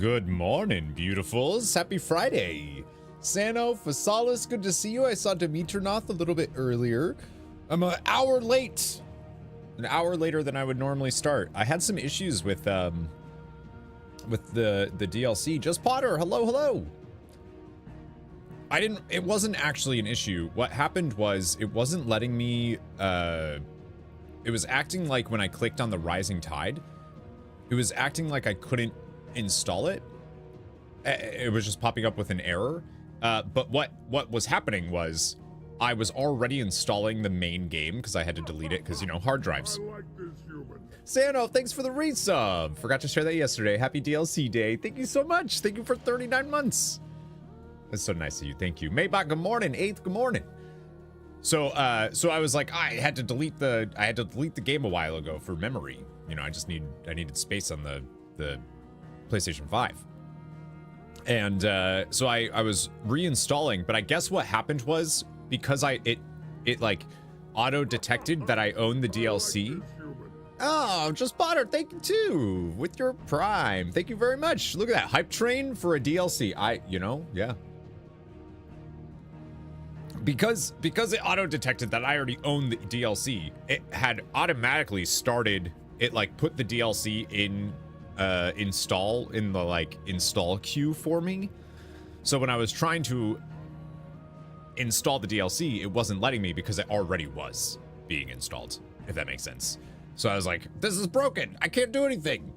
Good morning, beautifuls. Happy Friday. Sano, Fasalis, good to see you. I saw Dimitrinoth a little bit earlier. I'm an hour late. An hour later than I would normally start. I had some issues with the DLC. Just Potter, hello, hello. It wasn't actually an issue. What happened was it wasn't letting me, it was acting like when I clicked on the Rising Tide, it was acting like I couldn't install it. It was just popping up with an error. But what was happening was I was already installing the main game because I had to delete it because, you know, hard drives. Sano, thanks for the resub. Forgot to share that yesterday. Happy DLC day. Thank you so much. Thank you for 39 months. That's so nice of you. Thank you. Maybach, good morning. 8th, good morning. So I was like, I had to delete the game a while ago for memory. You know, I needed space on the PlayStation 5. And so I was reinstalling, but I guess what happened was because it like auto detected that I own the DLC. Oh, Just Potter, thank you too with your Prime. Thank you very much. Look at that hype train for a DLC. Yeah. Because it auto detected that I already owned the DLC, it had automatically started. It like put the DLC in install in the like install queue for me. So when I was trying to install the DLC, it wasn't letting me because it already was being installed, if that makes sense. So I was like, this is broken. I can't do anything.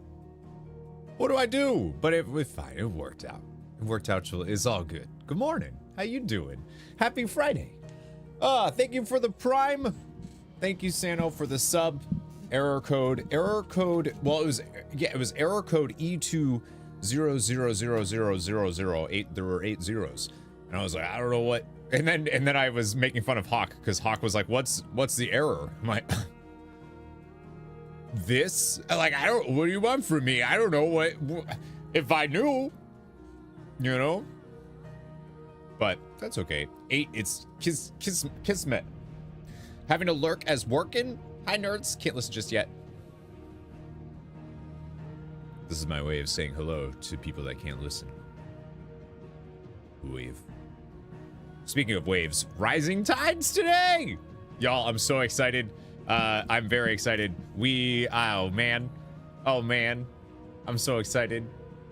What do I do? But it was fine. It worked out. It worked out. It's all good. Good morning. How you doing? Happy Friday. Thank you for the Prime. Thank you, Sano, for the sub. Error code, well, it was error code E200000008. There were 8 zeros. And I was like, I don't know what. And then I was making fun of Hawk because Hawk was like, what's the error? I'm like, this? Like, what do you want from me? I don't know what if I knew, you know? But that's okay. 8, it's kismet. Having to lurk as working? Hi, nerds. Can't listen just yet. This is my way of saying hello to people that can't listen. Wave. Speaking of waves, rising tides today! Y'all, I'm so excited. I'm very excited. Oh man. I'm so excited.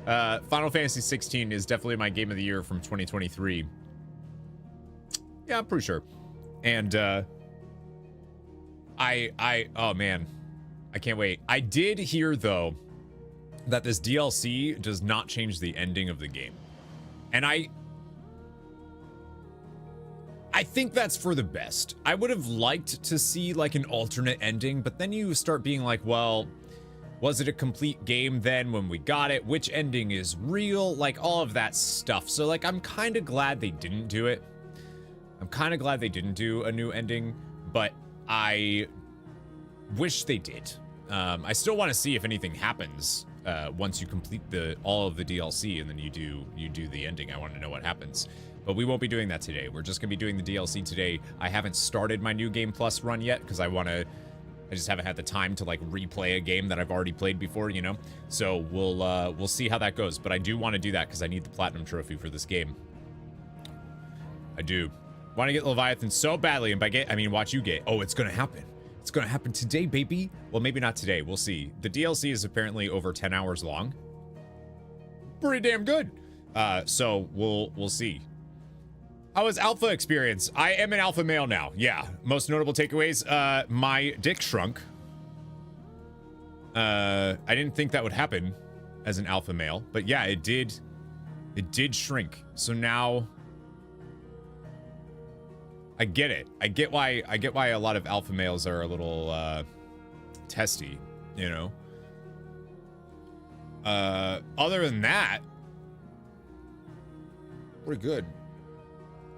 Final Fantasy 16 is definitely my game of the year from 2023. Yeah, I'm pretty sure. And, oh man, I can't wait. I did hear though that this DLC does not change the ending of the game. And I think that's for the best. I would have liked to see like an alternate ending, but then you start being like, well, was it a complete game then when we got it? Which ending is real? Like all of that stuff. So like, I'm kind of glad they didn't do it. I'm kind of glad they didn't do a new ending, but I wish they did. I still want to see if anything happens once you complete all of the DLC and then you do the ending. I want to know what happens, but we won't be doing that today. We're just gonna be doing the DLC today. I haven't started my new Game Plus run yet because I just haven't had the time to like replay a game that I've already played before, you know. So we'll see how that goes. But I do want to do that because I need the platinum trophy for this game. I do. Want to get Leviathan so badly, and by get, I mean watch you get. Oh, it's gonna happen. It's gonna happen today, baby. Well, maybe not today. We'll see. The DLC is apparently over 10 hours long. Pretty damn good. So we'll see. How was alpha experience? I am an alpha male now. Yeah. Most notable takeaways. My dick shrunk. I didn't think that would happen as an alpha male, but yeah, it did. It did shrink. So now I get it. I get why a lot of alpha males are a little testy, you know. Other than that, pretty good.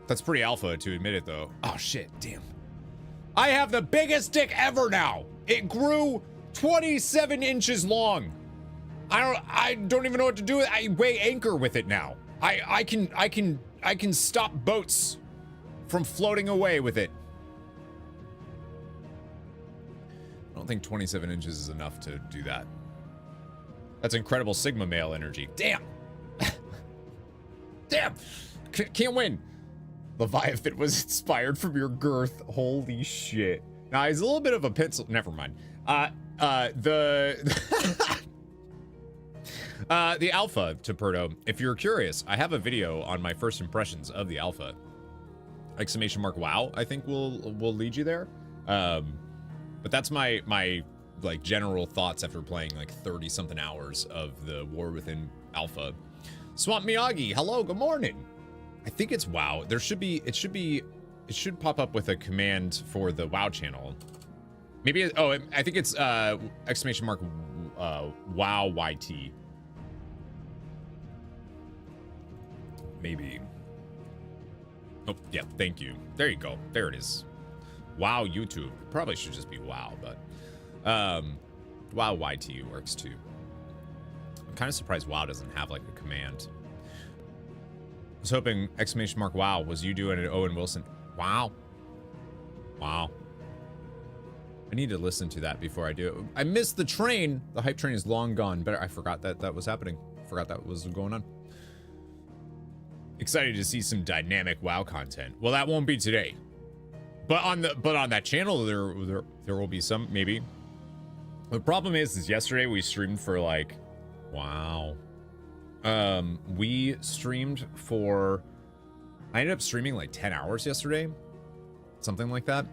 That's pretty alpha to admit it though. Oh shit, damn. I have the biggest dick ever now. It grew 27 inches long. I don't even know what to do with it. I weigh anchor with it now. I can stop boats from floating away with it. I don't think 27 inches is enough to do that. That's incredible Sigma male energy. Damn. damn. Can't win. Leviathan was inspired from your girth. Holy shit. Now, he's a little bit of a pencil. Never mind. The alpha to Perdo. If you're curious, I have a video on my first impressions of the alpha. Exclamation mark wow, I think will lead you there. But that's my like general thoughts after playing like 30 something hours of the War Within alpha. Swamp Miyagi, hello, good morning. I think it's wow. It should pop up with a command for the wow channel. Maybe I think it's exclamation mark wow YT. Maybe. Oh, yeah, thank you. There you go. There it is. Wow, YouTube. Probably should just be wow, but wow YT works too. I'm kind of surprised wow doesn't have like a command. I was hoping exclamation mark wow was you doing an Owen Wilson. Wow. Wow. I need to listen to that before I do it. I missed the train. The hype train is long gone. Better. I forgot that was happening. Forgot that was going on. Excited to see some dynamic WoW content. Well, that won't be today. But on that channel there will be some maybe. The problem is yesterday we streamed for like wow. We streamed for I ended up streaming like 10 hours yesterday. Something like that.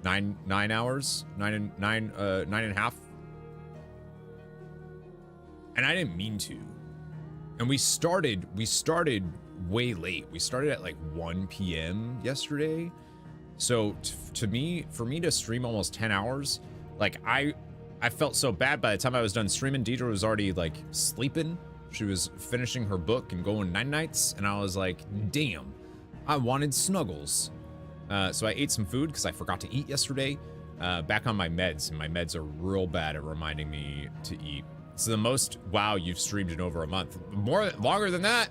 9 hours, nine and a half. And I didn't mean to. And we started way late. We started at like 1 p.m. yesterday. So for me to stream almost 10 hours, like I felt so bad by the time I was done streaming. Deidre was already like sleeping. She was finishing her book and going nights, and I was like, damn, I wanted snuggles. So I ate some food because I forgot to eat yesterday. Back on my meds, and my meds are real bad at reminding me to eat. It's the most WoW you've streamed in over a month. Longer than that.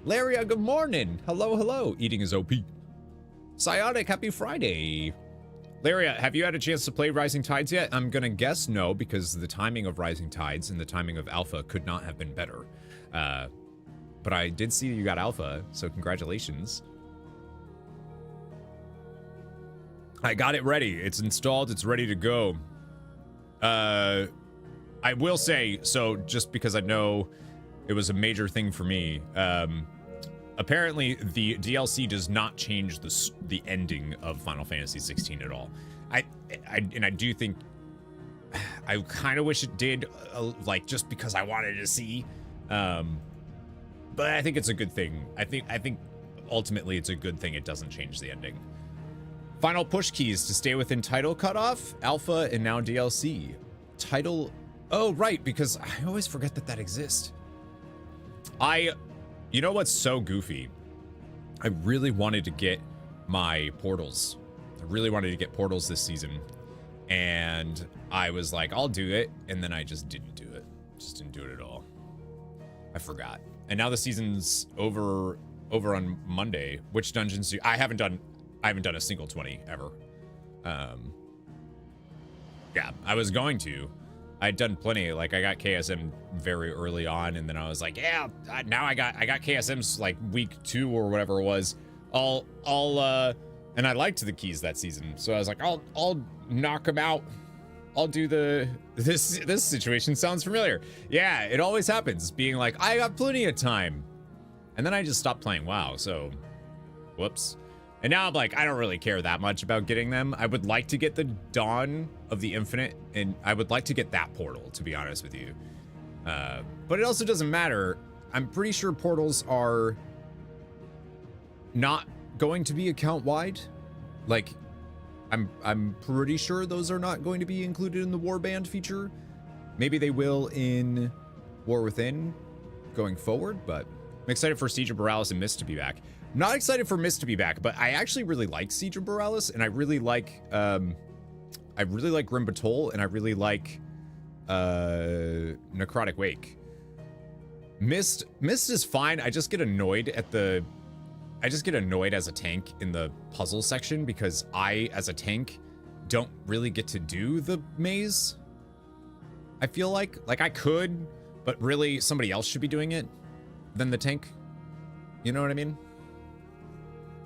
Laria, good morning. Hello. Eating is OP. Psionic, happy Friday. Laria, have you had a chance to play Rising Tides yet? I'm gonna guess no, because the timing of Rising Tides and the timing of Alpha could not have been better. But I did see you got Alpha, so congratulations. I got it ready. It's installed. It's ready to go. I will say, so just because I know it was a major thing for me, apparently the DLC does not change the ending of Final Fantasy 16 at all. I do think I kind of wish it did, like just because I wanted to see. But I think it's a good thing. I think ultimately it's a good thing it doesn't change the ending. Final push keys to stay within title cutoff, alpha, and now DLC. Title, oh right, because I always forget that exists. You know what's so goofy? I really wanted to get my portals. I really wanted to get portals this season. And I was like, I'll do it. And then I just didn't do it. Just didn't do it at all. I forgot. And now the season's over on Monday. Which dungeons do I haven't done a single 20 ever. Yeah, I was going to. I'd done plenty. Like I got KSM very early on, and then I was like, yeah, now I got KSM's like week 2 or whatever it was. And I liked the keys that season, so I was like, I'll knock them out. I'll do this situation sounds familiar. Yeah, it always happens. Being like, I got plenty of time, and then I just stopped playing WoW. So, whoops. And now I'm like, I don't really care that much about getting them. I would like to get the Dawn of the Infinite, and I would like to get that portal, to be honest with you. But it also doesn't matter. I'm pretty sure portals are not going to be account-wide. Like, I'm pretty sure those are not going to be included in the Warband feature. Maybe they will in War Within going forward, but I'm excited for Siege of Borealis and Mist to be back. I'm not excited for Mist to be back, but I actually really like Siege of Borealis, and I really like Grim Batol, and I really like Necrotic Wake. Mist is fine. I just get annoyed as a tank in the puzzle section because I, as a tank, don't really get to do the maze. I feel like I could, but really somebody else should be doing it than the tank. You know what I mean?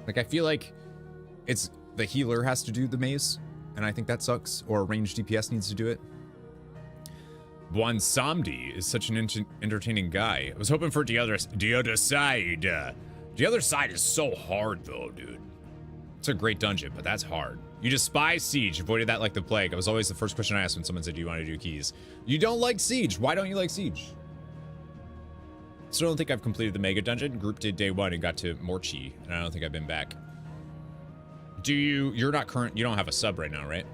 Like, I feel like it's the healer has to do the maze, and I think that sucks. Or ranged DPS needs to do it. Buon Samdi is such an entertaining guy. I was hoping for the other side. The other side is so hard, though, dude. It's a great dungeon, but that's hard. You despise Siege. Avoided that like the plague. It was always the first question I asked when someone said, do you want to do keys? You don't like Siege. Why don't you like Siege? Still don't think I've completed the mega dungeon. Group did day 1 and got to Morchi, and I don't think I've been back. You're not current, you don't have a sub right now, right?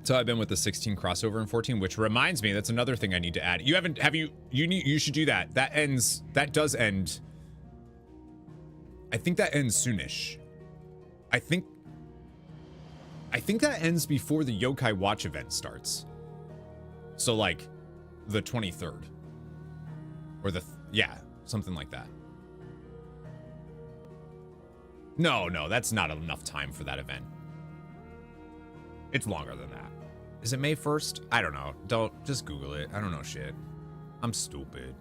So I've been with the 16 crossover in 14, which reminds me, that's another thing I need to add. You should do that. That does end. I think that ends soonish. I think that ends before the Yokai Watch event starts. So like the 23rd or yeah, something like that. No, that's not enough time for that event. It's longer than that. Is it May 1st? I don't know. Just Google it. I don't know shit. I'm stupid.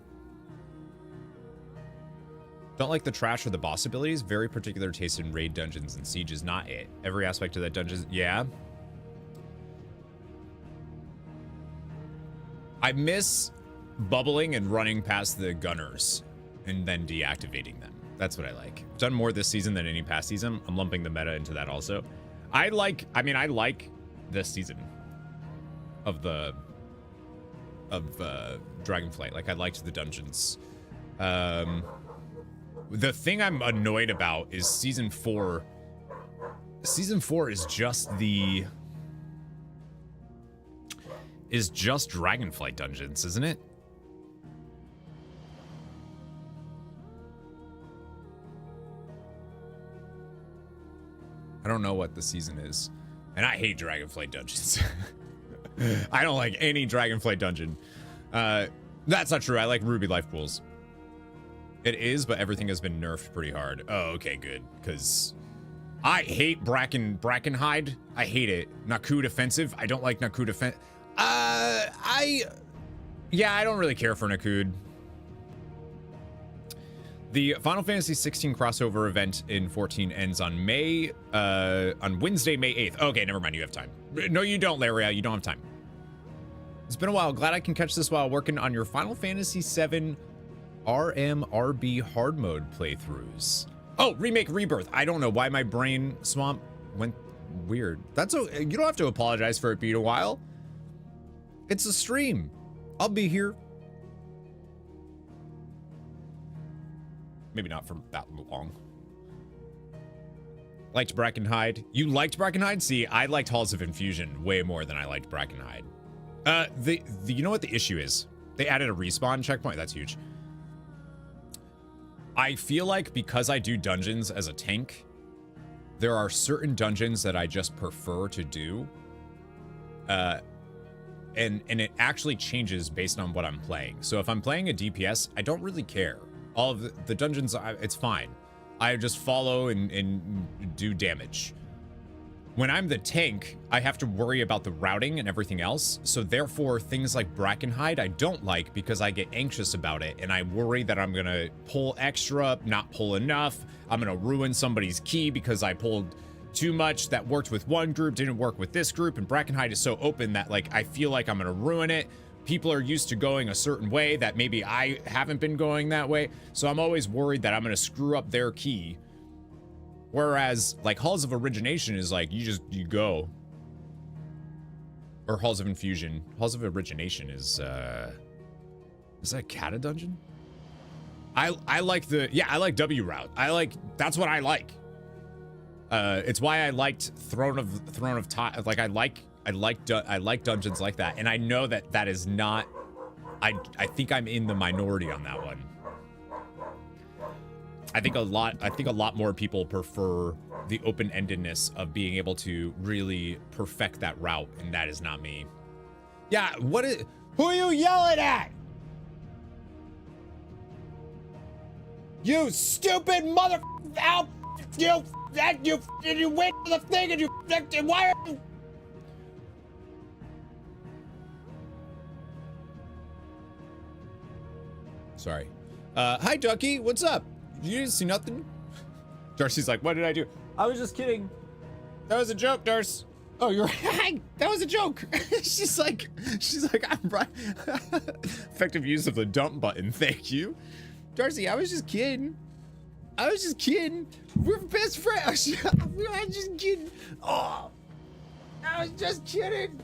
Don't like the trash or the boss abilities. Very particular taste in raid dungeons, and Siege is not it. Every aspect of that dungeon, yeah. I miss bubbling and running past the gunners and then deactivating them. That's what I like. I've done more this season than any past season. I'm lumping the meta into that also. I like this season of Dragonflight. Like, I liked the dungeons. The thing I'm annoyed about is season 4. Season 4 is just Dragonflight dungeons, isn't it? I don't know what the season is. And I hate Dragonflight dungeons. I don't like any Dragonflight dungeon. That's not true. I like Ruby Life Pools. It is, but everything has been nerfed pretty hard. Oh, okay, good. Because I hate Brackenhide. I hate it. Nakud Offensive. I don't like Nakud Offensive. Yeah, I don't really care for Nakud. The Final Fantasy 16 crossover event in 14 ends on Wednesday, May 8th. Okay, never mind. You have time. No, you don't, Laria. You don't have time. It's been a while. Glad I can catch this while working on your Final Fantasy 7 RMRB hard mode playthroughs. Oh, Remake Rebirth. I don't know why my brain swamp went weird. That's okay. You don't have to apologize for it being a while. It's a stream. I'll be here. Maybe not for that long. Liked Brackenhide. You liked Brackenhide? See, I liked Halls of Infusion way more than I liked Brackenhide. You know what the issue is? They added a respawn checkpoint. That's huge. I feel like because I do dungeons as a tank, there are certain dungeons that I just prefer to do. And it actually changes based on what I'm playing. So if I'm playing a DPS, I don't really care. All of the dungeons, it's fine. I just follow and do damage. When I'm the tank, I have to worry about the routing and everything else. So therefore, things like Brackenhide, I don't like because I get anxious about it. And I worry that I'm gonna pull extra, not pull enough. I'm gonna ruin somebody's key because I pulled too much that worked with one group, didn't work with this group. And Brackenhide is so open that like, I feel like I'm gonna ruin it. People are used to going a certain way that maybe I haven't been going that way. So I'm always worried that I'm gonna screw up their key. Whereas like Halls of Origination is like, you go. Or Halls of Infusion. Halls of Origination is that a Kata dungeon? I like I like W route. That's what I like. It's why I liked Throne of Time. Like I like dungeons like that, and I know that is not. I think I'm in the minority on that one. I think a lot more people prefer the open-endedness of being able to really perfect that route, and that is not me. Yeah, who are you yelling at? You stupid mother! Ow! You went to the thing and why are you? Sorry. Hi, Ducky. What's up? You didn't see nothing? Darcy's like, what did I do? I was just kidding. That was a joke, Darce. Oh, you're right. That was a joke. she's like, I'm right. Effective use of the dump button. Thank you. Darcy, I was just kidding. I was just kidding. We're best friends. I was just kidding. Oh, I was just kidding.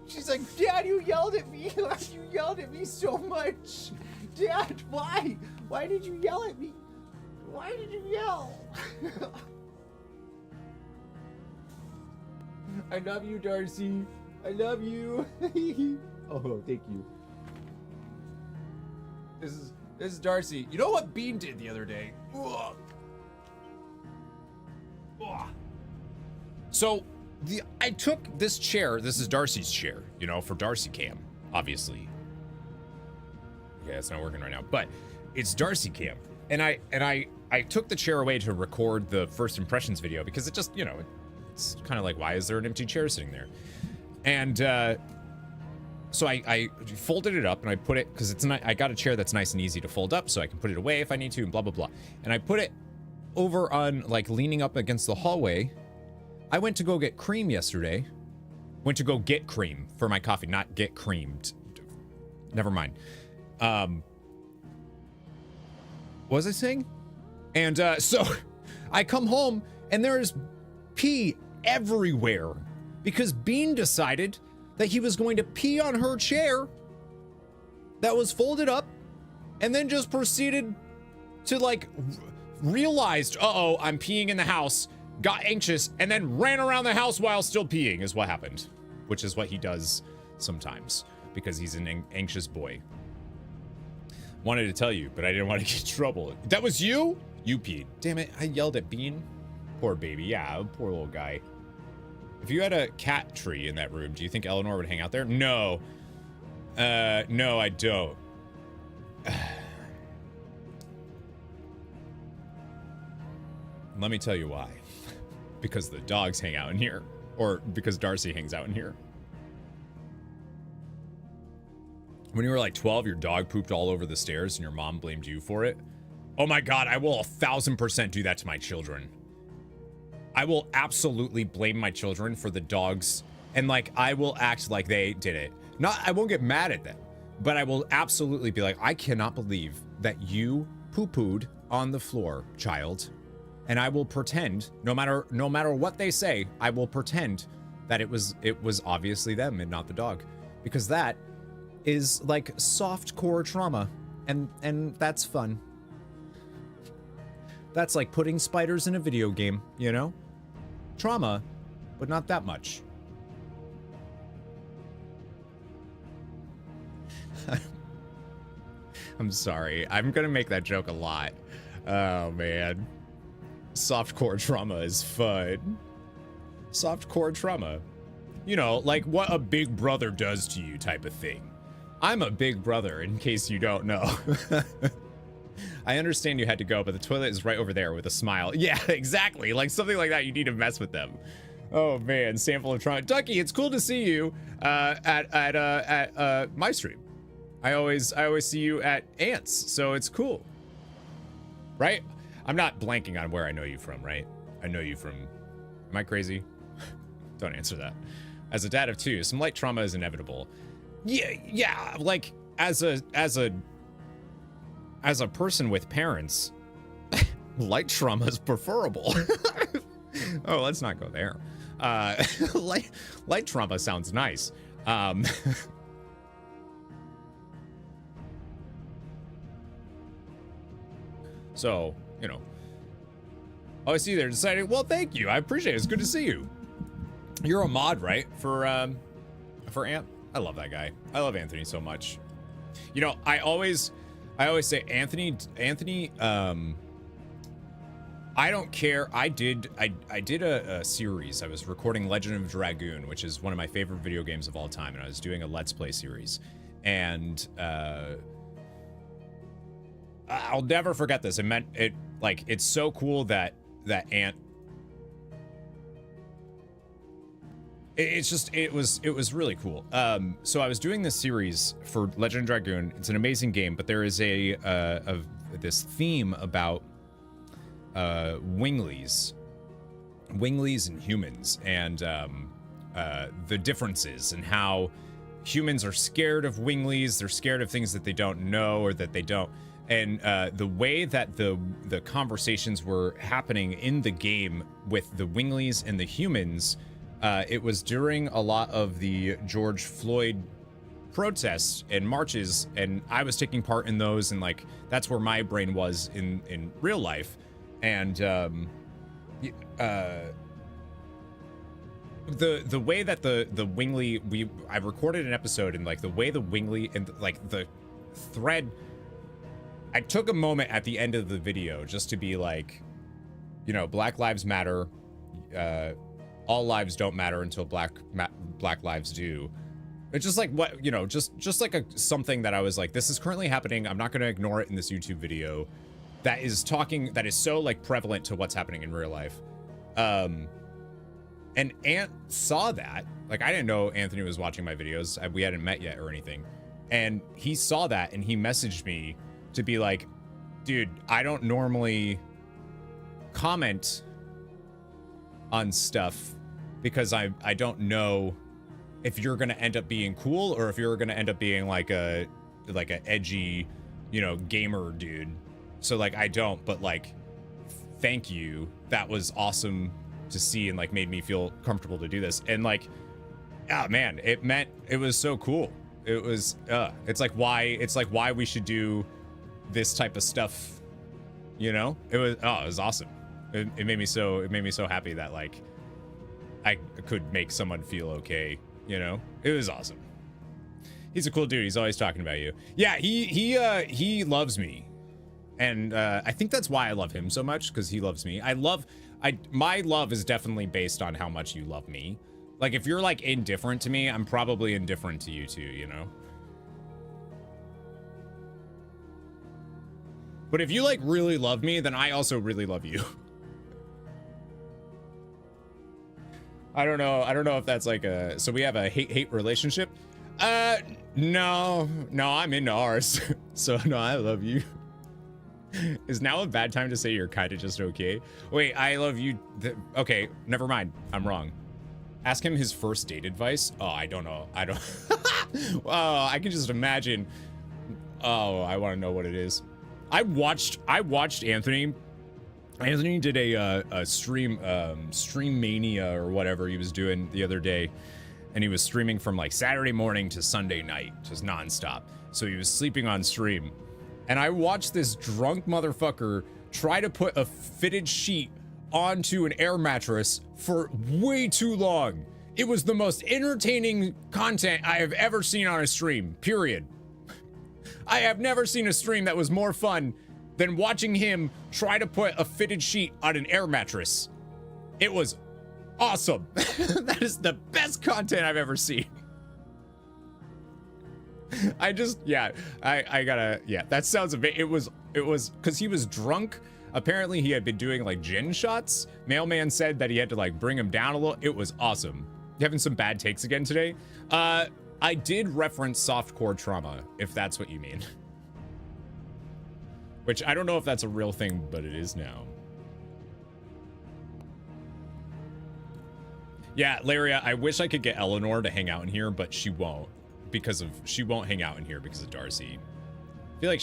She's like, Dad, you yelled at me. You yelled at me so much. Dad, why? Why did you yell at me? Why did you yell? I love you, Darcy. I love you. Oh, thank you. This is Darcy. You know what Bean did the other day? Ugh. Ugh. So I took this chair. This is Darcy's chair, you know, for Darcy Cam, obviously. Yeah, it's not working right now, but it's Darcy Cam. And I took the chair away to record the first impressions video because it just, you know, it's kind of like, why is there an empty chair sitting there? And so I folded it up and I put it, because it's not, I got a chair that's nice and easy to fold up so I can put it away if I need to and blah, blah, blah. And I put it over on, like, leaning up against the hallway. I went to go get cream yesterday. Went to go get cream for my coffee, not get creamed. Never mind. What was I saying? And so I come home and there's pee everywhere because Bean decided that he was going to pee on her chair that was folded up and then just proceeded to, like, realized, uh-oh, I'm peeing in the house, got anxious, and then ran around the house while still peeing is what happened, which is what he does sometimes because he's an anxious boy. Wanted to tell you, but I didn't want to get in trouble. That was you? You peed. Damn it, I yelled at Bean. Poor baby. Yeah, poor little guy. If you had a cat tree in that room, do you think Eleanor would hang out there? No. No, I don't. Let me tell you why. Because the dogs hang out in here. Or because Darcy hangs out in here. When you were like 12, your dog pooped all over the stairs and your mom blamed you for it. Oh my God, I will 1000% do that to my children. I will absolutely blame my children for the dogs. And, like, I will act like they did it. I won't get mad at them, but I will absolutely be like, I cannot believe that you poo-pooed on the floor, child. And I will pretend, no matter what they say, I will pretend that it was obviously them and not the dog. Because that is like soft core trauma, and that's fun. That's like putting spiders in a video game, you know? Trauma, but not that much. I'm sorry. I'm gonna make that joke a lot. Oh man. Softcore trauma is fun. Softcore trauma. You know, like what a big brother does to you type of thing. I'm a big brother, in case you don't know. I understand you had to go, but the toilet is right over there with a smile. Yeah, exactly. Like something like that, you need to mess with them. Oh man, sample of trauma. Ducky, it's cool to see you at my stream. I always see you at Ants, so it's cool. Right? I'm not blanking on where I know you from, right? I know you from... Am I crazy? Don't answer that. As a dad of two, some light trauma is inevitable. Yeah, like as a person with parents, light trauma is preferable. Oh, let's not go there. Light trauma sounds nice. So, you know. Oh, I see they're deciding. Well, thank you. I appreciate it. It's good to see you. You're a mod, right? For Ant? I love that guy. I love Anthony so much. You know, I always say Anthony, I don't care. I did a series. I was recording Legend of Dragoon, which is one of my favorite video games of all time, and I was doing a Let's Play series. And I'll never forget this. It's so cool that Ant it's just it was really cool. So I was doing this series for Legend of Dragoon. It's an amazing game, but there is this theme about winglies and humans, and the differences, and how humans are scared of winglies. They're scared of things that they don't know or that they don't. And the way that the conversations were happening in the game with the winglies and the humans, it was during a lot of the George Floyd protests and marches, and I was taking part in those, and like that's where my brain was in real life. And the way that the wingly, I recorded an episode, and like the way the wingly and like the thread, I took a moment at the end of the video just to be like, you know, Black Lives Matter, all lives don't matter until Black lives do. It's just like, what, you know, just like something that I was like, this is currently happening. I'm not going to ignore it in this YouTube video. That is so like prevalent to what's happening in real life. And Ant saw that. Like, I didn't know Anthony was watching my videos. We hadn't met yet or anything. And he saw that, and he messaged me to be like, dude, I don't normally comment on stuff because I don't know if you're gonna end up being cool or if you're gonna end up being like a edgy, you know, gamer dude. So like, I don't, but like, thank you. That was awesome to see, and like made me feel comfortable to do this. And like, ah, man, it was so cool. It was it's like why we should do this type of stuff, you know. It was awesome. It made me so happy that like I could make someone feel okay, you know. It was awesome. He's a cool dude. He's always talking about you. Yeah, he loves me, and I think that's why I love him so much, because he loves me. My love is definitely based on how much you love me. Like, if you're like indifferent to me, I'm probably indifferent to you too, you know. But if you like really love me, then I also really love you. I don't know if that's like so we have a hate relationship. No, I'm into ours. So no, I love you. Is now a bad time to say you're kind of just okay? Wait, I love you. Okay, never mind. I'm wrong. Ask him his first date advice. Oh, I don't know. Oh, I can just imagine. Oh, I want to know what it is. I watched Anthony. Anthony did a stream, Stream Mania or whatever he was doing the other day, and he was streaming from like Saturday morning to Sunday night, just nonstop. So he was sleeping on stream, and I watched this drunk motherfucker try to put a fitted sheet onto an air mattress for way too long. It was the most entertaining content I have ever seen on a stream, period. I have never seen a stream that was more fun than watching him try to put a fitted sheet on an air mattress. It was awesome. That is the best content I've ever seen. I gotta, that sounds a bit, it was, because he was drunk. Apparently he had been doing like gin shots. Mailman said that he had to like bring him down a little. It was awesome. You having some bad takes again today? I did reference softcore trauma, if that's what you mean. Which I don't know if that's a real thing, but it is now. Yeah, Laria, I wish I could get Eleanor to hang out in here, but she won't, she won't hang out in here because of Darcy. I feel like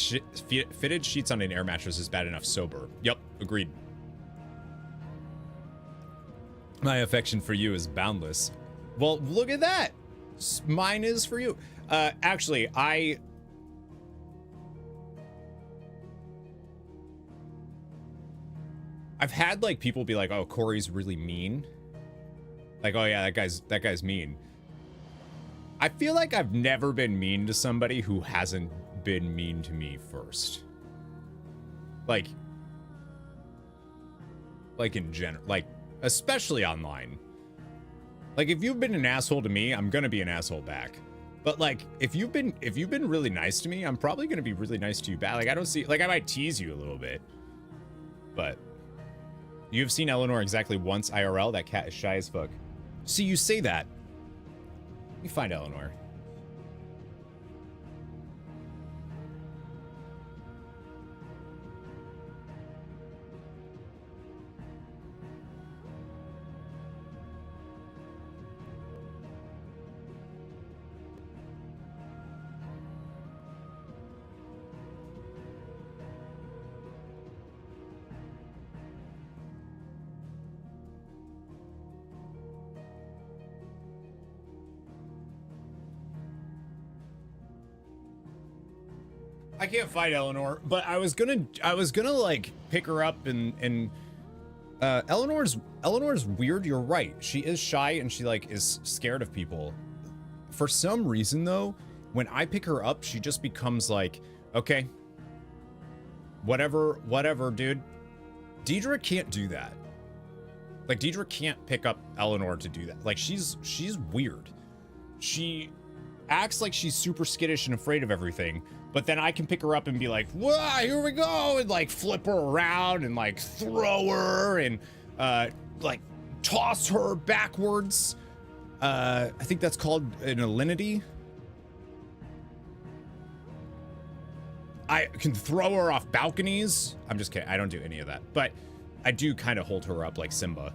fitted sheets on an air mattress is bad enough sober. Yep, agreed. My affection for you is boundless. Well, look at that. Mine is for you. Actually, I've had like people be like, oh, Corey's really mean. Like, oh yeah, that guy's mean. I feel like I've never been mean to somebody who hasn't been mean to me first. Like in general, like especially online. Like, if you've been an asshole to me, I'm gonna be an asshole back. But like, if you've been really nice to me, I'm probably gonna be really nice to you back. Like, I don't see, like, I might tease you a little bit, but you've seen Eleanor exactly once IRL. That cat is shy as fuck. See, you say that, me find Eleanor. I can't fight Eleanor, but I was gonna like pick her up and Eleanor's weird. You're right. She is shy and she like is scared of people. For some reason though, when I pick her up, she just becomes like, okay, whatever, dude. Deidre can't do that. Like Deidre can't pick up Eleanor to do that. Like she's weird. She acts like she's super skittish and afraid of everything. But then I can pick her up and be like, "Whoa, here we go," and like flip her around and like throw her and like toss her backwards. I think that's called an alinity. I can throw her off balconies. I'm just kidding. I don't do any of that. But I do kind of hold her up like Simba.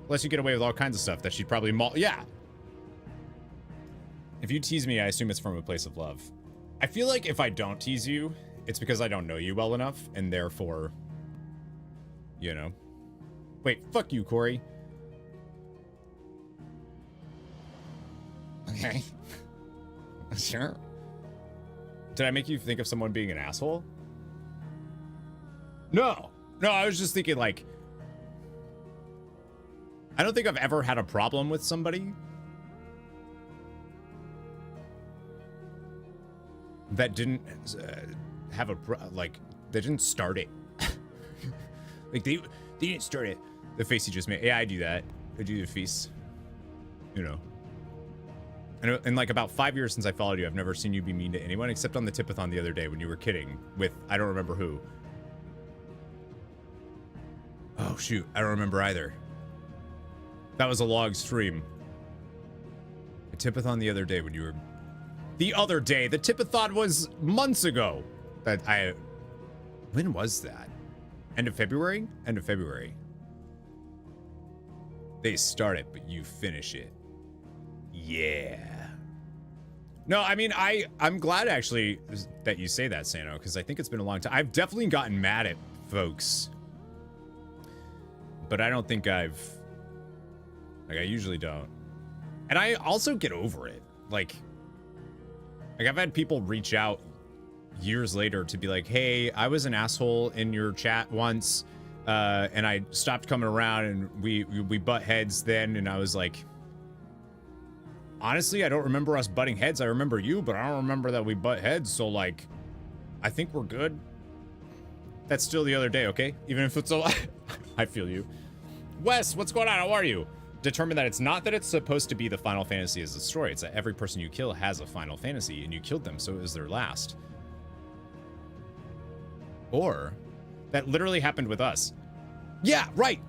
Unless you get away with all kinds of stuff that she'd probably yeah. If you tease me, I assume it's from a place of love. I feel like if I don't tease you, it's because I don't know you well enough, and therefore, you know. Wait, fuck you, Corey. Okay. Sure. Did I make you think of someone being an asshole? No. No, I was just thinking, like, I don't think I've ever had a problem with somebody that didn't have a like they didn't start it. Like they didn't start it. The face you just made. Yeah, I do that. I do the face. You know. And in like about 5 years since I followed you, I've never seen you be mean to anyone except on the Tipathon the other day when you were kidding with I don't remember who. Oh shoot, I don't remember either. That was a log stream. A Tipathon the other day when you were the other day. The Tipathon was months ago. When was that? End of February? End of February. They start it, but you finish it. Yeah. No, I mean, I'm glad actually that you say that, Sano, because I think it's been a long time. I've definitely gotten mad at folks, but I don't think I usually don't. And I also get over it. Like I've had people reach out years later to be like, hey, I was an asshole in your chat once, and I stopped coming around and we butt heads then, and I was like, honestly, I don't remember us butting heads. I remember you, but I don't remember that we butt heads, so like, I think we're good. That's still the other day, okay? Even if it's a I feel you. Wes, what's going on? How are you? Determine that it's not that it's supposed to be the Final Fantasy as a story. It's that every person you kill has a Final Fantasy, and you killed them, so it was their last. Or that literally happened with us. Yeah, right.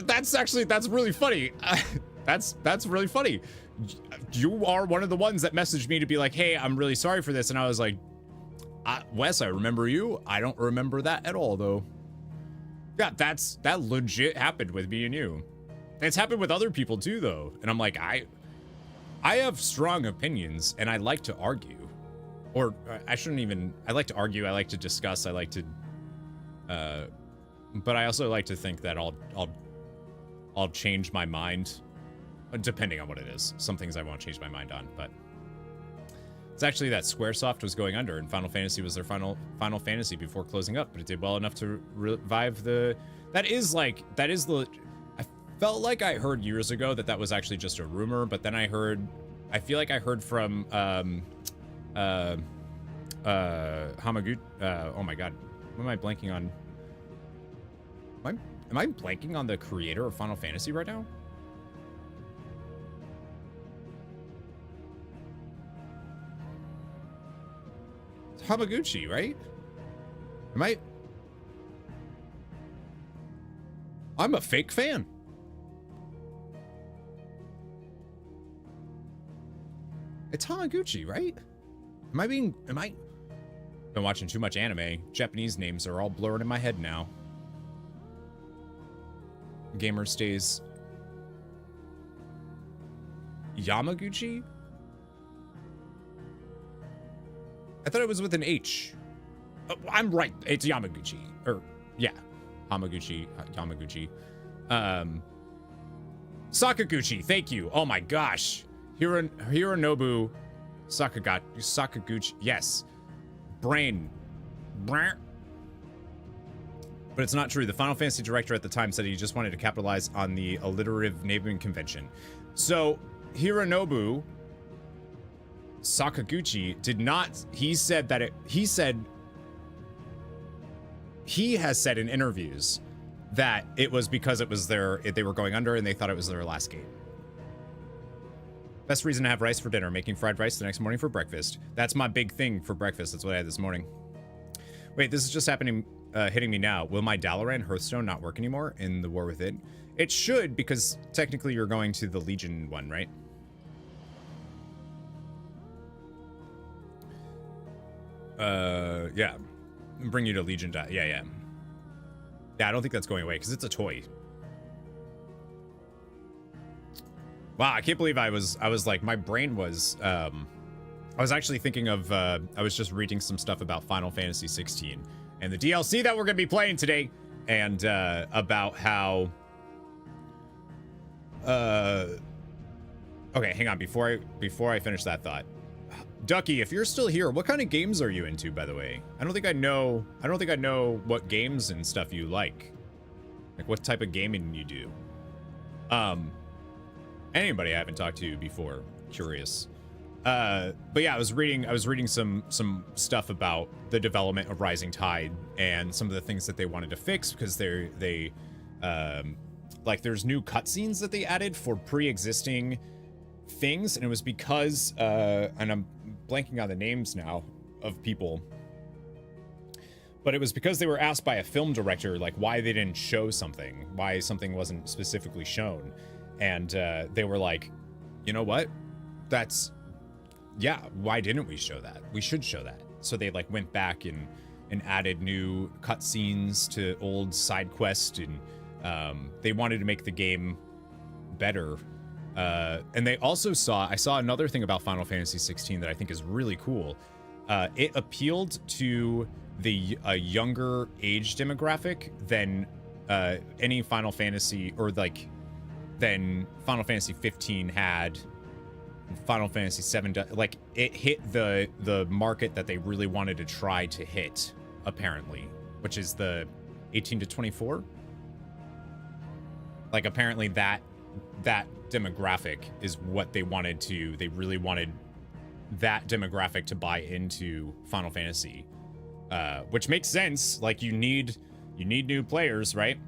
That's really funny. That's really funny. You are one of the ones that messaged me to be like, hey, I'm really sorry for this, and I was like, Wes, I remember you. I don't remember that at all, though. Yeah, that legit happened with me and you. It's happened with other people too, though. And I'm like, I have strong opinions and I like to argue. Or I shouldn't even, I like to argue, I like to discuss, I like to, but I also like to think that I'll change my mind, depending on what it is. Some things I won't change my mind on, but it's actually that Squaresoft was going under and Final Fantasy was their final Fantasy before closing up, but it did well enough to revive the, that is the, felt like I heard years ago that was actually just a rumor, but then I feel like I heard from Hamagut. Oh my god, what am I blanking on? Am I blanking on the creator of Final Fantasy right now? It's Hamaguchi, right? I'm a fake fan. It's Hamaguchi, right? Am I been watching too much anime. Japanese names are all blurred in my head now. Gamer stays Yamaguchi? I thought it was with an H. Oh, I'm right. It's Yamaguchi. Or, yeah. Hamaguchi. Yamaguchi. Sakaguchi. Thank you. Oh my gosh. Hironobu Sakaguchi. Yes. Brain. But it's not true. The Final Fantasy director at the time said he just wanted to capitalize on the alliterative naming convention. So, Hironobu Sakaguchi did not, he said he has said in interviews that it was because it was they were going under and they thought it was their last game. Best reason to have rice for dinner, making fried rice the next morning for breakfast. That's my big thing for breakfast. That's what I had this morning. Wait, this is just happening, hitting me now. Will my Dalaran Hearthstone not work anymore in the War Within? It should, because technically you're going to the Legion one, right? Yeah. Bring you to Legion. Yeah. Yeah, I don't think that's going away because it's a toy. Wow, I can't believe I was like, my brain was, I was actually thinking of, I was just reading some stuff about Final Fantasy 16 and the DLC that we're going to be playing today, and about how, okay, hang on, before I finish that thought. Ducky, if you're still here, what kind of games are you into, by the way? I don't think I know what games and stuff you like. Like what type of gaming you do. Anybody I haven't talked to before, curious. But yeah, I was reading some stuff about the development of Rising Tide and some of the things that they wanted to fix, because they like there's new cutscenes that they added for pre-existing things, and it was because and I'm blanking on the names now of people, but it was because they were asked by a film director like why they didn't show something, why something wasn't specifically shown, and they were like, you know what, why didn't we show that? We should show that. So they like went back and added new cutscenes to old side quests, and they wanted to make the game better. And they also I saw another thing about Final Fantasy 16 that I think is really cool. It appealed to a younger age demographic than any Final Fantasy, or like than Final Fantasy 15 had. Final Fantasy 7, like it hit the market that they really wanted to try to hit, apparently, which is the 18 to 24. Like apparently that demographic is what they really wanted that demographic to buy into Final Fantasy, which makes sense. Like you need new players, right?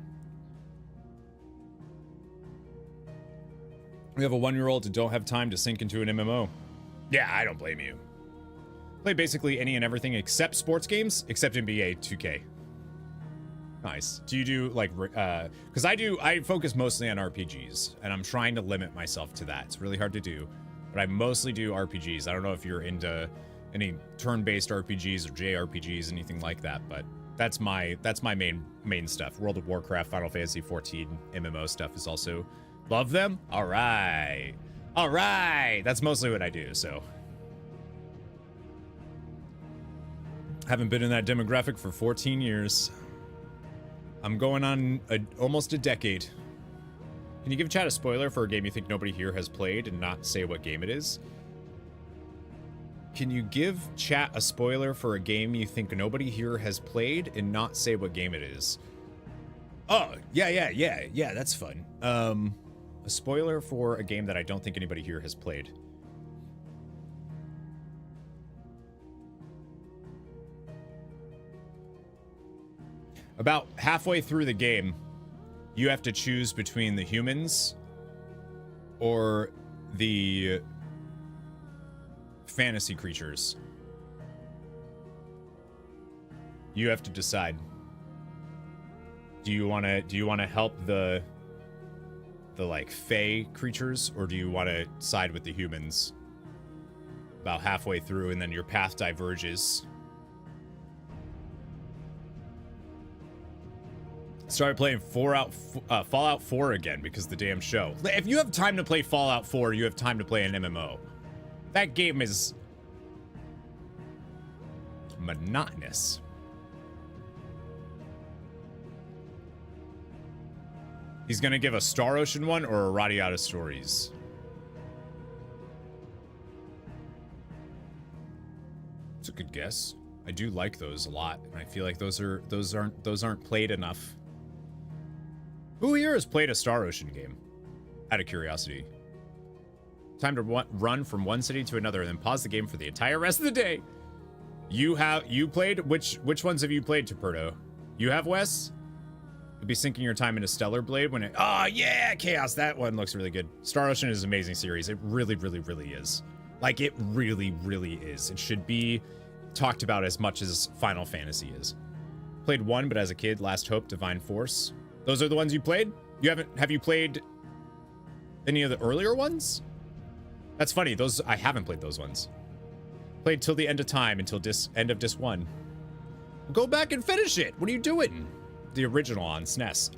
We have a 1-year-old who don't have time to sink into an MMO. Yeah, I don't blame you. Play basically any and everything except sports games, except NBA 2K. Nice. Do you do like, because I focus mostly on RPGs, and I'm trying to limit myself to that. It's really hard to do, but I mostly do RPGs. I don't know if you're into any turn-based RPGs or JRPGs, anything like that, but that's my main stuff. World of Warcraft, Final Fantasy 14, MMO stuff is also, love them. All right. That's mostly what I do, so. Haven't been in that demographic for 14 years. I'm going on almost a decade. Can you give chat a spoiler for a game you think nobody here has played and not say what game it is? Can you give chat a spoiler for a game you think nobody here has played and not say what game it is? Oh, yeah, that's fun. A spoiler for a game that I don't think anybody here has played. About halfway through the game, you have to choose between the humans or the fantasy creatures. You have to decide. Do you want to help the like fae creatures, or do you want to side with the humans? about halfway through, and then your path diverges. Started playing Fallout 4 again because of the damn show. If you have time to play Fallout 4, you have time to play an MMO. That game is monotonous. He's gonna give a Star Ocean one or a Radiata Stories. It's a good guess. I do like those a lot, and I feel like those aren't played enough. Who here has played a Star Ocean game? Out of curiosity. Time to run from one city to another and then pause the game for the entire rest of the day. You played? Which ones have you played, Tuperto? You have, Wes? You'll be sinking your time into Stellar Blade when it... Oh, yeah, Chaos. That one looks really good. Star Ocean is an amazing series. It really, really, really is. Like, it really, really is. It should be talked about as much as Final Fantasy is. Played one, but as a kid, Last Hope, Divine Force. Those are the ones you played? Have you played any of the earlier ones? That's funny. I haven't played those ones. Played till the end of time, until end of disc 1. Go back and finish it. What are you doing? The original on SNES.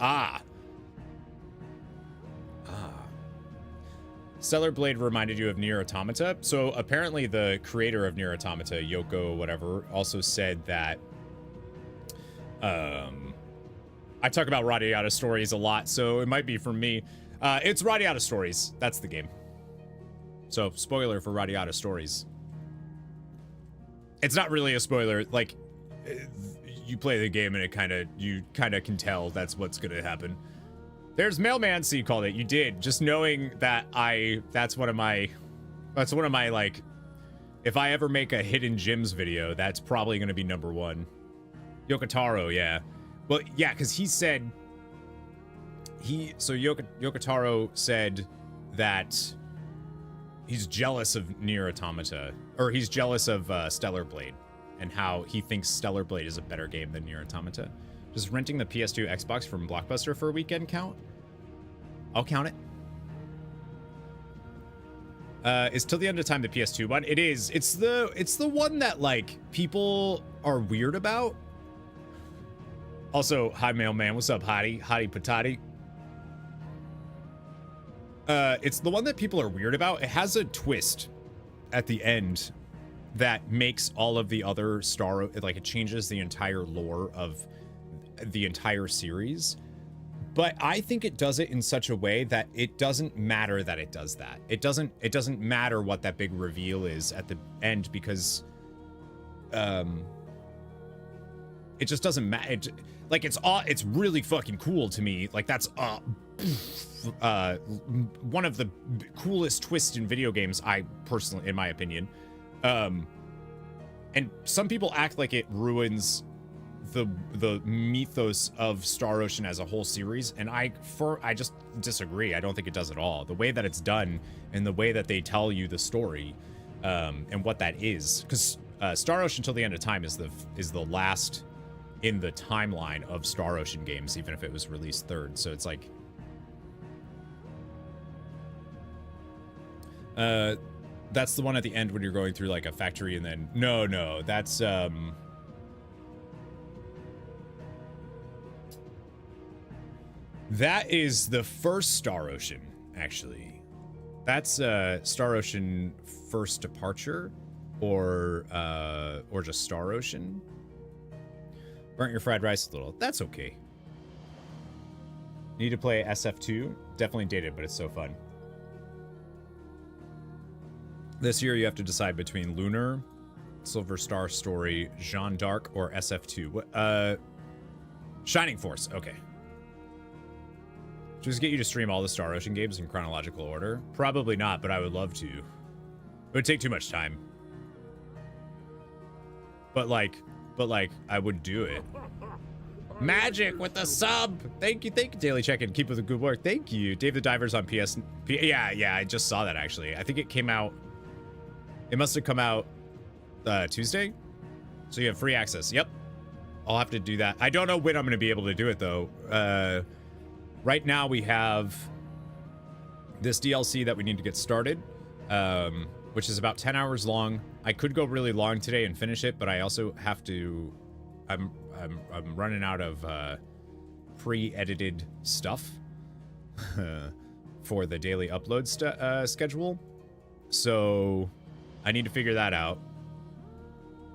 Stellar Blade reminded you of Nier Automata. So apparently the creator of Nier Automata, Yoko whatever, also said that I talk about Radiata Stories a lot, so it might be from me. It's Radiata Stories. That's the game. So, spoiler for Radiata Stories. It's not really a spoiler. Like, you play the game and you kind of can tell that's what's going to happen. There's Mailman, so you called it. You did. Just knowing that that's one of my, like, if I ever make a hidden gems video, that's probably going to be number 1. Yokotaro, yeah. Well, yeah, because he said, Yokotaro said that he's jealous of Nier Automata, or he's jealous of Stellar Blade, and how he thinks Stellar Blade is a better game than Nier Automata. Does renting the PS2 Xbox from Blockbuster for a weekend count? I'll count it. Is Till the End of Time the PS2 one? It is. It's the one that, like, people are weird about. Also, hi, Mailman. What's up, Hottie? Hottie Patati. It's the one that people are weird about. It has a twist at the end that makes all of the other like, it changes the entire lore of the entire series. But I think it does it in such a way that it doesn't matter that it does that. It doesn't matter what that big reveal is at the end, because it just doesn't matter. Like, it's really fucking cool to me. Like, that's one of the coolest twists in video games, I personally, in my opinion. And some people act like it ruins the mythos of Star Ocean as a whole series, and I just disagree. I don't think it does at all. The way that it's done and the way that they tell you the story, and what that is, because Star Ocean Till the End of Time is the last in the timeline of Star Ocean games, even if it was released third. So it's like, that's the one at the end when you're going through like a factory, and then no, that's that is the first Star Ocean, actually. That's Star Ocean First Departure, or just Star Ocean. Burnt your fried rice a little. That's okay. Need to play SF2. Definitely dated, but it's so fun. This year you have to decide between Lunar, Silver Star Story, Jeanne d'Arc, or SF2. Shining Force. Okay. Just get you to stream all the Star Ocean games in chronological order? Probably not, but I would love to. It would take too much time. But like, I would do it. Magic with the sub. Thank you, Daily Check-In. Keep up the good work. Thank you. Dave the Diver's on PS. Yeah, I just saw that, actually. I think it came out. It must have come out Tuesday. So you have free access. Yep. I'll have to do that. I don't know when I'm going to be able to do it, though. Right now we have this DLC that we need to get started. which is about 10 hours long. I could go really long today and finish it, but I also have to... I'm running out of pre-edited stuff for the daily upload schedule. So I need to figure that out.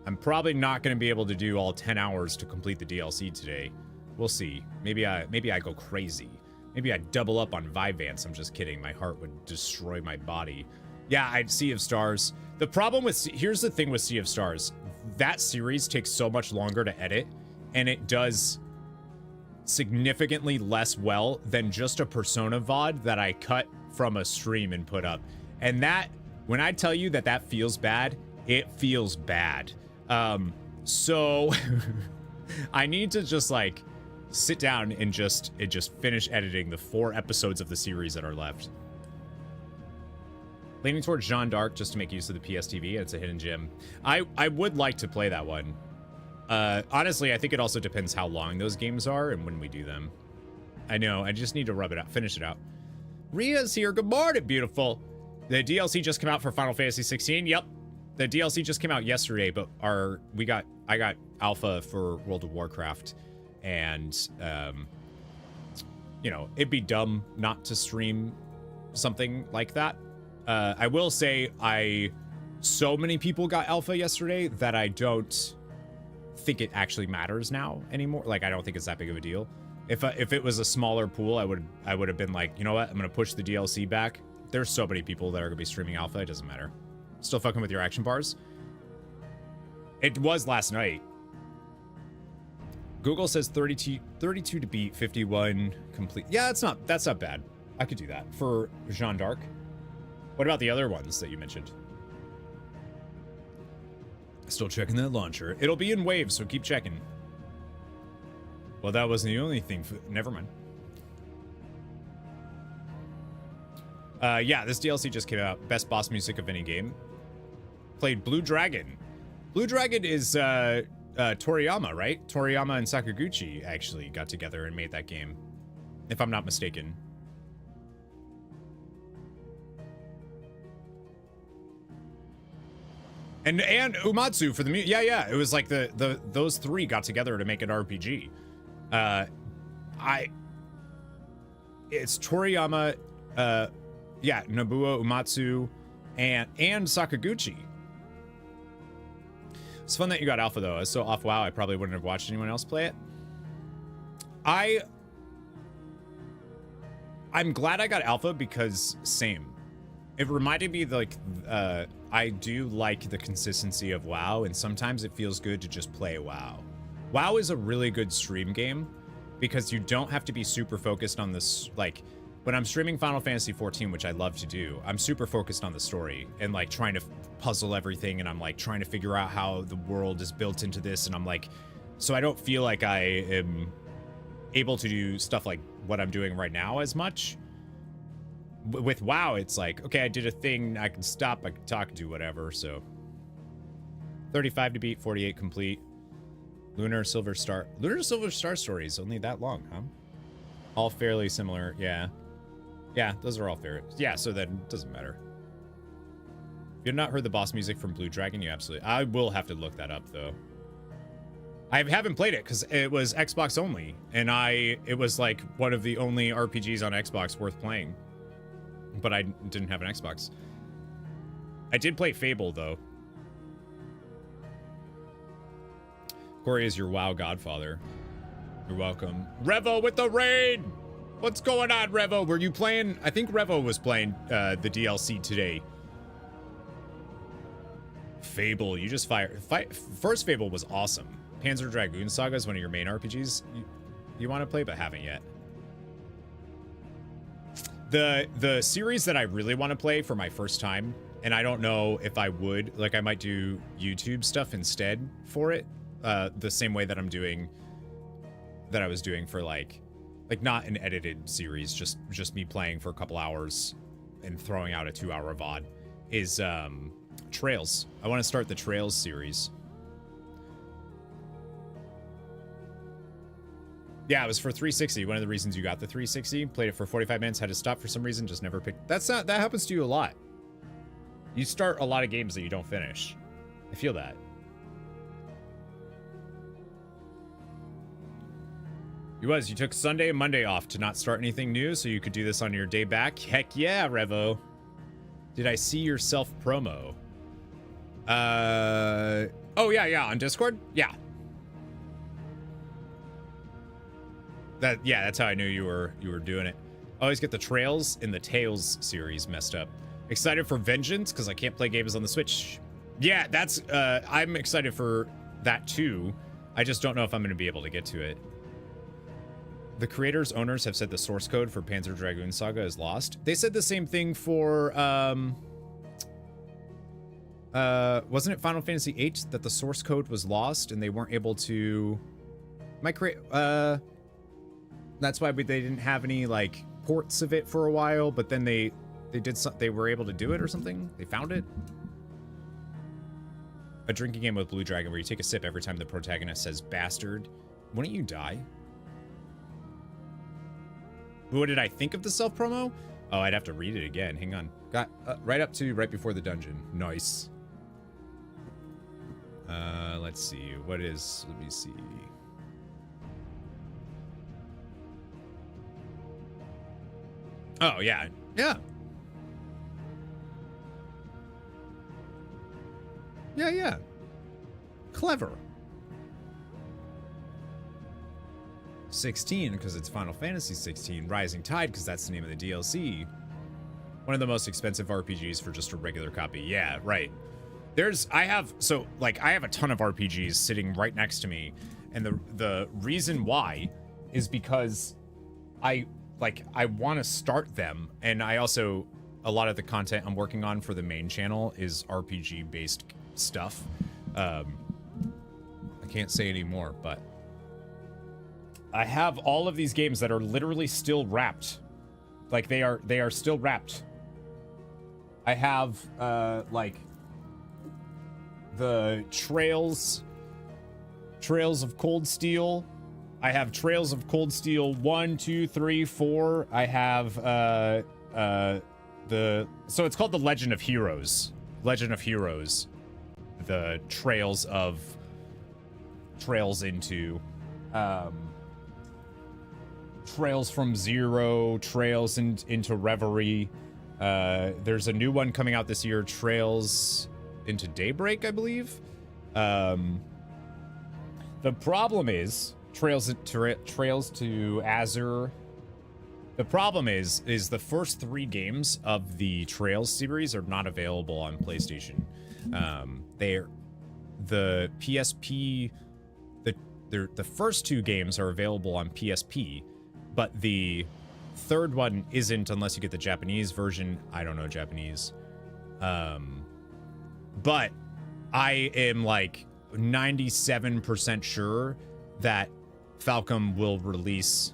I'm probably not going to be able to do all 10 hours to complete the DLC today. We'll see. Maybe I go crazy. Maybe I double up on Vivance. I'm just kidding. My heart would destroy my body. Yeah, I'd Sea of Stars. The problem with... Here's the thing with Sea of Stars. That series takes so much longer to edit, and it does significantly less well than just a Persona VOD that I cut from a stream and put up. And that... When I tell you that that feels bad, it feels bad. So I need to just like sit down and just finish editing the 4 episodes of the series that are left. Leaning towards Jeanne d'Arc just to make use of the PSTV. It's a hidden gem. I would like to play that one. Honestly, I think it also depends how long those games are and when we do them. I know, I just need to rub it out, finish it out. Ria's here. Good morning, beautiful. The DLC just came out for Final Fantasy 16. Yep. The DLC just came out yesterday, but I got alpha for World of Warcraft, and you know, it'd be dumb not to stream something like that. I will say so many people got alpha yesterday that I don't think it actually matters now anymore. Like, I don't think it's that big of a deal. If it was a smaller pool, I would have been like, you know what, I'm gonna push the DLC back. There's so many people that are gonna be streaming alpha, it doesn't matter. Still fucking with your action bars? It was last night. Google says 32 to beat, 51 complete. Yeah, that's not bad. I could do that for Jeanne d'Arc. What about the other ones that you mentioned? Still checking that launcher. It'll be in waves, so keep checking. Well, that wasn't the only thing. Never mind. Yeah, this DLC just came out. Best boss music of any game. Played Blue Dragon. Blue Dragon is Toriyama, right? Toriyama and Sakaguchi actually got together and made that game, if I'm not mistaken. And Umatsu for the music. Yeah, it was like those 3 got together to make an RPG. It's Toriyama, yeah, Nobuo Umatsu and Sakaguchi. It's fun that you got alpha though. I was so off WoW, I probably wouldn't have watched anyone else play it. I'm glad I got alpha because same. It reminded me like I do like the consistency of WoW, and sometimes it feels good to just play WoW. WoW is a really good stream game because you don't have to be super focused on this. Like when I'm streaming Final Fantasy 14, which I love to do, I'm super focused on the story and like trying to puzzle everything, and I'm like trying to figure out how the world is built into this, and I'm like, so I don't feel like I am able to do stuff like what I'm doing right now as much. With WoW, it's like, okay, I did a thing, I can stop, I can talk, do whatever. So 35 to beat, 48 complete. Lunar Silver Star story is only that long, huh? All fairly similar. Yeah, those are all fair. Yeah, so then it doesn't matter. If you've not heard the boss music from Blue Dragon, you absolutely... I will have to look that up though. I haven't played it because it was Xbox only, and it was like one of the only RPGs on Xbox worth playing. But I didn't have an Xbox. I did play Fable, though. Corey is your WoW godfather. You're welcome. Revo with the raid! What's going on, Revo? Were you playing? I think Revo was playing the DLC today. Fable, you just first Fable was awesome. Panzer Dragoon Saga is one of your main RPGs you want to play, but haven't yet. The series that I really want to play for my first time, and I don't know if I would, like I might do YouTube stuff instead for it, the same way that I was doing for like not an edited series, just me playing for a couple hours and throwing out a 2-hour VOD, is Trails. I want to start the Trails series. Yeah, it was for 360. One of the reasons you got the 360. Played it for 45 minutes, had to stop for some reason, just never picked. That happens to you a lot. You start a lot of games that you don't finish. I feel that. You took Sunday and Monday off to not start anything new so you could do this on your day back. Heck yeah, Revo. Did I see your self-promo? Oh yeah, on Discord? Yeah. That's how I knew you were doing it. I always get the Trails in the Tales series messed up. Excited for Vengeance because I can't play games on the Switch. Yeah, that's I'm excited for that too. I just don't know if I'm going to be able to get to it. The creators, owners have said the source code for Panzer Dragoon Saga is lost. They said the same thing for wasn't it Final Fantasy VIII that the source code was lost and they weren't able to that's why they didn't have any like ports of it for a while, but then they were able to do it or something. They found it. A drinking game with Blue Dragon where you take a sip every time the protagonist says bastard. Wouldn't you die? What did I think of the self-promo? Oh, I'd have to read it again. Hang on. Got right before the dungeon. Nice. Let's see. Let me see. Oh, yeah. Yeah. Yeah. Clever. 16 because it's Final Fantasy 16. Rising Tide because that's the name of the DLC. One of the most expensive RPGs for just a regular copy. Yeah, right. I have a ton of RPGs sitting right next to me, and the reason why is because I want to start them, and I also, a lot of the content I'm working on for the main channel is RPG based stuff. I can't say any more, but I have all of these games that are literally still wrapped. Like they are still wrapped. I have the Trails of Cold Steel. I have Trails of Cold Steel 1, 2, 3, 4. I have so it's called the Legend of Heroes. Legend of Heroes. The Trails into Trails from Zero, Trails into Reverie. There's a new one coming out this year, Trails into Daybreak, I believe. The problem is Trails to Azure. The problem is the first 3 games of the Trails series are not available on PlayStation. They're the PSP. The first 2 games are available on PSP, but the third one isn't unless you get the Japanese version. I don't know Japanese. But I am like 97% sure that Falcom will release.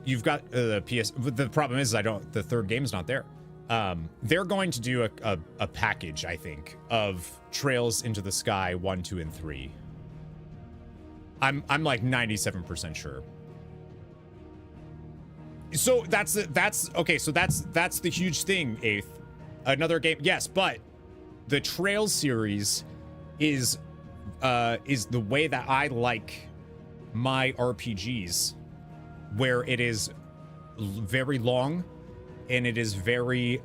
You've got the PS. The problem is the third game's not there. They're going to do a package, I think, of Trails into the Sky 1, 2, and 3. I'm like 97% sure. So that's okay. So that's the huge thing. Eighth, another game. Yes, but the Trails series is the way that I like my RPGs, where it is very long and it is very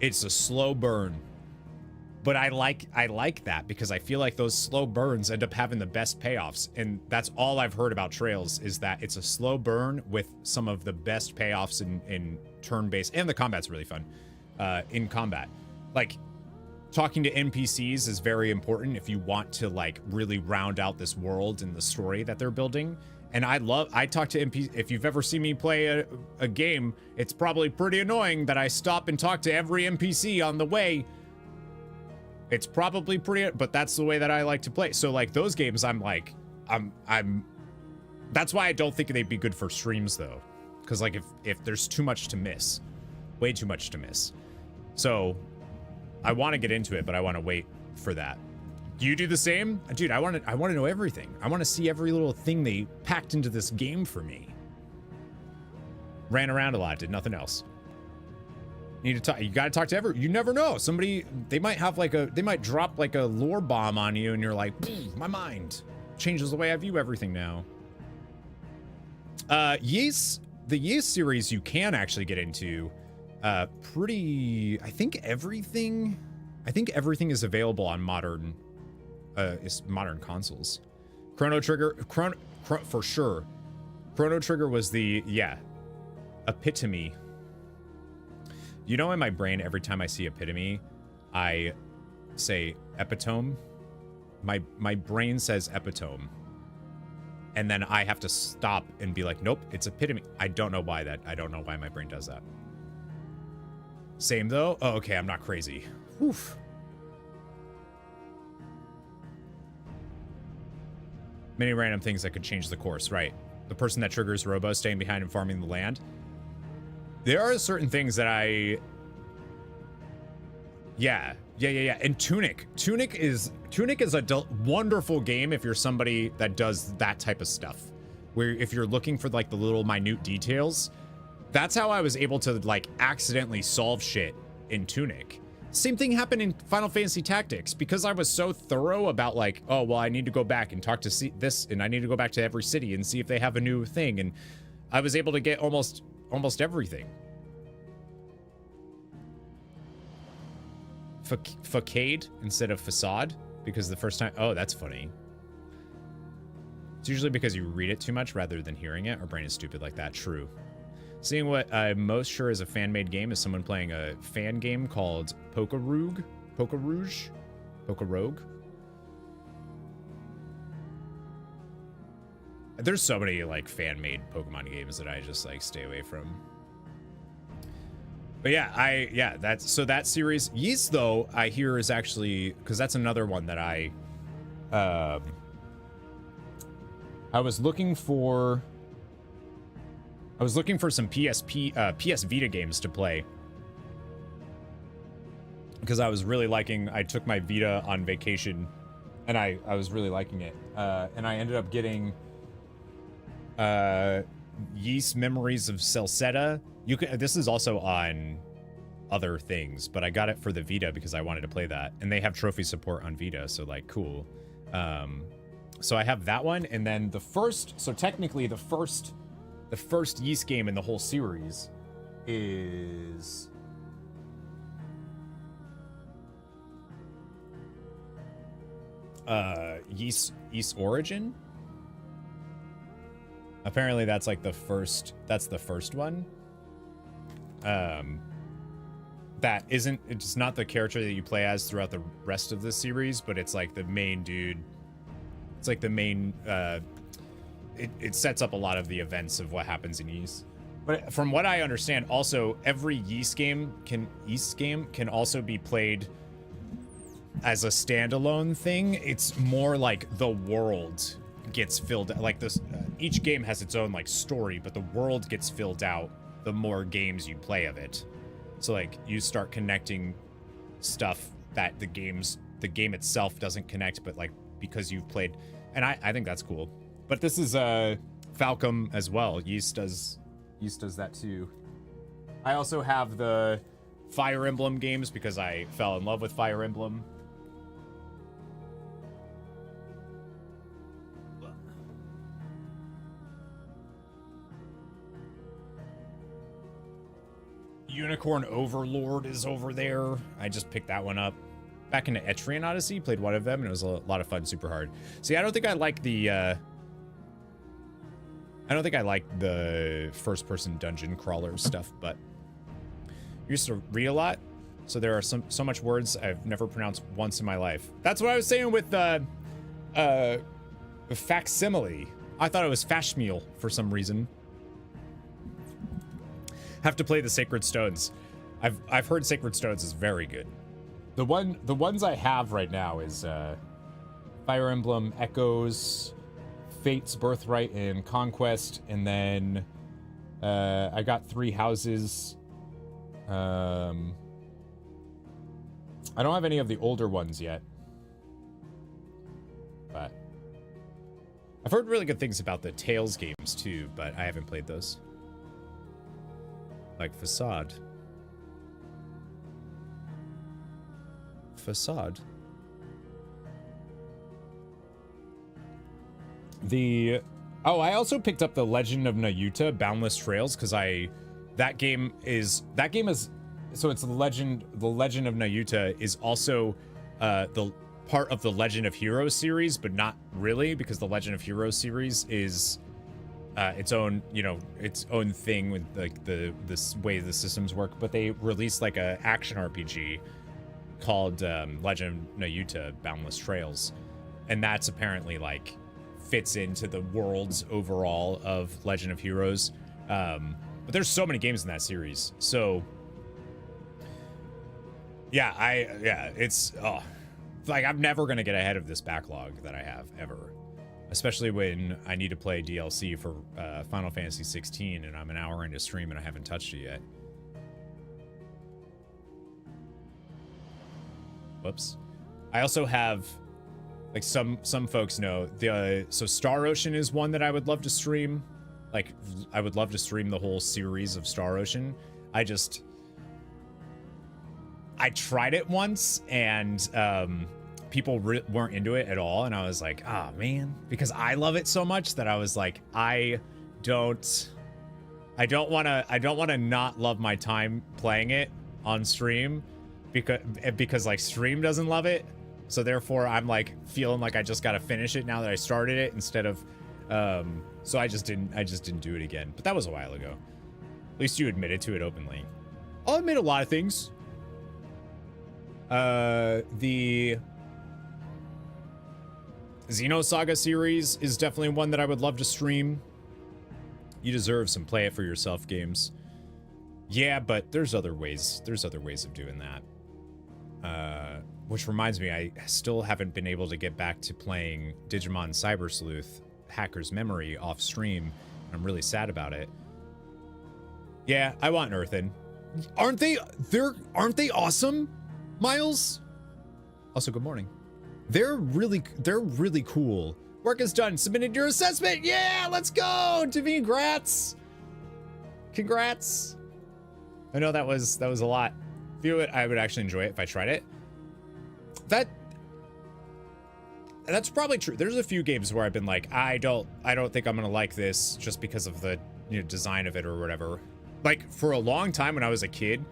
it's a slow burn. But I like that because I feel like those slow burns end up having the best payoffs. And that's all I've heard about Trails, is that it's a slow burn with some of the best payoffs in turn-based, and the combat's really fun in combat. Like, talking to NPCs is very important if you want to like really round out this world and the story that they're building. And I talk to NPCs. If you've ever seen me play a game, it's probably pretty annoying that I stop and talk to every NPC on the way. It's probably pretty, but that's the way that I like to play. So like those games, I'm that's why I don't think they'd be good for streams though. Cause like if there's too much to miss, way too much to miss. So I want to get into it, but I want to wait for that. Do you do the same? Dude, I want to know everything. I want to see every little thing they packed into this game for me. Ran around a lot, did nothing else. Need to talk. You gotta talk to everyone. You never know. Somebody, they might have like they might drop like a lore bomb on you, and you're like, my mind changes the way I view everything now. The Ys series you can actually get into. I think everything is available on modern consoles. Chrono Trigger, for sure. Chrono Trigger was the epitome. You know, in my brain, every time I see epitome, I say epitome. My brain says epitome. And then I have to stop and be like, nope, it's epitome. I don't know why my brain does that. Same though? Oh, okay, I'm not crazy. Oof. Many random things that could change the course, right? The person that triggers Robo staying behind and farming the land. There are certain things that Yeah. And Tunic is a wonderful game if you're somebody that does that type of stuff. Where if you're looking for like the little minute details, that's how I was able to like accidentally solve shit in Tunic. Same thing happened in Final Fantasy Tactics because I was so thorough about like, oh, well, I need to go back and talk to this, and I need to go back to every city and see if they have a new thing. And I was able to get almost everything. Facade instead of facade because the first time. Oh, that's funny. It's usually because you read it too much rather than hearing it. Our brain is stupid like that. True. Seeing what I'm most sure is a fan-made game is someone playing a fan game called Pokerogue. There's so many like fan-made Pokemon games that I just like stay away from. But yeah, that series. Ys though, I hear is actually, because that's another one that I was looking for some PS Vita games to play. Because I was really liking, I took my Vita on vacation and I was really liking it. And I ended up getting Ys Memories of Celceta. This is also on other things, but I got it for the Vita because I wanted to play that. And they have trophy support on Vita, so like cool. So I have that one, and then technically the first Ys game in the whole series is Ys Origin. Apparently that's like the first one. It's not the character that you play as throughout the rest of the series, but it's like the main dude. It's like the main, it sets up a lot of the events of what happens in Ys. But from what I understand, also every Ys game can also be played as a standalone thing. It's more like the world gets filled, like this, each game has its own like story, but the world gets filled out the more games you play of it. So like you start connecting stuff that the game itself doesn't connect, but like because you've played, and I think that's cool. But this is Falcom as well. Ys does that too. I also have the Fire Emblem games because I fell in love with Fire Emblem. Unicorn Overlord is over there. I just picked that one up. Back into Etrian Odyssey, played one of them, and it was a lot of fun, super hard. See, I don't think I like the first-person dungeon crawler stuff, but I used to read a lot, so there are so much words I've never pronounced once in my life. That's what I was saying with facsimile. I thought it was fashmeal for some reason. Have to play the Sacred Stones. I've heard Sacred Stones is very good. The ones I have right now is Fire Emblem Echoes, Fate's Birthright and Conquest, and then I got 3 houses. I don't have any of the older ones yet, but I've heard really good things about the Tales games too, but I haven't played those. Like facade. Facade. Oh, I also picked up the Legend of Nayuta Boundless Trails because that game is so it's the Legend of Nayuta is also the part of the Legend of Heroes series, but not really, because the Legend of Heroes series is its own, its own thing with like this way the systems work. But they released like a action RPG called Legend of Nayuta Boundless Trails, and that's apparently like fits into the worlds overall of Legend of Heroes. But there's so many games in that series, so yeah, it's like I'm never gonna get ahead of this backlog that I have ever, especially when I need to play DLC for Final Fantasy 16 and I'm an hour into stream and I haven't touched it yet. Whoops. I also have, like, some folks know, so Star Ocean is one that I would love to stream. Like, I would love to stream the whole series of Star Ocean. I tried it once, and people weren't into it at all, and I was like, oh man, because I love it so much that I was like, I don't want to not love my time playing it on stream, because like stream doesn't love it, so therefore I'm like feeling like I just got to finish it now that I started it, instead of so I just didn't do it again. But that was a while ago. At least you admitted to it openly. I'll admit a lot of things. The Xenosaga series is definitely one that I would love to stream. You deserve some play it for yourself games. Yeah, but there's other ways of doing that. Which reminds me, I still haven't been able to get back to playing Digimon Cyber Sleuth Hacker's Memory off stream. I'm really sad about it. Yeah, I want Earthen. Aren't they awesome, Miles? Also, good morning. They're really cool. Work is done. Submitted your assessment. Yeah, let's go, Davine. Congrats. I know that was a lot. I would actually enjoy it if I tried it. That's probably true. There's a few games where I've been like, I don't think I'm gonna like this just because of the design of it or whatever. Like, for a long time when I was a kid,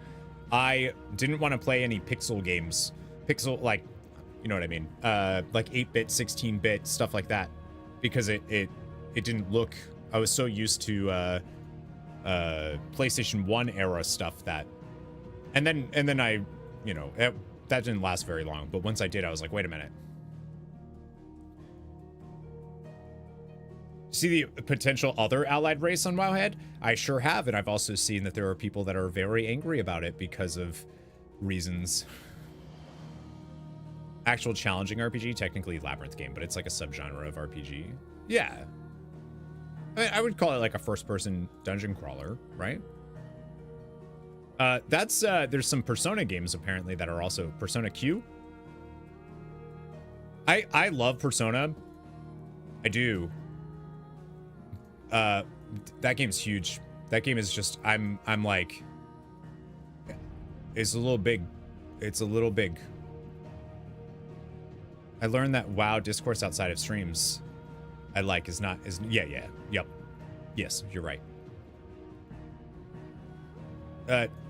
I didn't want to play any pixel games. Like, you know what I mean? Like 8-bit, 16-bit, stuff like that. Because it didn't look... I was so used to PlayStation 1 era stuff that... And then I, that didn't last very long. But once I did, I was like, wait a minute. See the potential other allied race on Wowhead? I sure have, and I've also seen that there are people that are very angry about it because of reasons. Actual challenging RPG, technically Labyrinth game, but it's like a subgenre of RPG. Yeah. I would call it like a first-person dungeon crawler, right? There's some Persona games apparently that are also Persona Q. I love Persona. I do. That game's huge. That game is just, I'm like, it's a little big. It's a little big. I learned that WoW discourse outside of streams yep. Yes, you're right.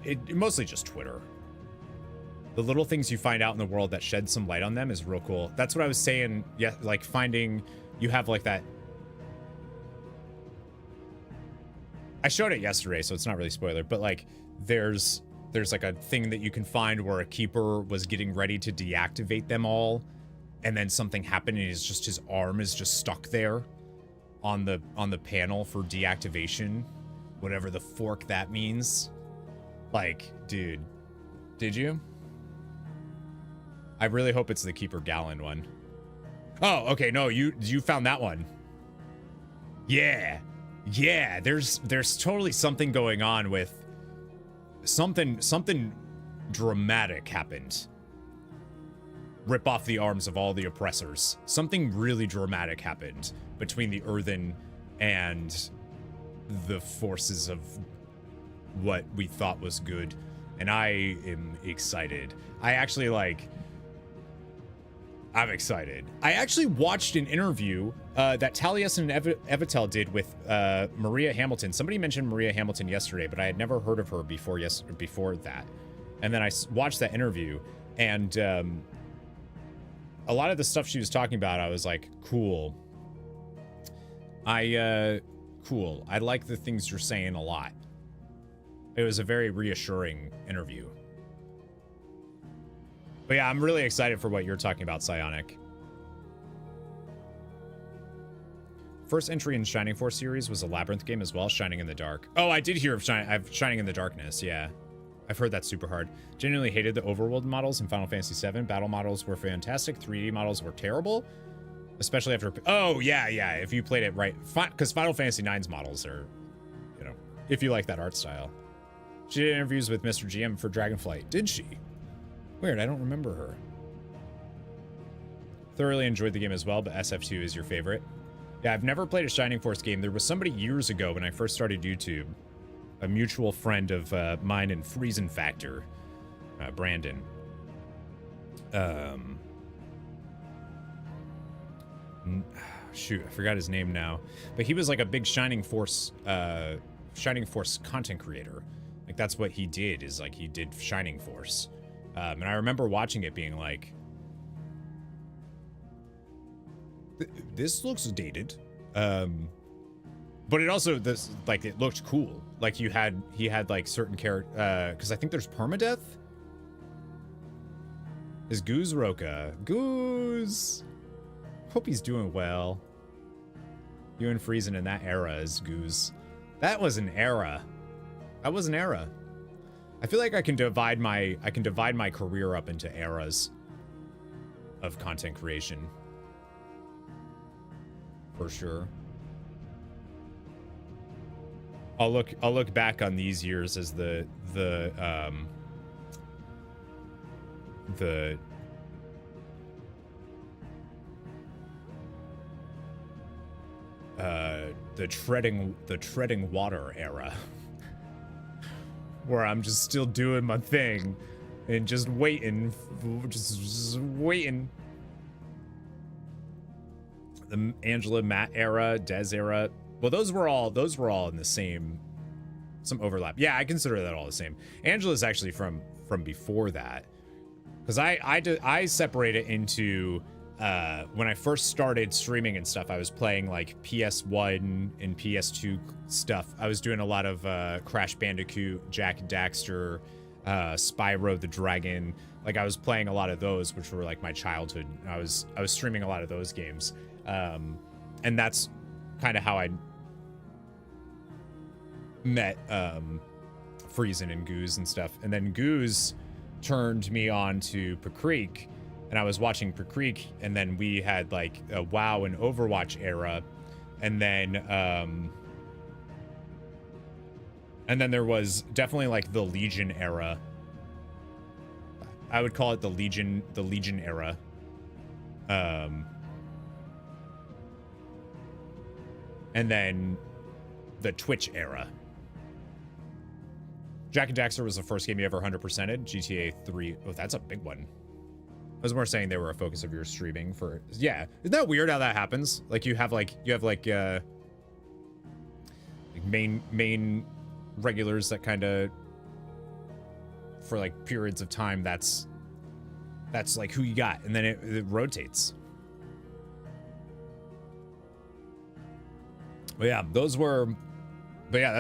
It mostly just Twitter. The little things you find out in the world that shed some light on them is real cool. That's what I was saying. Yeah, like you have like that. I showed it yesterday, so it's not really spoiler, but like there's like a thing that you can find where a keeper was getting ready to deactivate them all, and then something happened and his arm is just stuck there on the panel for deactivation, whatever the fork that means. Like, dude, did you? I really hope it's the Keeper Gallon one. Oh, okay, no, you found that one. Yeah, there's totally something going on with something dramatic happened. Rip off the arms of all the oppressors. Something really dramatic happened between the Earthen and the forces of what we thought was good, and I am excited. I actually I'm excited. I actually watched an interview that Taliesin and Evitel did with Maria Hamilton. Somebody mentioned Maria Hamilton yesterday, but I had never heard of her before that. And then I watched that interview, and a lot of the stuff she was talking about, I was like, cool. Cool. I like the things you're saying a lot. It was a very reassuring interview. But yeah, I'm really excited for what you're talking about, Psionic. First entry in Shining Force series was a Labyrinth game as well, Shining in the Dark. Oh, I did hear of Shining in the Darkness, yeah. I've heard that's super hard. Genuinely hated the overworld models in Final Fantasy VII. Battle models were fantastic. 3D models were terrible. Especially after... Oh, yeah. If you played it right. Because Final Fantasy IX's models are, you know, if you like that art style. She did interviews with Mr. GM for Dragonflight. Did she? Weird, I don't remember her. Thoroughly enjoyed the game as well, but SF2 is your favorite. Yeah, I've never played a Shining Force game. There was somebody years ago when I first started YouTube, a mutual friend of mine in Friesen Factor, Brandon. Shoot, I forgot his name now. But he was like a big Shining Force content creator. Like that's what he did, is like he did Shining Force. And I remember watching it being like, this looks dated. But it also, it looked cool. Like he had like certain character, because I think there's permadeath. Is Goose Roka? Goose! Hope he's doing well. You and Friesen in that era is Goose. That was an era. That was an era. I feel like I can divide my career up into eras of content creation. For sure. I'll look back on these years as the treading water era. Where I'm just still doing my thing and just waiting, just waiting. The Angela Matt era, Des era. Well, those were all in the same, some overlap. Yeah, I consider that all the same. Angela's actually from before that, because I separate it into when I first started streaming and stuff. I was playing like PS1 and PS2 stuff. I was doing a lot of Crash Bandicoot, Jak and Daxter, Spyro the Dragon. Like I was playing a lot of those, which were like my childhood. I was streaming a lot of those games, and that's kind of how I met Friesen and Goose and stuff. And then Goose turned me on to Pacreek, and I was watching Pacreek, and then we had like a WoW and Overwatch era, and then there was definitely like the Legion era. I would call it the Legion era. And then the Twitch era. Jak and Daxter was the first game you ever 100%ed. GTA 3. Oh, that's a big one. I was more saying they were a focus of your streaming for. Yeah, isn't that weird how that happens? Like you have main regulars that kind of, for like periods of time, that's like who you got, and then it rotates. But yeah, that's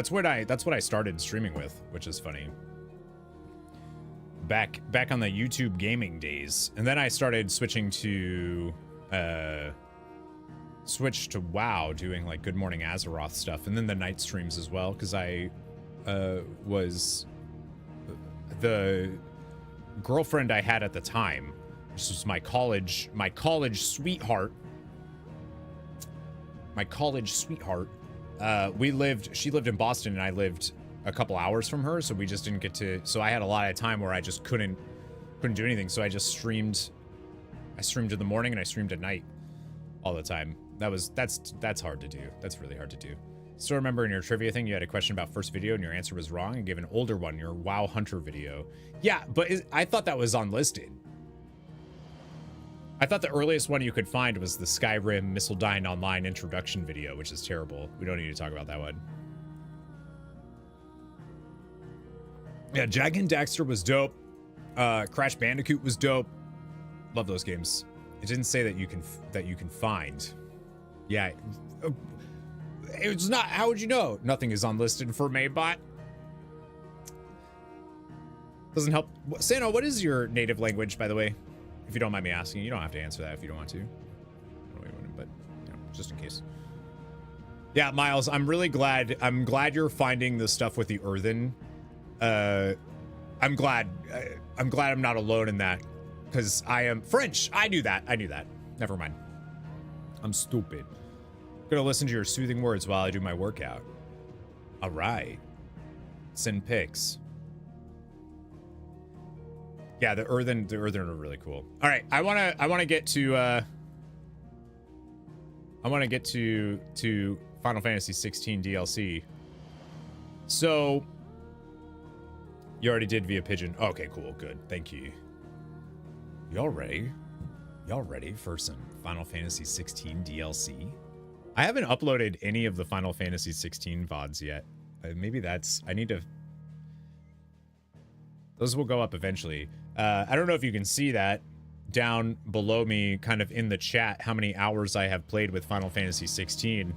what I started streaming with, which is funny. Back on the YouTube gaming days, and then I started switching to WoW, doing like Good Morning Azeroth stuff, and then the night streams as well, because I was the girlfriend I had at the time, which was my college sweetheart. She lived in Boston, and I lived a couple hours from her, so we just didn't get to, so I had a lot of time where I just couldn't do anything, so I just streamed. I streamed in the morning and I streamed at night all the time. That's hard to do. That's really hard to do. Still remember in your trivia thing, you had a question about first video and your answer was wrong and gave an older one, your WoW Hunter video. Yeah, but I thought that was unlisted. I thought the earliest one you could find was the Skyrim MissildineOnline introduction video, which is terrible. We don't need to talk about that one. Yeah, Jag and Daxter was dope. Crash Bandicoot was dope. Love those games. It didn't say that you can find. Yeah, it's not. How would you know? Nothing is unlisted for Maybot. Doesn't help. Sano, what is your native language, by the way? If you don't mind me asking, you don't have to answer that if you don't want to. But you know, just in case. Yeah, Miles, I'm really glad. I'm glad you're finding the stuff with the earthen. I'm glad I'm not alone in that, because I am French. I knew that. Never mind. I'm stupid. Gonna listen to your soothing words while I do my workout. All right. Send pics. Yeah, the earthen are really cool. All right, I wanna get to Final Fantasy 16 DLC. So you already did via pigeon. Okay, cool, good, thank you. Y'all ready? Y'all ready for some Final Fantasy 16 DLC? I haven't uploaded any of the Final Fantasy 16 VODs yet. Maybe I need to. Those will go up eventually. I don't know if you can see that down below me, kind of in the chat, how many hours I have played with Final Fantasy 16.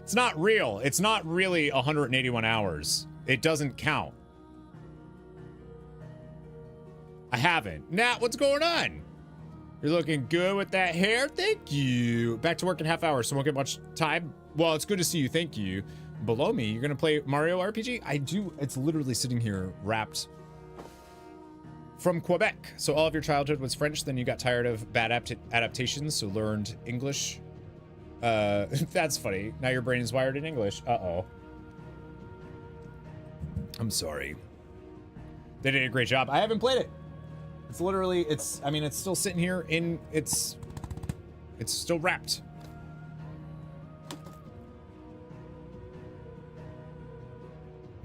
It's not real. It's not really 181 hours. It doesn't count. I haven't. Nat, what's going on? You're looking good with that hair. Thank you. Back to work in half hour, so won't get much time. Well, it's good to see you. Thank you. Below me, you're gonna play Mario RPG? I do. It's literally sitting here wrapped. From Quebec. So all of your childhood was French, then you got tired of bad adaptations, so learned English. That's funny. Now your brain is wired in English. Uh-oh. I'm sorry. They did a great job. I haven't played it. It's literally, I mean, it's still sitting here in, it's still wrapped.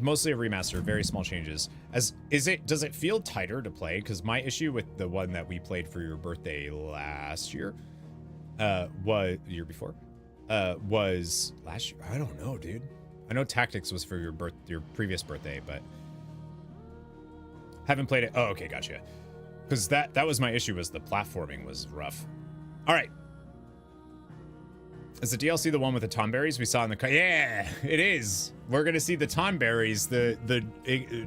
Mostly a remaster, very small changes. Does it feel tighter to play? Because my issue with the one that we played for your birthday last year, was year before, was last year. I don't know, dude. I know Tactics was for your previous birthday, but haven't played it. Oh, okay, gotcha. Because that was my issue, was the platforming was rough. All right. Is the DLC the one with the Tonberries we saw in the... Yeah, it is. We're going to see the Tonberries, the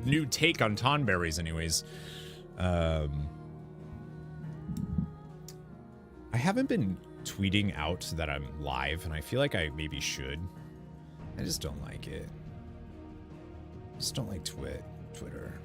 new take on Tonberries anyways. I haven't been tweeting out that I'm live, and I feel like I maybe should. I just don't like it. Just don't like Twitter.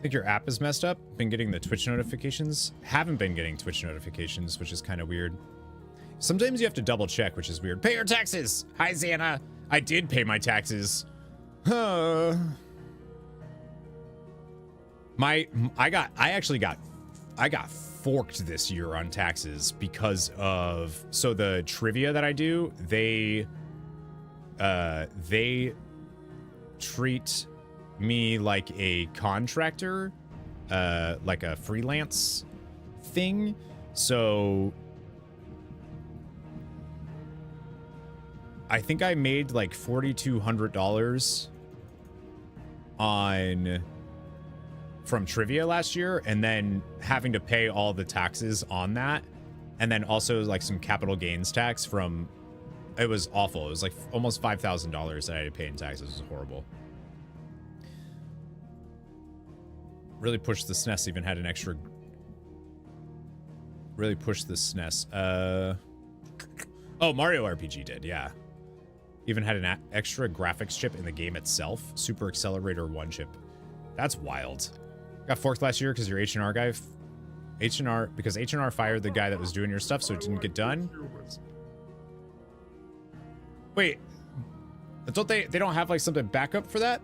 Think your app is messed up? Been getting the Twitch notifications? Haven't been getting Twitch notifications, which is kind of weird. Sometimes you have to double check, which is weird. Pay your taxes! Hi, Xana. I did pay my taxes. I got forked this year on taxes because of, so the trivia that I do, they treat me like a contractor, like a freelance thing. So I think I made like $4,200 from trivia last year, and then having to pay all the taxes on that, and then also like some capital gains tax from, it was awful. It was like almost $5,000 that I had to pay in taxes. It was horrible. Really pushed the SNES, even had an extra really pushed the SNES. Oh, Mario RPG did, yeah. Even had an extra graphics chip in the game itself. Super Accelerator 1 chip. That's wild. Got forked last year because your H&R guy... because H&R fired the guy that was doing your stuff, so it didn't get done. Wait. Don't they don't have like something backup for that?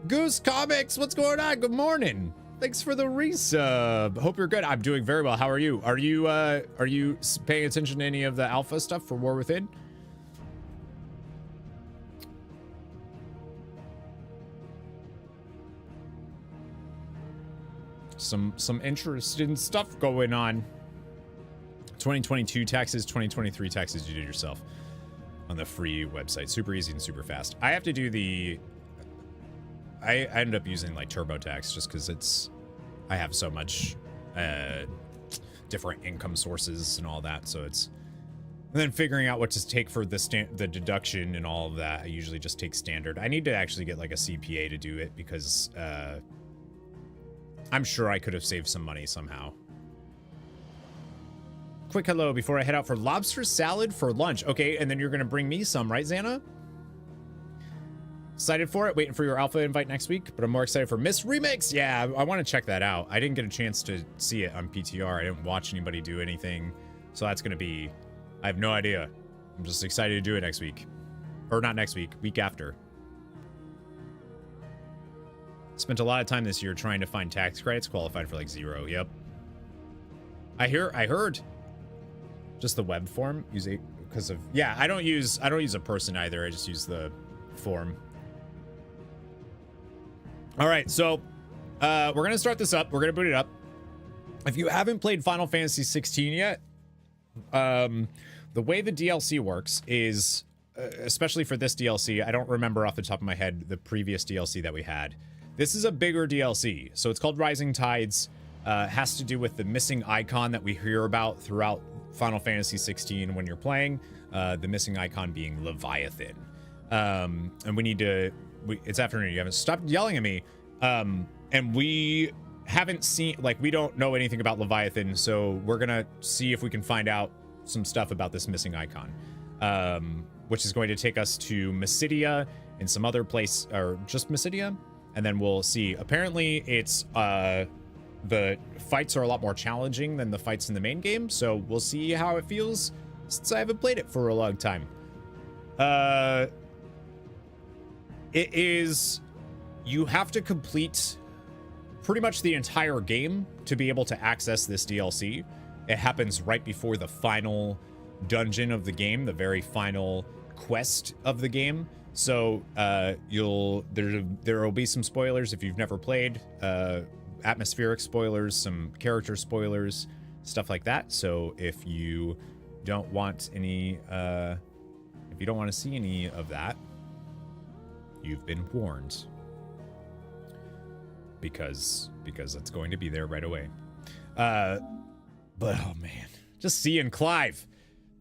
Goose Comics, what's going on? Good morning. Thanks for the resub. Hope you're good. I'm doing very well. How are you? Are you paying attention to any of the alpha stuff for War Within? Some interesting stuff going on. 2022 taxes, 2023 taxes you did yourself on the free website. Super easy and super fast. I have to do the... I end up using like TurboTax just because I have so much different income sources and all that, so it's... And then figuring out what to take for the deduction and all of that, I usually just take standard. I need to actually get like a CPA to do it because I'm sure I could have saved some money somehow. Quick hello before I head out for lobster salad for lunch. Okay, and then you're gonna bring me some, right, Xana? Excited for it. Waiting for your alpha invite next week, but I'm more excited for Miss Remix. Yeah, I want to check that out. I didn't get a chance to see it on PTR. I didn't watch anybody do anything, so that's gonna be... I have no idea. I'm just excited to do it next week. Or not next week, week after. Spent a lot of time this year trying to find tax credits, qualified for like 0. Yep. I heard. Just the web form, use it because of... Yeah, I don't use a person either. I just use the form. All right, so we're gonna start this up. We're gonna boot it up. If you haven't played Final Fantasy 16 yet, the way the DLC works is, especially for this DLC, I don't remember off the top of my head the previous DLC that we had. This is a bigger DLC, so it's called Rising Tides. Has to do with the missing icon that we hear about throughout Final Fantasy 16 when you're playing. The missing icon being Leviathan. And we need to... it's afternoon. You haven't stopped yelling at me. And we haven't seen... Like, we don't know anything about Leviathan, so we're gonna see if we can find out some stuff about this missing icon. Which is going to take us to MYSIDIA and some other place... Or just MYSIDIA? And then we'll see. Apparently, it's... the fights are a lot more challenging than the fights in the main game, so we'll see how it feels since I haven't played it for a long time. It is... You have to complete pretty much the entire game to be able to access this DLC. It happens right before the final dungeon of the game, the very final quest of the game. So there will be some spoilers if you've never played, atmospheric spoilers, some character spoilers, stuff like that. So if you don't want any, if you don't want to see any of that, you've been warned. Because it's going to be there right away. But oh man, just seeing Clive.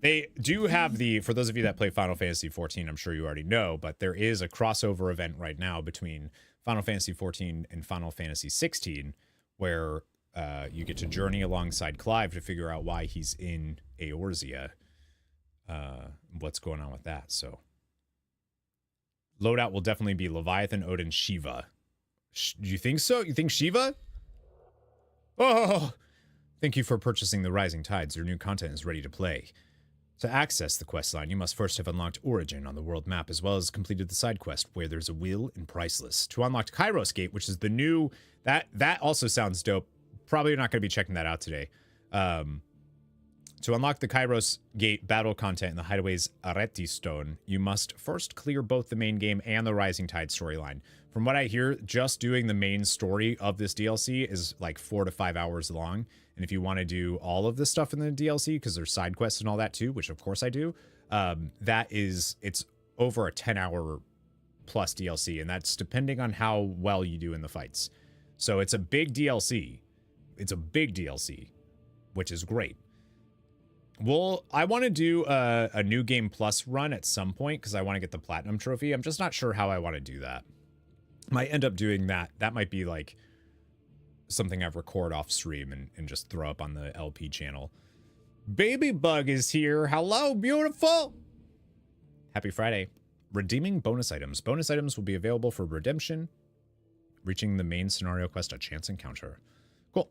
They do have the, for those of you that play Final Fantasy 14, I'm sure you already know, but there is a crossover event right now between Final Fantasy 14 and Final Fantasy 16, where you get to journey alongside Clive to figure out why he's in Eorzea. What's going on with that, so. Loadout will definitely be Leviathan, Odin, Shiva. Do you think so? You think Shiva? Oh! Thank you for purchasing the Rising Tides. Your new content is ready to play. To access the questline, you must first have unlocked Origin on the world map, as well as completed the side quest, Where There's a Will and Priceless. To unlock Kairos Gate, which is the new... That also sounds dope. Probably not going to be checking that out today. To unlock the Kairos Gate battle content in the Hideaway's Areti Stone, you must first clear both the main game and the Rising Tide storyline. From what I hear, just doing the main story of this DLC is like 4 to 5 hours long. And if you want to do all of this stuff in the DLC, because there's side quests and all that too, which of course I do, it's over a 10-hour plus DLC, and that's depending on how well you do in the fights. So it's a big DLC. It's a big DLC, which is great. Well, I want to do a New Game Plus run at some point because I want to get the Platinum Trophy. I'm just not sure how I want to do that. Might end up doing that. That might be like something I record off stream and just throw up on the LP channel. Baby Bug is here. Hello, beautiful. Happy Friday. Redeeming bonus items. Bonus items will be available for redemption. Reaching the main scenario quest, a chance encounter. Cool.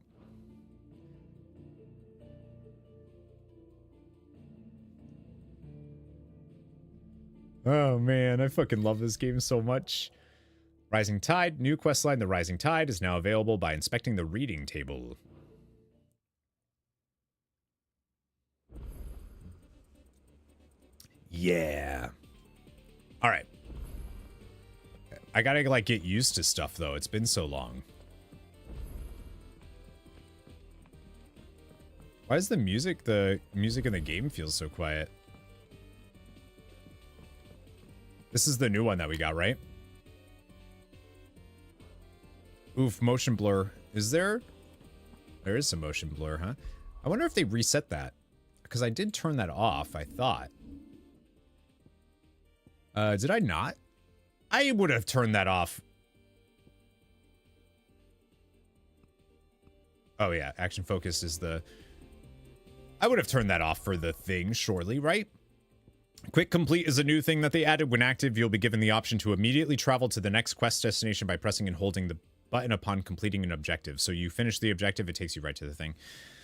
Oh man, I fucking love this game so much. Rising Tide. New questline, The Rising Tide, is now available by inspecting the reading table. Yeah. All right. I gotta, like, get used to stuff, though. It's been so long. Why is the music in the game feels so quiet? This is the new one that we got, right? Oof, motion blur. Is there? There is some motion blur, huh? I wonder if they reset that. Because I did turn that off, I thought. Did I not? I would have turned that off. Oh yeah, action focus is the... I would have turned that off for the thing, surely, right? Quick Complete is a new thing that they added. When active, you'll be given the option to immediately travel to the next quest destination by pressing and holding the button upon completing an objective. So you finish the objective, it takes you right to the thing.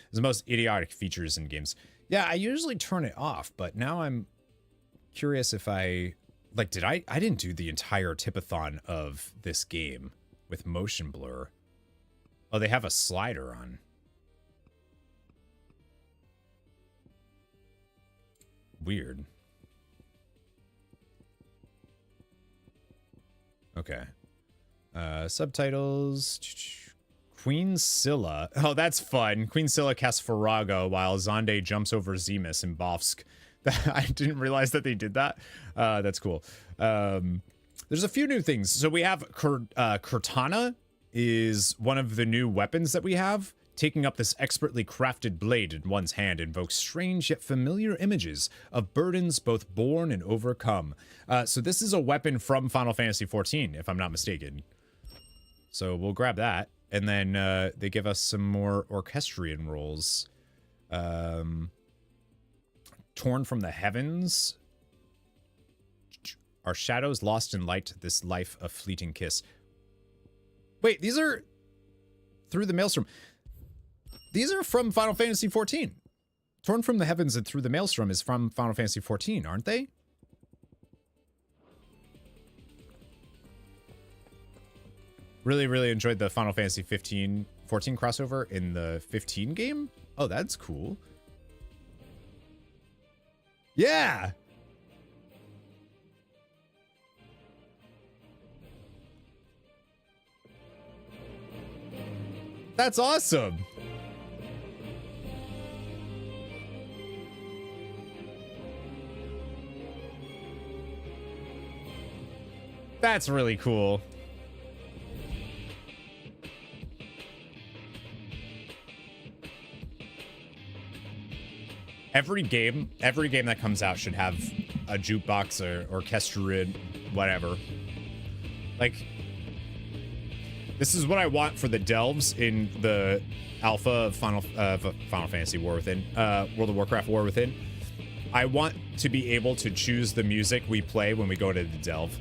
It's the most idiotic features in games. Yeah, I usually turn it off, but now I'm curious if I... Like, I didn't do the entire tipathon of this game with motion blur. Oh, they have a slider on. Weird. Okay. Subtitles. Queen Scylla. Oh, that's fun. Queen Scylla casts Farago while Zonde jumps over Zemus in Bofsk. I didn't realize that they did that. That's cool. There's a few new things. So we have Cortana is one of the new weapons that we have. Taking up this expertly crafted blade in one's hand invokes strange yet familiar images of burdens both borne and overcome. So this is a weapon from Final Fantasy XIV, if I'm not mistaken. So we'll grab that. And then they give us some more orchestrion rolls. Torn from the heavens. Our shadows lost in light, this life a fleeting kiss. Wait, these are Through the Maelstrom. These are from Final Fantasy XIV. Torn from the heavens and Through the Maelstrom is from Final Fantasy XIV, aren't they? Really, really enjoyed the Final Fantasy 14 crossover in the 15 game. Oh, that's cool. Yeah. That's awesome. That's really cool. Every game that comes out should have a jukebox or orchestra, whatever. Like, this is what I want for the delves in the alpha of Final Fantasy War Within, World of Warcraft War Within. I want to be able to choose the music we play when we go to the delve.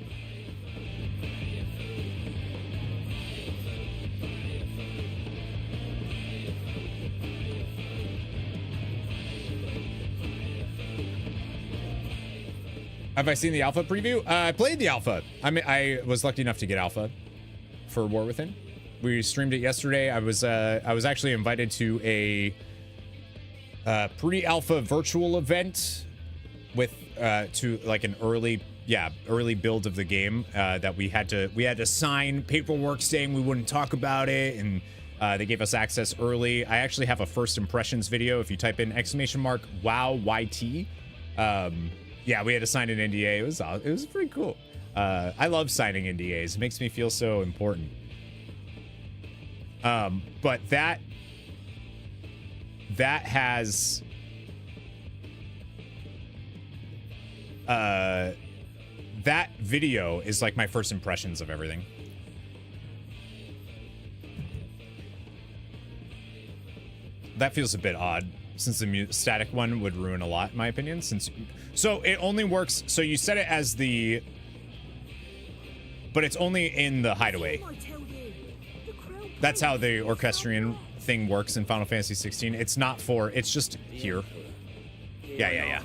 Have I seen the alpha preview? I played the alpha. I mean, I was lucky enough to get alpha for War Within. We streamed it yesterday. I was actually invited to a pre-alpha virtual event with to like an early build of the game that we had to sign paperwork saying we wouldn't talk about it, and they gave us access early. I actually have a first impressions video. If you type in !wow YT. Yeah, we had to sign an NDA. It was pretty cool. I love signing NDAs. It makes me feel so important. But that has that video is like my first impressions of everything. That feels a bit odd. since the static one would ruin a lot, in my opinion. So it only works. So you set it as the, but it's only in the hideaway. That's how the orchestrion thing works in Final Fantasy 16. It's not for. It's just here. Yeah.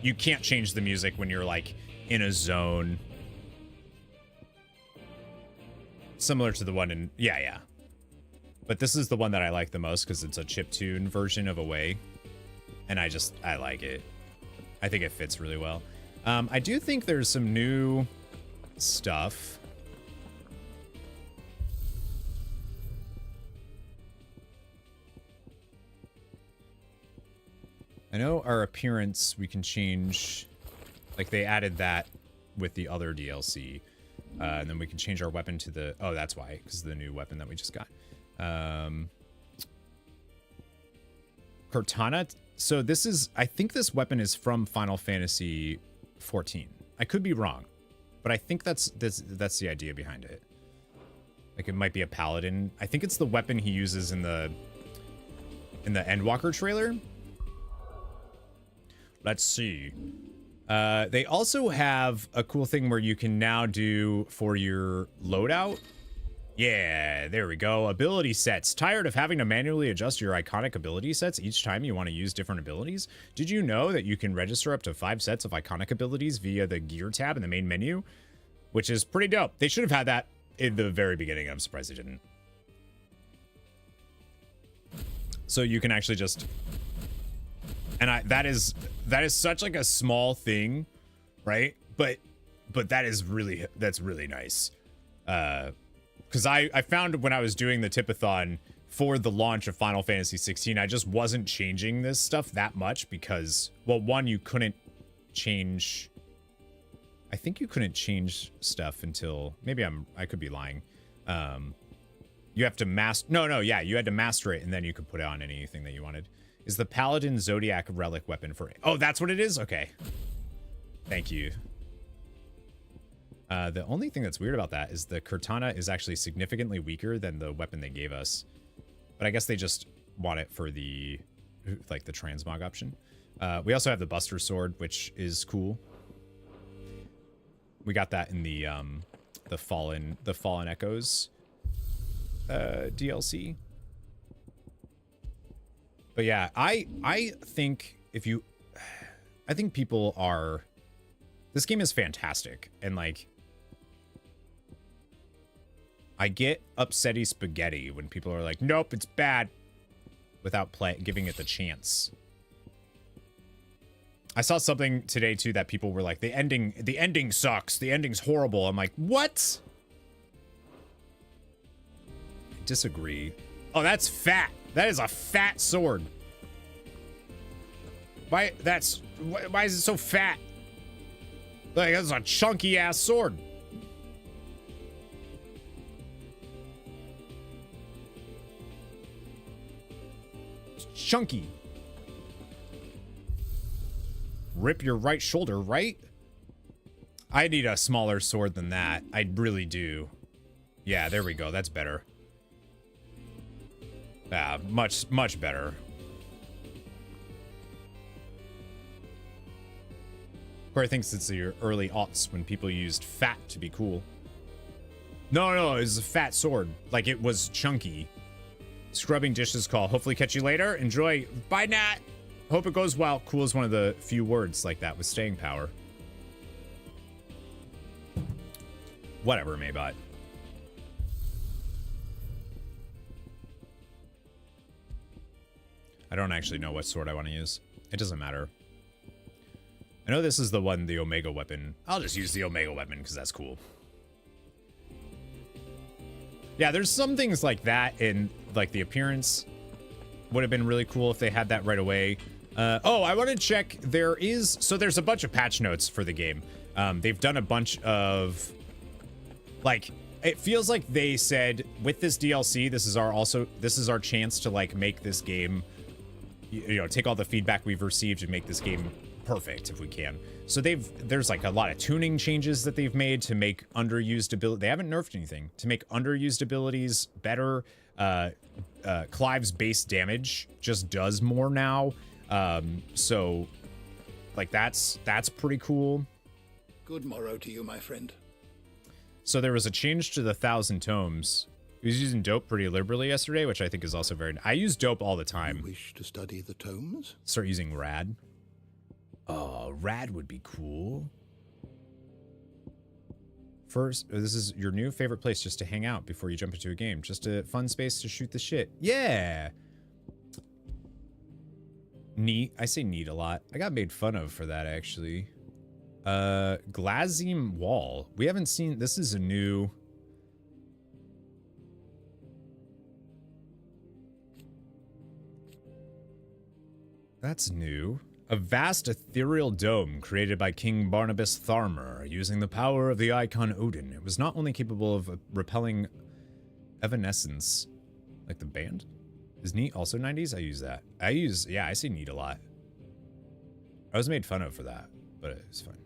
You can't change the music when you're like in a zone. Similar to the one in, yeah. But this is the one that I like the most because it's a chiptune version of Away. And I like it. I think it fits really well. I do think there's some new stuff. I know our appearance, we can change, like they added that with the other DLC. And then we can change our weapon to the, oh, that's why, because of the new weapon that we just got. Cortana. So this is, I think this weapon is from Final Fantasy 14. I could be wrong, but I think that's the idea behind it. Like it might be a paladin. I think it's the weapon he uses in the Endwalker trailer. Let's see. They also have a cool thing where you can now do for your loadout. Yeah, there we go. Ability sets. Tired of having to manually adjust your iconic ability sets each time you want to use different abilities? Did you know that you can register up to 5 sets of iconic abilities via the gear tab in the main menu? Which is pretty dope. They should have had that in the very beginning. I'm surprised they didn't. So you can actually just... And that is such like a small thing, right? But that's really nice. Because I found when I was doing the tipathon for the launch of Final Fantasy 16, I just wasn't changing this stuff that much because, well, one, you couldn't change. I think you couldn't change stuff until, maybe I could be lying. You have to you had to master it and then you could put it on anything that you wanted. Is the Paladin Zodiac relic weapon for... Oh, that's what it is? Okay. Thank you. The only thing that's weird about that is the Cortana is actually significantly weaker than the weapon they gave us. But I guess they just want it for the, like, the transmog option. We also have the Buster Sword, which is cool. We got that in the Fallen Echoes DLC. But yeah, I think I think people are... This game is fantastic. And like... I get upsetty spaghetti when people are like, nope, it's bad. Without giving it the chance. I saw something today too that people were like, the ending sucks. The ending's horrible. I'm like, what? I disagree. Oh, that's fat. That is a fat sword. Why is it so fat? Like, that's a chunky ass sword. It's chunky. Rip your right shoulder, right? I need a smaller sword than that. I really do. Yeah, there we go. That's better. Yeah, much better. Corey thinks it's the early aughts when people used fat to be cool. No, it was a fat sword. Like, it was chunky. Scrubbing dishes call. Hopefully catch you later. Enjoy. Bye, Nat. Hope it goes well. Cool is one of the few words like that with staying power. Whatever, Maybot. I don't actually know what sword I want to use. It doesn't matter. I know this is the one, the Omega weapon. I'll just use the Omega weapon because that's cool. Yeah, there's some things like that in, like, the appearance. Would have been really cool if they had that right away. Oh, I want to check. So there's a bunch of patch notes for the game. They've done a bunch of, like, it feels like they said with this DLC, this is our chance to, like, make this game, you know, take all the feedback we've received and make this game perfect if we can. So there's like a lot of tuning changes that they've made to make underused ability. They haven't nerfed anything to make underused abilities better. Clive's base damage just does more now. So like that's pretty cool. Good morrow to you, my friend. So there was a change to the 1,000 tomes. He was using dope pretty liberally yesterday, which I think is also very... I use dope all the time. You wish to study the tomes? Start using rad. Oh, rad would be cool. First, this is your new favorite place just to hang out before you jump into a game. Just a fun space to shoot the shit. Yeah! Neat. I say neat a lot. I got made fun of for that, actually. Glazim Wall. We haven't seen... This is a new... That's new. A vast ethereal dome created by King Barnabas Tharmer using the power of the Eikon Odin. It was not only capable of repelling evanescence, like the band. Is neat also 90s? I use that. Yeah, I say neat a lot. I was made fun of for that, but it's fine.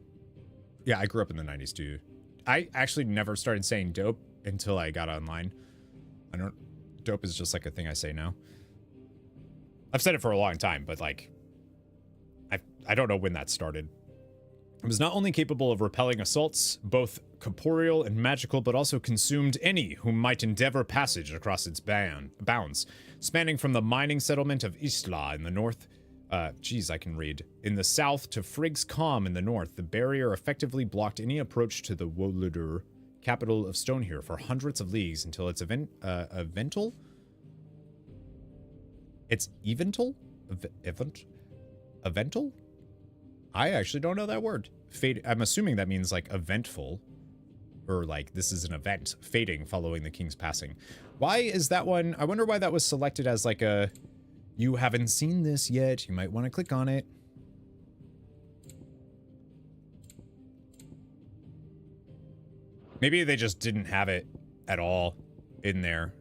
Yeah, I grew up in the 90s too. I actually never started saying dope until I got online. Dope is just like a thing I say now. I've said it for a long time, but like, I don't know when that started. It was not only capable of repelling assaults, both corporeal and magical, but also consumed any who might endeavor passage across its bounds, spanning from the mining settlement of Isla in the north. Geez, I can read. In the south to Frigg's Calm in the north, the barrier effectively blocked any approach to the Woludur, capital of Stonehere, for hundreds of leagues until its eventual. It's eventual? Eventual? I actually don't know that word. I'm assuming that means like eventful. Or like this is an event. Fading following the king's passing. Why is that one? I wonder why that was selected as like a... You haven't seen this yet. You might want to click on it. Maybe they just didn't have it at all in there.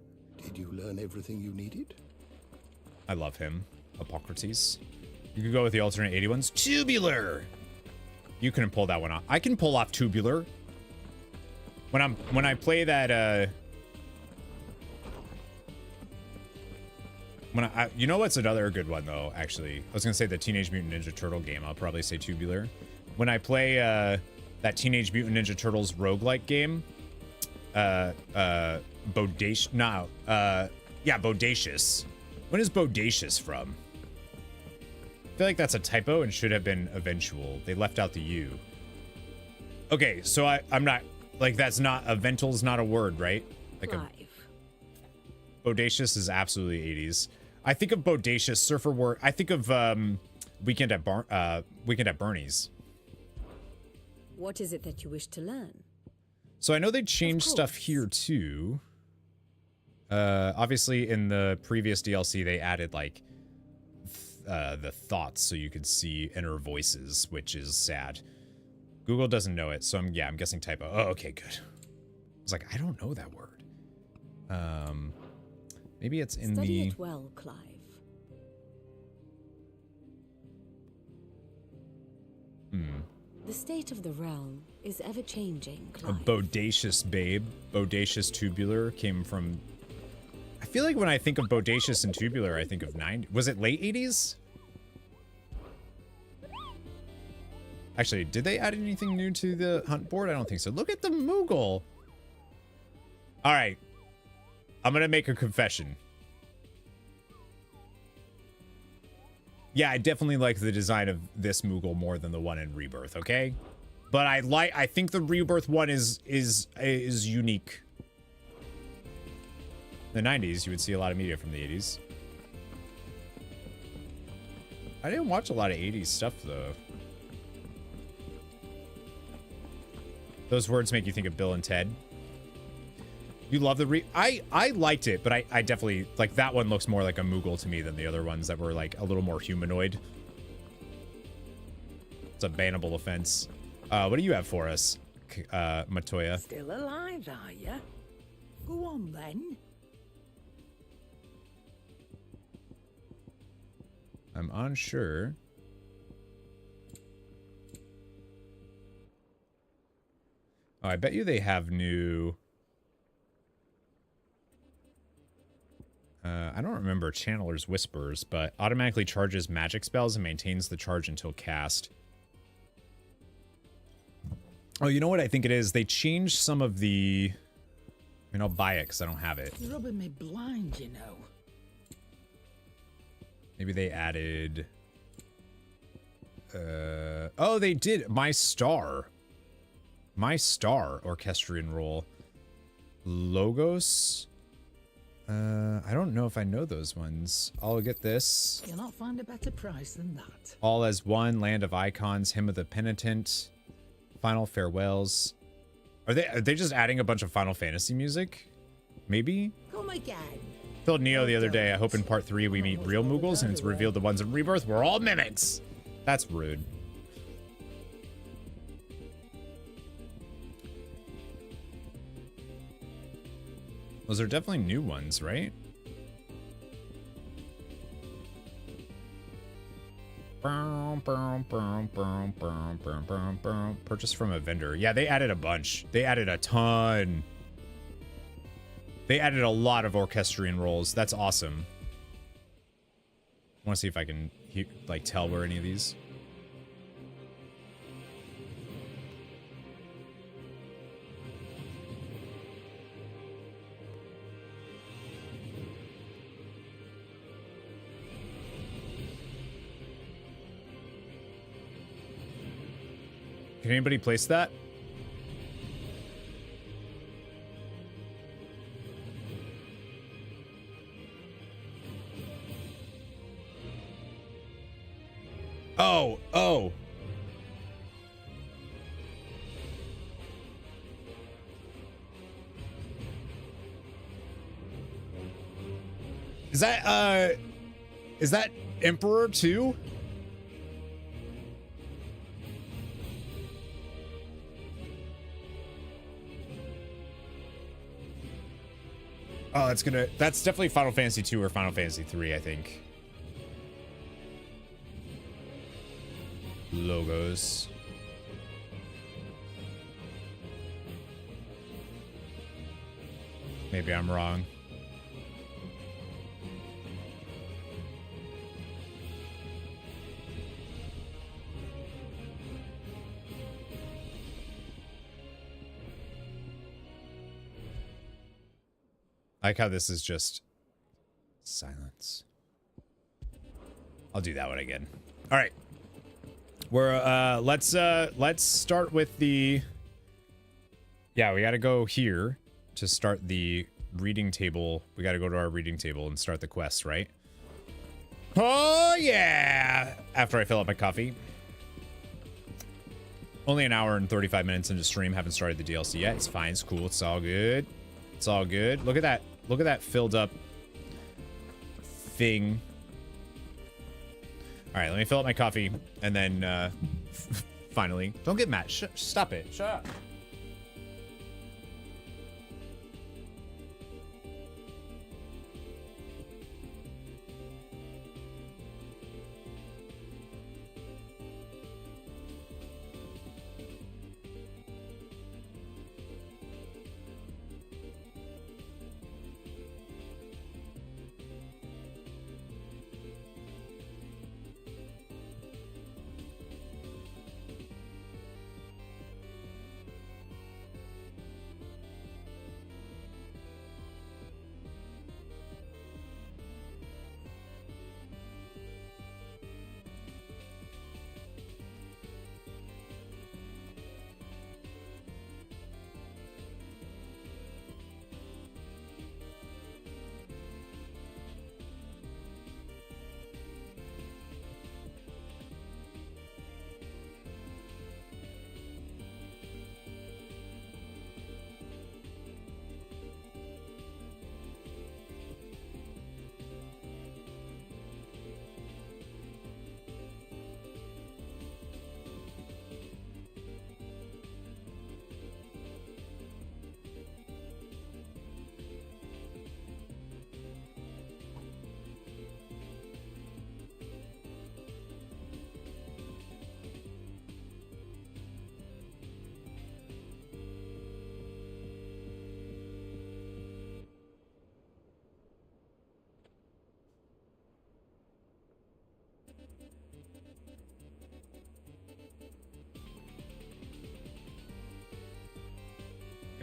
Did you learn everything you needed? I love him. Hippocrates. You could go with the alternate 80 ones. Tubular! You couldn't pull that one off. I can pull off tubular. When I play that, you know what's another good one though, actually? I was gonna say the Teenage Mutant Ninja Turtle game. I'll probably say tubular. When I play, that Teenage Mutant Ninja Turtles roguelike game, Bodacious. When is Bodacious from? I feel like that's a typo and should have been eventual. They left out the U. Okay, so I'm not, like, that's not, eventual's not a word, right? Like Clive. Bodacious is absolutely 80s. I think of Bodacious, Surfer Word. I think of Weekend at Bernie's. What is it that you wish to learn? So I know they changed stuff here too. Obviously in the previous DLC they added like the thoughts so you could see inner voices, which is sad. Google doesn't know it, so I'm guessing typo. Oh, okay, good. I was like, I don't know that word. Maybe it's in Study it well, Clive. The state of the realm is ever changing, Clive. A bodacious babe. Bodacious tubular came from... I feel like when I think of bodacious and tubular, I think of 90... Was it late 80s? Actually, did they add anything new to the hunt board? I don't think so. Look at the Moogle. All right. I'm going to make a confession. Yeah, I definitely like the design of this Moogle more than the one in Rebirth, okay? But I think the Rebirth one is unique. In the 90s, you would see a lot of media from the 80s. I didn't watch a lot of 80s stuff, though. Those words make you think of Bill and Ted. You love the I liked it, but I definitely, like, that one looks more like a Moogle to me than the other ones that were, like, a little more humanoid. It's a bannable offense. What do you have for us, Matoya? Still alive, are you? Go on, then. I'm unsure. Oh, I bet you they have new... I don't remember Channeler's Whispers, but automatically charges magic spells and maintains the charge until cast. Oh, you know what I think it is? They changed some of the... I mean, I'll buy it because I don't have it. You're rubbing me blind, you know. Maybe they added... oh, they did. My Star Orchestrion roll. Logos? I don't know if I know those ones. I'll get this. You'll not find a better price than that. All as One, Land of Icons, Hymn of the Penitent, Final Farewells. Are they just adding a bunch of Final Fantasy music? Maybe? Come again. Told Neo the other day, I hope in part 3 we meet real Moogles and it's revealed the ones in Rebirth were all mimics. That's rude. Those are definitely new ones, right? Purchase from a vendor. Yeah, they added a bunch. They added a ton. They added a lot of Orchestrion rolls. That's awesome. I want to see if I can like tell where any of these. Can anybody place that? Oh. Is that Emperor too? Oh, that's definitely Final Fantasy 2 or Final Fantasy 3, I think. Logos. Maybe I'm wrong. I like how this is just silence. I'll do that one again. All right. Let's start with the... Yeah, we got to go here to start the reading table. We got to go to our reading table and start the quest, right? Oh, yeah! After I fill up my coffee. Only an hour and 35 minutes into stream. Haven't started the DLC yet. It's fine. It's cool. It's all good. It's all good. Look at that. Look at that filled up thing. All right, let me fill up my coffee and then finally. Don't get mad. Stop it. Shut up.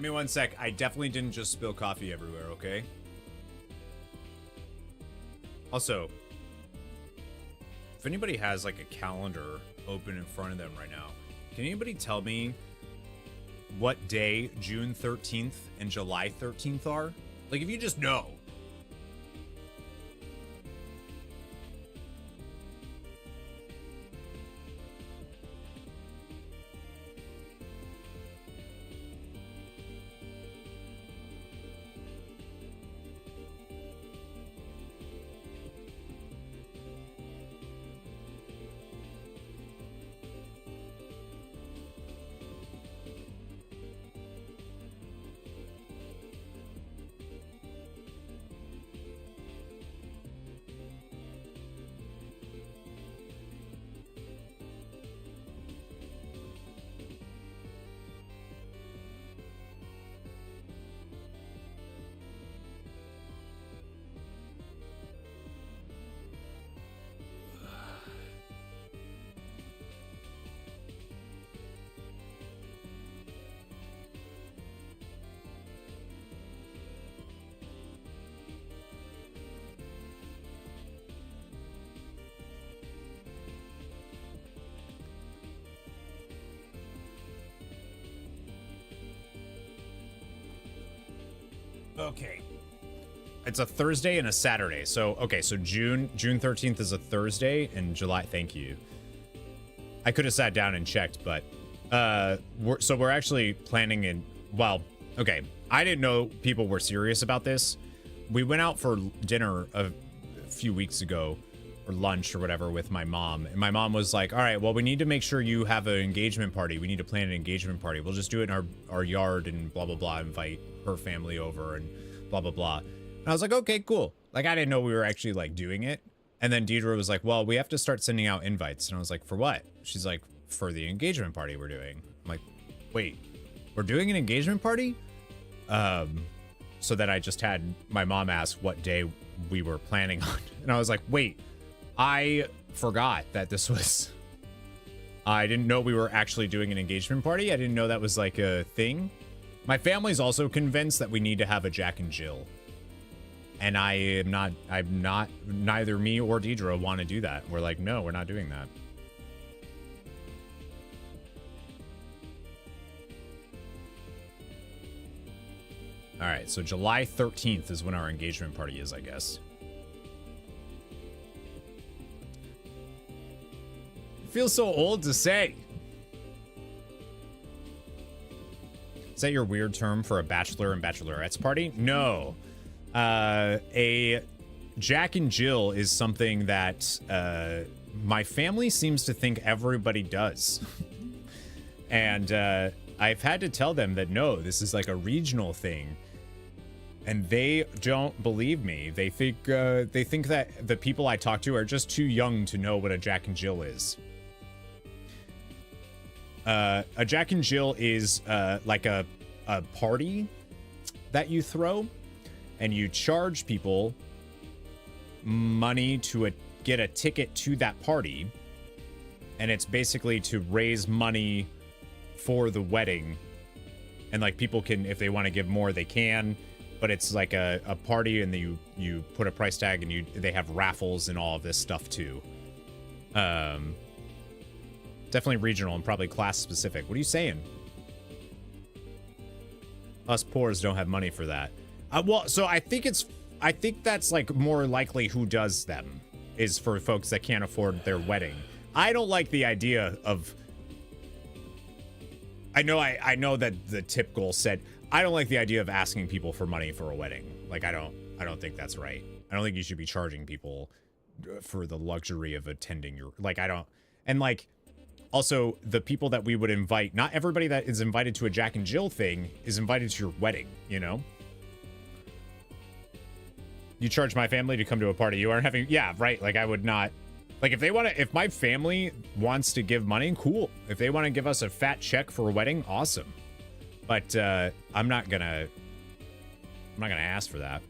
Give me one sec. I definitely didn't just spill coffee everywhere, okay? Also, if anybody has like a calendar open in front of them right now, can anybody tell me what day June 13th and July 13th are? Like, if you just know. Okay. It's a Thursday and a Saturday. So, okay, so June 13th is a Thursday and July, thank you. I could have sat down and checked, but we're actually planning in, well, okay. I didn't know people were serious about this. We went out for dinner a few weeks ago, or lunch or whatever, with my mom. And my mom was like, all right, well, we need to make sure you have an engagement party. We need to plan an engagement party. We'll just do it in our yard and blah, blah, blah, invite her family over and blah, blah, blah. And I was like, okay, cool. Like, I didn't know we were actually like doing it. And then Deidre was like, well, we have to start sending out invites. And I was like, for what? She's like, for the engagement party we're doing. I'm like, wait, we're doing an engagement party? So then I just had my mom ask what day we were planning on. And I was like, wait, I forgot that this was, I didn't know we were actually doing an engagement party. I didn't know that was like a thing. My family's also convinced that we need to have a Jack and Jill. And I'm not, neither me or Deidre want to do that. We're like, no, we're not doing that. All right, so July 13th is when our engagement party is, I guess. It feels so old to say. Is that your weird term for a bachelor and bachelorette's party? No. A Jack and Jill is something that my family seems to think everybody does. And I've had to tell them that no, this is like a regional thing. And they don't believe me. They think that the people I talk to are just too young to know what a Jack and Jill is. A Jack and Jill is like a party that you throw, and you charge people money to get a ticket to that party. And it's basically to raise money for the wedding. And like people can, if they want to give more, they can. But it's like a party, and you put a price tag, and they have raffles and all of this stuff too. Definitely regional and probably class specific. What are you saying? Us poors don't have money for that. Well, so I think that's like more likely who does them is for folks that can't afford their wedding. I don't like the idea of. I know that the tip goal said I don't like the idea of asking people for money for a wedding. Like I don't think that's right. I don't think you should be charging people for the luxury of attending your, like I don't, and like also the people that we would invite, not everybody that is invited to a Jack and Jill thing is invited to your wedding, you know? You charge my family to come to a party you aren't having, yeah, right, like I would not, like if my family wants to give money, cool. If they want to give us a fat check for a wedding, awesome. But I'm not gonna ask for that.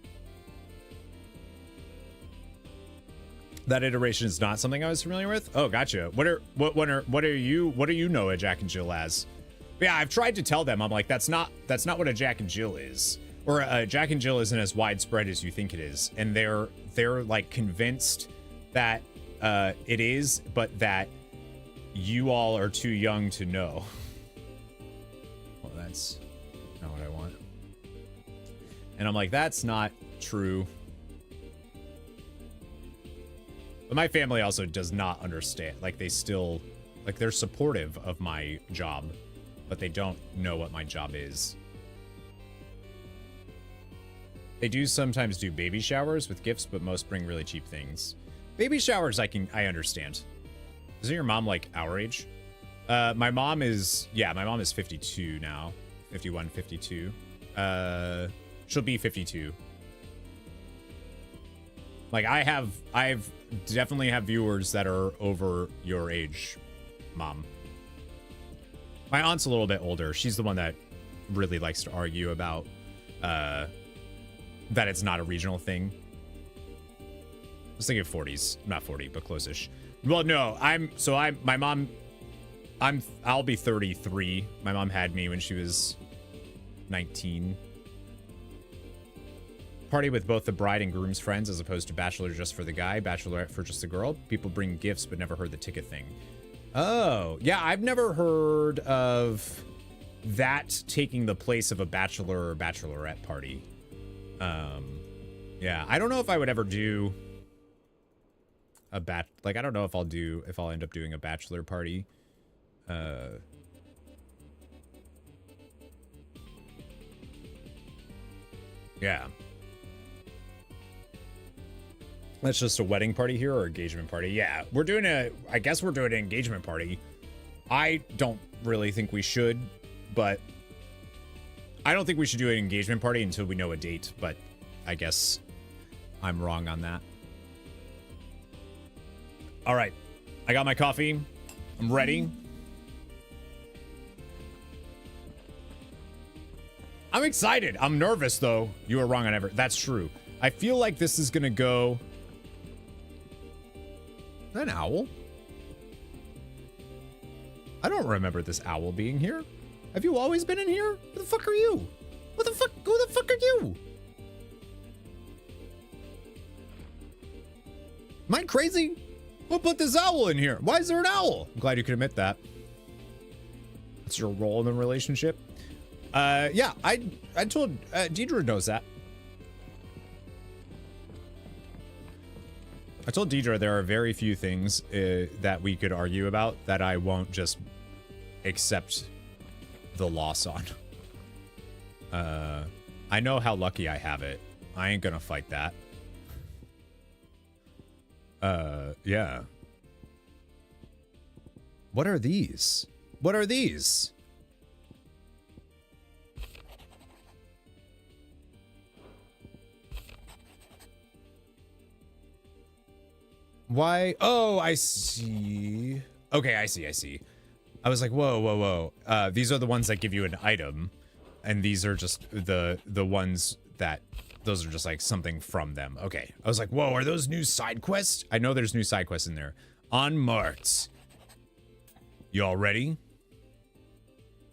That iteration is not something I was familiar with. Oh, gotcha. What do you know a Jack and Jill as? But yeah, I've tried to tell them. I'm like, that's not what a Jack and Jill is. Or Jack and Jill isn't as widespread as you think it is. And they're like convinced that it is, but that you all are too young to know. Well, that's not what I want. And I'm like, that's not true. But my family also does not understand. Like, they still, like, they're supportive of my job, but they don't know what my job is. They do sometimes do baby showers with gifts, but most bring really cheap things. Baby showers, I understand. Isn't your mom like our age? My mom is 52 now. 51, 52. She'll be 52. Like, I've definitely have viewers that are over your age, Mom. My aunt's a little bit older. She's the one that really likes to argue about that it's not a regional thing. I was thinking 40s, not 40, but close-ish. Well, no, I'll be 33. My mom had me when she was 19. Party with both the bride and groom's friends as opposed to bachelor just for the guy, bachelorette for just the girl. People bring gifts but never heard the ticket thing. Oh, yeah, I've never heard of that taking the place of a bachelor or bachelorette party. Yeah, I don't know if I would ever do a I don't know if I'll end up doing a bachelor party. Yeah. That's just a wedding party here or engagement party? Yeah, I guess we're doing an engagement party. I don't really think we should, but I don't think we should do an engagement party until we know a date, but I guess I'm wrong on that. All right, I got my coffee. I'm ready. I'm excited. I'm nervous though. You were wrong on everything. That's true. I feel like this is gonna go. Is that an owl? I don't remember this owl being here. Have you always been in here? Who the fuck are you? Who the fuck are you? Am I crazy? Who put this owl in here? Why is there an owl? I'm glad you could admit that. What's your role in the relationship? Yeah, I told, Deidre knows that. I told Deidre there are very few things that we could argue about that I won't just accept the loss on. I know how lucky I have it. I ain't gonna fight that. Yeah. What are these? What are these? Why? Oh, I see. Okay, I see. I was like, whoa. These are the ones that give you an item, and these are just the ones that, those are just like something from them. Okay. I was like, whoa, are those new side quests? I know there's new side quests in there. On Marts. Y'all ready?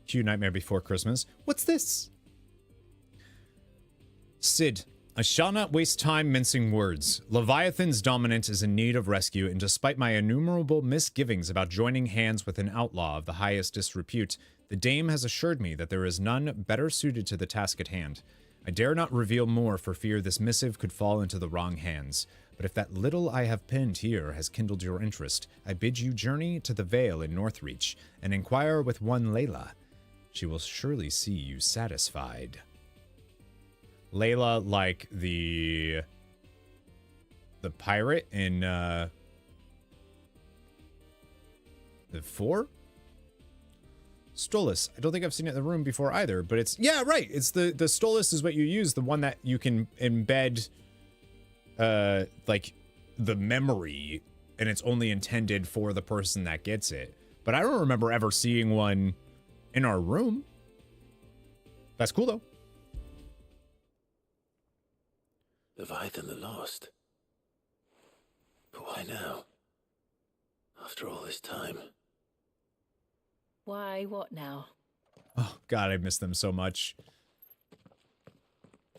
Cue Nightmare Before Christmas. What's this? Sid. I shall not waste time mincing words. Leviathan's dominant is in need of rescue, and despite my innumerable misgivings about joining hands with an outlaw of the highest disrepute, the dame has assured me that there is none better suited to the task at hand. I dare not reveal more for fear this missive could fall into the wrong hands, but if that little I have penned here has kindled your interest, I bid you journey to the Vale in Northreach, and inquire with one Layla. She will surely see you satisfied. Layla, like the pirate in the 4? Stolas. I don't think I've seen it in the room before either, but it's, yeah, right. It's the Stolas is what you use, the one that you can embed like the memory, and it's only intended for the person that gets it. But I don't remember ever seeing one in our room. That's cool though. Leviathan the Lost. But why now? After all this time. Why, what now? Oh, God, I miss them so much.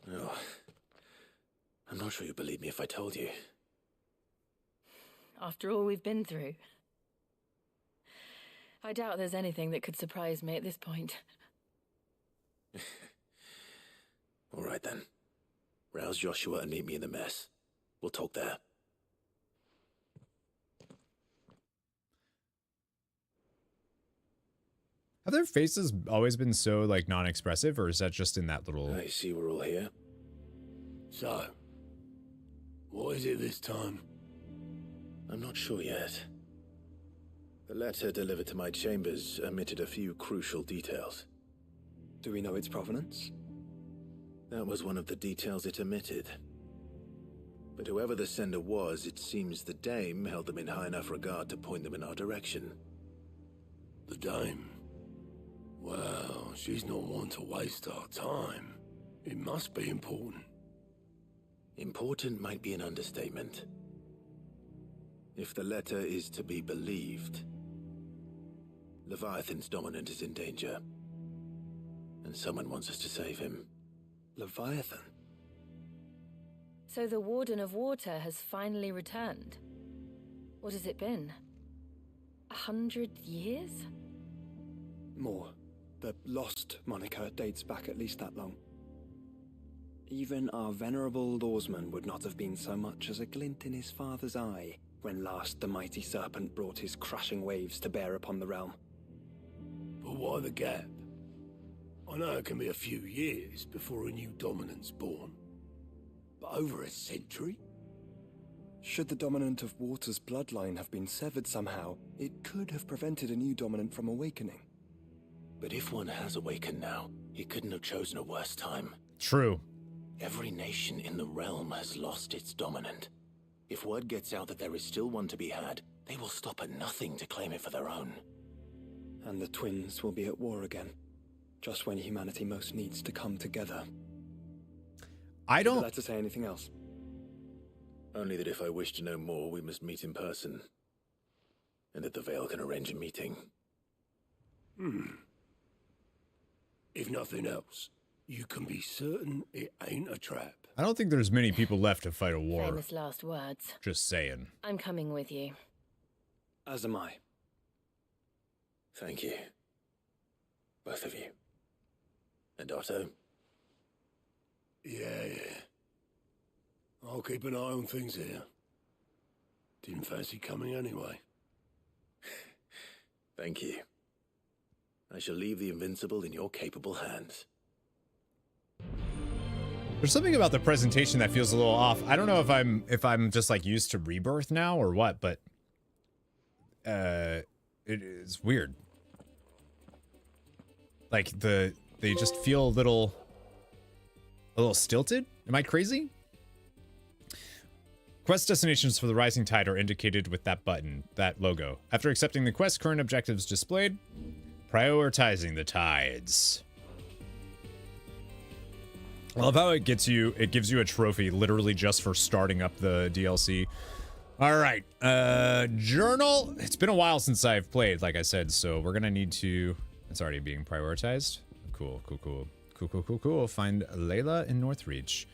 Oh, I'm not sure you'd believe me if I told you. After all we've been through. I doubt there's anything that could surprise me at this point. All right, then. Rouse Joshua and meet me in the mess. We'll talk there. Have their faces always been so, like, non-expressive, or is that just in that little... I see we're all here. So, what is it this time? I'm not sure yet. The letter delivered to my chambers omitted a few crucial details. Do we know its provenance? That was one of the details it omitted. But whoever the sender was, it seems the dame held them in high enough regard to point them in our direction. The dame? Well, she's not one to waste our time. It must be important. Important might be an understatement. If the letter is to be believed, Leviathan's dominant is in danger. And someone wants us to save him. Leviathan? So the Warden of Water has finally returned. What has it been? 100 years? More. The Lost moniker dates back at least that long. Even our venerable lawsman would not have been so much as a glint in his father's eye when last the mighty serpent brought his crushing waves to bear upon the realm. But why the gap? I know it can be a few years before a new dominant's born. But over a century? Should the dominant of Water's bloodline have been severed somehow, it could have prevented a new dominant from awakening. But if one has awakened now, he couldn't have chosen a worse time. True. Every nation in the realm has lost its dominant. If word gets out that there is still one to be had, they will stop at nothing to claim it for their own. And the twins will be at war again, just when humanity most needs to come together. I don't... Would you like to say anything else? Only that if I wish to know more, we must meet in person. And that the Veil can arrange a meeting. If nothing else, you can be certain it ain't a trap. I don't think there's many people left to fight a war. Famous last words. Just saying. I'm coming with you. As am I. Thank you. Both of you. And Otto? Yeah. I'll keep an eye on things here. Didn't fancy coming anyway. Thank you. I shall leave the Invincible in your capable hands. There's something about the presentation that feels a little off. I don't know if I'm just like used to Rebirth now or what, but it is weird. Like they just feel a little stilted. Am I crazy? Quest destinations for the Rising Tide are indicated with that button, that logo. After accepting the quest, current objectives displayed. Prioritizing the tides. I love how it gives you a trophy literally just for starting up the DLC. All right, journal. It's been a while since I've played, like I said, so we're gonna need to. It's already being prioritized. Cool. Find Layla in Northreach.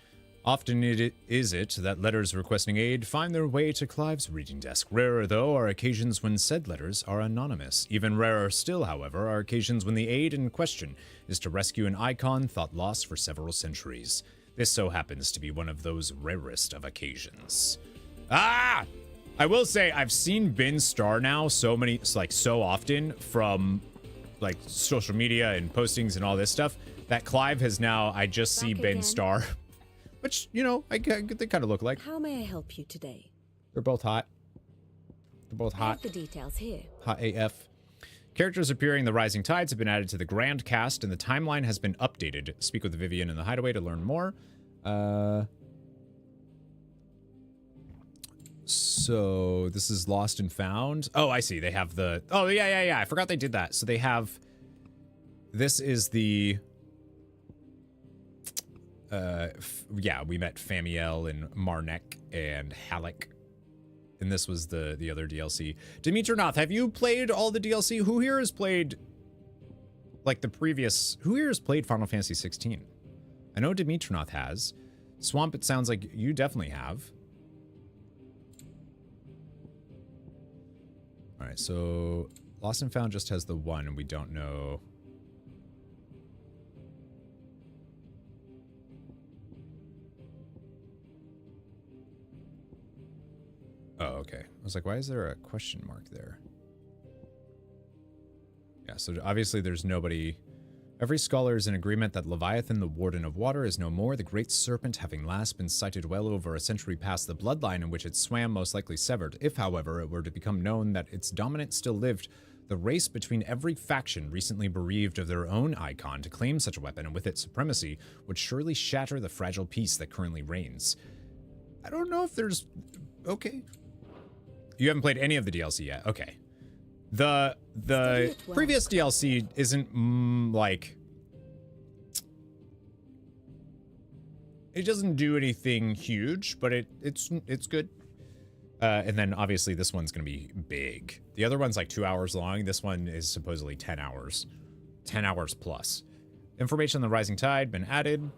Often is it that letters requesting aid find their way to Clive's reading desk. Rarer, though, are occasions when said letters are anonymous. Even rarer still, however, are occasions when the aid in question is to rescue an Eikon thought lost for several centuries. This so happens to be one of those rarest of occasions. Ah! I will say, I've seen Ben Starr now so often from, like, social media and postings and all this stuff, that Clive has now, I just see Ben Starr. Which, you know, they kind of look like. How may I help you today? They're both hot. They're both I hot. have the details here. Hot AF. Characters appearing in the Rising Tides have been added to the Grand Cast, and the timeline has been updated. Speak with Vivian in the Hideaway to learn more. So this is Lost and Found. Oh, I see. They have the... Oh, yeah. I forgot they did that. So they have... This is the... yeah, we met Famiel and Marnek and Halleck. And this was the other DLC. Demeternoth, have you played all the DLC? Who here has played like the previous... Who here has played Final Fantasy 16? I know Dimitrinoth has. Swamp, it sounds like you definitely have. Alright, so Lost and Found just has the one, and we don't know... Oh, okay. I was like, why is there a question mark there? Yeah, so obviously there's nobody... Every scholar is in agreement that Leviathan, the Warden of Water, is no more, the great serpent having last been sighted well over a century past, the bloodline in which it swam most likely severed. If, however, it were to become known that its dominant still lived, the race between every faction recently bereaved of their own Eikon to claim such a weapon and with its supremacy would surely shatter the fragile peace that currently reigns. I don't know if there's... Okay. You haven't played any of the DLC yet? Okay. The previous DLC isn't, like... It doesn't do anything huge, but it's good. And then, obviously, this one's going to be big. The other one's, like, 2 hours long. This one is supposedly 10 hours. 10 hours plus. Information on the Rising Tide been added.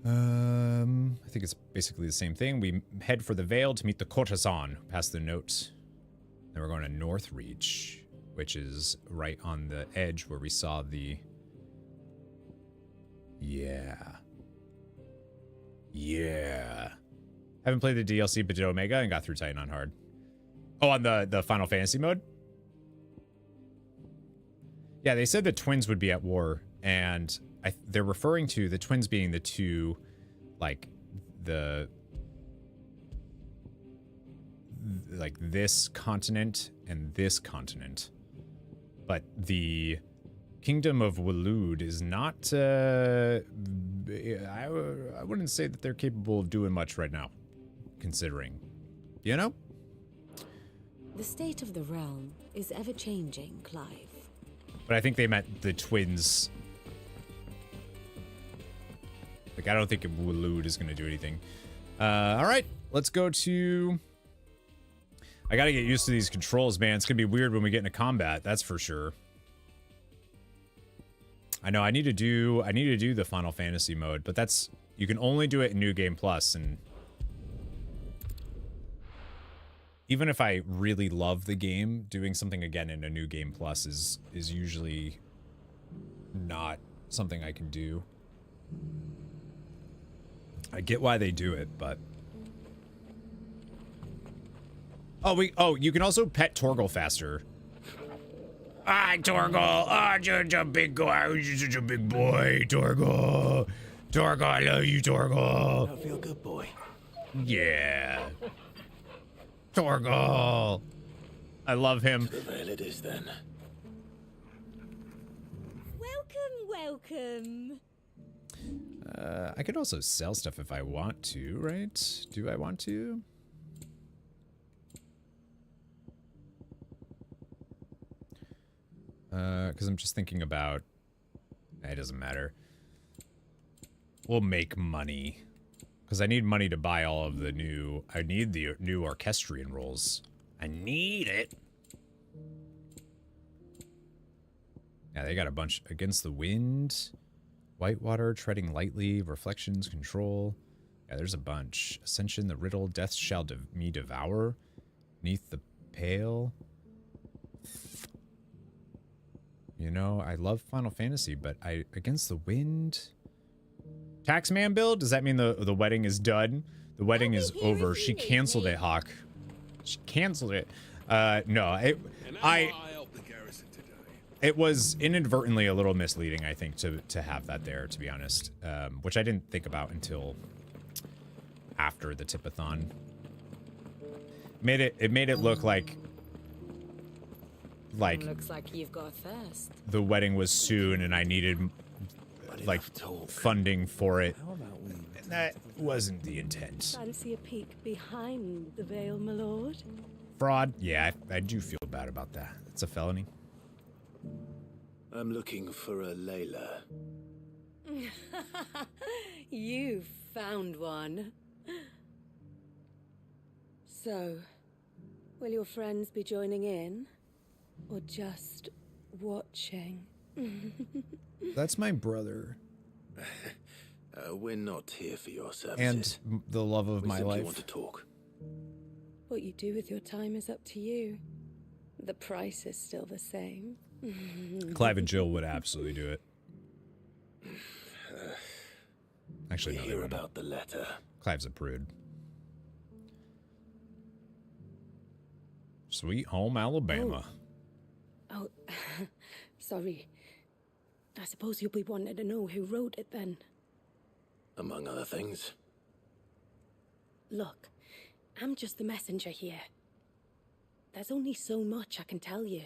I think it's basically the same thing. We head for the Vale to meet the courtesan. Past the note. Then we're going to Northreach, which is right on the edge where we saw the... Yeah. Haven't played the DLC but did Omega and got through Titan on hard. Oh, on the Final Fantasy mode? Yeah, they said the twins would be at war, and they're referring to the twins being the two, like, like this continent and this continent. But the Kingdom of Waloed is not, I wouldn't say that they're capable of doing much right now, considering, you know? The state of the realm is ever-changing, Clive. But I think they meant the twins. Like, I don't think Waloed is going to do anything. All right, let's go to... I got to get used to these controls, man. It's going to be weird when we get into combat, that's for sure. I know I need to do the Final Fantasy mode, but that's... You can only do it in New Game Plus, and... Even if I really love the game, doing something again in a New Game Plus is usually not something I can do. I get why they do it, but... Oh, you can also pet Torgal faster. Hi, Torgal. Oh, you're a big guy. You're such a big boy, Torgal. Torgal, I love you, Torgal. I feel good, boy. Yeah. Torgal. I love him. To the Vale it is, then. Welcome. I could also sell stuff if I want to, right? Do I want to? Because I'm just thinking about... It doesn't matter. We'll make money. Because I need money to buy all of the new... I need the new orchestrion rolls. I need it. Yeah, they got a bunch. Against the Wind. Whitewater, Treading Lightly, Reflections, Control. Yeah, there's a bunch. Ascension, The Riddle, Death Shall Me Devour. Neath the Pale. You know, I love Final Fantasy, but Against the Wind... Taxman build? Does that mean the wedding is done? The wedding is over. She canceled it, Hawk. She canceled it. No, it was inadvertently a little misleading, I think, to have that there, to be honest. Which I didn't think about until after the Tipathon. It made it look like Looks like you've got a thirst. The wedding was soon and I needed like funding for it. And that wasn't the intent. Fancy a peek behind the veil, my lord? Fraud? Yeah, I do feel bad about that. It's a felony. I'm looking for a Layla. You found one. So, will your friends be joining in? Or just watching. That's my brother. We're not here for your services. And the love of my simply life. Want to talk. What you do with your time is up to you. The price is still the same. Clive and Jill would absolutely do it. Actually, no, they hear wouldn't. about the letter. Clive's a prude. Sweet home Alabama. Oh, sorry. I suppose you'll be wanting to know who wrote it then. Among other things. Look, I'm just the messenger here. There's only so much I can tell you.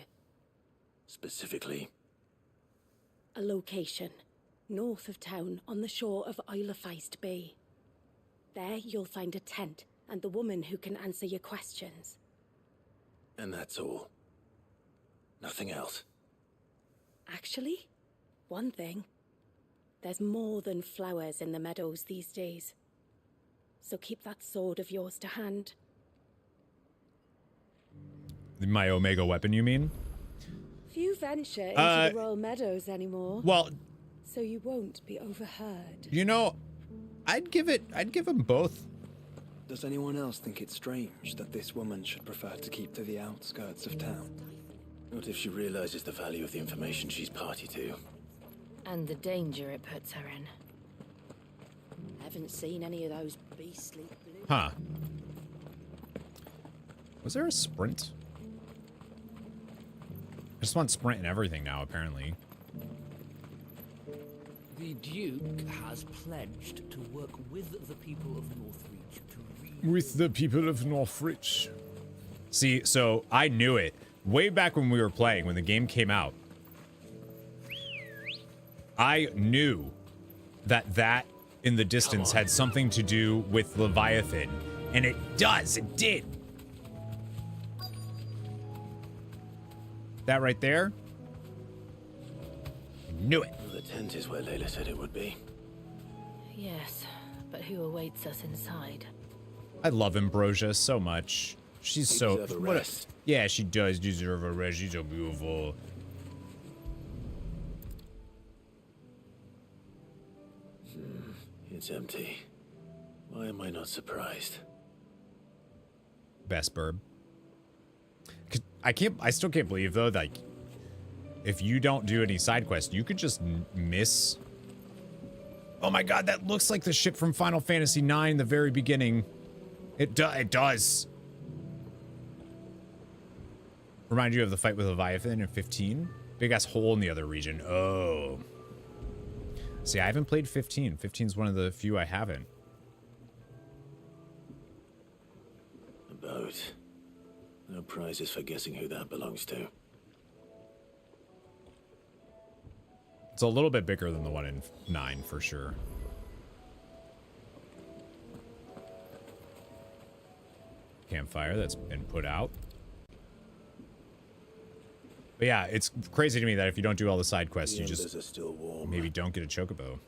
Specifically? A location, north of town, on the shore of Isle of Feist Bay. There you'll find a tent and the woman who can answer your questions. And that's all. Nothing else. Actually, one thing. There's more than flowers in the meadows these days. So keep that sword of yours to hand. My Omega weapon, you mean? Few venture into the Royal Meadows anymore. Well, so you won't be overheard. you know, I'd give them both. Does anyone else think it's strange that this woman should prefer to keep to the outskirts of town? Not if she realizes the value of the information she's party to. And the danger it puts her in. Haven't seen any of those beastly blue. Huh. Was there a sprint? I just want sprint and everything now, apparently. The Duke has pledged to work with the people of Northreach to With the people of Northreach. See, so I knew it way back when we were playing, when the game came out. I knew that in the distance had something to do with Leviathan. And it does. It did. That right there. Knew it. The tent is where Layla said it would be. Yes, but who awaits us inside? I love Ambrosia so much. She's You so... deserve a what a- rest. yeah, she does deserve a rest. She's so beautiful. It's empty. Why am I not surprised? Best burb. 'Cause I still can't believe though, like, if you don't do any side quests, you could just miss. Oh my god, that looks like the ship from Final Fantasy IX, the very beginning. It does. Remind you of the fight with Leviathan in 15? Big ass hole in the other region. Oh. See, I haven't played 15. 15's one of the few I haven't. A boat. No prizes for guessing who that belongs to. It's a little bit bigger than the one in 9, for sure. Campfire that's been put out. But yeah, it's crazy to me that if you don't do all the side quests, The you embers just are still warm. maybe don't get a chocobo.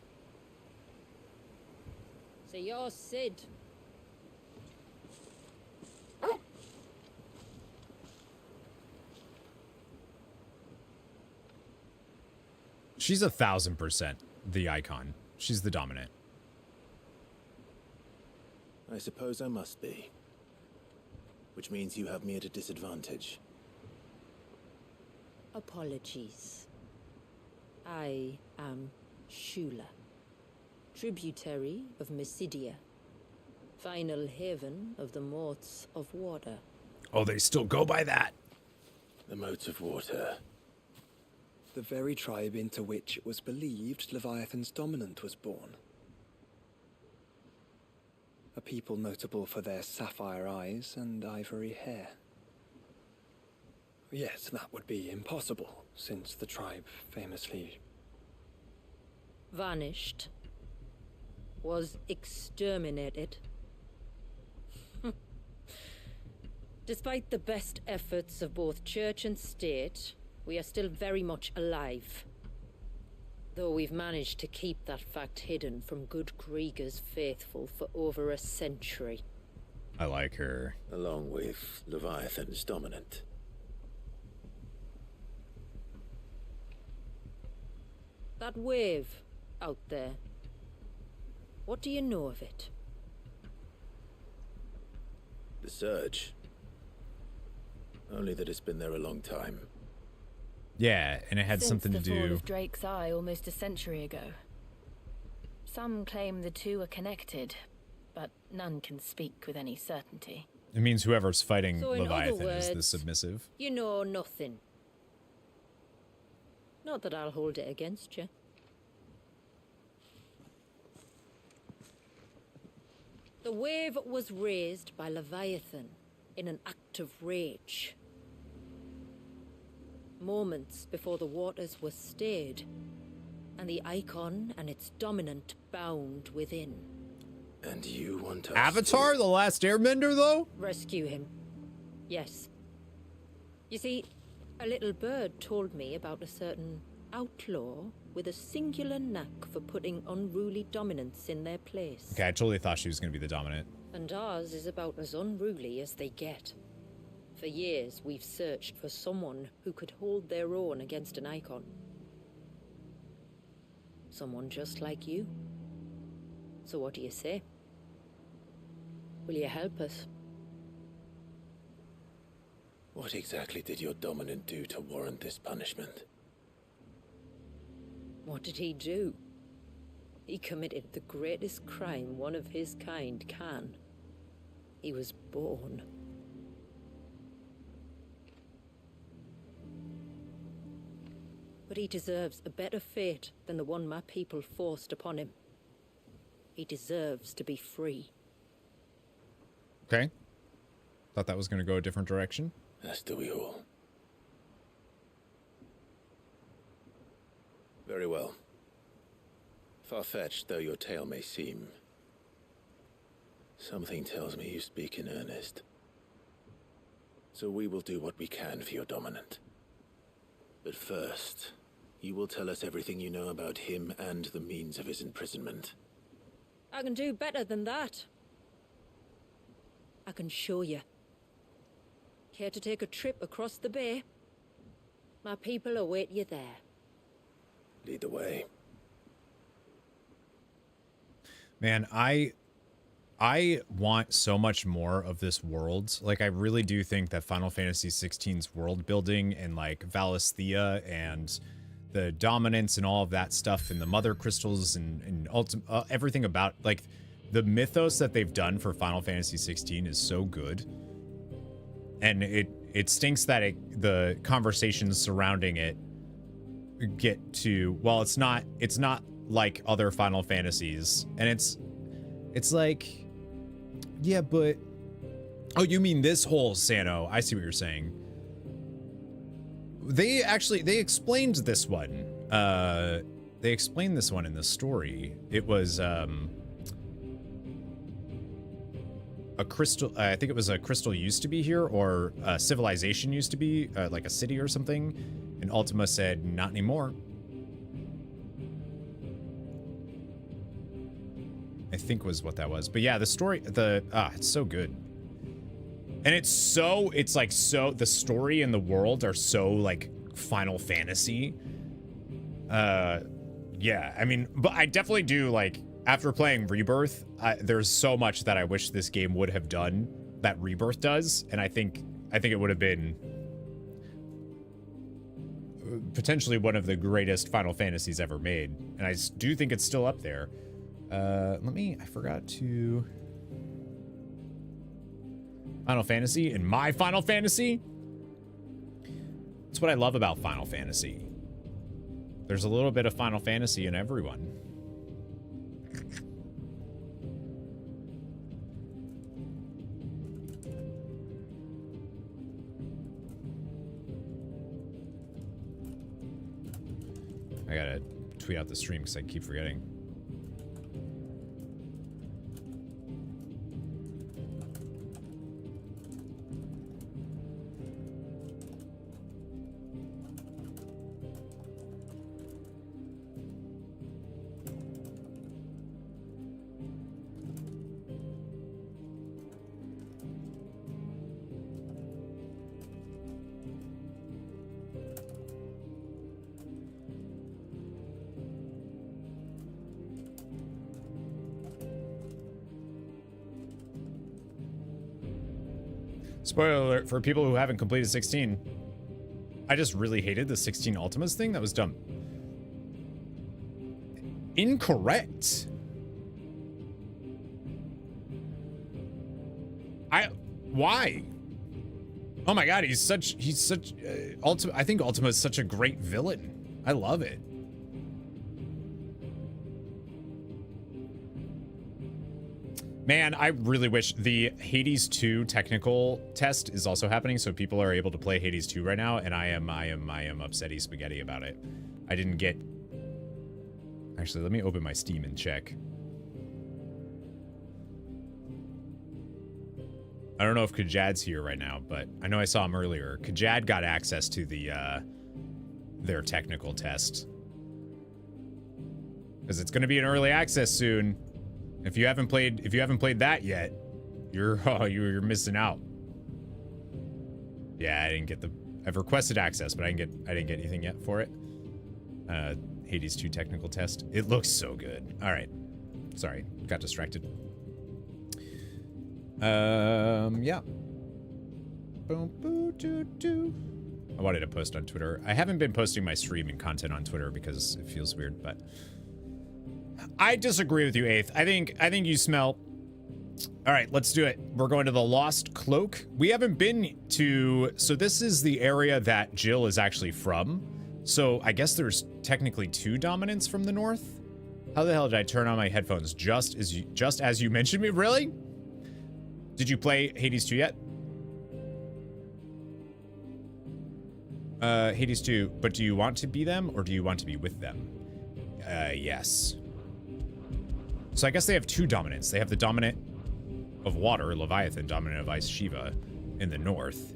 So you're Sid. She's 1000% the Eikon. She's the dominant. I suppose I must be. Which means you have me at a disadvantage. Apologies. I am Shula, tributary of MYSIDIA, final haven of the Motes of Water. Oh, they still go by that. The motes of water. The very tribe into which it was believed Leviathan's dominant was born. A people notable for their sapphire eyes and ivory hair. Yet that would be impossible, since the tribe famously... Vanished. Was exterminated. Despite the best efforts of both church and state, we are still very much alive. Though we've managed to keep that fact hidden from good Krieger's faithful for over a century. I like her. Along with Leviathan's dominant. That wave out there. What do you know of it? The surge. Only that it's been there a long time. Yeah, and it had Since something to the fall do. of Drake's Eye almost a century ago. Some claim the two are connected, but none can speak with any certainty. It means whoever's fighting So in other Leviathan is the words, submissive. You know nothing. Not that I'll hold it against you. The wave was raised by Leviathan in an act of rage. Moments before the waters were stayed, and the Eikon and its dominant bound within. And you want us Avatar, to... the last airbender, though? Rescue him. Yes. You see, a little bird told me about a certain outlaw with a singular knack for putting unruly dominants in their place. Okay, I totally thought she was going to be the dominant. And ours is about as unruly as they get. For years, we've searched for someone who could hold their own against an Eikon. Someone just like you. So what do you say? Will you help us? What exactly did your dominant do to warrant this punishment? What did he do? He committed the greatest crime one of his kind can. He was born. But he deserves a better fate than the one my people forced upon him. He deserves to be free. Okay. Thought that was going to go a different direction. As do we all. Very well. Far-fetched though your tale may seem, something tells me you speak in earnest. So we will do what we can for your dominant. But first, you will tell us everything you know about him and the means of his imprisonment. I can do better than that. I can show you. Care to take a trip across the bay? My people await you there. Lead the way. Man, I want so much more of this world. Like, I really do think that Final Fantasy XVI's world building and, like, Valisthea and the dominance and all of that stuff and the mother crystals and everything about, like, the mythos that they've done for Final Fantasy XVI is so good. And it stinks that the conversations surrounding it get to, well, it's not like other Final Fantasies, and it's like, yeah, but oh, you mean this whole Sano? I see what you're saying. They explained this one. They explained this one in the story. It was a crystal. I think it was a crystal used to be here, or a civilization used to be, like a city or something. And Ultima said, not anymore. I think was what that was. But yeah, the story, it's so good. And the story and the world are so, like, Final Fantasy. Yeah, I mean, but I definitely do, like, after playing Rebirth, there's so much that I wish this game would have done that Rebirth does. And I think it would have been potentially one of the greatest Final Fantasies ever made. And I do think it's still up there. I forgot to... Final Fantasy and my Final Fantasy. That's what I love about Final Fantasy. There's a little bit of Final Fantasy in everyone. I gotta tweet out the stream because I keep forgetting. Spoiler alert for people who haven't completed 16. I just really hated the 16 Ultimas thing. That was dumb. Incorrect. Why? Oh my god, he's such Ultima. I think Ultima is such a great villain. I love it. Man, I really wish the Hades 2 technical test is also happening, so people are able to play Hades 2 right now, and I am upsetty spaghetti about it. I didn't get. Actually, let me open my Steam and check. I don't know if Kajad's here right now, but I know I saw him earlier. Kajad got access to the their technical test. Because it's gonna be an early access soon. If you haven't played that yet, you're missing out. Yeah, I didn't get I've requested access, but I didn't get anything yet for it. Hades 2 technical test. It looks so good. All right. Sorry, got distracted. Yeah. Boom, boo, doo, doo. I wanted to post on Twitter. I haven't been posting my stream and content on Twitter because it feels weird, but I disagree with you, Eighth. I think you smell. All right, let's do it. We're going to the Lost Cloak. We haven't been to, so this is the area that Jill is actually from. So I guess there's technically 2 dominants from the north. How the hell did I turn on my headphones just as you mentioned me? Really? Did you play Hades 2 yet? Hades 2, but do you want to be them or do you want to be with them? Yes. So I guess they have 2 dominants. They have the dominant of water, Leviathan, dominant of ice, Shiva, in the north.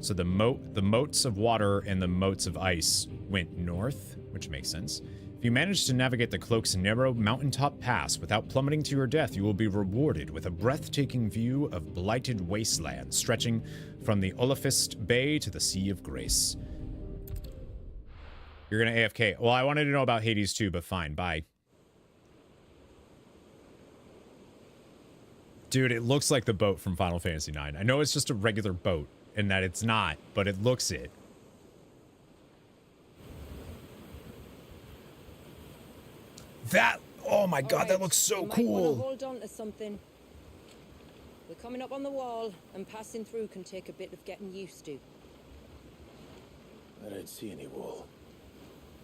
So the moats of water and the moats of ice went north, which makes sense. If you manage to navigate the cloak's narrow mountaintop pass without plummeting to your death, you will be rewarded with a breathtaking view of blighted wasteland stretching from the Olafist Bay to the Sea of Grace. You're gonna AFK. Well, I wanted to know about Hades too, but fine, bye. Dude, it looks like the boat from Final Fantasy IX. I know it's just a regular boat, and that it's not, but it looks it. That, oh my god, that looks so cool. Hold on to something. We're coming up on the wall, and passing through can take a bit of getting used to. I don't see any wall.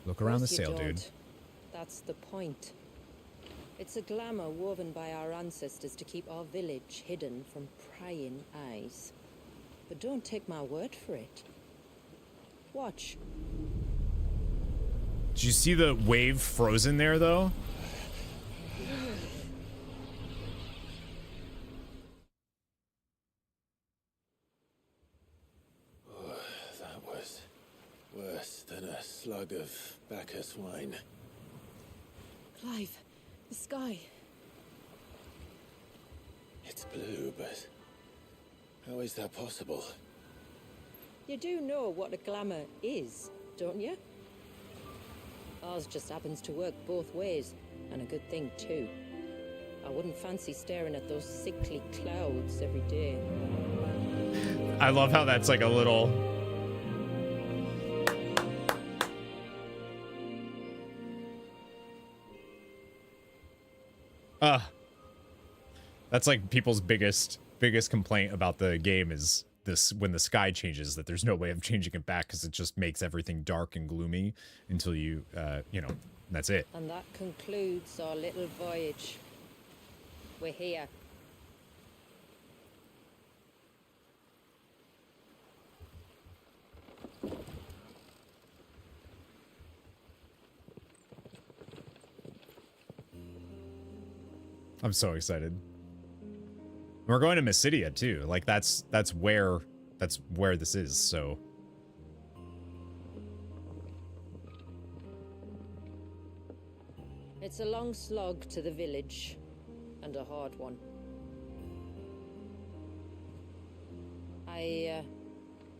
Look around the sail, dude. That's the point. It's a glamour woven by our ancestors to keep our village hidden from prying eyes. But don't take my word for it. Watch. Did you see the wave frozen there, though? Oh, that was worse than a slug of Bacchus wine. Clive, the sky. It's blue, but how is that possible? You do know what a glamour is, don't you? Ours just happens to work both ways, and a good thing too. I wouldn't fancy staring at those sickly clouds every day. I love how that's like a little... That's like people's biggest complaint about the game is this: when the sky changes, that there's no way of changing it back because it just makes everything dark and gloomy until you, you know, that's it. And that concludes our little voyage. We're here. I'm so excited. We're going to MYSIDIA too. Like that's where this is. So It's a long slog to the village, and a hard one. I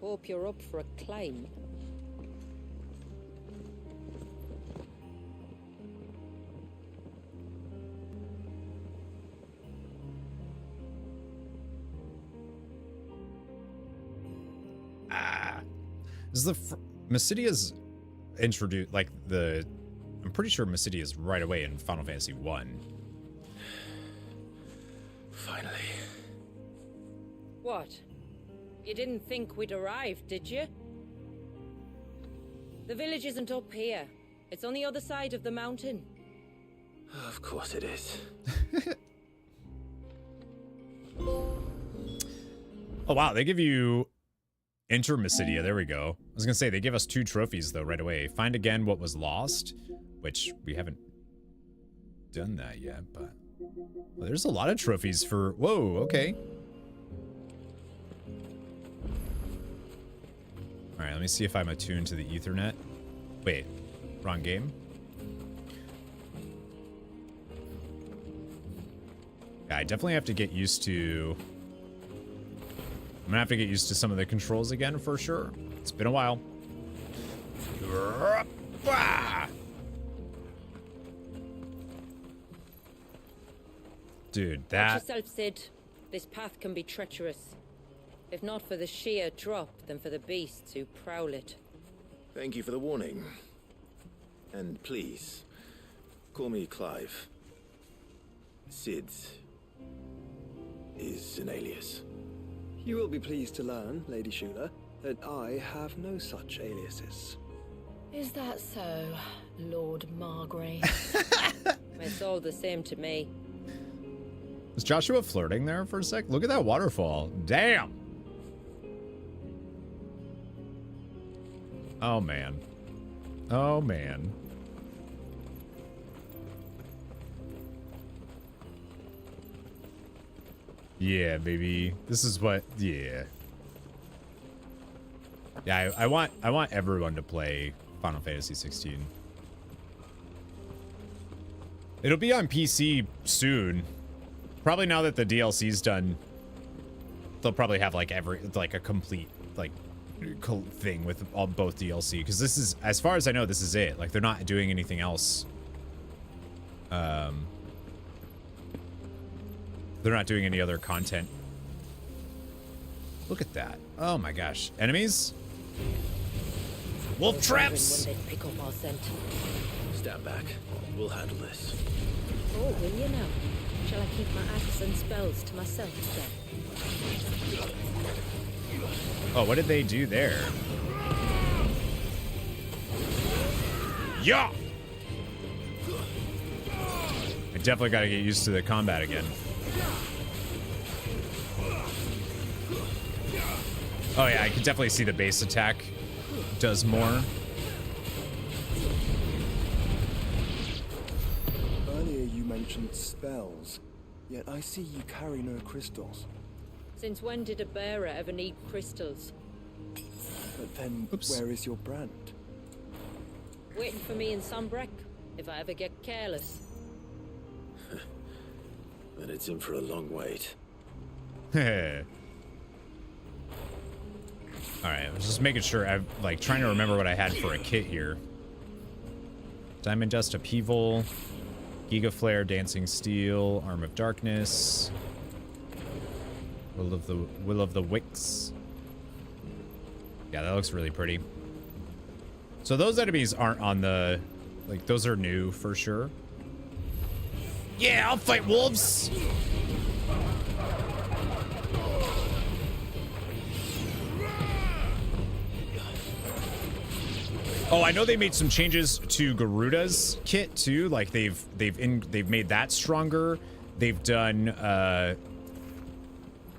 hope you're up for a climb. Is the MYSIDIA's introduced like the? I'm pretty sure MYSIDIA is right away in Final Fantasy 1. Finally. What? You didn't think we'd arrived, did you? The village isn't up here. It's on the other side of the mountain. Of course it is. Oh wow, they give you Enter MYSIDIA. There we go. I was gonna say they give us 2 trophies though right away. Find again what was lost, which we haven't done that yet, but well, there's a lot of trophies for. Whoa, okay. All right, let me see if I'm attuned to the Ethernet. Wait, wrong game. Yeah, I definitely have to get used to. I'm gonna have to get used to some of the controls again for sure. It's been a while. Dude, that. Watch yourself, Sid. This path can be treacherous. If not for the sheer drop, then for the beasts who prowl it. Thank you for the warning. And please, call me Clive. Sid is an alias. You will be pleased to learn, Lady Shula, that I have no such aliases. Is that so, Lord Margrave? It's all the same to me. Was Joshua flirting there for a sec? Look at that waterfall. Damn. Oh, man. Oh, man. Yeah, baby. This is what, yeah. Yeah, I want everyone to play Final Fantasy 16. It'll be on PC soon. Probably now that the DLC's done, they'll probably have like a complete like thing with both DLC, because this is, as far as I know, this is it. Like they're not doing anything else. They're not doing any other content. Look at that. Oh my gosh. Enemies? Wolf traps! When they pick up our scent. Stand back. We'll handle this. Oh, will you now? Shall I keep my axe and spells to myself then? Oh, what did they do there? Yeah! I definitely gotta get used to the combat again. Oh yeah, I can definitely see the base attack does more. Earlier you mentioned spells, yet I see you carry no crystals. Since when did a bearer ever need crystals? But then, where is your brand? Waiting for me in Sombrek, if I ever get careless. Then it's in for a long wait. Alright, I was just making sure. I'm like trying to remember what I had for a kit here. Diamond Dust Upheaval, Giga Flare, Dancing Steel, Arm of Darkness, Will of the Wicks. Yeah, that looks really pretty. So those enemies aren't on the, like, those are new for sure. Yeah, I'll fight wolves. Oh, I know they made some changes to Garuda's kit too. Like they've made that stronger. They've done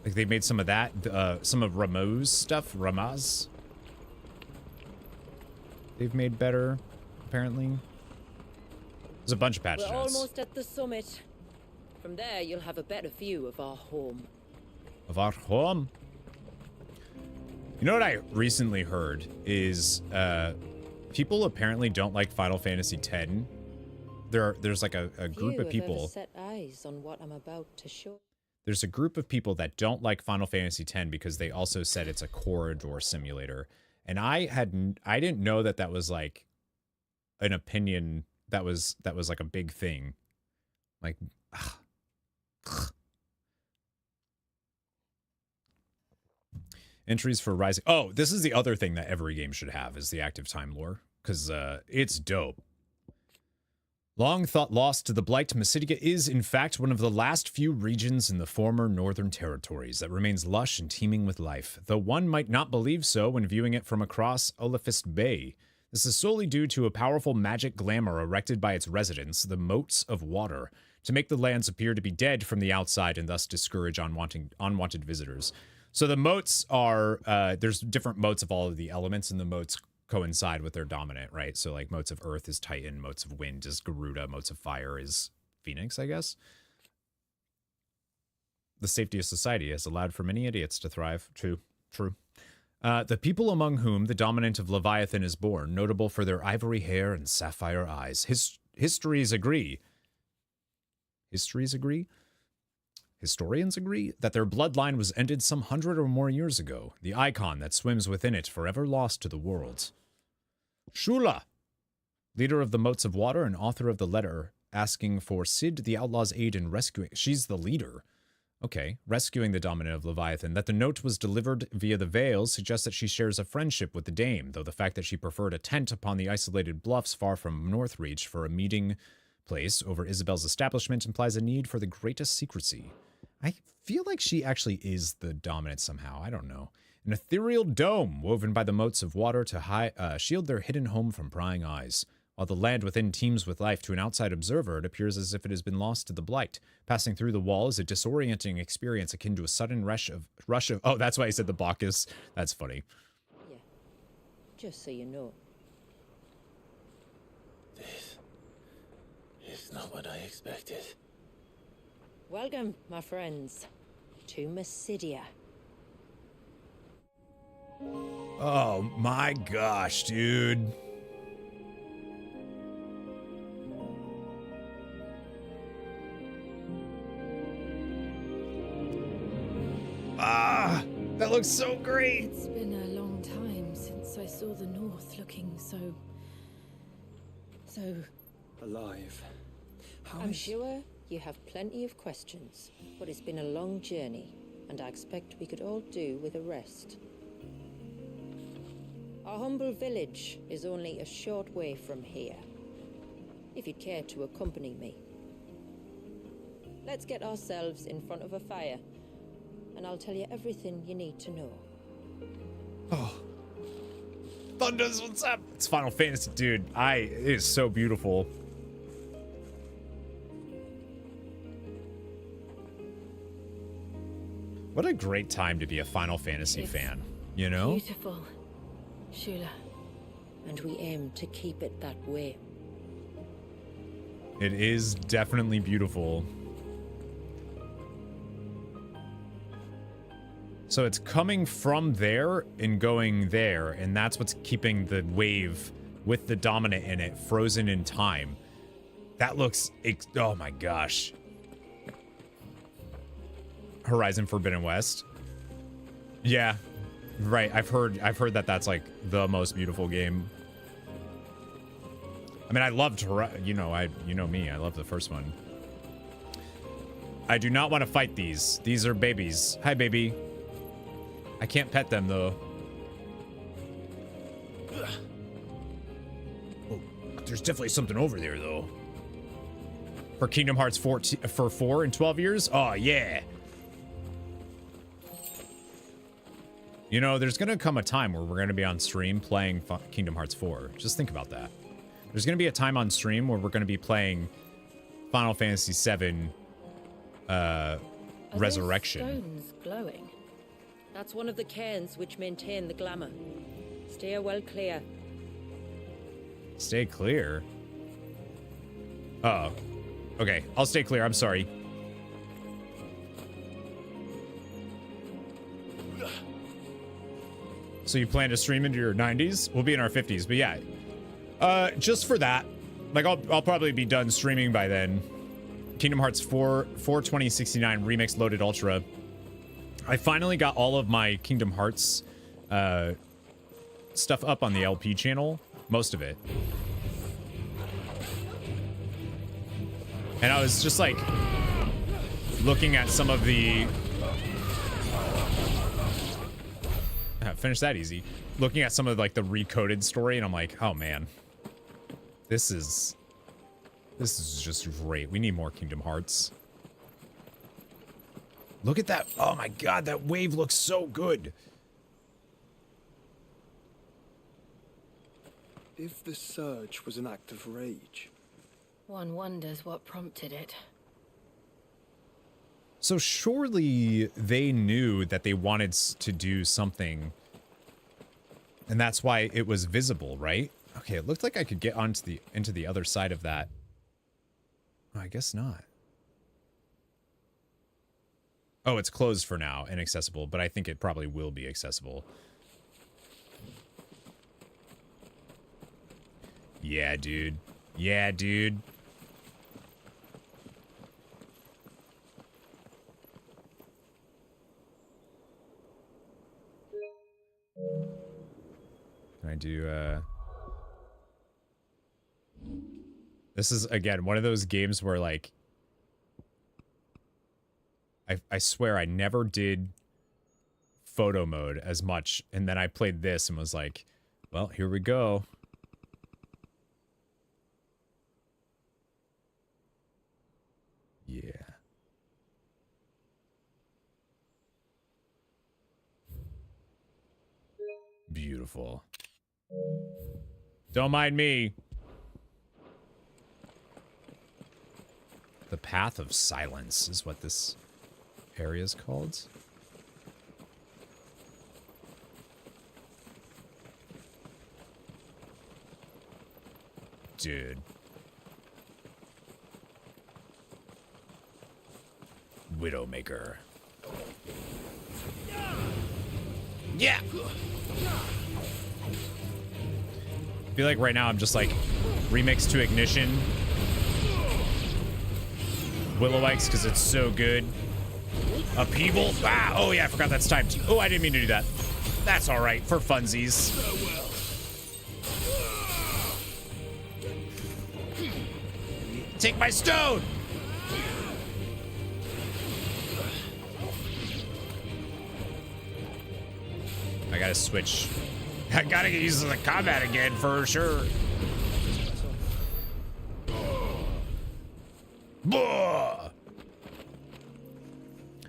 like they made some of that, some of Ramo's stuff, Ramaz. They've made better, apparently. There's a bunch of patch We're notes. almost at the summit. From there, you'll have a better view of our home. Of our home. You know what I recently heard is people apparently don't like Final Fantasy X. There's like a group of people. Few have ever set eyes on what I'm about to show. There's a group of people that don't like Final Fantasy X because they also said it's a corridor simulator. And I didn't know that that was like an opinion that was like a big thing. Like, Entries for Rising. Oh, this is the other thing that every game should have, is the active time lore, because it's dope. Long thought lost to the Blight, MYSIDIA is, in fact, one of the last few regions in the former Northern Territories that remains lush and teeming with life, though one might not believe so when viewing it from across Olifist Bay. This is solely due to a powerful magic glamour erected by its residents, the Moats of Water, to make the lands appear to be dead from the outside and thus discourage unwanted visitors. So the moats are, there's different moats of all of the elements, and the moats coincide with their dominant, right? So like moats of earth is Titan, moats of wind is Garuda, moats of fire is Phoenix, I guess. The safety of society has allowed for many idiots to thrive. True. The people among whom the dominant of Leviathan is born, notable for their ivory hair and sapphire eyes. Historians agree that their bloodline was ended some 100 or more years ago. The Eikon that swims within it, forever lost to the world. Shula, leader of the Moats of Water and author of the letter asking for Sid the Outlaw's aid in rescuing... She's the leader. Okay, rescuing the dominant of Leviathan. That the note was delivered via the Veils suggests that she shares a friendship with the Dame, though the fact that she preferred a tent upon the isolated bluffs far from Northreach for a meeting place over Isabel's establishment implies a need for the greatest secrecy. I feel like she actually is the dominant somehow. I don't know. An ethereal dome woven by the Moats of Water to shield their hidden home from prying eyes. While the land within teems with life to an outside observer, it appears as if it has been lost to the Blight. Passing through the wall is a disorienting experience akin to a sudden rush of... Oh, that's why I said the Bacchus. That's funny. Yeah, just so you know. This is not what I expected. Welcome, my friends, to MYSIDIA. Oh my gosh, dude. Ah, that looks so great. It's been a long time since I saw the North looking so alive. I'm sure you have plenty of questions, but it's been a long journey, and I expect we could all do with a rest. Our humble village is only a short way from here, if you'd care to accompany me. Let's get ourselves in front of a fire, and I'll tell you everything you need to know. Oh. Thunders, what's up? It's Final Fantasy, dude. It is so beautiful. What a great time to be a Final Fantasy fan, you know? Beautiful, Shula. And we aim to keep it that way. It is definitely beautiful. So it's coming from there and going there, and that's what's keeping the wave with the dominant in it frozen in time. That looks... oh my gosh. Horizon Forbidden West. Yeah, right. I've heard that that's like the most beautiful game. I mean, I loved, you know me, I love the first one. I do not want to fight these. These are babies. Hi, baby. I can't pet them though. Oh, there's definitely something over there though. For Kingdom Hearts 4 in 12 years? Oh yeah. You know, there's gonna come a time where we're gonna be on stream playing Kingdom Hearts 4. Just think about that. There's gonna be a time on stream where we're gonna be playing Final Fantasy 7 Resurrection. Are those stones glowing? That's one of the cairns which maintain the glamour. Steer well clear. Stay clear? Uh-oh. Okay, I'll stay clear. I'm sorry. So you plan to stream into your 90s? We'll be in our 50s, but yeah. Just for that. Like, I'll probably be done streaming by then. Kingdom Hearts 4 2069 Remix Loaded Ultra. I finally got all of my Kingdom Hearts stuff up on the LP channel. Most of it. And I was just like looking at some of the finished that easy. Looking at some of like the recoded story, and I'm like, oh man, this is just great. We need more Kingdom Hearts. Look at that! Oh my god, that wave looks so good. If the surge was an act of rage, One wonders what prompted it. So surely they knew that they wanted to do something, and that's why it was visible, right? Okay, it looked like I could get into the other side of that. Oh, I guess not. Oh, it's closed for now, inaccessible, but I think it probably will be accessible. Yeah, dude. Yeah, dude. Can I do, This is, again, one of those games where, like, I swear I never did photo mode as much, and then I played this and was like, well, here we go. Yeah. Beautiful. Don't mind me. The Path of Silence is what this area is called. Dude. Widowmaker. Yeah! I feel like right now I'm just like remix to Ignition. Willow-Ikes because it's so good. Upheaval. Ah, oh yeah, I forgot that's timed. Oh, I didn't mean to do that. That's all right for funsies. Take my stone. I gotta switch. I gotta get used to the combat again for sure.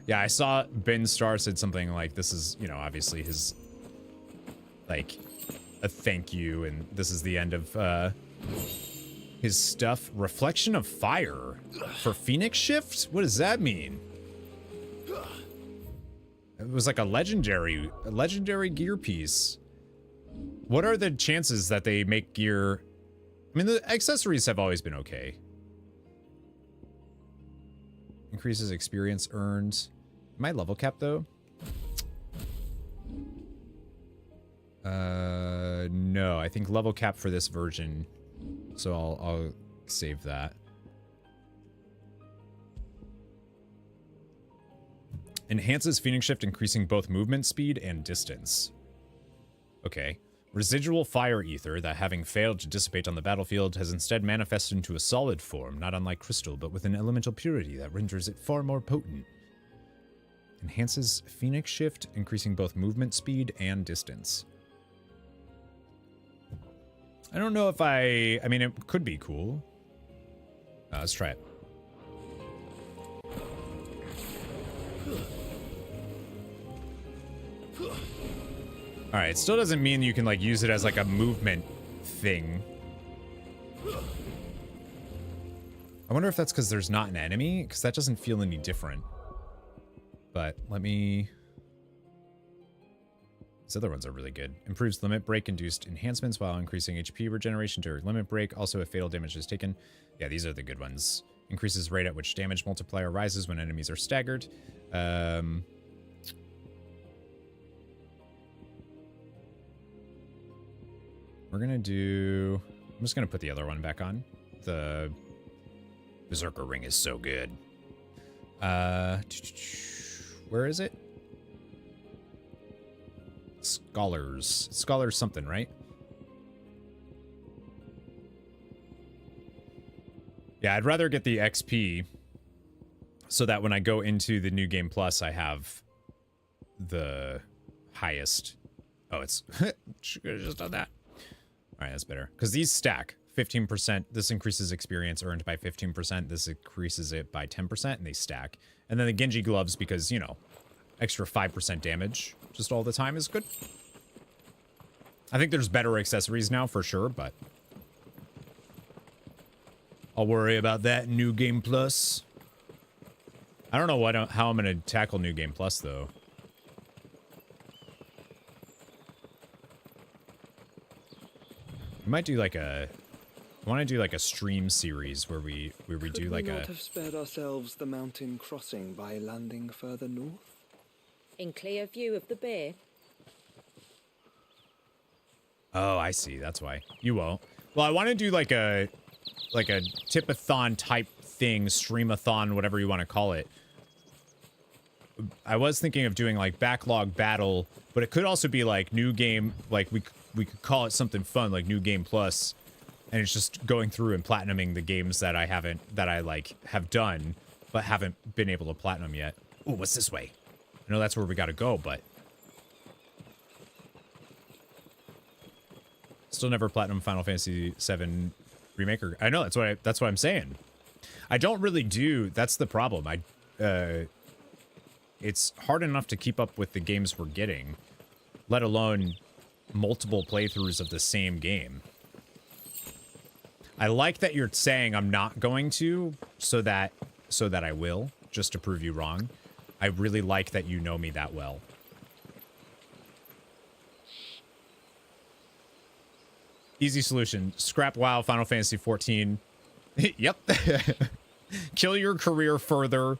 Yeah, I saw Ben Starr said something like, this is, you know, obviously his, like, a thank you, and this is the end of, his stuff. Reflection of Fire for Phoenix Shift? What does that mean? It was like a legendary gear piece. What are the chances that they make gear? I mean, the accessories have always been okay. Increases experience earned. Am I level cap though? No, I think level cap for this version. So I'll save that. Enhances Phoenix Shift, increasing both movement speed and distance. Okay. Residual fire ether that, having failed to dissipate on the battlefield, has instead manifested into a solid form, not unlike crystal, but with an elemental purity that renders it far more potent. Enhances Phoenix Shift, increasing both movement speed and distance. I don't know if I mean, it could be cool. Let's try it. Alright, it still doesn't mean you can, like, use it as, like, a movement thing. I wonder if that's because there's not an enemy, because that doesn't feel any different. But let me... These other ones are really good. Improves limit break induced enhancements while increasing HP regeneration during limit break. Also, if fatal damage is taken. Yeah, these are the good ones. Increases rate at which damage multiplier rises when enemies are staggered. We're gonna do... I'm just gonna put the other one back on. The Berserker Ring is so good. Where is it? Scholars. Scholars something, right? Yeah, I'd rather get the XP so that when I go into the New Game Plus, I have the highest Oh, it's... Should have just done that. All right, that's better. Because these stack. 15%. This increases experience earned by 15%. This increases it by 10%, and they stack. And then the Genji gloves, because, you know, extra 5% damage just all the time is good. I think there's better accessories now, for sure, but... I'll worry about that in New Game Plus. I don't know how I'm going to tackle New Game Plus, though. We might do like a... I want to do like a stream series where we do like Could we not have spared ourselves the mountain crossing by landing further north? In clear view of the bay. Oh, I see. That's why. You won't. Well, I want to do like a tip-a-thon type thing, stream-a-thon, whatever you want to call it. I was thinking of doing like backlog battle, but it could also be like new game, like we could call it something fun like New Game Plus. And it's just going through and platinuming the games that I like have done, but haven't been able to platinum yet. Ooh, what's this way? I know that's where we gotta go, but still never platinum Final Fantasy VII Remake. I know that's what I'm saying. I don't really do. That's the problem. It's hard enough to keep up with the games we're getting, let alone multiple playthroughs of the same game. I like that you're saying I'm not going to, so that I will, just to prove you wrong. I really like that you know me that well. Easy solution. Scrap WoW, Final Fantasy 14. Yep. Kill your career further.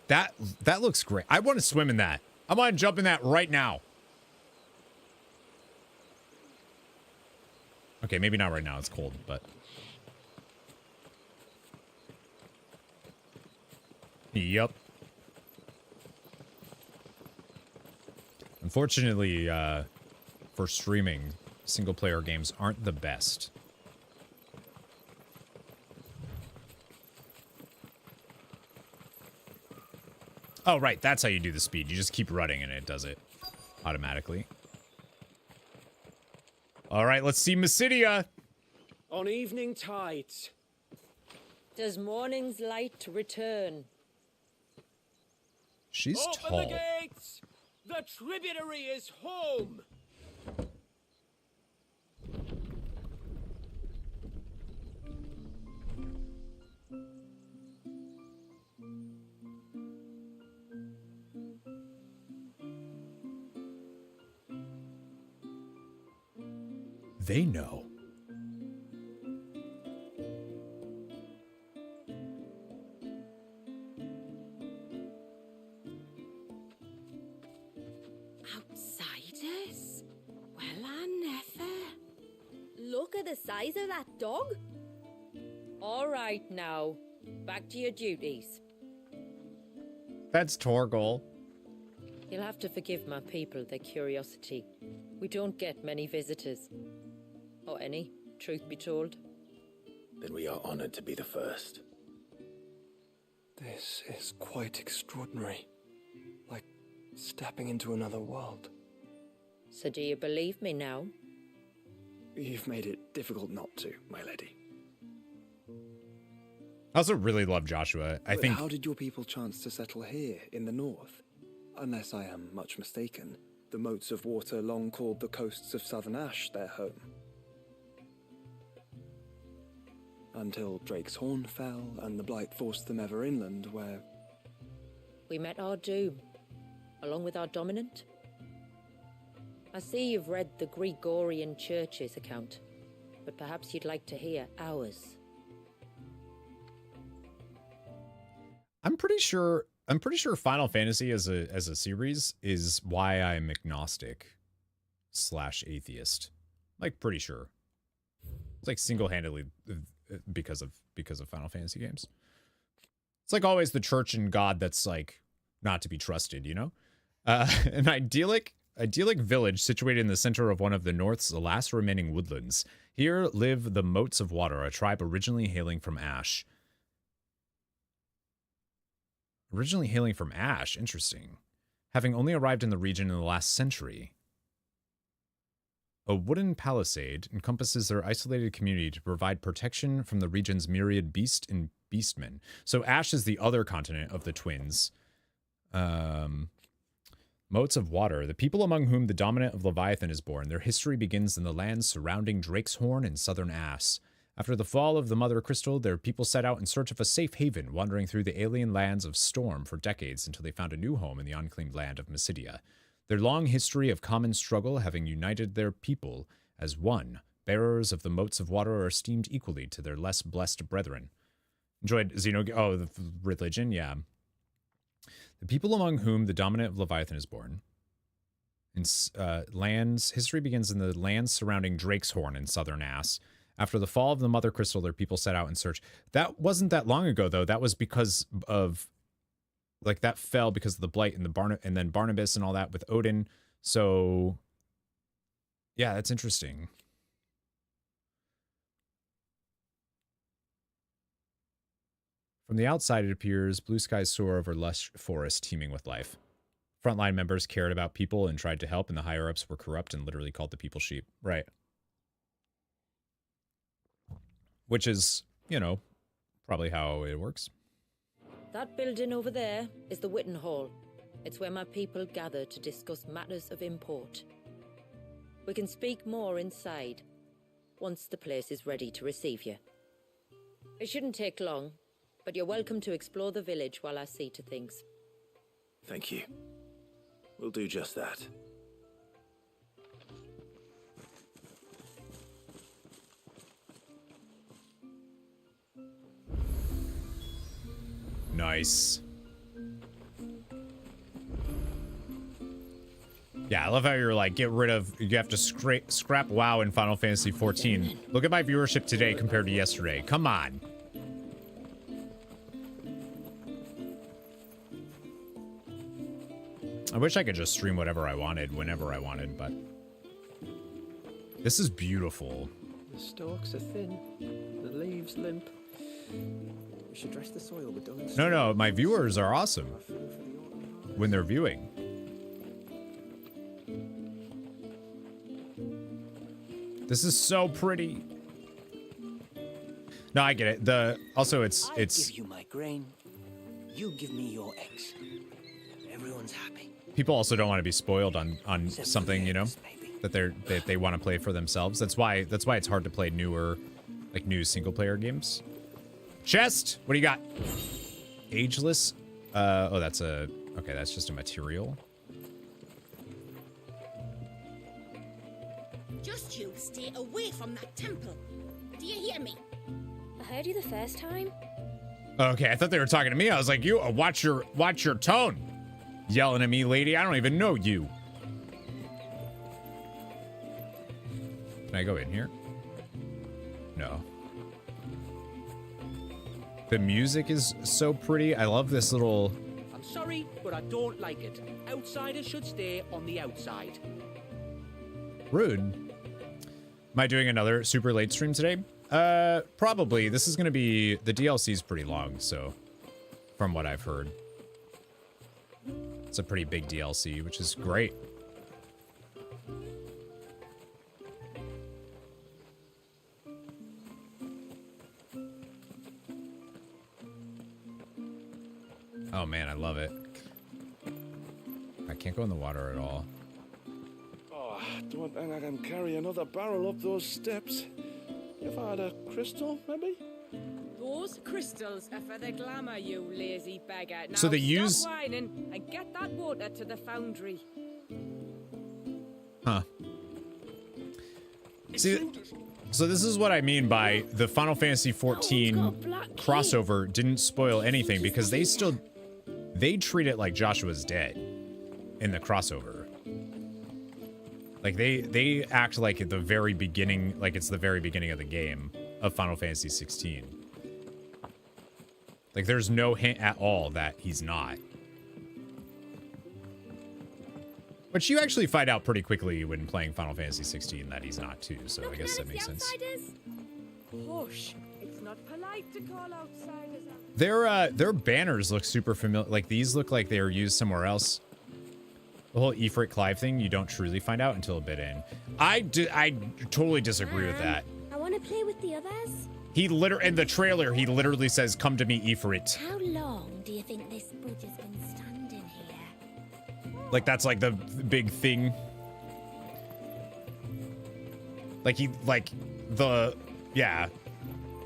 That looks great. I want to swim in that. I want to jump in that right now. Okay, maybe not right now. It's cold, but... Yep. Unfortunately, for streaming, single-player games aren't the best. Oh, right. That's how you do the speed. You just keep running and it does it automatically. All right, let's see MYSIDIA. On evening tides. Does morning's light return? She's tall. Open the gates! The tributary is home! They know. Outsiders? Well, I never. Look at the size of that dog. All right now, back to your duties. That's Torgal. You'll have to forgive my people their curiosity. We don't get many visitors. Or any, truth be told. Then we are honored to be the first. This is quite extraordinary. Like stepping into another world. So do you believe me now? You've made it difficult not to, my lady. I also really love Joshua. I think... How did your people chance to settle here in the north? Unless I am much mistaken, the moats of water long called the coasts of southern Ash their home. Until Drake's Horn fell and the Blight forced them ever inland, where... We met our doom, along with our dominant. I see you've read the Gregorian Church's account, but perhaps you'd like to hear ours. I'm pretty sure Final Fantasy as a series is why I'm agnostic / atheist. Like, pretty sure. It's like single-handedly because of Final Fantasy games. It's like always the church and God that's like not to be trusted, you know? An idyllic village situated in the center of one of the North's last remaining woodlands. Here live the Moats of Water, a tribe originally hailing from Ash. Interesting. having only arrived in the region in the last century. A wooden palisade encompasses their isolated community to provide protection from the region's myriad beast and beastmen. So Ash is the other continent of the twins. Moats of water. The people among whom the dominant of Leviathan is born. Their history begins in the lands surrounding Drake's Horn and Southern Ass. After the fall of the Mother Crystal, their people set out in search of a safe haven, wandering through the alien lands of Storm for decades until they found a new home in the unclaimed land of MYSIDIA. Their long history of common struggle having united their people as one, bearers of the moats of water are esteemed equally to their less blessed brethren. Enjoyed the religion, yeah. The people among whom the dominant of Leviathan is born. History begins in the lands surrounding Drake's Horn and Southern Ass. After the fall of the Mother Crystal, their people set out in search. That wasn't that long ago, though. That was because of... Like, that fell because of the Blight and then Barnabas and all that with Odin. So, yeah, that's interesting. From the outside, it appears blue skies soar over lush forest teeming with life. Frontline members cared about people and tried to help, and the higher-ups were corrupt and literally called the people sheep. Right. Which is, you know, probably how it works. That building over there is the Witten Hall. It's where my people gather to discuss matters of import. We can speak more inside, once the place is ready to receive you. It shouldn't take long, but you're welcome to explore the village while I see to things. Thank you. We'll do just that. Nice. Yeah, I love how you're like, get rid of, you have to scrap WoW in Final Fantasy 14. Look at my viewership today compared to yesterday. Come on. I wish I could just stream whatever I wanted, whenever I wanted, but this is beautiful. The stalks are thin, the leaves limp. We should dress the soil with dung. No, my viewers are awesome when they're viewing. This is so pretty. No, I get it. Also it's I give you my grain, you give me your eggs. Everyone's happy. People also don't want to be spoiled on something, you know, that they want to play for themselves. That's why it's hard to play new single player games. Chest, what do you got? Ageless. Oh, that's just a material. Just you stay away from that temple. Do you hear me? I heard you the first time. Okay, I thought they were talking to me. I was like, you watch your tone. Yelling at me, lady. I don't even know you. Can I go in here? No. The music is so pretty. I love this little... I'm sorry, but I don't like it. Outsiders should stay on the outside. Rude. Am I doing another super late stream today? Probably. This is going to be... The DLC is pretty long, so... From what I've heard. It's a pretty big DLC, which is great. Oh man, I love it. I can't go in the water at all. Oh, I don't think I can carry another barrel up those steps. If I had a crystal, maybe? Those crystals are for the glamour, you lazy beggar. Now So they use... stop whining and get that water to the foundry. Huh. See, so this is what I mean by the Final Fantasy 14 crossover didn't spoil anything, because they treat it like Joshua's dead in the crossover. Like they act like at the very beginning, like it's the very beginning of the game of Final Fantasy 16. Like there's no hint at all that he's not. But you actually find out pretty quickly when playing Final Fantasy 16 that he's not too, so I guess that makes sense. Hush. It's not polite to call outsiders out. Their banners look super familiar. Like these look like they were used somewhere else. The whole Ifrit Clive thing, you don't truly find out until a bit in. I totally disagree with that. I want to play with the others. He literally, in the trailer, he literally says, "Come to me, Ifrit." How long do you think this bridge has been standing here? Like, that's like the big thing. Like, the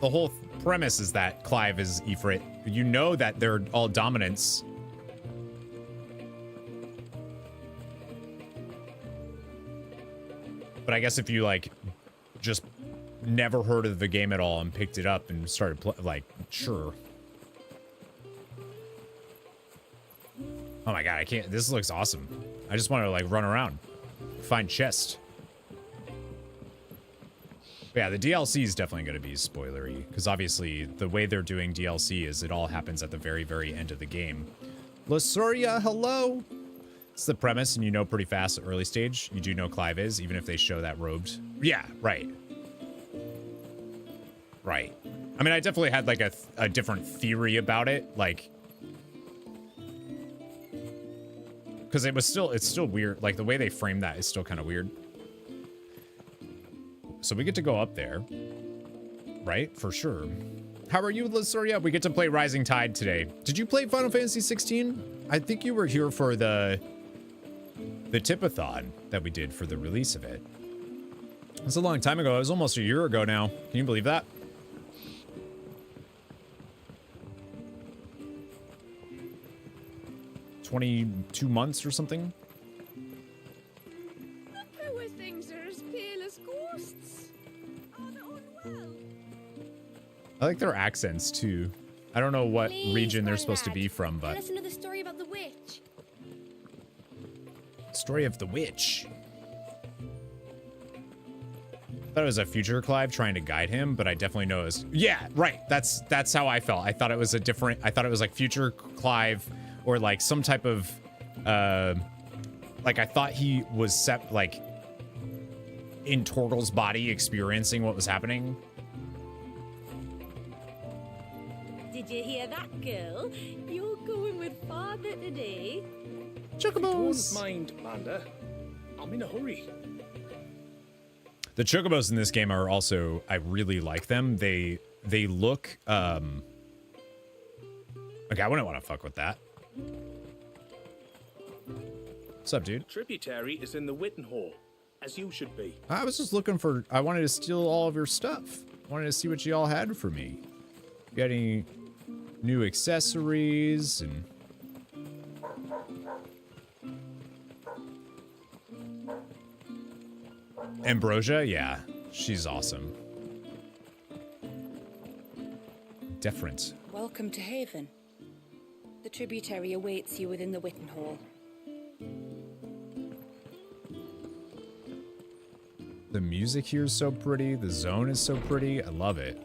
whole premise is that Clive is Ifrit. You know that they're all dominants. But I guess if you, like, just never heard of the game at all and picked it up and started like, sure. Oh my god, I can't. This looks awesome. I just want to, like, run around, find chest. But yeah, the DLC is definitely going to be spoilery, because obviously the way they're doing DLC is it all happens at the very, very end of the game. Lasuria, hello. It's the premise, and you know pretty fast at early stage. You do know Clive is, even if they show that robed. Yeah, right. Right. I mean, I definitely had, like, a different theory about it, like, because it's still weird. Like, the way they frame that is still kind of weird. So we get to go up there, right? For sure. How are you, Lasuria? We get to play Rising Tide today. Did you play Final Fantasy 16? I think you were here for the Tipathon that we did for the release of it. That's a long time ago. It was almost a year ago now. Can you believe that? $22 months or something? The poor things are as pale as ghosts. Oh, they're unwell. I like their accents too. I don't know what Please, region they're my supposed to lad, be from, but... Tell us another story about the witch. Story of the witch. I thought it was a future Clive trying to guide him, but I definitely know it was... Yeah, right. That's how I felt. I thought it was a different... I thought it was like future Clive or like some type of... like, I thought he was set, like, in Torgal's body experiencing what was happening. Did you hear that, girl? You're going with father today. Chocobos! Don't mind, Manda. I'm in a hurry. The Chocobos in this game are also... I really like them. They look... Okay, I wouldn't want to fuck with that. What's up, dude? Tributary is in the Witten Hall, as you should be. I was just looking for... I wanted to steal all of your stuff. Wanted to see what you all had for me. You got any new accessories and... Ambrosia? Yeah, she's awesome. Different. Welcome to Haven. The tributary awaits you within the Witten Hall. The music here is so pretty. The zone is so pretty. I love it.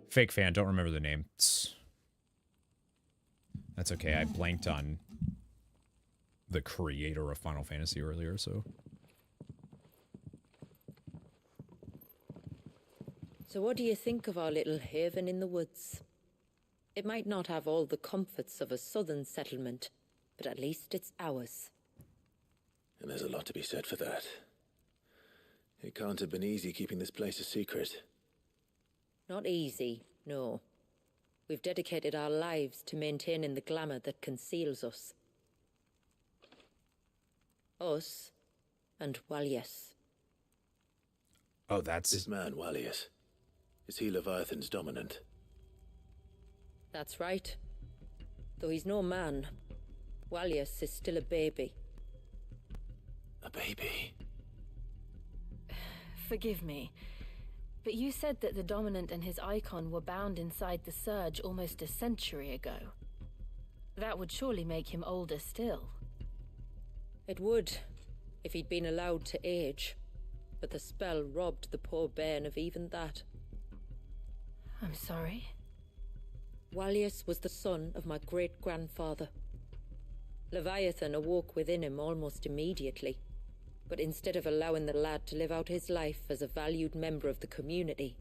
Fake fan, don't remember the name. That's okay. I blanked on the creator of Final Fantasy earlier, so... So what do you think of our little haven in the woods? It might not have all the comforts of a southern settlement, but at least it's ours. And there's a lot to be said for that. It can't have been easy keeping this place a secret. Not easy, no. We've dedicated our lives to maintaining the glamour that conceals us. Us and Walias. Oh, that's... This man, Walias. Is he Leviathan's dominant? That's right. Though he's no man, Walias is still a baby. A baby? Forgive me, but you said that the Dominant and his Eikon were bound inside the Surge almost a century ago. That would surely make him older still. It would, if he'd been allowed to age. But the spell robbed the poor bairn of even that. I'm sorry. Walias was the son of my great-grandfather. Leviathan awoke within him almost immediately. But instead of allowing the lad to live out his life as a valued member of the community,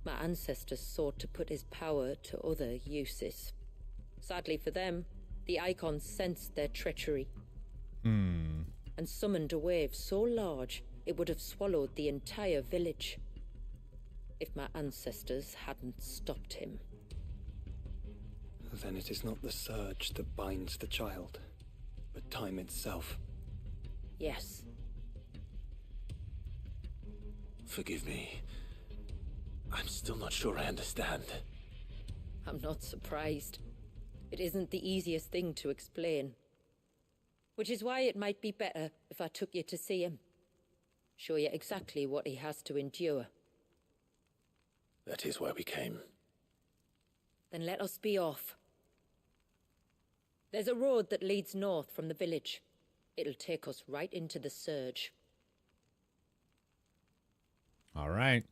my ancestors sought to put his power to other uses. Sadly for them, The Eikon sensed their treachery Hmm. and summoned a wave so large it would have swallowed the entire village if my ancestors hadn't stopped him. Then it is not the surge that binds the child, but time itself. Yes. Forgive me. I'm still not sure I understand. I'm not surprised. It isn't the easiest thing to explain. Which is why it might be better if I took you to see him. Show you exactly what he has to endure. That is why we came. Then let us be off. There's a road that leads north from the village. It'll take us right into the surge. All right.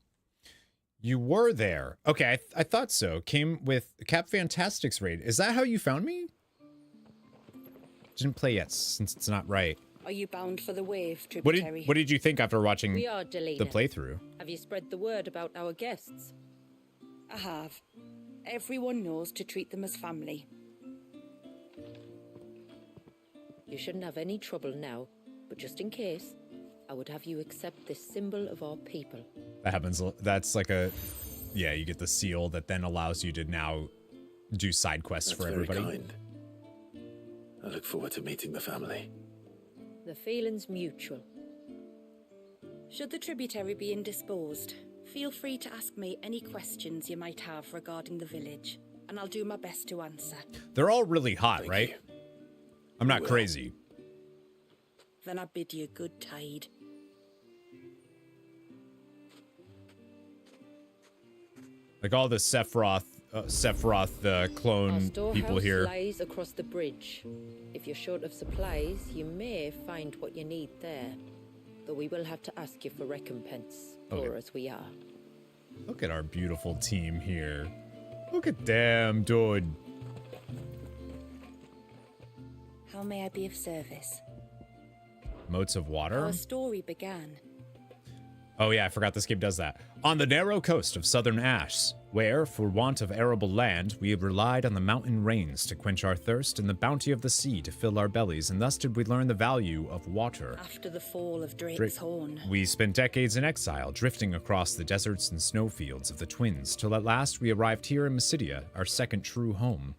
You were there. Okay, I thought so. Came with Cap Fantastic's raid. Is that how you found me? Didn't play yet, since it's not right. Are you bound for the wave, What tributary? did you think after watching We are, Delina. the playthrough? Have you spread the word about our guests? I have. Everyone knows to treat them as family. You shouldn't have any trouble now, but just in case, I would have you accept this symbol of our people. That happens. That's like a, yeah, you get the seal that then allows you to now do side quests for everybody. Very kind. I look forward to meeting the family. The feeling's mutual. Should the tributary be indisposed, feel free to ask me any questions you might have regarding the village, and I'll do my best to answer. They're all really hot, right? I'm not crazy. Then I bid you good tide. Like all the Sephiroth clone people here. Our storehouse lies across the bridge. If you're short of supplies, you may find what you need there. Though we will have to ask you for recompense, poor as we are. Look at our beautiful team here. Look at them, dude. How may I be of service? Moats of water. Our story began. Oh yeah, I forgot this game does that. On the narrow coast of southern Ash, where, for want of arable land, we had relied on the mountain rains to quench our thirst and the bounty of the sea to fill our bellies, and thus did we learn the value of water. After the fall of Drake's Horn. We spent decades in exile, drifting across the deserts and snowfields of the Twins, till at last we arrived here in Mysidia, our second true home.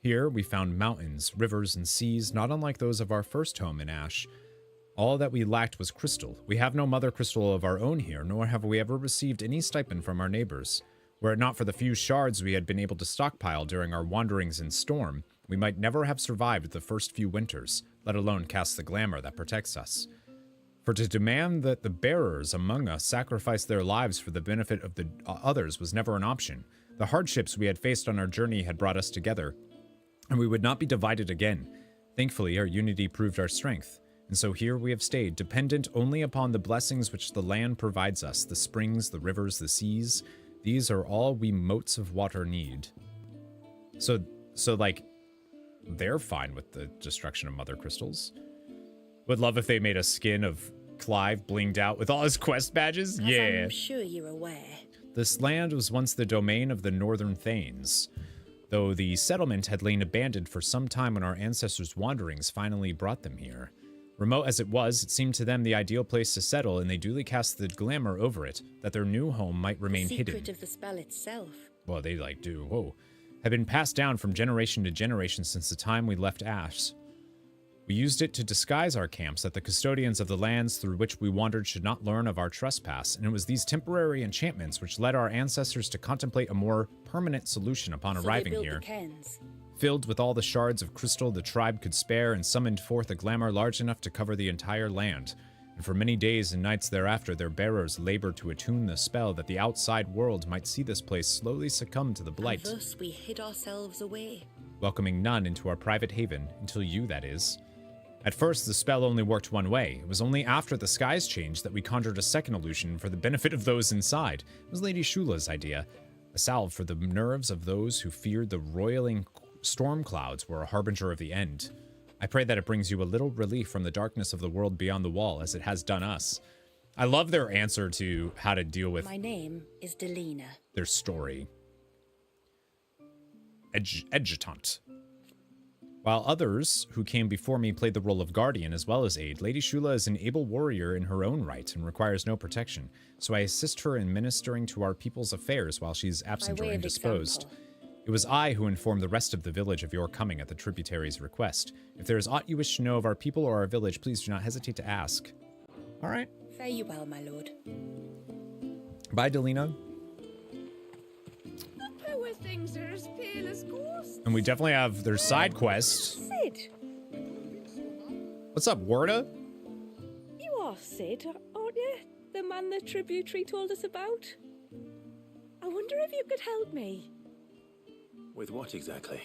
Here we found mountains, rivers, and seas not unlike those of our first home in Ash. All that we lacked was crystal. We have no mother crystal of our own here, nor have we ever received any stipend from our neighbors. Were it not for the few shards we had been able to stockpile during our wanderings in storm, we might never have survived the first few winters, let alone cast the glamour that protects us. For to demand that the bearers among us sacrifice their lives for the benefit of the others was never an option. The hardships we had faced on our journey had brought us together, and we would not be divided again. Thankfully, our unity proved our strength. And so here we have stayed, dependent only upon the blessings which the land provides us, the springs, the rivers, the seas. These are all we motes of water need. So like, they're fine with the destruction of mother crystals. Would love if they made a skin of Clive blinged out with all his quest badges. As Yeah. I'm sure you're aware. This land was once the domain of the Northern Thanes, though the settlement had lain abandoned for some time when our ancestors' wanderings finally brought them here. Remote as it was, it seemed to them the ideal place to settle, and they duly cast the glamour over it, that their new home might remain the hidden. secret of the spell itself. Well, they do. Whoa. Had been passed down from generation to generation since the time we left Ash. We used it to disguise our camps, that the custodians of the lands through which we wandered should not learn of our trespass, and it was these temporary enchantments which led our ancestors to contemplate a more permanent solution upon arriving here. Filled with all the shards of crystal the tribe could spare, and summoned forth a glamour large enough to cover the entire land. And for many days and nights thereafter, their bearers labored to attune the spell that the outside world might see this place slowly succumb to the blight. And thus we hid ourselves away. Welcoming none into our private haven, until you, that is. At first, the spell only worked one way. It was only after the skies changed that we conjured a second illusion for the benefit of those inside. It was Lady Shula's idea. A salve for the nerves of those who feared the roiling storm clouds were a harbinger of the end. I pray that it brings you a little relief from the darkness of the world beyond the wall, as it has done us. I love their answer to how to deal with My name is Delina. their story. adjutant. While others who came before me played the role of guardian as well as aid, Lady Shula is an able warrior in her own right and requires no protection, so I assist her in ministering to our people's affairs while she's absent or indisposed. It was I who informed the rest of the village of your coming at the tributary's request. If there is aught you wish to know of our people or our village, please do not hesitate to ask. All right. Fare you well, my lord. Bye, Delina. Poor things are as pale as ghosts. And we definitely have their side quests. Sid. What's up, Warda? You are Sid, aren't you? The man the tributary told us about? I wonder if you could help me. With what exactly?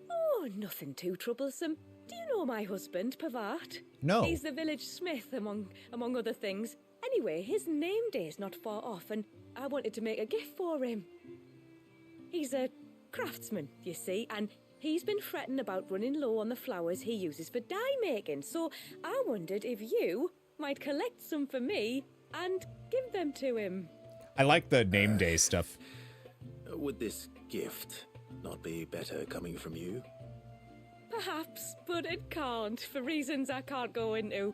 Oh, nothing too troublesome. Do you know my husband, Pavat? No. He's the village smith, among other things. Anyway, his name day's not far off, and I wanted to make a gift for him. He's a craftsman, you see, and he's been fretting about running low on the flowers he uses for dye making, so I wondered if you might collect some for me and give them to him. I like the name day stuff. Would this gift not be better coming from you? Perhaps, but it can't, for reasons I can't go into.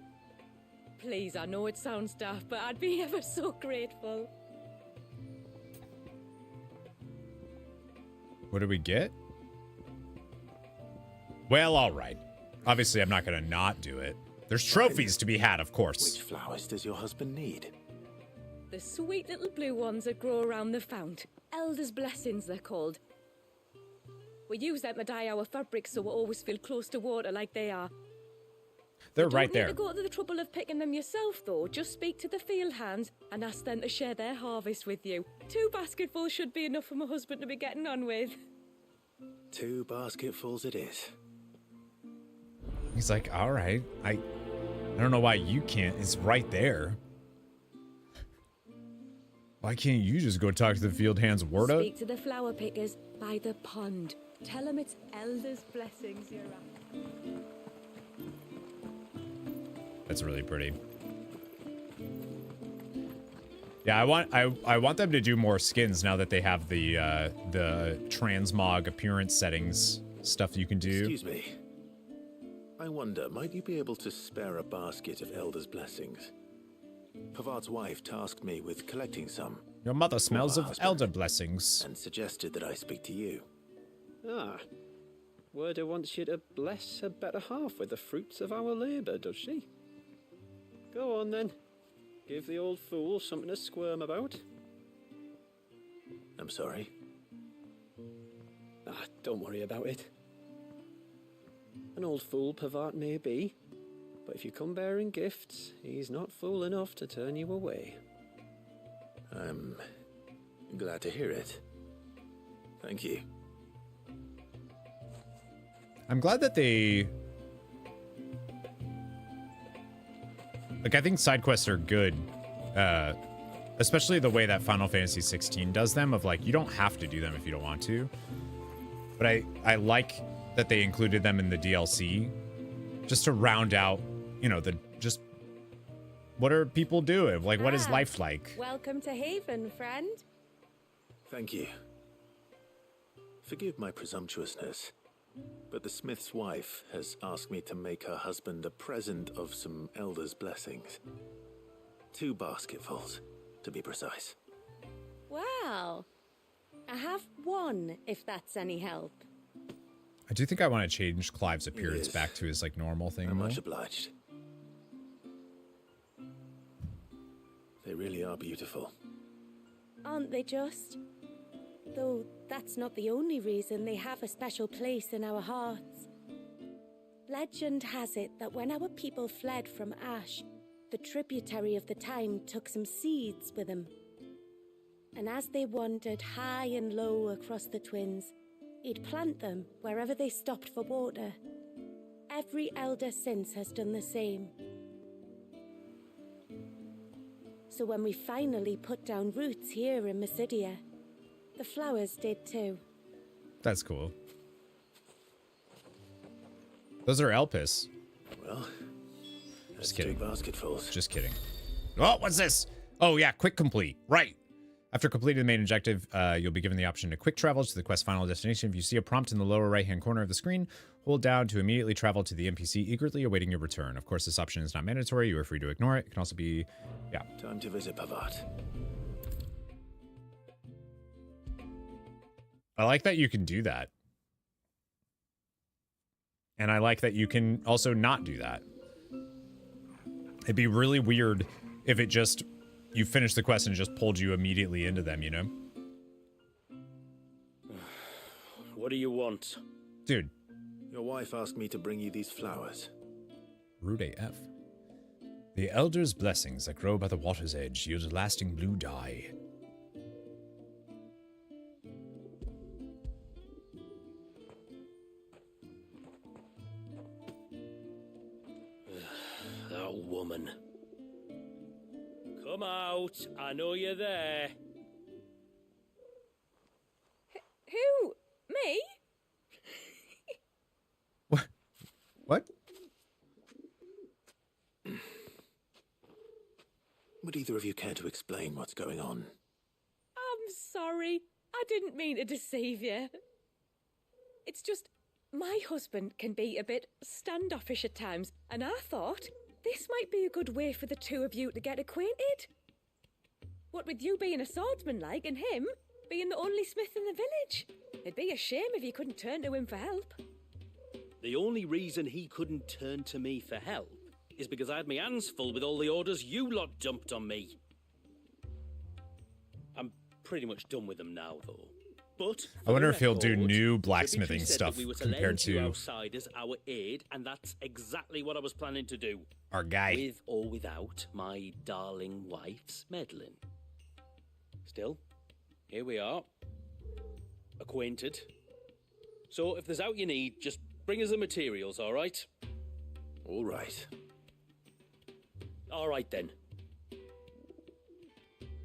Please, I know it sounds daft, but I'd be ever so grateful. What do we get? Well, all right. Obviously, I'm not going to not do it. There's trophies to be had, of course. Which flowers does your husband need? The sweet little blue ones that grow around the fount. Elder's blessings, they're called. We use them to dye our fabrics so we always feel close to water like they are. They're right there. You don't need to go to the trouble of picking them yourself, though. Just speak to the field hands and ask them to share their harvest with you. 2 basketfuls should be enough for my husband to be getting on with. 2 basketfuls it is. He's like, all right. I don't know why you can't. It's right there. Why can't you just go talk to the field hands, Warda? Speak to the flower pickers by the pond. Tell them it's Elder's blessings you're after. That's really pretty. Yeah, I want them to do more skins now that they have the transmog appearance settings stuff you can do. Excuse me. I wonder, might you be able to spare a basket of Elder's blessings? Pavart's wife tasked me with collecting some. Your mother smells of elder blessings. And suggested that I speak to you. Ah. Warda wants you to bless her better half with the fruits of our labour, does she? Go on then. Give the old fool something to squirm about. I'm sorry. Ah, don't worry about it. An old fool Pavart may be, but if you come bearing gifts, he's not fool enough to turn you away. I'm glad to hear it. Thank you. I'm glad that they... Like, I think side quests are good. Especially the way that Final Fantasy XVI does them, of like, you don't have to do them if you don't want to. But I like that they included them in the DLC just to round out, you know, just what are people doing? Like, what is life like? Welcome to Haven, friend. Thank you. Forgive my presumptuousness, but the smith's wife has asked me to make her husband a present of some Elder's blessings. 2 basketfuls, to be precise. Well, I have 1, if that's any help. I do think I want to change Clive's appearance back to his, like, normal thing. I'm much obliged. They really are beautiful. Aren't they just? Though that's not the only reason they have a special place in our hearts. Legend has it that when our people fled from Ash, the tributary of the time took some seeds with them. And as they wandered high and low across the Twins, he'd plant them wherever they stopped for water. Every elder since has done the same. So when we finally put down roots here in MYSIDIA, the flowers did too. That's cool. Those are Elpis. Well, just kidding. 2 basketfuls. Just kidding. Oh, what's this? Oh, yeah, quick complete. Right. After completing the main objective, you'll be given the option to quick travel to the quest's final destination. If you see a prompt in the lower right-hand corner of the screen, hold down to immediately travel to the NPC eagerly awaiting your return. Of course, this option is not mandatory. You are free to ignore it. It can also be, yeah. Time to visit Pavat. I like that you can do that. And I like that you can also not do that. It'd be really weird if it just, you finished the quest and it just pulled you immediately into them, you know? What do you want? Dude. Your wife asked me to bring you these flowers. Rude AF. The elder's blessings that grow by the water's edge yield a lasting blue dye. That woman. Come out. I know you're there. Who? Me? What? Would either of you care to explain what's going on? I'm sorry. I didn't mean to deceive you. It's just, my husband can be a bit standoffish at times, and I thought this might be a good way for the two of you to get acquainted. What with you being a swordsman like, and him being the only smith in the village. It'd be a shame if you couldn't turn to him for help. The only reason he couldn't turn to me for help is because I had my hands full with all the orders you lot dumped on me. I'm pretty much done with them now, though. But I wonder if he'll do new blacksmithing stuff we were to compared lend you to outsiders our aid, and that's exactly what I was planning to do. our guy. With or without my darling wife's meddling. Still, here we are. Acquainted. So if there's out you need, just bring us the materials, all right? All right. All right, then.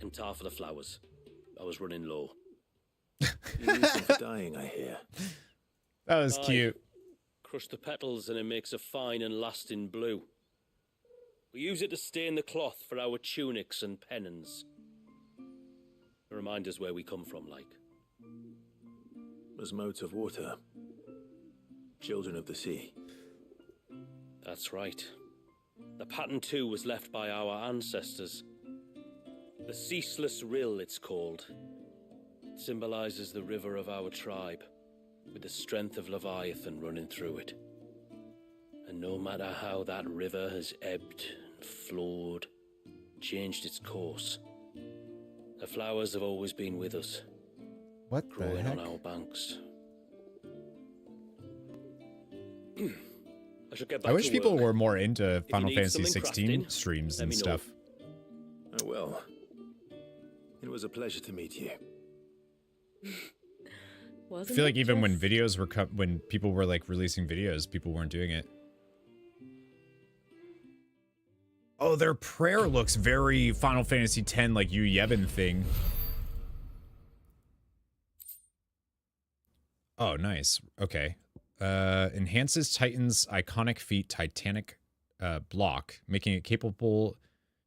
And tar for the flowers. I was running low. You use them for dyeing, I hear. That was cute. Crush the petals and it makes a fine and lasting blue. We use it to stain the cloth for our tunics and pennons. Remind us where we come from, like. As motes of water. Children of the sea. That's right. The pattern too was left by our ancestors. The Ceaseless Rill, it's called. It symbolizes the river of our tribe, with the strength of Leviathan running through it. And no matter how that river has ebbed and flowed, changed its course, the flowers have always been with us. What the growing heck? on our banks. I should get back I wish to people work. were more into If Final you need Fantasy something 16 crafting, streams let and me know. stuff. Oh, well. It was a pleasure to meet you. I feel like even when videos were when people were like releasing videos, people weren't doing it. Oh, their prayer looks very Final Fantasy X, like Yu Yevon thing. Oh, nice. Okay. Enhances Titan's iconic feat Titanic block, making it capable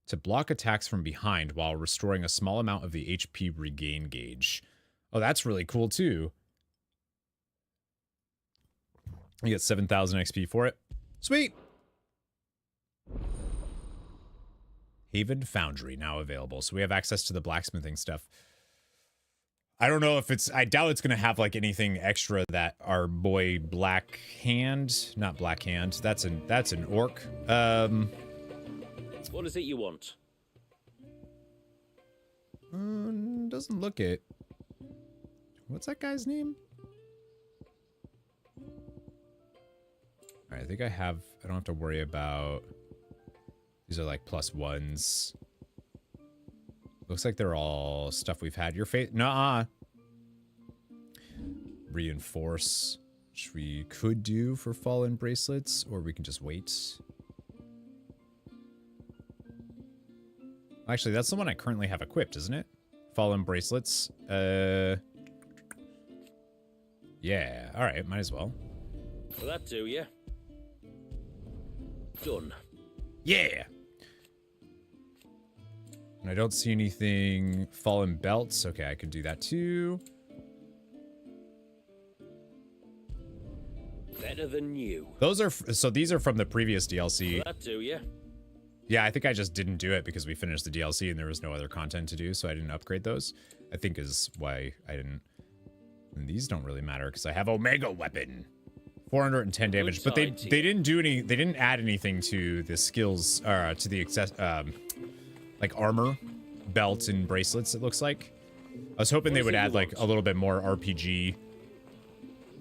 to block attacks from behind while restoring a small amount of the HP regain gauge. Oh, that's really cool too. You get 7,000 XP for it. Sweet! Haven Foundry now available. So we have access to the blacksmithing stuff. I don't know if it's... I doubt it's going to have like anything extra that our boy Black Hand... Not Black Hand. That's an orc. What is it you want? Doesn't look it. What's that guy's name? Alright, I think I don't have to worry about... These are like +1s. Looks like they're all stuff we've had. Your face... Nuh-uh. Reinforce, which we could do for Fallen Bracelets, or we can just wait. Actually, that's the one I currently have equipped, isn't it? Fallen Bracelets. Yeah, alright, might as well. Will that do, yeah? Done. Yeah! I don't see anything fallen belts. Okay, I could do that too. Better than you. Those are so these are from the previous DLC. That do, yeah. Yeah, I think I just didn't do it because we finished the DLC and there was no other content to do, so I didn't upgrade those. I think is why I didn't. And these don't really matter because I have Omega Weapon. 410 damage, but they didn't do any. They didn't add anything to the skills, to the access, like armor, belts and bracelets. It looks like. I was hoping they would add like a little bit more RPG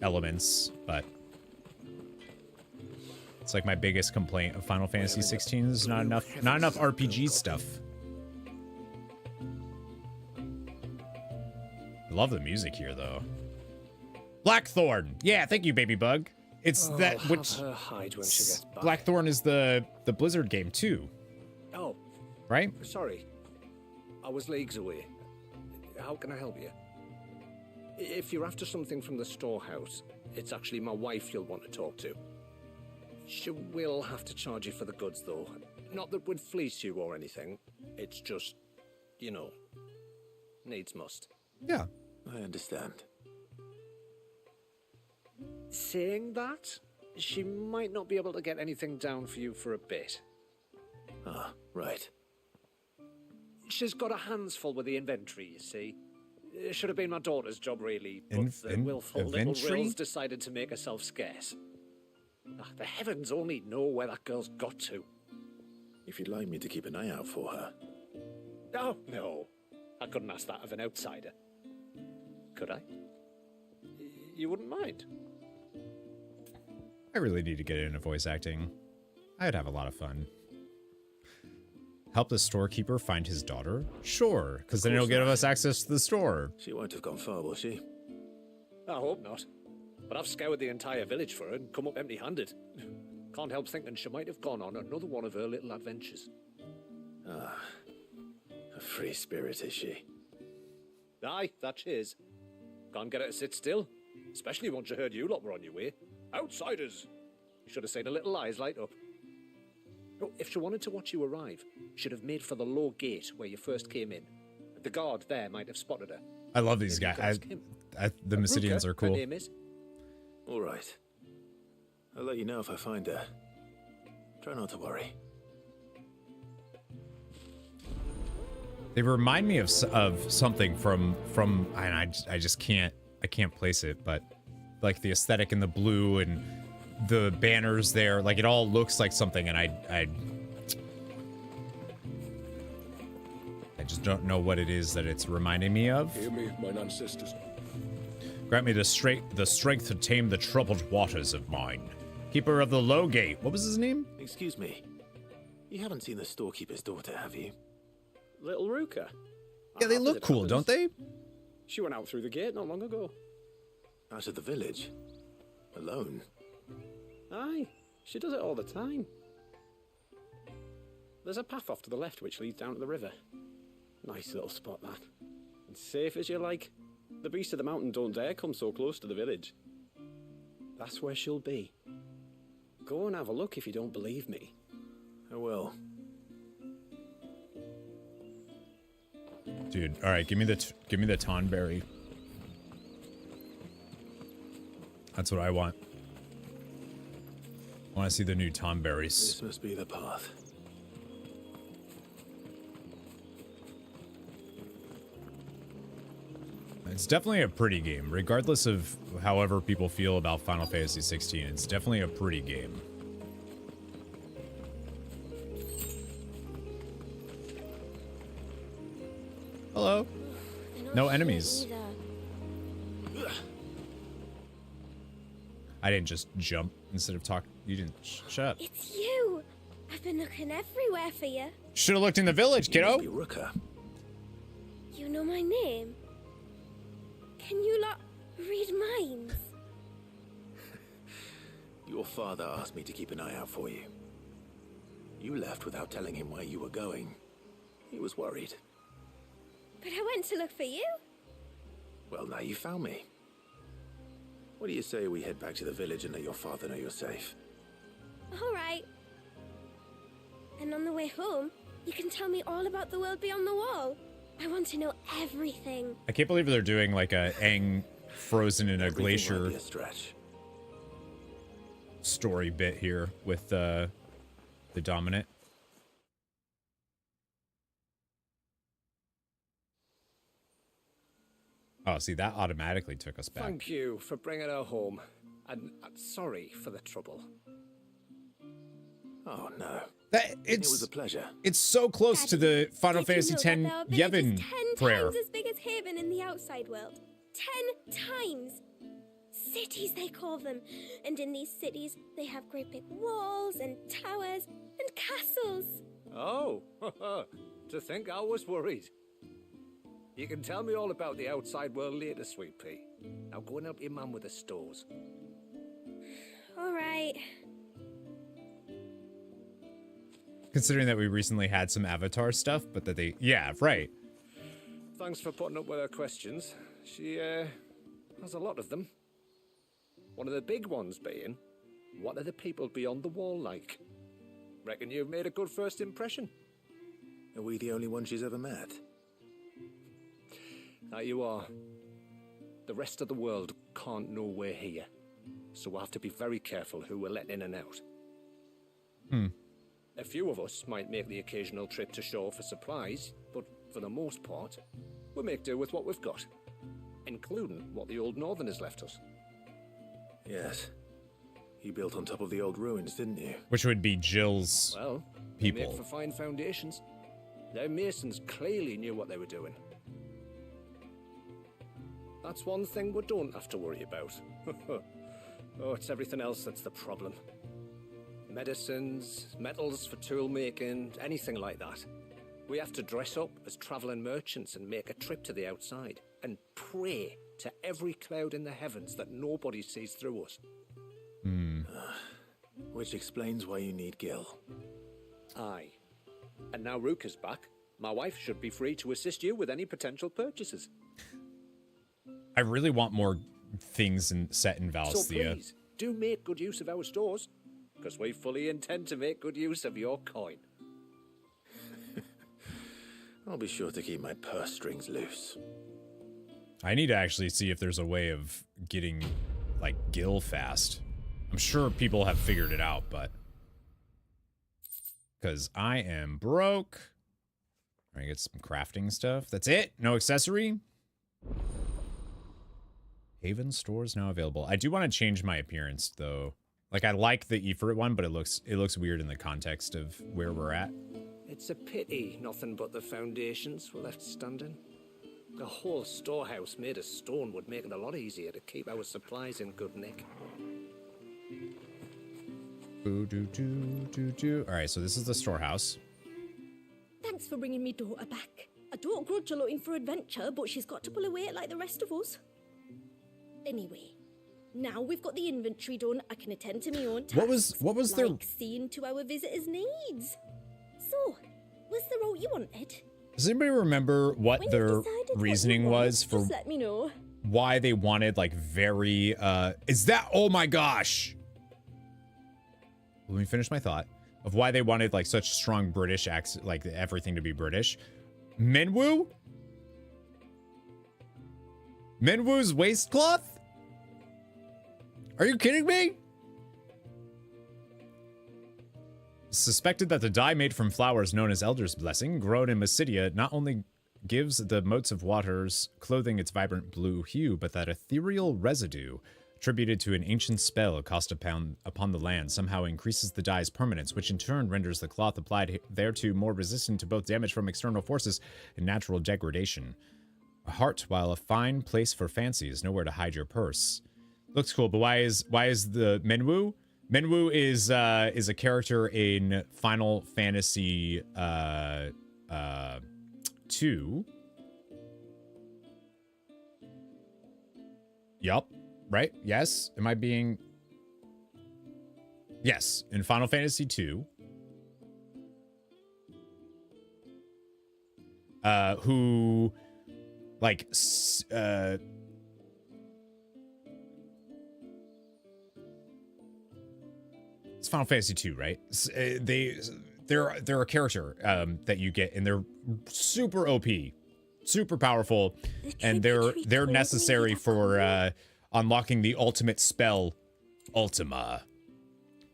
elements, but it's like my biggest complaint of Final Fantasy 16 is not enough RPG stuff. I love the music here though. Blackthorn. Yeah, thank you, Baby Bug. It's that which hide when she gets back. Blackthorn is the Blizzard game too. Oh, right? Sorry, I was leagues away. How can I help you? If you're after something from the storehouse, it's actually my wife you'll want to talk to. She will have to charge you for the goods, though. Not that we'd fleece you or anything. It's just, you know, needs must. Yeah, I understand. Saying that, she might not be able to get anything down for you for a bit. Ah, right. She's got her hands full with the inventory, you see. It should have been my daughter's job, really, but the willful little Rill's decided to make herself scarce. The heavens only know where that girl's got to. If you'd like me to keep an eye out for her. Oh, no. I couldn't ask that of an outsider. Could I? You wouldn't mind? I really need to get into voice acting. I'd have a lot of fun. Help the storekeeper find his daughter? Sure, because then it'll give us access to the store. She won't have gone far, will she? I hope not. But I've scoured the entire village for her and come up empty-handed. Can't help thinking she might have gone on another one of her little adventures. Ah, a free spirit is she? Aye, that she is. Can't get her to sit still, especially once you heard you lot were on your way. Outsiders! You should have seen her little eyes light up. Oh, if she wanted to watch you arrive, she'd have made for the low gate where you first came in. The guard there might have spotted her. I love these guys. The Mysidians are cool. Her name is. All right. I'll let you know if I find her. Try not to worry. They remind me of something from and I just can't place it, but like the aesthetic in the blue and the banners there, like it all looks like something, and I just don't know what it is that it's reminding me of. Hear me, mine ancestors. Grant me the strength to tame the troubled waters of mine. Keeper of the Low Gate. What was his name? Excuse me. You haven't seen the storekeeper's daughter, have you? Little Ruka. Yeah, they look cool, don't they? She went out through the gate not long ago. Out of the village? Alone? Aye, she does it all the time. There's a path off to the left which leads down to the river. Nice little spot, that. And safe as you like. The beasts of the mountain don't dare come so close to the village. That's where she'll be. Go and have a look if you don't believe me. I will. Dude, all right, give me the Tonberry. That's what I want. I want to see the new Tonberries. This must be the path. It's definitely a pretty game, regardless of however people feel about Final Fantasy 16. It's definitely a pretty game. Hello. No enemies. I didn't just jump instead of talk. You didn't. Shut up. It's you. I've been looking everywhere for you. Should have looked in the village, kiddo. You know my name. Can you lot read minds? Your father asked me to keep an eye out for you. You left without telling him where you were going. He was worried. But I went to look for you. Well, now you found me. What do you say we head back to the village and let your father know you're safe? All right. And on the way home, You can tell me all about the world beyond the wall. I want to know everything. I can't believe they're doing like a Aang frozen in a glacier story bit here with the dominant. Oh, see, that automatically took us back. Thank you for bringing her home. And sorry for the trouble. Oh, no. It was a pleasure. It's so close to the Final Fantasy X Yevon 10 prayer. times as big as Haven in the outside world. 10 times. Cities, they call them. And in these cities, they have great big walls and towers and castles. Oh, to think I was worried. You can tell me all about the outside world later, Sweet Pea. Now go and help your mum with the stores. All right. Considering that we recently had some Avatar stuff, but that they... Yeah, right. Thanks for putting up with her questions. She, has a lot of them. One of the big ones being, what are the people beyond the wall like? Reckon you've made a good first impression. Are we the only one she's ever met? That you are. The rest of the world can't know we're here. So we'll have to be very careful who we're letting in and out. A few of us might make the occasional trip to shore for supplies, but for the most part, we'll make do with what we've got, including what the old Northerners left us. Yes. You built on top of the old ruins, didn't you? Which would be Jill's people. They make for fine foundations. Their masons clearly knew what they were doing. That's one thing we don't have to worry about. Oh, it's everything else that's the problem. Medicines, metals for tool making, anything like that. We have to dress up as traveling merchants and make a trip to the outside and pray to every cloud in the heavens that nobody sees through us. Which explains why you need Gil. Aye. And now Ruka's back, my wife should be free to assist you with any potential purchases. I really want more things set in Valisthea. So please, do make good use of our stores, because we fully intend to make good use of your coin. I'll be sure to keep my purse strings loose. I need to actually see if there's a way of getting, like, Gil fast. I'm sure people have figured it out, but... Because I am broke. I get some crafting stuff. That's it? No accessory? Haven stores now available. I do want to change my appearance, though. Like, I like the Ifrit one, but it looks weird in the context of where we're at. It's a pity nothing but the foundations were left standing. A whole storehouse made of stone would make it a lot easier to keep our supplies in good nick. Alright, so this is the storehouse. Thanks for bringing me daughter back. I don't grudge her looking for adventure, but she's got to pull her weight like the rest of us. Anyway, now we've got the inventory done, I can attend to my own tasks. What was their... Like seeing to our visitors' needs. So, was the route you wanted? Does anybody remember what their reasoning was for just let me know. Why they wanted, like, very, is that... Oh my gosh! Let me finish my thought of why they wanted, like, such strong British accent, like, everything to be British. Minwu? Minwu's waistcloth? Are you kidding me? Suspected that the dye made from flowers known as Elder's Blessing, grown in MYSIDIA, not only gives the motes of waters clothing its vibrant blue hue, but that ethereal residue, attributed to an ancient spell cast upon the land, somehow increases the dye's permanence, which in turn renders the cloth applied thereto more resistant to both damage from external forces and natural degradation. A heart, while a fine place for fancy, is nowhere to hide your purse. Looks cool, but why is the Minwu? Minwu is a character in Final Fantasy 2. Yup. Right? Yes. Am I being... Yes. In Final Fantasy 2. Who... Like... It's Final Fantasy 2, right? they're a character that you get, and they're super OP, super powerful, and they're necessary for unlocking the ultimate spell, Ultima.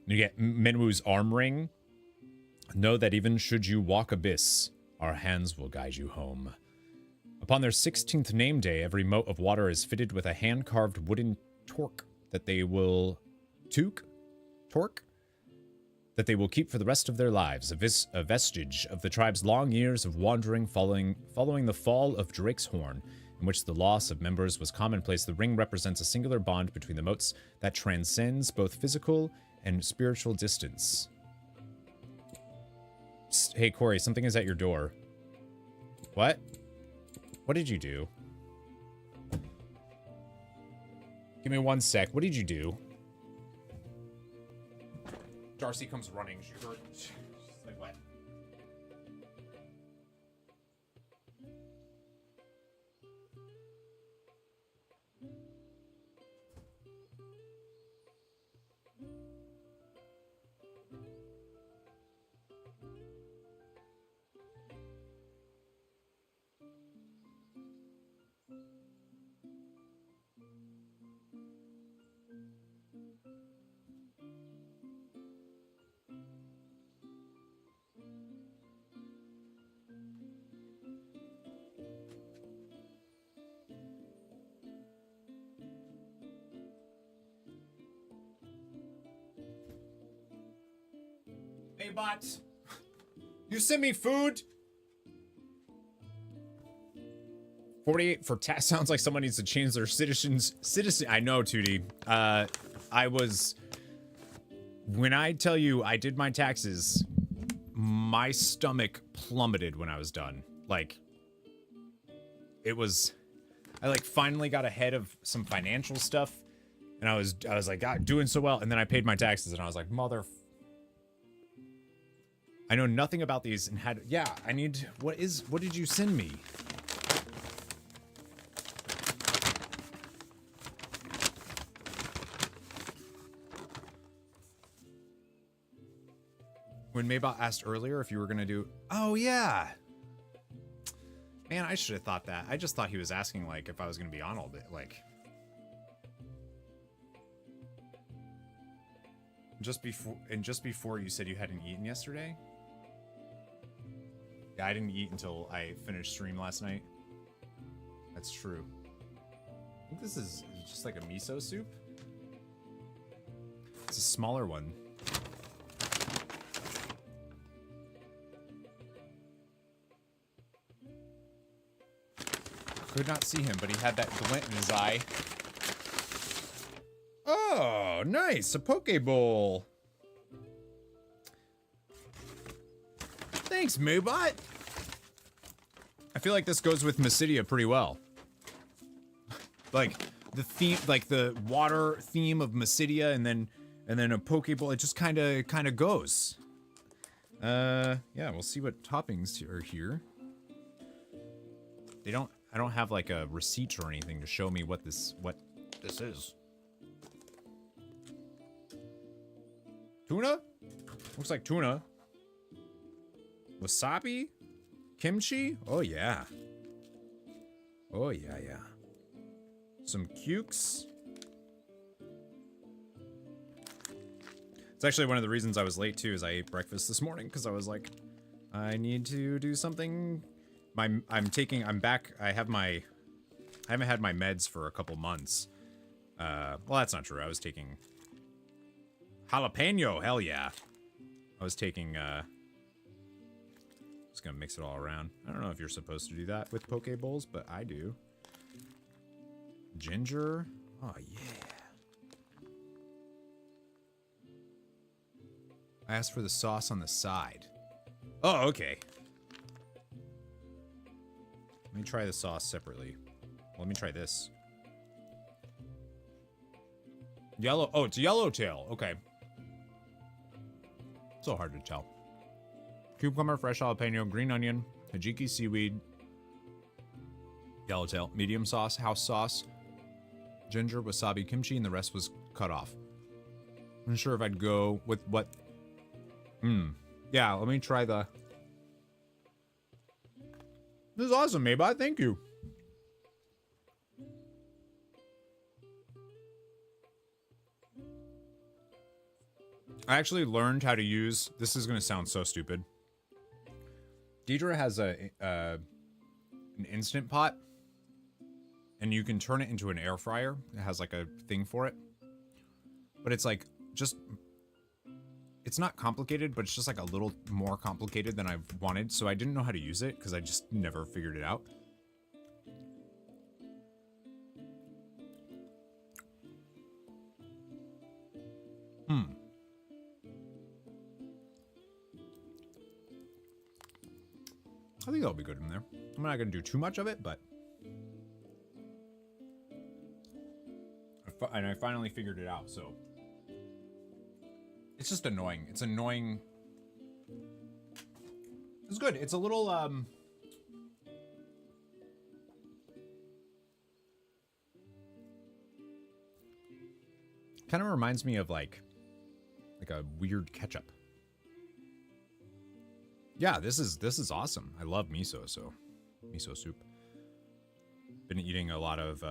You get Menwu's arm ring. Know that even should you walk abyss, our hands will guide you home. Upon their 16th name day, every moat of water is fitted with a hand-carved wooden torque that they will that they will keep for the rest of their lives, a vestige of the tribe's long years of wandering following the fall of Drake's Horn, in which the loss of members was commonplace. The ring represents a singular bond between the moats that transcends both physical and spiritual distance. Hey, Corey, something is at your door. What? What did you do? Give me 1 sec. What did you do? Darcy comes running. She heard. She's like, what? Hey, bot. You sent me food? 48 for tax. Sounds like someone needs to change their citizen. I know, Tootie. When I tell you I did my taxes, my stomach plummeted when I was done. Like, it was, I like finally got ahead of some financial stuff, and I was like, God, doing so well, and then I paid my taxes, and I was like, I know nothing about these, and I need, what did you send me? When Maybot asked earlier if you were gonna do, oh yeah. Man, I should have thought that. I just thought he was asking like if I was gonna be on all day, like. Just before you said you hadn't eaten yesterday? Yeah, I didn't eat until I finished stream last night. That's true. I think this is just like a miso soup. It's a smaller one. Could not see him, but he had that glint in his eye. Oh, nice. A Pokeball. Thanks, Moobot. I feel like this goes with MYSIDIA pretty well. Like the theme, like the water theme of MYSIDIA, and then a Pokeball. It just kind of goes. Yeah, we'll see what toppings are here. I don't have like a receipt or anything to show me what this is. Tuna? Looks like tuna. Wasabi? Kimchi? Oh yeah. Oh yeah, yeah. Some cukes. It's actually one of the reasons I was late too, is I ate breakfast this morning because I was like, I need to do something. I'm back. I haven't had my meds for a couple months. Well, that's not true. I was taking jalapeno. Hell yeah. I was taking, just gonna mix it all around. I don't know if you're supposed to do that with poke bowls, but I do. Ginger. Oh, yeah. I asked for the sauce on the side. Oh, okay. Let me try the sauce separately. Let me try this. Yellow. Oh, it's yellowtail. Okay. So hard to tell. Cucumber, fresh jalapeno, green onion, hijiki seaweed, yellowtail, medium sauce, house sauce, ginger, wasabi, kimchi, and the rest was cut off. I'm not sure if I'd go with what. Yeah, let me try the... This is awesome, Maybot. Thank you. I actually learned how to use... This is going to sound so stupid. Deidre has an Instant Pot. And you can turn it into an air fryer. It has like a thing for it. But it's like just... It's not complicated, but it's just like a little more complicated than I've wanted. So I didn't know how to use it because I just never figured it out. I think that'll be good in there. I'm not going to do too much of it, but... And I finally figured it out, so... It's just annoying. It's annoying. It's good. It's a little, kind of reminds me of like a weird ketchup. Yeah, this is awesome. I love miso, so miso soup. Been eating a lot of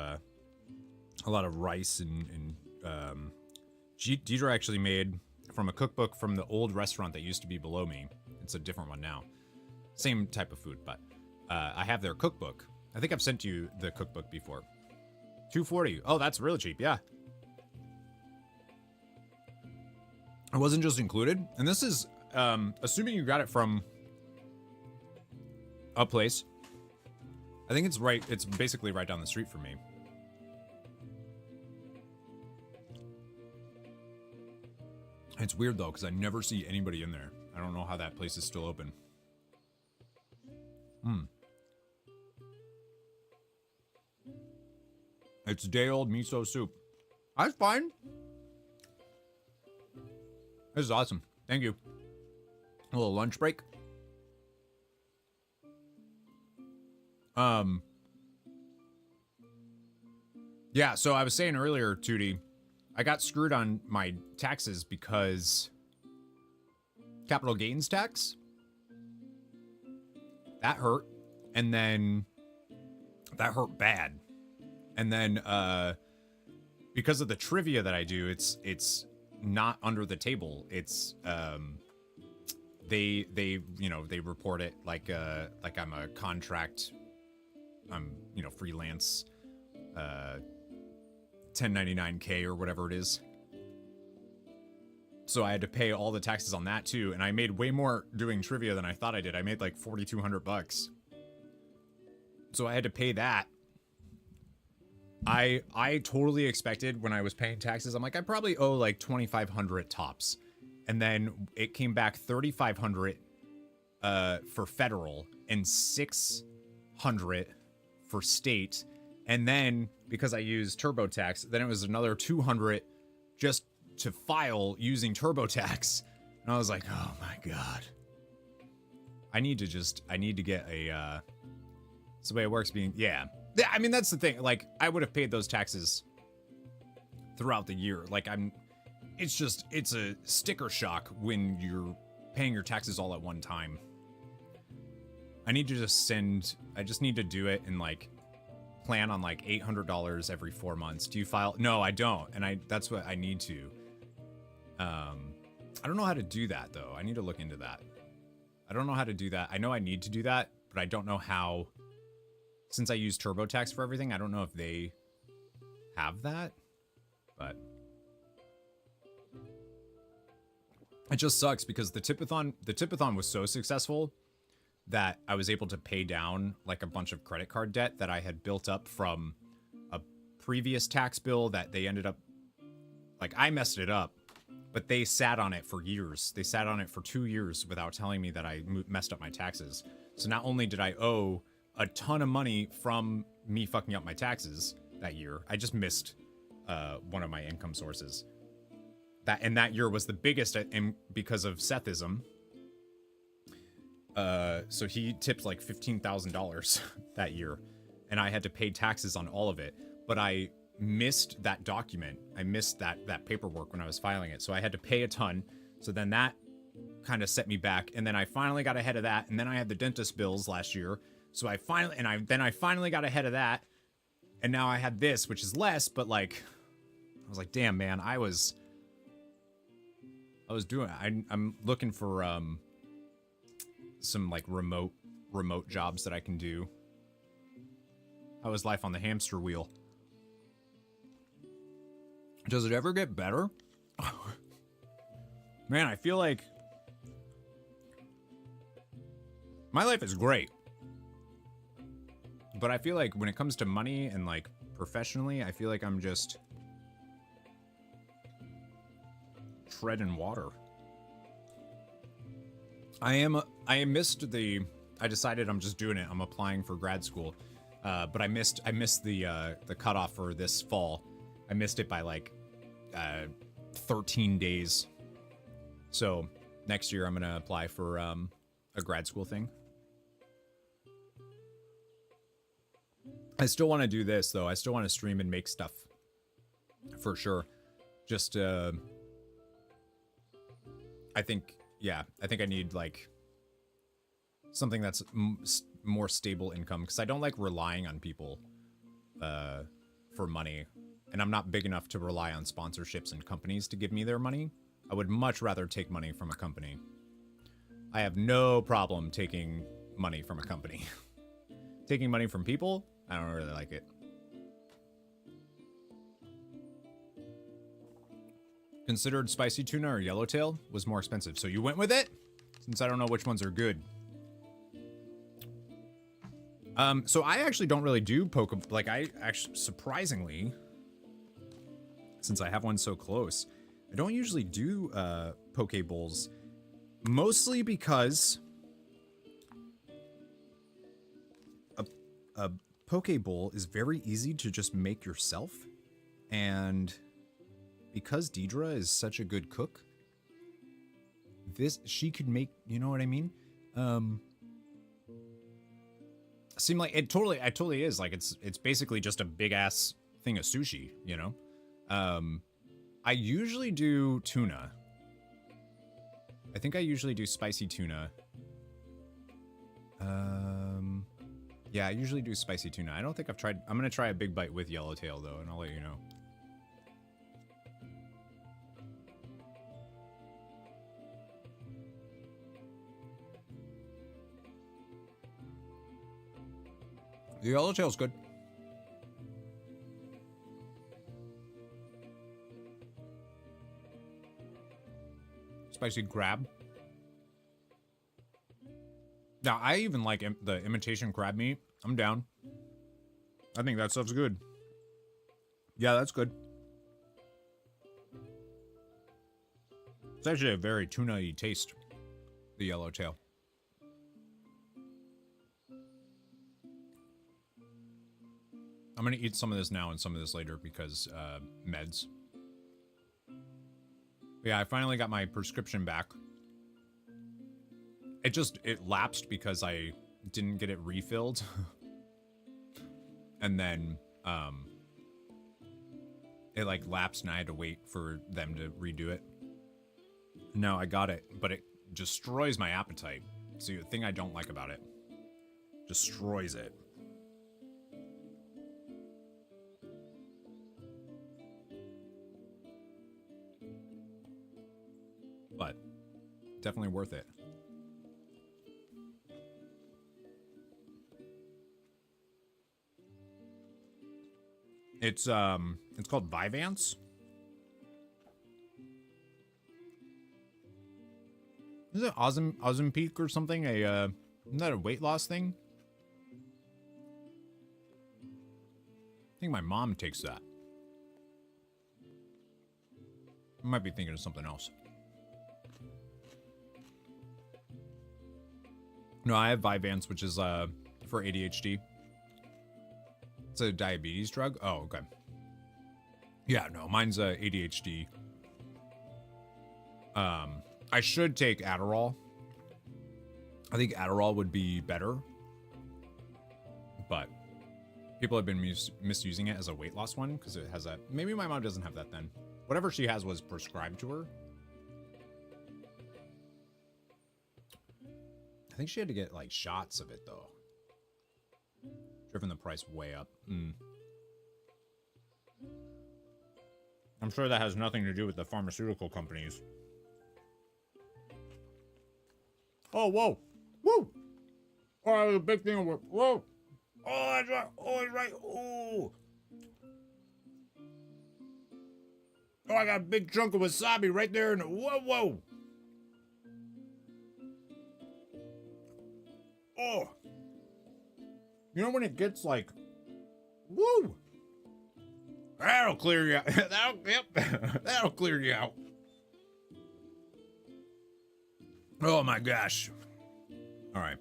rice and Deidre actually made from a cookbook from the old restaurant that used to be below me. It's a different one now. Same type of food, but I have their cookbook. I think I've sent you the cookbook before. $2.40. Oh, that's really cheap. Yeah. It wasn't just included. And this is, assuming you got it from a place. I think it's right. It's basically right down the street from me. It's weird though, because I never see anybody in there. I don't know how that place is still open. It's day-old miso soup. That's fine. This is awesome. Thank you. A little lunch break. Yeah, so I was saying earlier, Tootie, I got screwed on my taxes because capital gains tax. That hurt. And then that hurt bad. And then because of the trivia that I do, it's not under the table. It's they you know, they report it like I'm a contract, freelance 1099K or whatever it is. So I had to pay all the taxes on that too, and I made way more doing trivia than I thought I did. I made like $4,200. So I had to pay that. I totally expected when I was paying taxes, I'm like, I probably owe like 2,500 tops. And then it came back 3,500 for federal and 600 for state. And then because I used TurboTax, then it was another 200 just to file using TurboTax. And I was like, oh my God. I need to get a, it's the way it works being, yeah. I mean, that's the thing. Like, I would have paid those taxes throughout the year. Like, it's a sticker shock when you're paying your taxes all at one time. I need to I just need to do it and like plan on like $800 every 4 months. Do you file? No, I don't. And that's what I need to. I don't know how to do that though. I need to look into that. I don't know how to do that. I know I need to do that, but I don't know how. Since I use TurboTax for everything, I don't know if they have that, but it just sucks because the tipathon was so successful that I was able to pay down like a bunch of credit card debt that I had built up from a previous tax bill that they ended up, like, I messed it up, but they sat on it for years. They sat on it for 2 years without telling me that I messed up my taxes. So not only did I owe a ton of money from me fucking up my taxes that year, I just missed one of my income sources. That year was the biggest because of Sethism. So he tipped like $15,000 that year, and I had to pay taxes on all of it. But I missed that document. I missed that paperwork when I was filing it, so I had to pay a ton. So then that kind of set me back. And then I finally got ahead of that. And then I had the dentist bills last year. So I finally got ahead of that. And now I had this, which is less, but like, I was like, damn, man, I was doing, I'm looking for, some like remote jobs that I can do. How is life on the hamster wheel? Does it ever get better? Man, I feel like my life is great. But I feel like when it comes to money and like professionally, I feel like I'm just treading water. I decided I'm just doing it. I'm applying for grad school. But I missed the cutoff for this fall. I missed it by like 13 days. So next year I'm gonna apply for a grad school thing. I still want to do this though. I still want to stream and make stuff for sure. Just I think I need like something that's more stable income, because I don't like relying on people for money, and I'm not big enough to rely on sponsorships and companies to give me their money. I would much rather take money from a company. I have no problem taking money from a company. Taking money from people, I don't really like it. Considered spicy tuna or yellowtail was more expensive, so you went with it? Since I don't know which ones are good. So I actually don't really do like I actually, surprisingly, since I have one so close, I don't usually do poke bowls, mostly because a poke bowl is very easy to just make yourself, and because Deidre is such a good cook, she could make, you know what I mean? Seem like it totally is. Like it's basically just a big ass thing of sushi, you know? I usually do tuna. I think I usually do spicy tuna. Yeah, I usually do spicy tuna. I don't think I've tried, I'm gonna try a big bite with yellowtail though, and I'll let you know. The yellowtail's good. Spicy crab. Now, I even like the imitation crab meat. I'm down. I think that stuff's good. Yeah, that's good. It's actually a very tuna-y taste, the yellowtail. I'm gonna eat some of this now and some of this later because meds. Yeah, I finally got my prescription back. It lapsed because I didn't get it refilled. And then it like lapsed and I had to wait for them to redo it. No, I got it, but it destroys my appetite. See, the thing I don't like about it. Destroys it. But definitely worth it. It's called Vyvanse. Is it Ozempic or something? Isn't that a weight loss thing? I think my mom takes that. I might be thinking of something else. No, I have Vyvanse, which is for ADHD. It's a diabetes drug. Oh, okay. Yeah, no, mine's ADHD. I should take Adderall. I think Adderall would be better. But people have been misusing it as a weight loss one because it has that. Maybe my mom doesn't have that then. Whatever she has was prescribed to her. I think she had to get like shots of it though. Driven the price way up. I'm sure that has nothing to do with the pharmaceutical companies. Oh, whoa. Woo! Oh, that was a big thing over. Whoa! Oh, that's right. Oh, that's right. Oh! Oh, I got a big chunk of wasabi right there in the... Whoa, whoa! Oh! You know when it gets like... Woo! That'll clear you out. That'll clear you out. Oh my gosh. All right.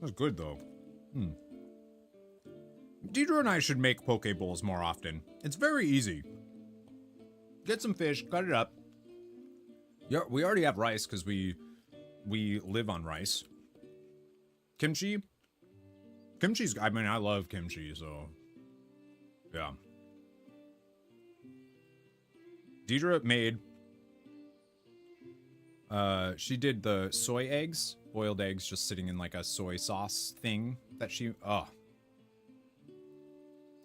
That's good though. Deidre and I should make poke bowls more often. It's very easy. Get some fish, cut it up. Yeah, we already have rice because we live on rice. Kimchi. Kimchi's, I mean, I love kimchi, so yeah. Deidre made, she did the soy eggs, boiled eggs just sitting in like a soy sauce thing that she, I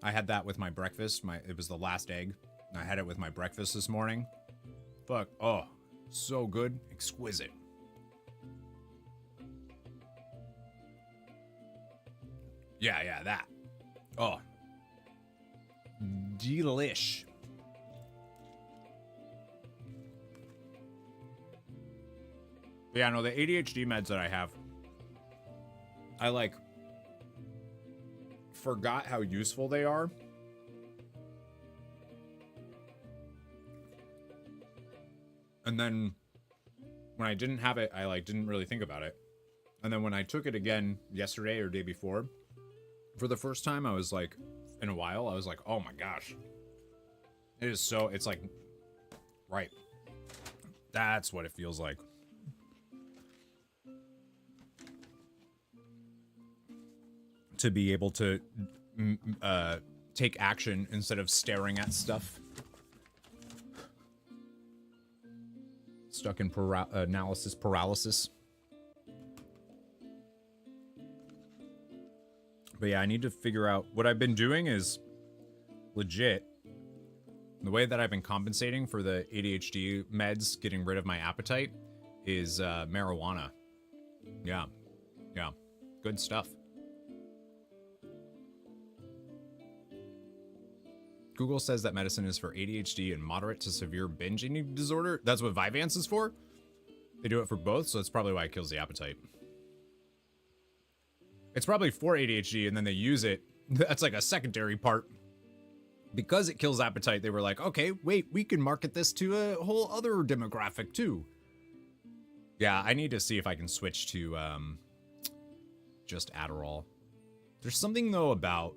had that with my breakfast. It was the last egg. I had it with my breakfast this morning. Fuck, oh, so good, exquisite. Yeah, that. Oh. Delish. Yeah, no, the ADHD meds that I have, I like forgot how useful they are. And then when I didn't have it, I like didn't really think about it. And then when I took it again yesterday or day before, for the first time, I was like, in a while, I was like, oh my gosh. It is so, it's like, right. That's what it feels like. To be able to take action instead of staring at stuff. Stuck in analysis paralysis. But yeah, I need to figure out what I've been doing is legit. The way that I've been compensating for the ADHD meds, getting rid of my appetite, is marijuana. Yeah. Good stuff. Google says that medicine is for ADHD and moderate to severe binge eating disorder. That's what Vyvanse is for. They do it for both, so that's probably why it kills the appetite. It's probably for ADHD, and then they use it. That's like a secondary part. Because it kills appetite, they were like, okay, wait, we can market this to a whole other demographic too. Yeah, I need to see if I can switch to just Adderall. There's something, though, about...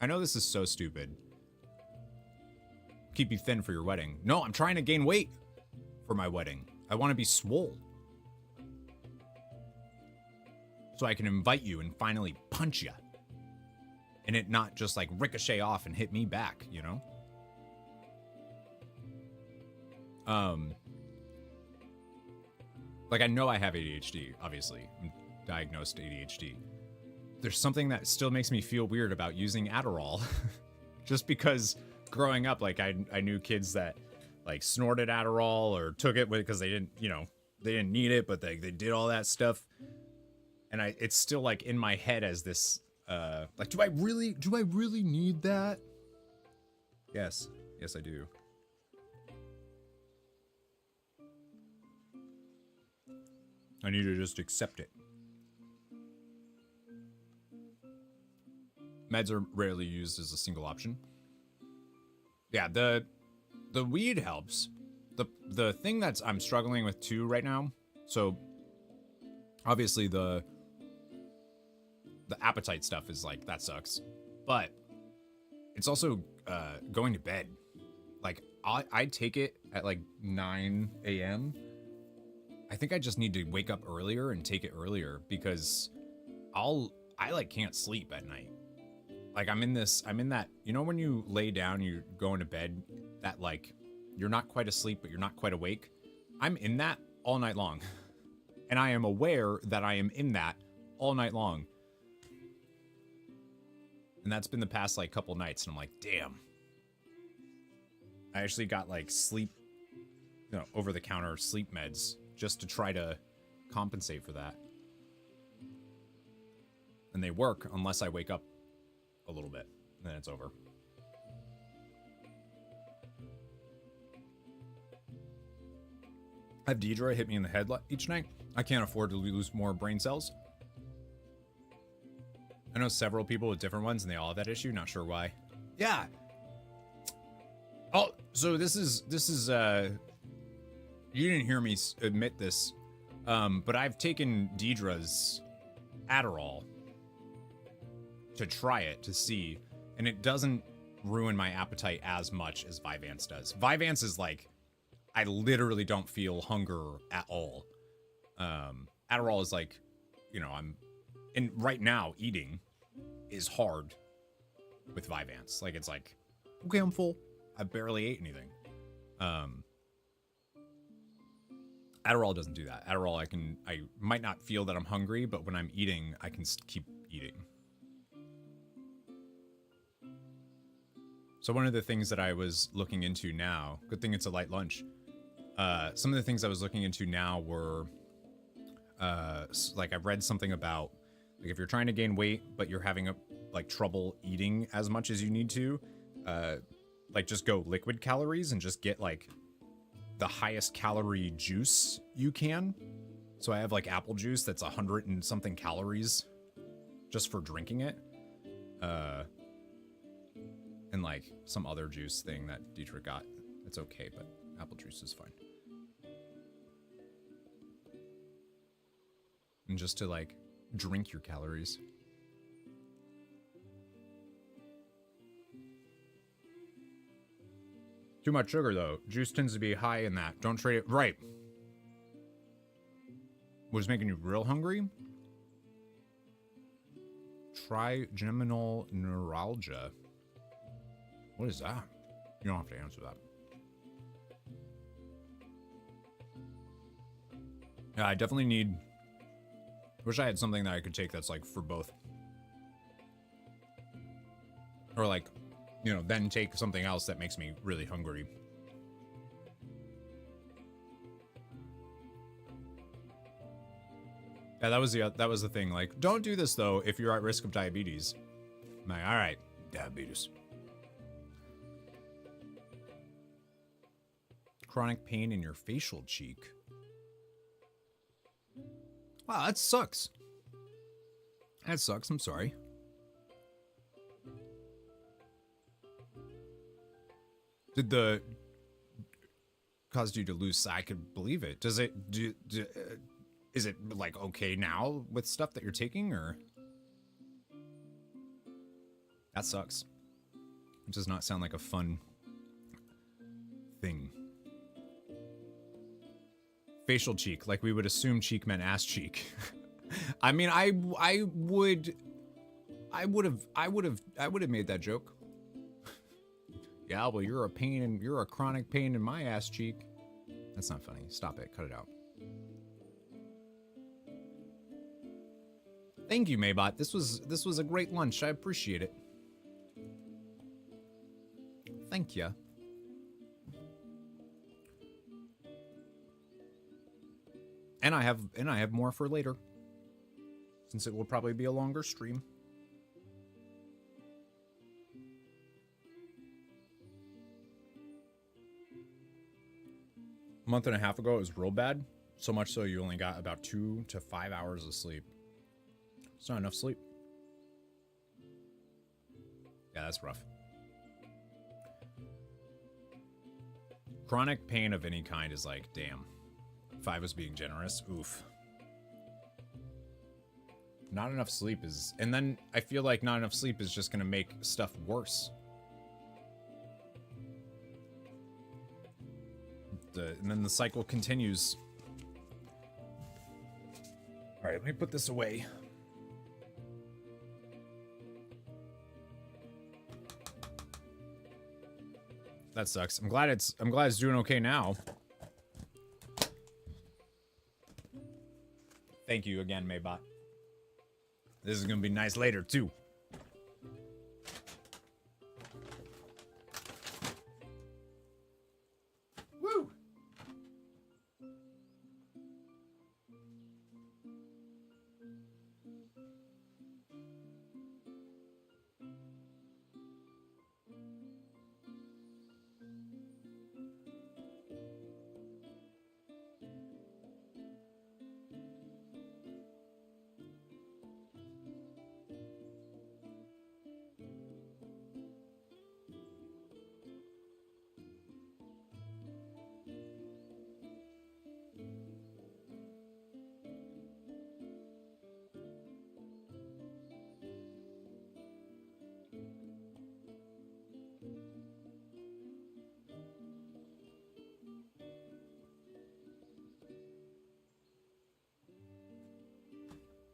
I know this is so stupid. Keep you thin for your wedding. No, I'm trying to gain weight for my wedding. I want to be swole. So I can invite you and finally punch you. And it not just like ricochet off and hit me back, you know? Like I know I have ADHD, obviously. I'm diagnosed ADHD. There's something that still makes me feel weird about using Adderall. Just because growing up, like I knew kids that like snorted Adderall or took it because they didn't, you know, they didn't need it, but they did all that stuff. And it's still like in my head as this, like, do I really need that? Yes, I do. I need to just accept it. Meds are rarely used as a single option. Yeah, the weed helps. The thing that's I'm struggling with too right now. So obviously the appetite stuff is like that sucks. But it's also going to bed. Like I take it at like 9 a.m. I think I just need to wake up earlier and take it earlier because I like can't sleep at night. Like I'm in that, you know, when you lay down, you go into bed, that like, you're not quite asleep, but you're not quite awake. I'm in that all night long. And I am aware that I am in that all night long. And that's been the past, like, couple nights. And I'm like, damn. I actually got, like, sleep, you know, over-the-counter sleep meds just to try to compensate for that. And they work unless I wake up a little bit. And then it's over. Have Deidre hit me in the head each night. I can't afford to lose more brain cells. I know several people with different ones, and they all have that issue. Not sure why. Yeah. Oh, so this is you didn't hear me admit this, but I've taken Deidre's Adderall to try it to see, and it doesn't ruin my appetite as much as Vyvanse does. Vyvanse is like, I literally don't feel hunger at all. Adderall is like, you know, and right now eating is hard with Vyvanse. Like, it's like, okay, I'm full. I barely ate anything. Adderall doesn't do that. Adderall, I might not feel that I'm hungry, but when I'm eating, I can keep eating. So one of the things that I was looking into now, good thing it's a light lunch. Some of the things I was looking into now were, like, I've read something about, like, if you're trying to gain weight, but you're having trouble eating as much as you need to, like, just go liquid calories and just get, like, the highest calorie juice you can. So I have, like, apple juice that's 100 and something calories just for drinking it. And, like, some other juice thing that Dietrich got. It's okay, but apple juice is fine. And just to, like, drink your calories. Too much sugar, though. Juice tends to be high in that. Don't trade it. Right. What is making you real hungry? Trigeminal neuralgia. What is that? You don't have to answer that. Yeah, I definitely need... Wish I had something that I could take that's, like, for both. Or, like, you know, then take something else that makes me really hungry. Yeah, that was the thing. Like, don't do this, though, if you're at risk of diabetes. I'm like, all right, diabetes. Chronic pain in your facial cheek. Wow, that sucks. That sucks, I'm sorry. Did the... caused you to lose sight? I could believe it. Does it... is it, like, okay now with stuff that you're taking, or... That sucks. It does not sound like a fun thing. Facial cheek, like we would assume cheek meant ass cheek. I mean, I would have made that joke. Yeah, well, you're a chronic pain in my ass cheek. That's not funny. Stop it. Cut it out. Thank you, Maybot. This was a great lunch. I appreciate it. Thank you. And I have more for later, since it will probably be a longer stream. A month and a half ago, it was real bad. So much so you only got about 2 to 5 hours of sleep. It's not enough sleep. Yeah, that's rough. Chronic pain of any kind is like, damn. If I was being generous, oof. Not enough sleep is... And then I feel like not enough sleep is just going to make stuff worse. And then the cycle continues. Alright, let me put this away. That sucks. I'm glad it's doing okay now. Thank you again, Maybot. This is gonna be nice later, too. Woo!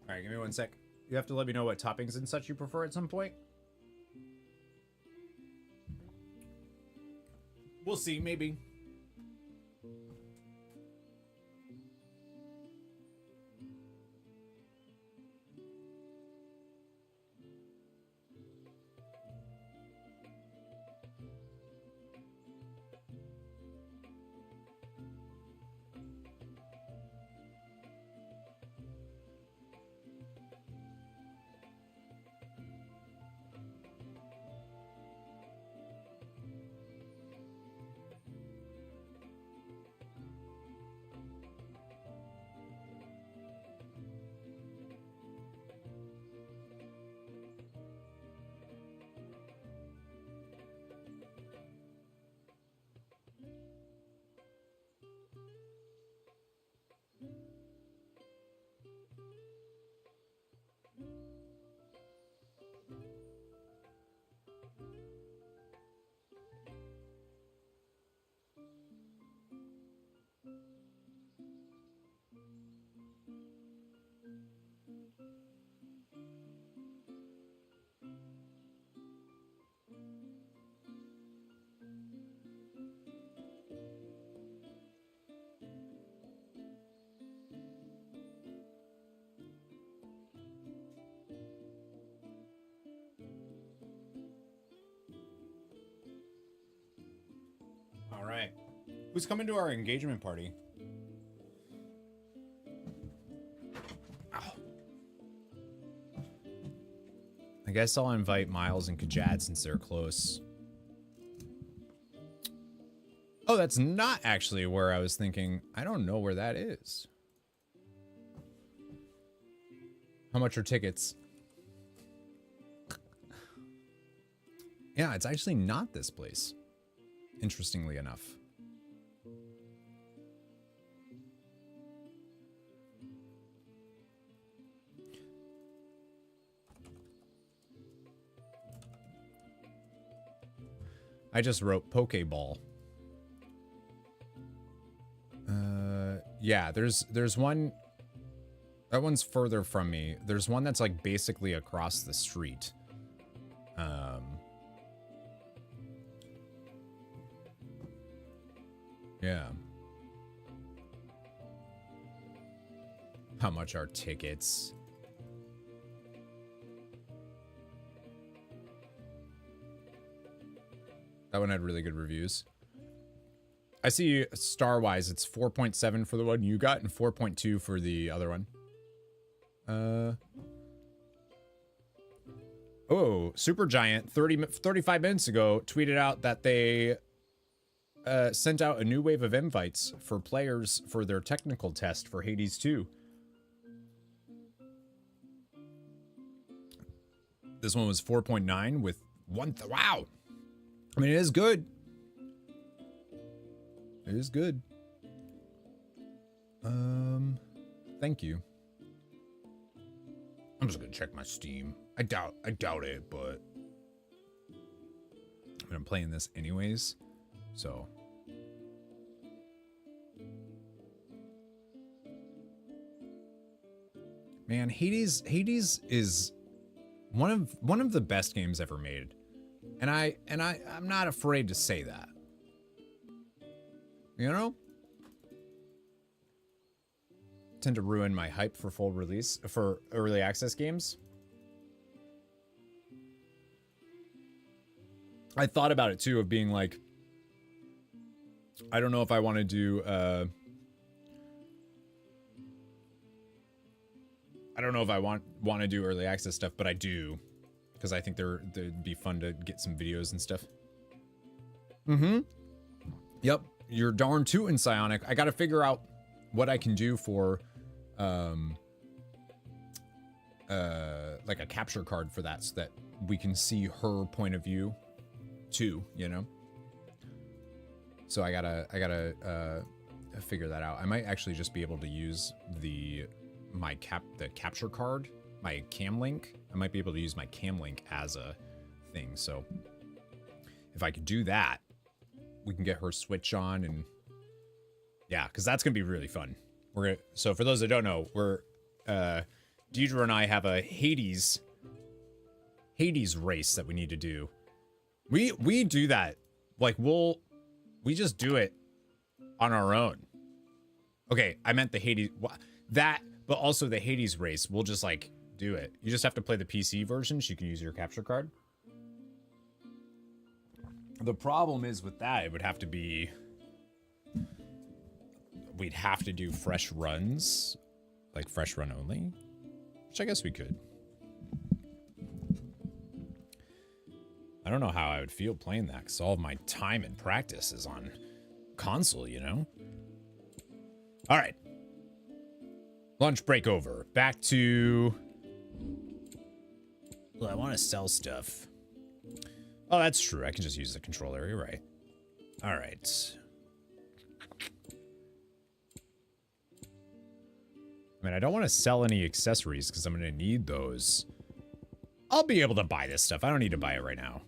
All right, give me one sec. You have to let me know what toppings and such you prefer at some point. We'll see, maybe. All right. Who's coming to our engagement party? Ow. I guess I'll invite Miles and Kajad since they're close. Oh, that's not actually where I was thinking. I don't know where that is. How much are tickets? Yeah, it's actually not this place. Interestingly enough. I just wrote Pokeball. Yeah, there's one. That one's further from me. There's one that's like basically across the street. Yeah. How much are tickets? That one had really good reviews. I see star-wise, it's 4.7 for the one you got and 4.2 for the other one. Oh, Supergiant 35 minutes ago tweeted out that they sent out a new wave of invites for players for their technical test for Hades 2. This one was 4.9 with wow. I mean, it is good. It is good. Thank you. I'm just gonna check my Steam. I doubt it, but I mean, I'm playing this anyways, so. Man, Hades is one of the best games ever made. And I'm not afraid to say that. You know? tend to ruin my hype for full release, for early access games. I thought about it too, of being like, I don't know if I want to do, I don't know if I want to do early access stuff, but I do, because I think they'd be fun to get some videos and stuff. Mm-hmm. Yep, you're darn tootin', Psionic. I got to figure out what I can do for, like a capture card for that, so that we can see her point of view too, you know? So I gotta figure that out. I might actually just be able to use the capture card, my cam link. I might be able to use my cam link as a thing. So if I could do that, we can get her Switch on, and yeah, because that's gonna be really fun. So for those that don't know, Deidre and I have a Hades race that we need to do. We do that. Like, we just do it on our own. Okay, I meant the Hades, but also the Hades race. We'll just, like, do it. You just have to play the PC version so you can use your capture card. The problem is with that, it would have to be, we'd have to do fresh runs, like fresh run only, which I guess we could. I don't know how I would feel playing that, because all of my time and practice is on console, you know? All right. Lunch break over. Back to... Well, I want to sell stuff. Oh, that's true. I can just use the controller. You're right. All right. I mean, I don't want to sell any accessories because I'm going to need those. I'll be able to buy this stuff. I don't need to buy it right now.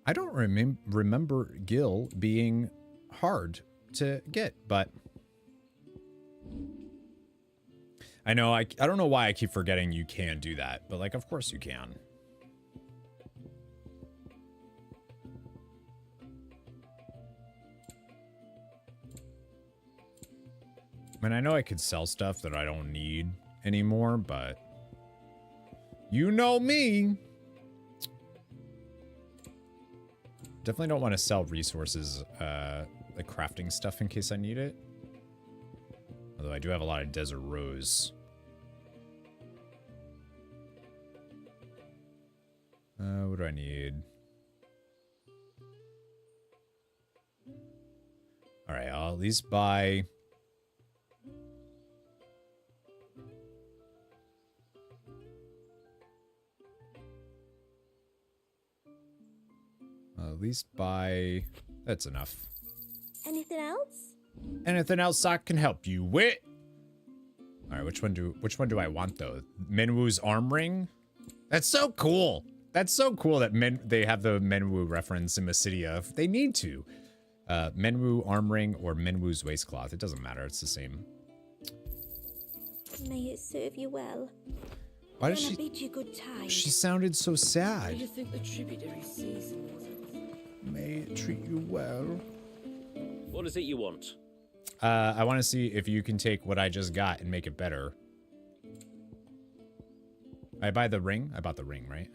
I don't remember Gil being hard to get, but I know I don't know why I keep forgetting you can do that, but like, of course you can. I mean, I know I could sell stuff that I don't need anymore, but you know me. Definitely don't want to sell resources, like crafting stuff in case I need it. Although I do have a lot of desert rose. What do I need? All right, I'll at least buy... At least buy... That's enough. Anything else? Anything else I can help you with? All right, which one do I want though? Menwu's arm ring? That's so cool. That's so cool that they have the Menwu reference in MYSIDIA. They need to. Menwu arm ring or Menwu's waistcloth. It doesn't matter. It's the same. May it serve you well. Why does she? Bid you good time. She sounded so sad. Do you think the tributary season was? May it treat you well. What is it you want? I want to see if you can take what I just got and make it better. I buy the ring? I bought the ring, right?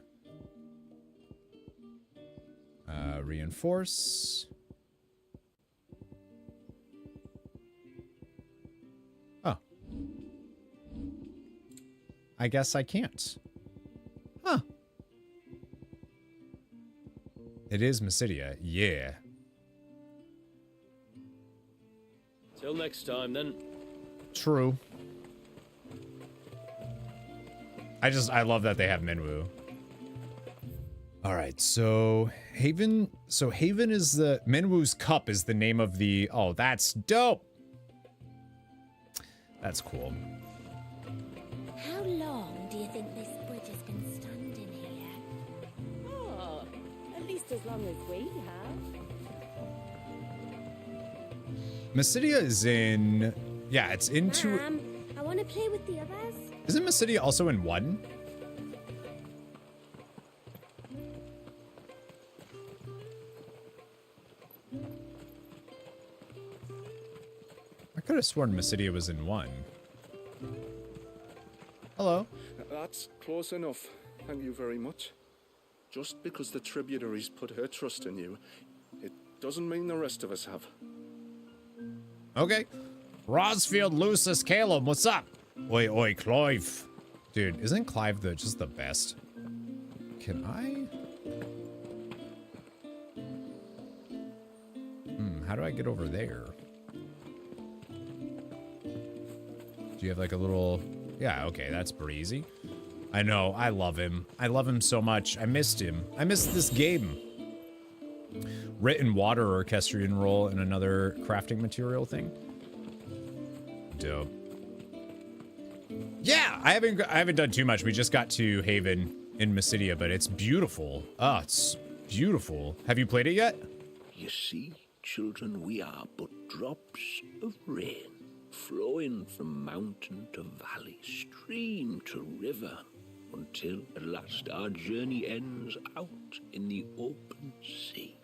Reinforce. Oh. I guess I can't. Huh. It is MYSIDIA. Yeah. Till next time, then. True. I love that they have Menwu. All right, so Haven is the Menwu's Cup is the name of the. Oh, that's dope. That's cool. How long do you think this bridge has been standing here? Oh, at least as long as we have. MYSIDIA is in. Yeah, it's into. I want to play with the others. Isn't MYSIDIA also in 1? Could have sworn Mysidia was in 1. Hello. That's close enough. Thank you very much. Just because the tributaries put her trust in you, it doesn't mean the rest of us have. Okay. Rosfield, Lucis, Caleb, what's up? Oi, oi, Clive. Dude, isn't Clive just the best? Can I? How do I get over there? Do you have like a little... Yeah, okay, that's pretty easy. I know, I love him. I love him so much. I missed him. I missed this game. Written water orchestrion roll and another crafting material thing. Dope. Yeah, I haven't done too much. We just got to Haven in Mysidia, but it's beautiful. Oh, it's beautiful. Have you played it yet? You see, children, we are but drops of rain, flowing from mountain to valley, stream to river, until at last our journey ends out in the open sea.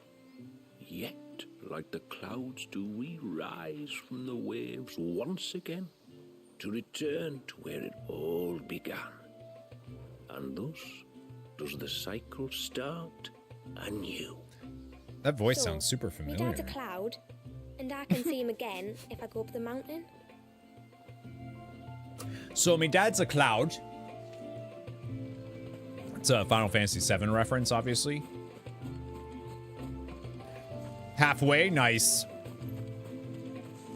Yet, like the clouds, do we rise from the waves once again, to return to where it all began. And thus does the cycle start anew. That voice sounds super My familiar. dad's a cloud, and I can see him again if I go up the mountain. So my dad's a cloud. It's a Final Fantasy VII reference, obviously. Halfway, nice.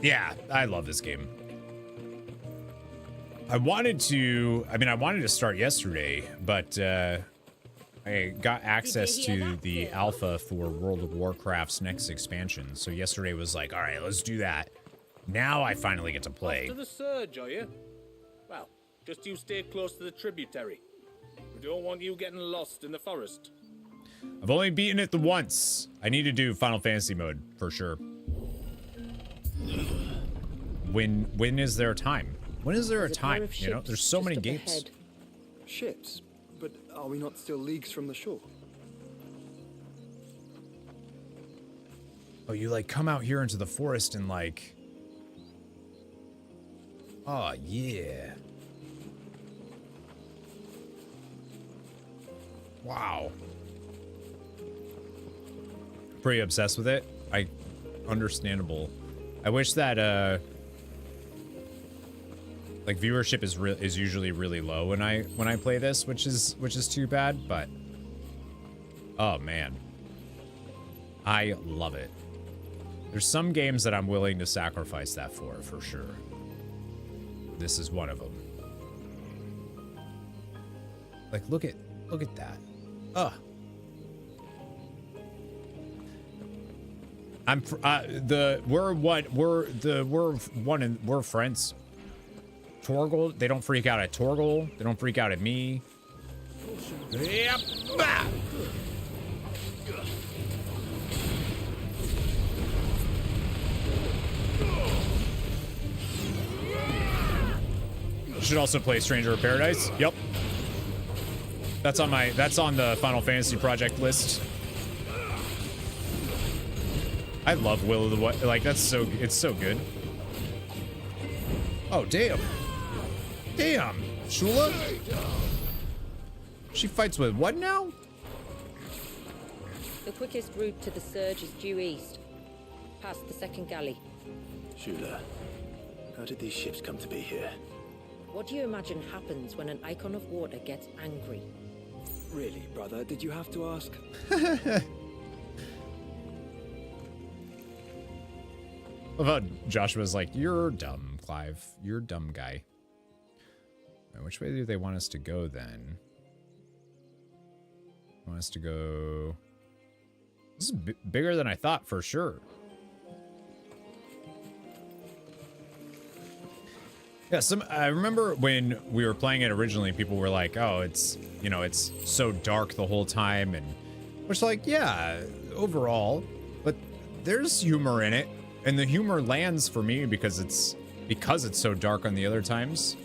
Yeah, I love this game. I wanted to start yesterday, but I got access to the alpha for World of Warcraft's next expansion. So yesterday was like, all right, let's do that. Now I finally get to play. Off to the surge, are you? Well, just you stay close to the tributary. We don't want you getting lost in the forest. I've only beaten it the once. I need to do Final Fantasy mode for sure. When is there time? When is there a time? You know, there's so many games. Ships? But are we not still leagues from the shore? Oh, you like come out here into the forest and like... Oh, yeah. Wow. Pretty obsessed with it. Understandable. I wish that like viewership is usually really low when I play this, which is too bad, but oh man. I love it. There's some games that I'm willing to sacrifice that for sure. This is one of them. Like look at that. Ugh. We're friends. Torgal, they don't freak out at Torgal. They don't freak out at me. Yep. Bah! Should also play Stranger of Paradise. Yep. That's on the Final Fantasy project list. I love Will of the Wisp. Like it's so good. Oh damn. Damn. Shula? She fights with what now? The quickest route to the surge is due east, past the second galley. Shula, how did these ships come to be here? What do you imagine happens when an Eikon of water gets angry? Really, brother? Did you have to ask? About Joshua's like, you're dumb, Clive. You're a dumb guy. Right, which way do they want us to go then? Want us to go... This is bigger than I thought for sure. Yeah, I remember when we were playing it originally, people were like, oh, it's so dark the whole time, and which like, yeah, overall, but there's humor in it, and the humor lands for me because it's so dark on the other times.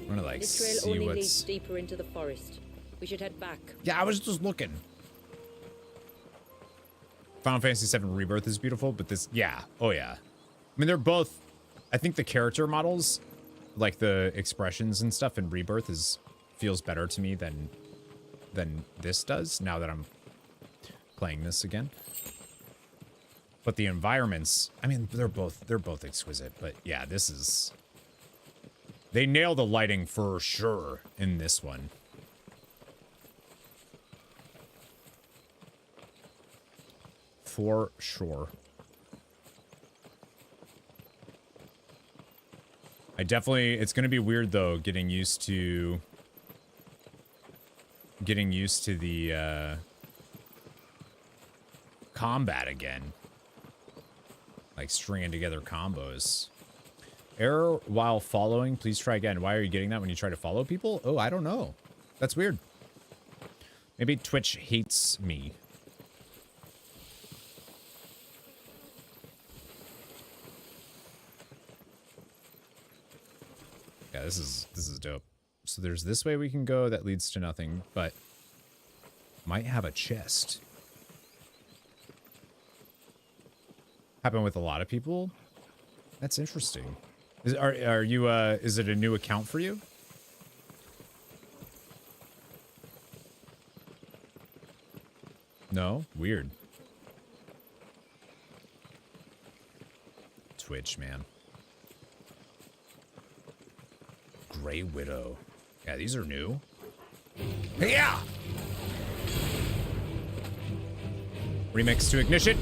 I'm gonna like This trail see only what's... leads deeper into the forest. We should head back. Yeah, I was just looking. Final Fantasy VII Rebirth is beautiful, but this, yeah, oh yeah. I mean, they're both, I think the character models, like the expressions and stuff in Rebirth feels better to me than this does, now that I'm playing this again. But the environments, I mean, they're both exquisite, but yeah, this is, they nail the lighting for sure in this one. For sure. It's going to be weird though, getting used to the combat again. Like stringing together combos. Error while following, please try again. Why are you getting that when you try to follow people? Oh, I don't know. That's weird. Maybe Twitch hates me. Yeah, this is dope. So there's this way we can go that leads to nothing, but might have a chest. Happen with a lot of people? That's interesting. Are you is it a new account for you? No? Weird. Twitch, man. Grey Widow. Yeah, these are new. Yeah! Remix to Ignition.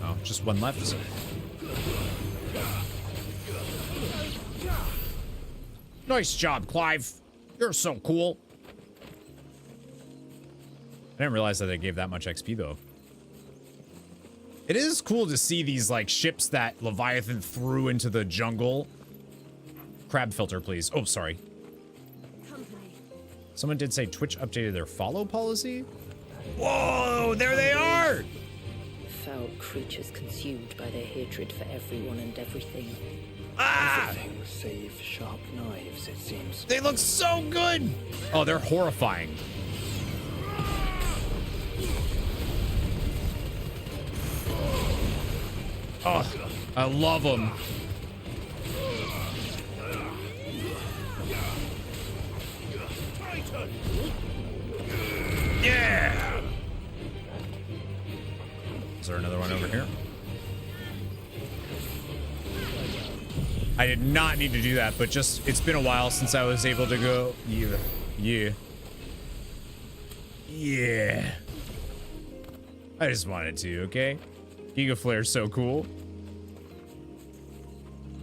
Oh, just one left. Nice job, Clive. You're so cool. I didn't realize that they gave that much XP, though. It is cool to see these, like, ships that Leviathan threw into the jungle. Crab filter, please. Oh, sorry. Someone did say Twitch updated their follow policy? Whoa, there they are! Foul creatures consumed by their hatred for everyone and everything. Ah! Everything save sharp knives, it seems. They look so good! Oh, they're horrifying. Oh, I love them. Yeah! Is there another one over here? I did not need to do that, but just, it's been a while since I was able to go. Yeah. I just wanted to, okay? Giga Flare's so cool.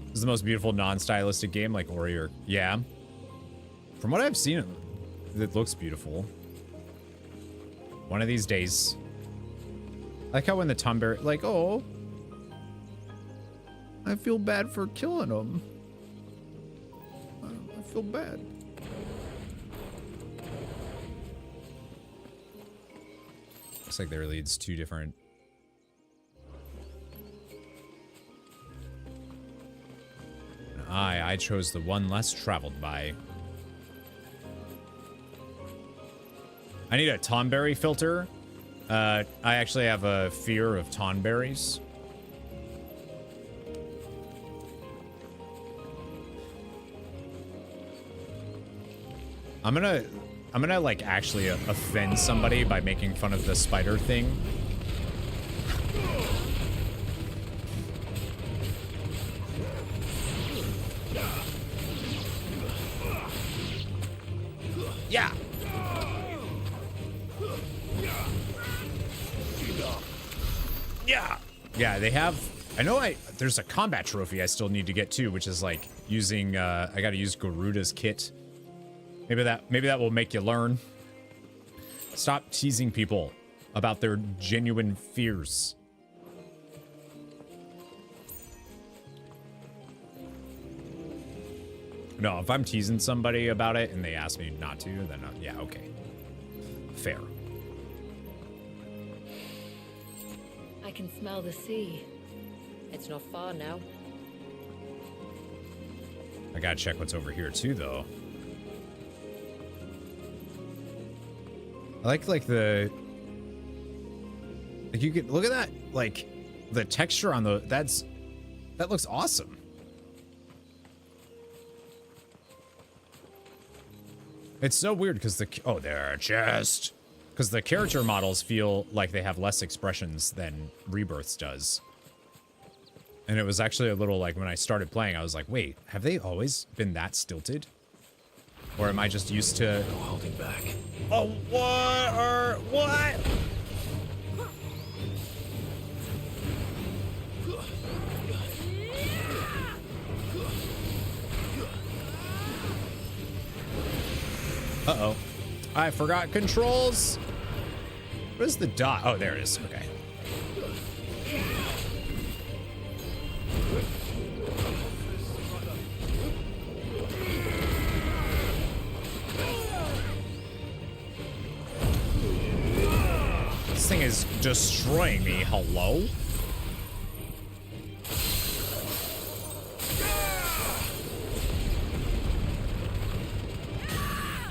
This is the most beautiful non-stylistic game, like Ori or... Yeah. From what I've seen, it looks beautiful. One of these days. I like how when the Tumber... Like, oh... I feel bad for killing them. I feel bad. Looks like there leads two different... I chose the one less traveled by. I need a Tonberry filter. I actually have a fear of Tonberries. I'm gonna like actually offend somebody by making fun of the spider thing. Yeah. Yeah, they have... I know there's a combat trophy I still need to get too, which is like using... I gotta use Garuda's kit. Maybe that will make you learn. Stop teasing people about their genuine fears. No, if I'm teasing somebody about it and they ask me not to, then yeah, okay. Fair. I can smell the sea. It's not far now. I gotta check what's over here too, though. I like the... Like, you could... Look at that. Like, the texture on the... That looks awesome. It's so weird because the... Oh, there, chest. Because the character models feel like they have less expressions than Rebirths does. And it was actually a little like when I started playing, I was like, wait, have they always been that stilted? Or am I just used to... No holding back. Oh, what? Uh-oh. I forgot controls. What is the dot? Oh, there it is. Okay. This thing is destroying me. Hello?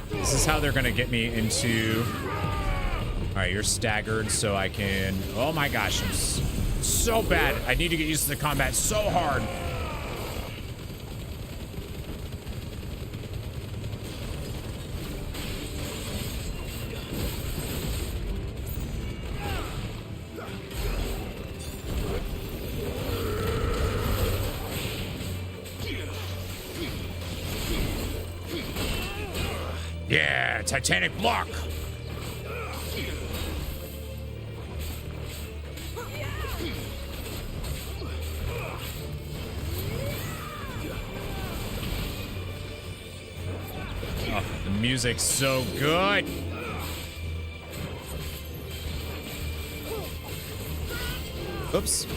This is how they're gonna get me into... Alright, you're staggered, so I can... Oh my gosh, I'm so bad. I need to get used to the combat so hard. Yeah, Titanic block. Oh, the music's so good. Oops.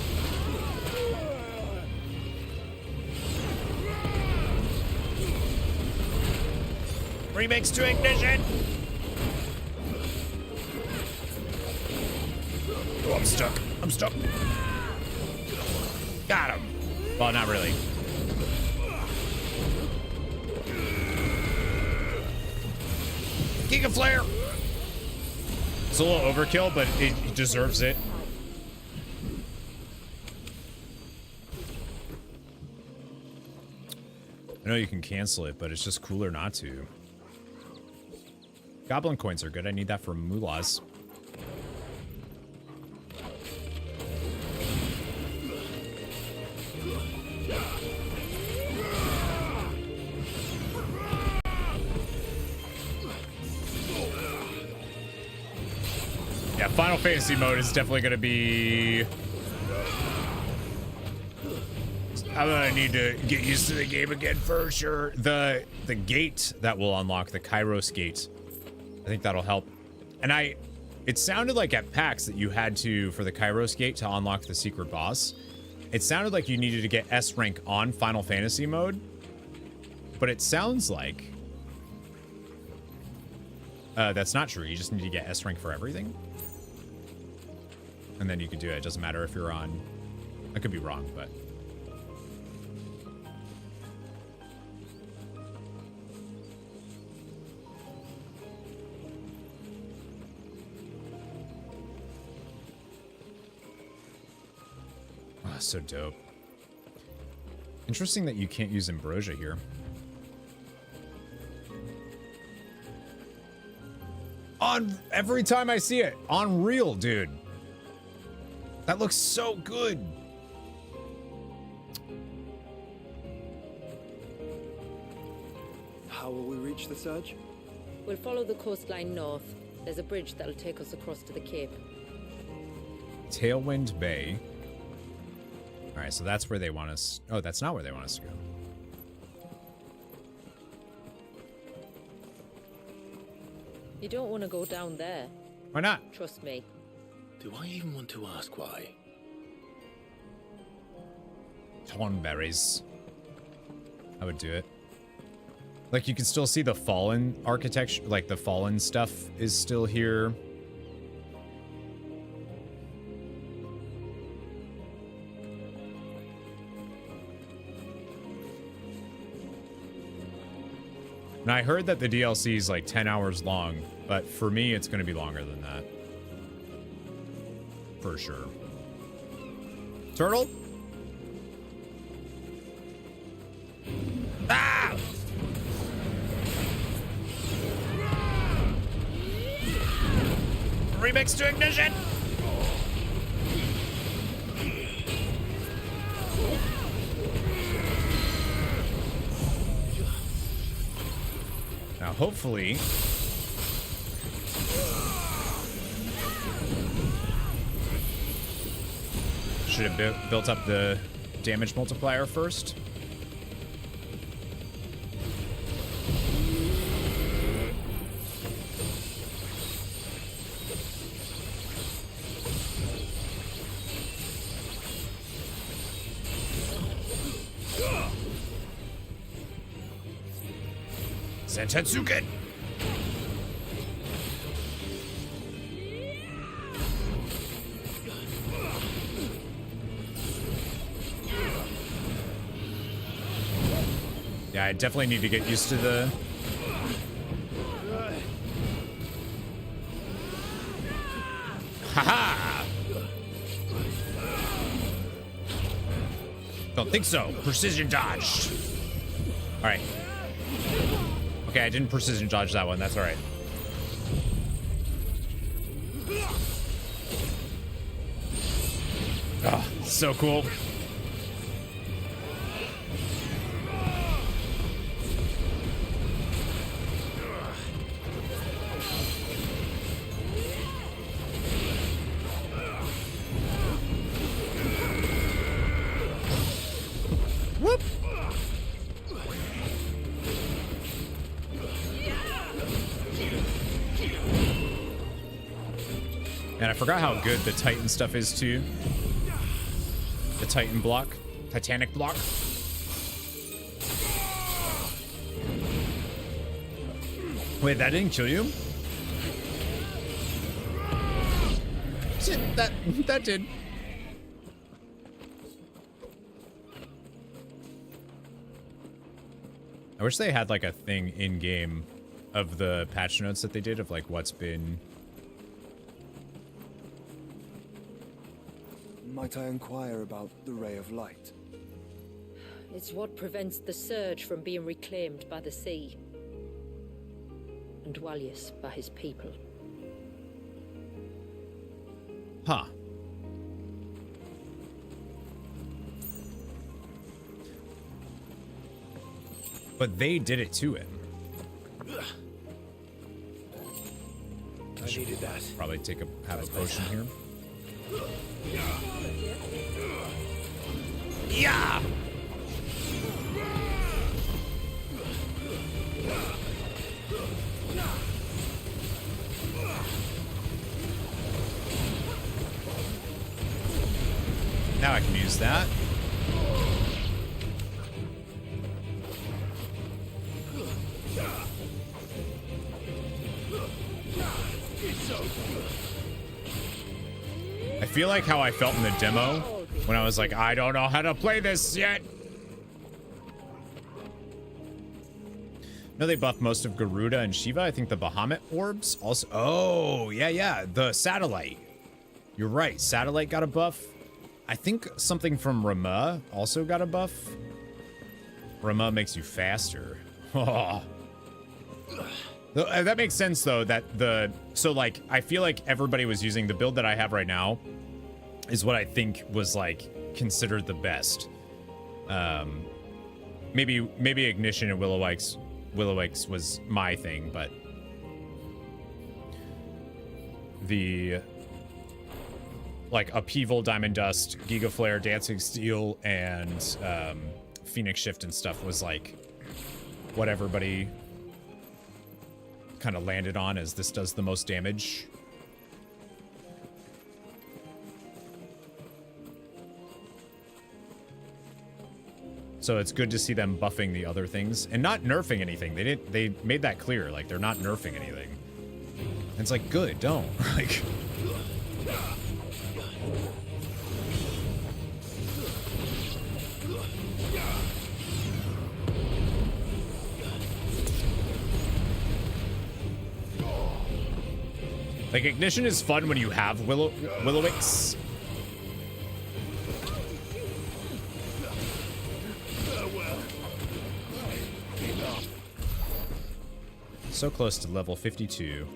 Remix to ignition. Oh, I'm stuck. I'm stuck. Got him. Well, not really. Giga Flare. It's a little overkill, but it deserves it. I know you can cancel it, but it's just cooler not to. Goblin coins are good. I need that for moolahs. Yeah, Final Fantasy mode is definitely going to be... I'm gonna need to get used to the game again for sure. The gate that will unlock, the Kairos gate, I think that'll help. And it sounded like at PAX that you had to, for the Kairos gate to unlock the secret boss, it sounded like you needed to get S rank on Final Fantasy mode, but it sounds like that's not true. You just need to get S rank for everything, and then you can do it. It doesn't matter if you're on... I could be wrong, but... Oh, so dope. Interesting that you can't use Ambrosia here. On every time I see it. Unreal, dude. That looks so good. How will we reach the surge? We'll follow the coastline north. There's a bridge that'll take us across to the cape. Tailwind Bay. All right, so that's where they want us. Oh, that's not where they want us to go. You don't want to go down there. Why not? Trust me. Do I even want to ask why? Thornberries. I would do it. Like, you can still see the fallen architecture, like the fallen stuff is still here. And I heard that the DLC is like 10 hours long, but for me, it's going to be longer than that. For sure. Turtle? Ah! Remix to ignition! Now, hopefully... Should have built up the damage multiplier first. Sentetsuken! Yeah, I definitely need to get used to the... Haha! Don't think so. Precision dodged. Alright. Okay, I didn't precision dodge that one. That's alright. Oh, so cool. Whoop! And I forgot how good the Titan stuff is too. The Titan block. Titanic block. Wait, that didn't kill you? Shit, that did. I wish they had like a thing in game of the patch notes that they did of like what's been... Might I inquire about the ray of light? It's what prevents the surge from being reclaimed by the sea. And Dwalius by his people. Huh. But they did it to him. I needed that. Probably have a potion here. Yeah. Now I can use that. I feel like how I felt in the demo when I was like, I don't know how to play this yet. No, they buffed most of Garuda and Shiva. I think the Bahamut orbs also. Oh, yeah. The satellite. You're right. Satellite got a buff. I think something from Rama also got a buff. Rama makes you faster. Oh. That makes sense though, that so like I feel like everybody was using the build that I have right now is what I think was like considered the best. Maybe Ignition and Willowikes was my thing, but the like Upheaval, Diamond Dust, Giga Flare, Dancing Steel, and Phoenix Shift and stuff was like what everybody kind of landed on, as this does the most damage. So it's good to see them buffing the other things and not nerfing anything. They made that clear, like they're not nerfing anything. And it's like, good, don't. Like Like, Ignition is fun when you have Will-O-Wisps. So close to level 52.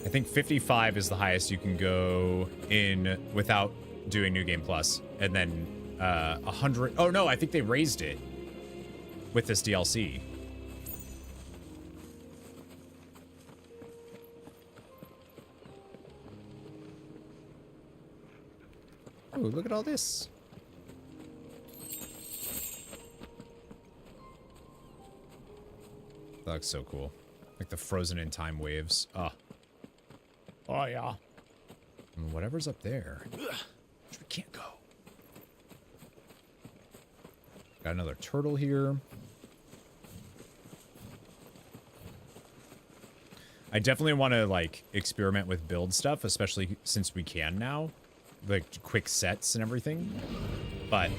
I think 55 is the highest you can go in without doing New Game Plus. And then 100. Oh, no, I think they raised it with this DLC. Oh, look at all this. That looks so cool. Like the frozen in time waves. Oh. Oh, yeah. And whatever's up there. We can't go. Got another turtle here. I definitely want to, like, experiment with build stuff, especially since we can now. Like, quick sets and everything. But...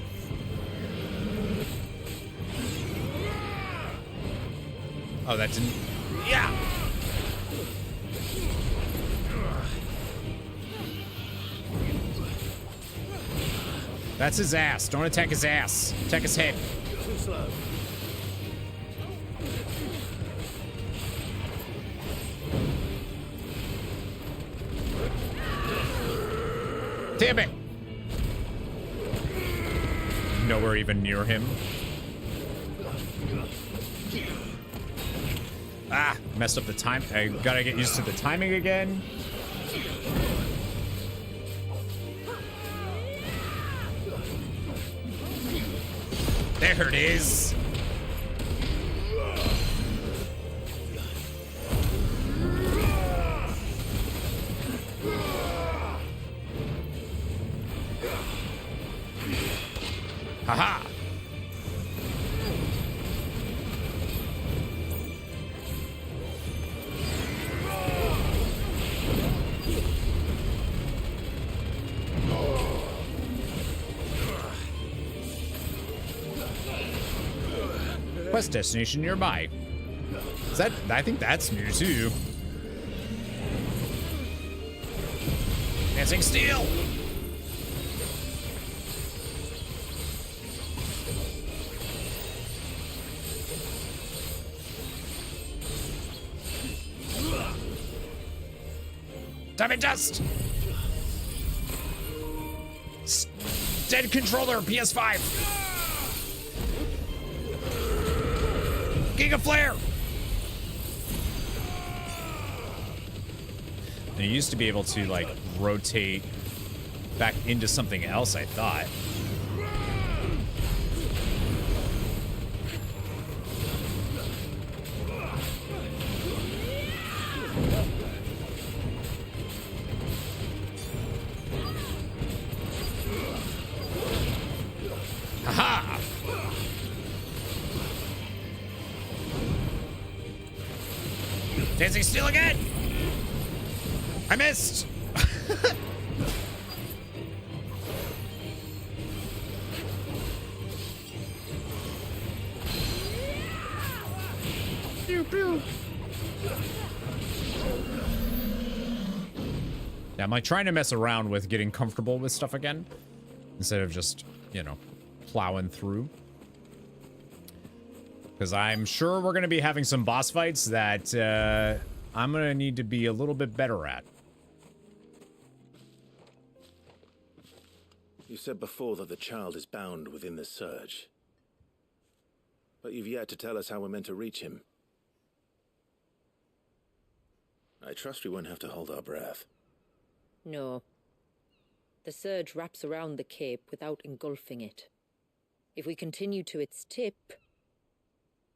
oh, that didn't... yeah! That's his ass. Don't attack his ass. Attack his head. Too slow. Damn it! Nowhere even near him. Ah, messed up the time. I gotta get used to the timing again. There it is. Haha. Quest destination nearby. Is that? I think that's new too. Dancing steel. Diamond dust. Dead controller. PS5. Giga Flare! And you used to be able to, like, rotate back into something else, I thought. Haha! Dancing steel again! I missed! Pew, pew. Yeah, I'm like trying to mess around with getting comfortable with stuff again instead of just, you know, plowing through. Because I'm sure we're going to be having some boss fights that I'm going to need to be a little bit better at. You said before that the child is bound within the surge. But you've yet to tell us how we're meant to reach him. I trust we won't have to hold our breath. No. The surge wraps around the cape without engulfing it. If we continue to its tip,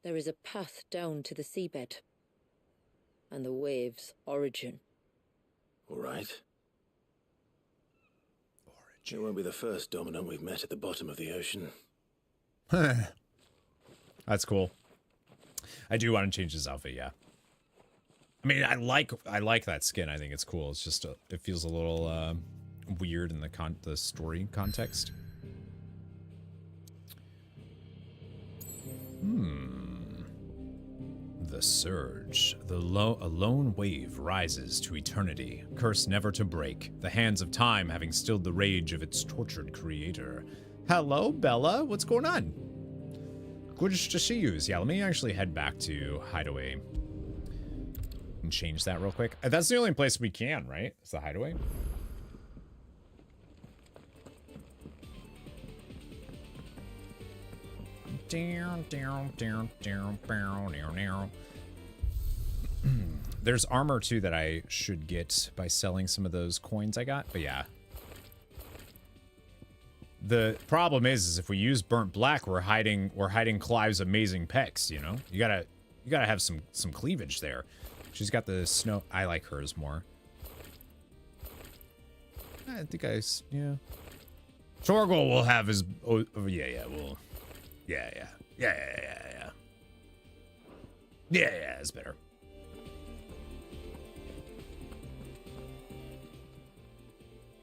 there is a path down to the seabed. And the wave's origin. All right. Origin. It won't be the first dominant we've met at the bottom of the ocean. That's cool. I do want to change his outfit, yeah. I mean, I like that skin. I think it's cool. It's just it feels a little weird in the story context. The surge. A lone wave rises to eternity, curse never to break, the hands of time having stilled the rage of its tortured creator. Hello, Bella. What's going on? Good to see you. Yeah, let me actually head back to Hideaway and change that real quick. That's the only place we can, right? It's the Hideaway. There's armor too that I should get by selling some of those coins I got, but yeah. The problem is if we use burnt black, we're hiding Clive's amazing pecs, you know? You gotta have some cleavage there. She's got the snow. I like hers more. I think yeah. Torgal will have his. Oh yeah. Yeah, it's better.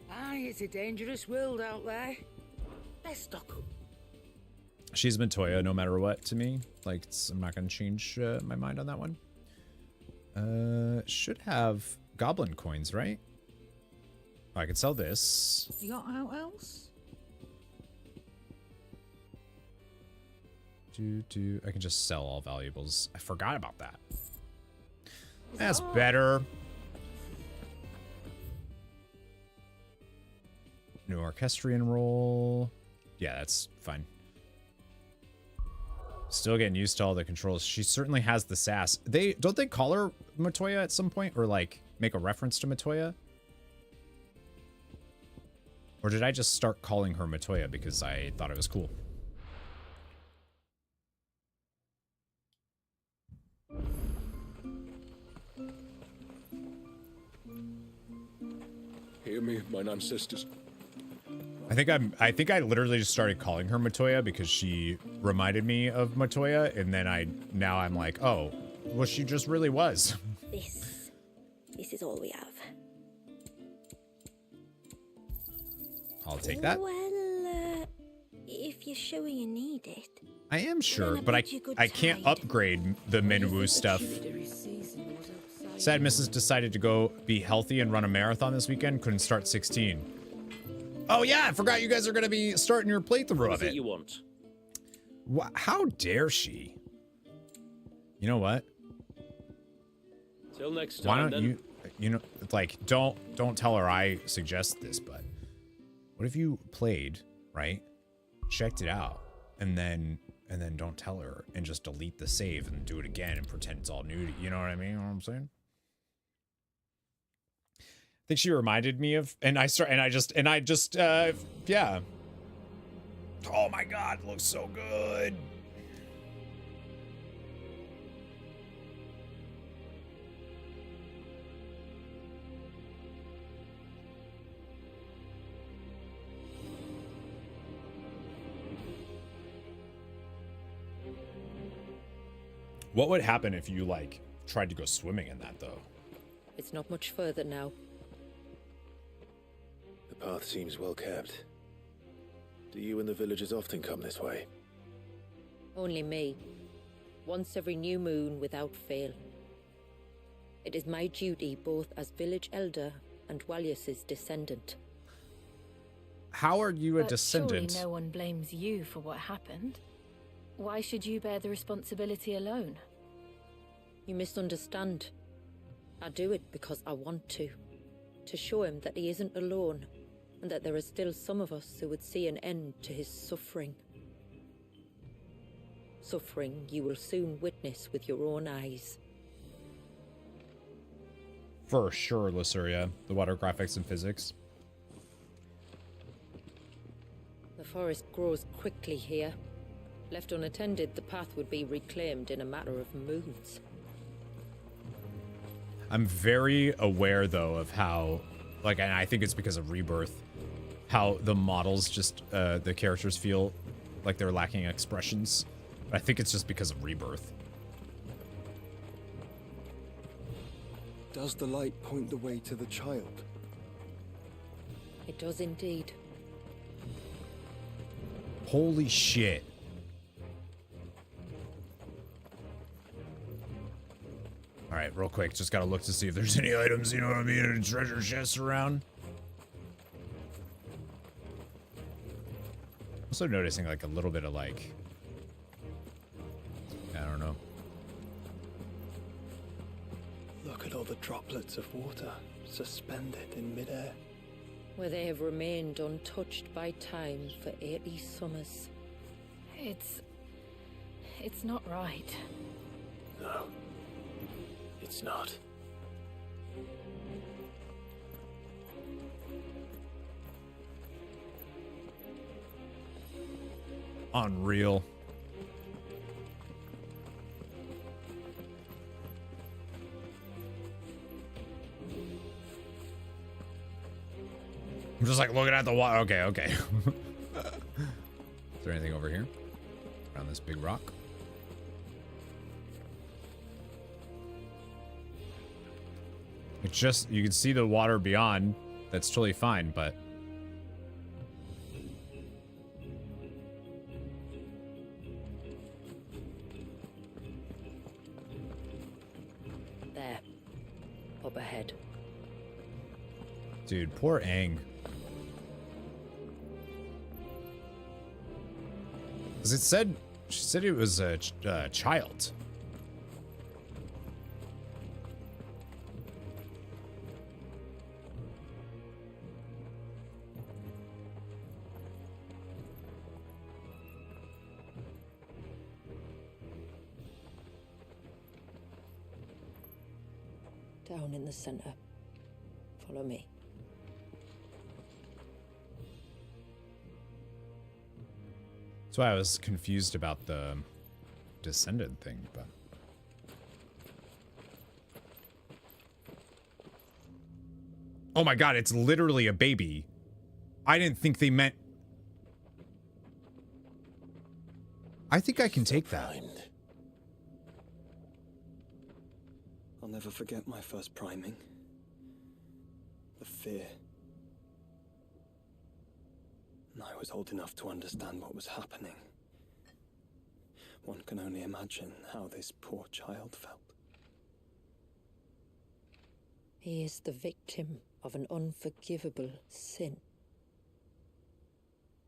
Aye, it's a dangerous world out there. Let's stock up. She's Matoya no matter what to me. Like, I'm not gonna change my mind on that one. Should have goblin coins, right? Oh, I could sell this. You got out else? I can just sell all valuables. I forgot about that. That's better. New orchestrion roll. Yeah, that's fine. Still getting used to all the controls. She certainly has the sass. Don't they call her Matoya at some point, or like make a reference to Matoya? Or did I just start calling her Matoya because I thought it was cool? Hear me, mine ancestors. I think I literally just started calling her Matoya because she reminded me of Matoya, and then now I'm like, oh, well, she just really was. This is all we have. I'll take that. Well, if you're sure you need it. I am sure, but I can't upgrade the Minwu stuff. Sad Mrs. decided to go be healthy and run a marathon this weekend. Couldn't start 16. Oh yeah, I forgot you guys are gonna be starting your playthrough of it. What you want? How dare she? You know what? Till next time. Why don't then. you know, like, don't tell her I suggest this, but what if you played, right? Checked it out, and then don't tell her and just delete the save and do it again and pretend it's all new. You know what I mean? You know what I'm saying? I think she reminded me of, yeah. Oh my God, it looks so good. What would happen if you, like, tried to go swimming in that, though? It's not much further now. The path seems well kept. Do you and the villagers often come this way? Only me. Once every new moon without fail. It is my duty both as village elder and Walius's descendant. How are you a But descendant? Surely no one blames you for what happened. Why should you bear the responsibility alone? You misunderstand. I do it because I want to. To show him that he isn't alone, and that there are still some of us who would see an end to his suffering. Suffering you will soon witness with your own eyes. For sure, Lysuria. The water graphics and physics. The forest grows quickly here. Left unattended, the path would be reclaimed in a matter of moons. I'm very aware, though, of how, like, and I think it's because of Rebirth, how the models just, the characters feel like they're lacking expressions. But I think it's just because of Rebirth. Does the light point the way to the child? It does indeed. Holy shit. Alright, real quick. Just gotta look to see if there's any items, you know what I mean? Any treasure chests around. Also noticing like a little bit of like... I don't know. Look at all the droplets of water suspended in midair. Where they have remained untouched by time for 80 summers. It's not right. No, it's not. Unreal. I'm just like looking at the water. Okay, okay. Is there anything over here? Around this big rock? It's just, you can see the water beyond. That's totally fine, but... There. Up ahead. Dude, poor Aang. Because it said, she said it was a child. Down in the center. Follow me. That's why I was confused about the descendant thing, but... Oh my god, it's literally a baby. I didn't think they meant... I think I can take that. I'll never forget my first priming. The fear. And I was old enough to understand what was happening. One can only imagine how this poor child felt. He is the victim of an unforgivable sin.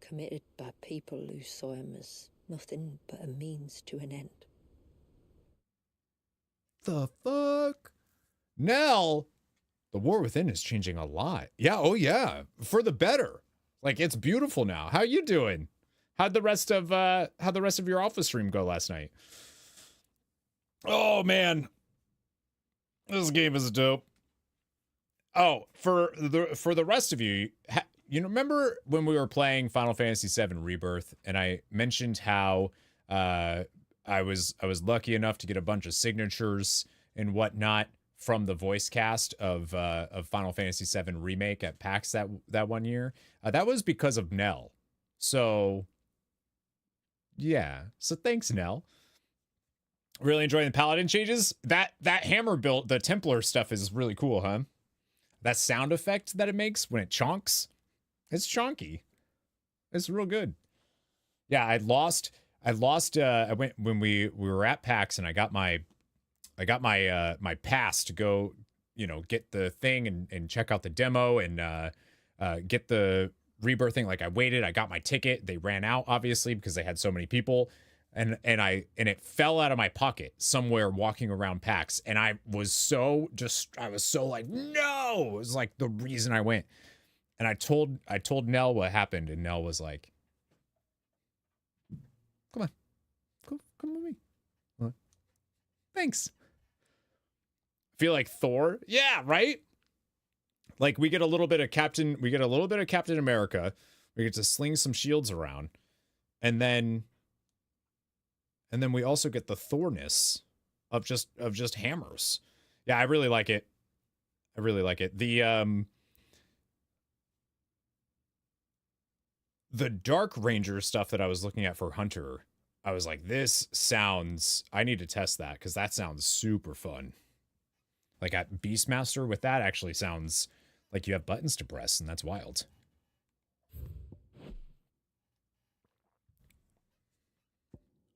Committed by people who saw him as nothing but a means to an end. The fuck? Nell, the war within is changing a lot. Yeah, oh yeah, for the better. Like, it's beautiful now. How you doing? How'd the rest of your Alpha stream go last night? Oh man, this game is dope. Oh, for the rest of you, you remember when we were playing Final Fantasy VII Rebirth, and I mentioned how I was lucky enough to get a bunch of signatures and whatnot from the voice cast of Final Fantasy VII Remake at PAX that one year. That was because of Nell. So, yeah. So thanks, Nell. Really enjoying the Paladin changes. That hammer build, the Templar stuff is really cool, huh? That sound effect that it makes when it chonks, it's chonky. It's real good. Yeah, I went when we were at PAX, and I got my pass to go, get the thing and check out the demo and get the Rebirth thing. Like, I waited, I got my ticket. They ran out, obviously, because they had so many people. And it fell out of my pocket somewhere walking around PAX. And I was so like, no! It was like the reason I went. And I told Nell what happened, and Nell was like, come on. Come with me. What? Thanks. Feel like Thor? Yeah, right? Like, we get a little bit of Captain America. We get to sling some shields around. And then we also get the Thorness of just hammers. Yeah, I really like it. I really like it. The Dark Ranger stuff that I was looking at for Hunter, I was like, I need to test that, because that sounds super fun. Like, at Beastmaster with that actually sounds like you have buttons to press, and that's wild.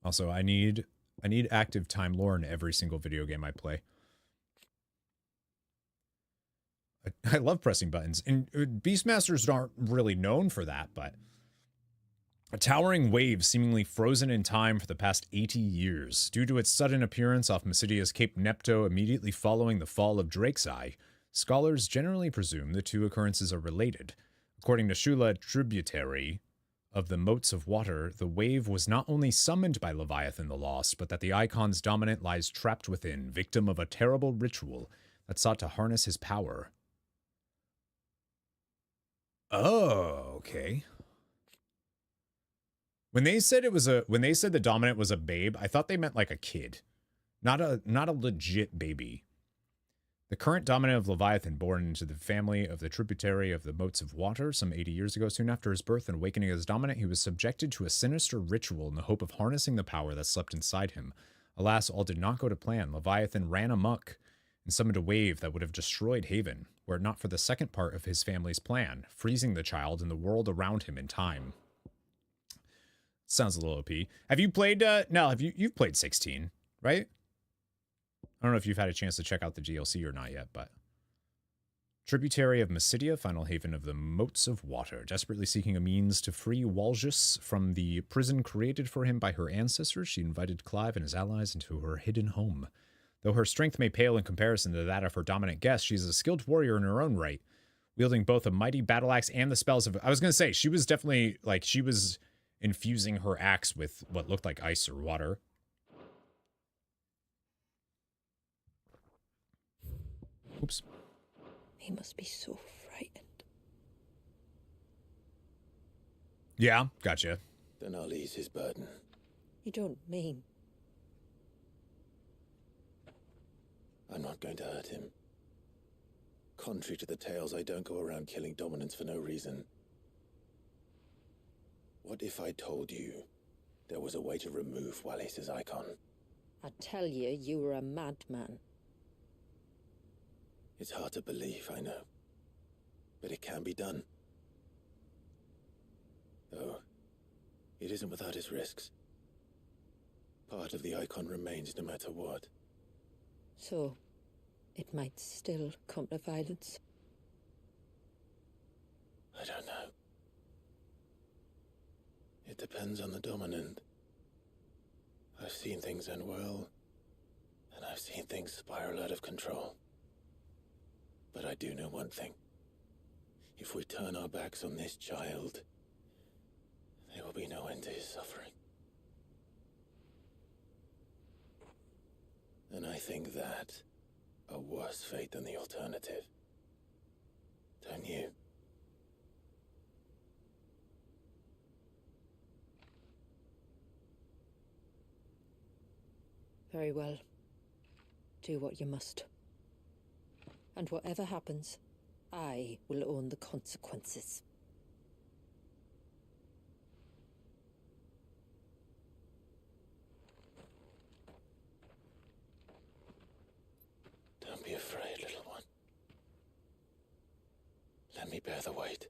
Also, I need active time lore in every single video game I play. I love pressing buttons. And Beastmasters aren't really known for that, but a towering wave seemingly frozen in time for the past 80 years. Due to its sudden appearance off Mysidia's Cape Nepto immediately following the fall of Drake's Eye, scholars generally presume the two occurrences are related. According to Shula, tributary of the moats of water, the wave was not only summoned by Leviathan the Lost, but that the Eikon's dominant lies trapped within, victim of a terrible ritual that sought to harness his power. Oh, okay. When they said the dominant was a babe, I thought they meant like a kid, not a legit baby. The current dominant of Leviathan, born into the family of the tributary of the moats of water some 80 years ago, soon after his birth and awakening as dominant, he was subjected to a sinister ritual in the hope of harnessing the power that slept inside him. Alas, all did not go to plan. Leviathan ran amok and summoned a wave that would have destroyed Haven, were it not for the second part of his family's plan, freezing the child and the world around him in time. Sounds a little OP. Have you played, Nell, you've played 16, right? I don't know if you've had a chance to check out the DLC or not yet, but tributary of Mysidia, final haven of the moats of water, desperately seeking a means to free Waljus from the prison created for him by her ancestors, she invited Clive and his allies into her hidden home. Though her strength may pale in comparison to that of her dominant guest, she is a skilled warrior in her own right, wielding both a mighty battle axe and the spells of... I was going to say, she was definitely, like, she was infusing her axe with what looked like ice or water. Oops. He must be so frightened. Yeah, gotcha. Then I'll ease his burden. You don't mean... I'm not going to hurt him. Contrary to the tales, I don't go around killing dominants for no reason. What if I told you there was a way to remove Wallace's Eikon? I tell you, you were a madman. It's hard to believe, I know. But it can be done. Though, it isn't without its risks. Part of the Eikon remains no matter what. So, it might still come to violence? I don't know. It depends on the dominant. I've seen things end well, and I've seen things spiral out of control. But I do know one thing. If we turn our backs on this child, there will be no end to his suffering. And I think that a worse fate than the alternative. Don't you? Very well. Do what you must. And whatever happens, I will own the consequences. Don't be afraid, little one. Let me bear the weight.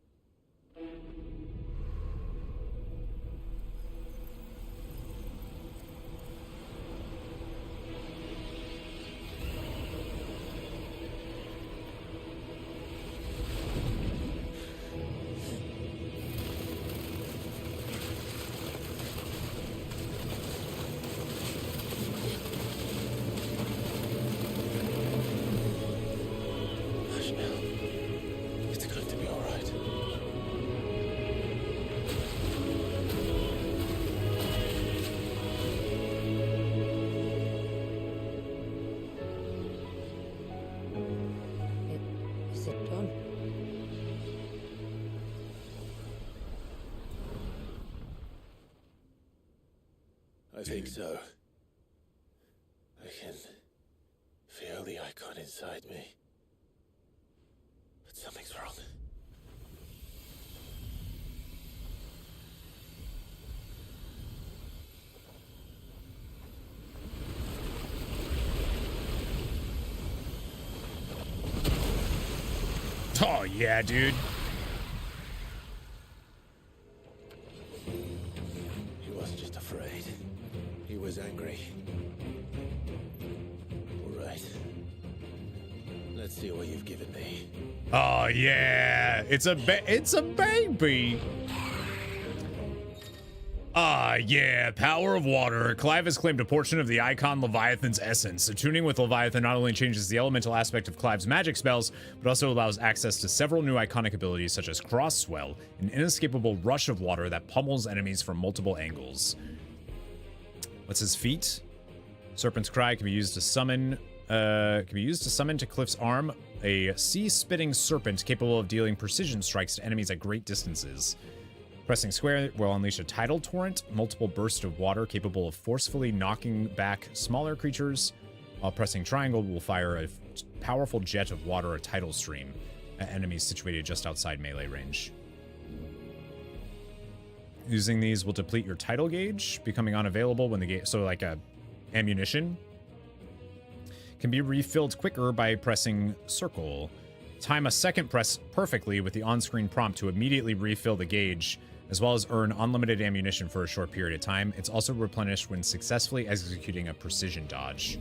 I think so. I can feel the Eikon inside me. But something's wrong. Oh, yeah, dude. He wasn't just afraid. He was angry. All right. Let's see what you've given me. Oh yeah, it's a baby. Ah, yeah, power of water. Clive has claimed a portion of the Eikon Leviathan's essence. Attuning with Leviathan not only changes the elemental aspect of Clive's magic spells, but also allows access to several new iconic abilities such as Cross Swell, an inescapable rush of water that pummels enemies from multiple angles. What's his feat? Serpent's Cry can be used to summon to Cliff's arm a sea-spitting serpent capable of dealing precision strikes to enemies at great distances. Pressing square will unleash a tidal torrent, multiple bursts of water capable of forcefully knocking back smaller creatures, while pressing triangle will fire a powerful jet of water, a tidal stream, at enemies situated just outside melee range. Using these will deplete your tidal gauge, becoming unavailable when the gauge, so like a ammunition, can be refilled quicker by pressing circle. Time a second press perfectly with the on-screen prompt to immediately refill the gauge, as well as earn unlimited ammunition for a short period of time. It's also replenished when successfully executing a precision dodge.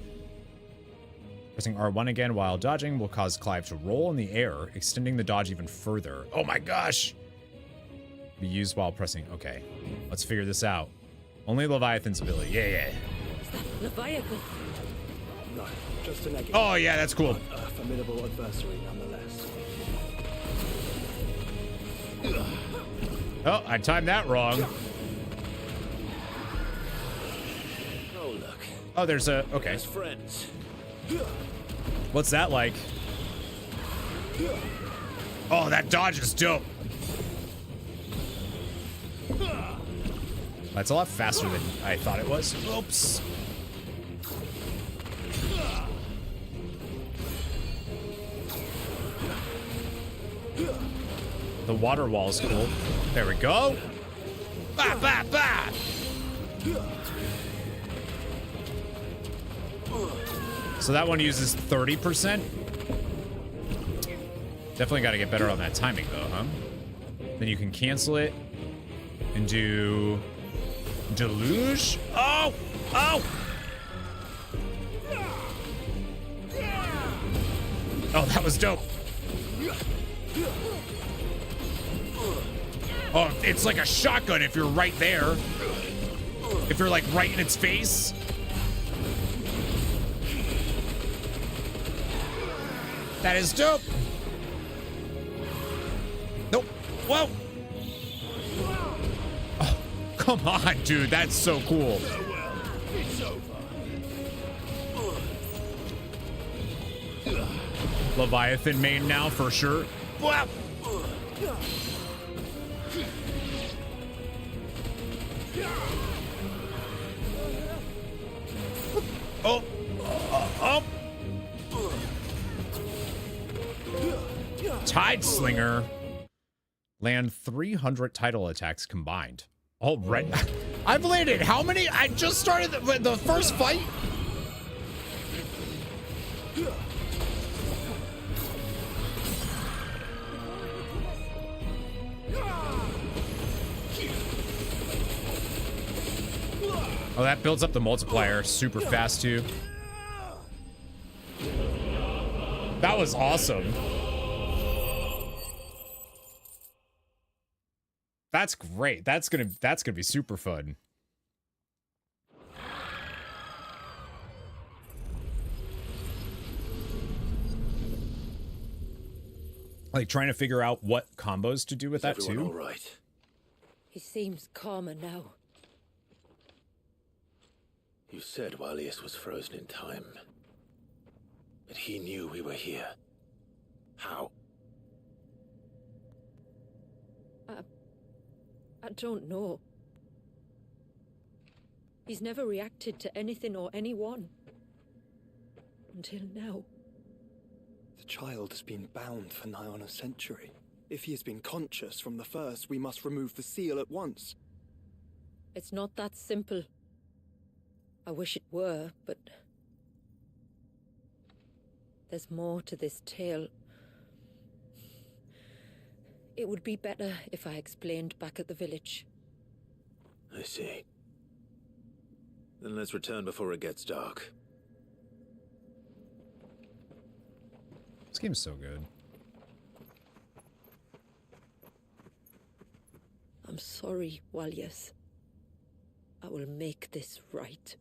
Pressing R1 again while dodging will cause Clive to roll in the air, extending the dodge even further. Oh my gosh! Be used while pressing. Okay, let's figure this out. Only Leviathan's ability. Yeah. Leviathan. No, just a negative. Oh yeah, that's cool. A formidable adversary nonetheless. Oh, I timed that wrong. Oh look. Oh, there's a okay. There's friends. What's that like? Oh, that dodge is dope. That's a lot faster than I thought it was. Oops. The water wall is cool. There we go. Bah, bah, bah. So that one uses 30%. Definitely got to get better on that timing though, huh? Then you can cancel it and do deluge. Oh! Oh! Oh, that was dope. Oh, it's like a shotgun if you're right there. If you're like right in its face. That is dope. Nope. Whoa. Oh, come on, dude. That's so cool. Leviathan main now for sure. Wow. Oh. Oh. Tide Slinger. Land 300 tidal attacks combined. All right. I've landed how many? I just started the first fight. Oh, that builds up the multiplier super fast too. That was awesome. That's great. That's gonna be super fun. Like trying to figure out what combos to do with that too. All right. He seems calmer now. You said Walius was frozen in time. But he knew we were here. How? I don't know. He's never reacted to anything or anyone. Until now. The child has been bound for nigh on a century. If he has been conscious from the first, we must remove the seal at once. It's not that simple. I wish it were, but... there's more to this tale. It would be better if I explained back at the village. I see. Then let's return before it gets dark. This game's so good. I'm sorry, Walyas. I will make this right.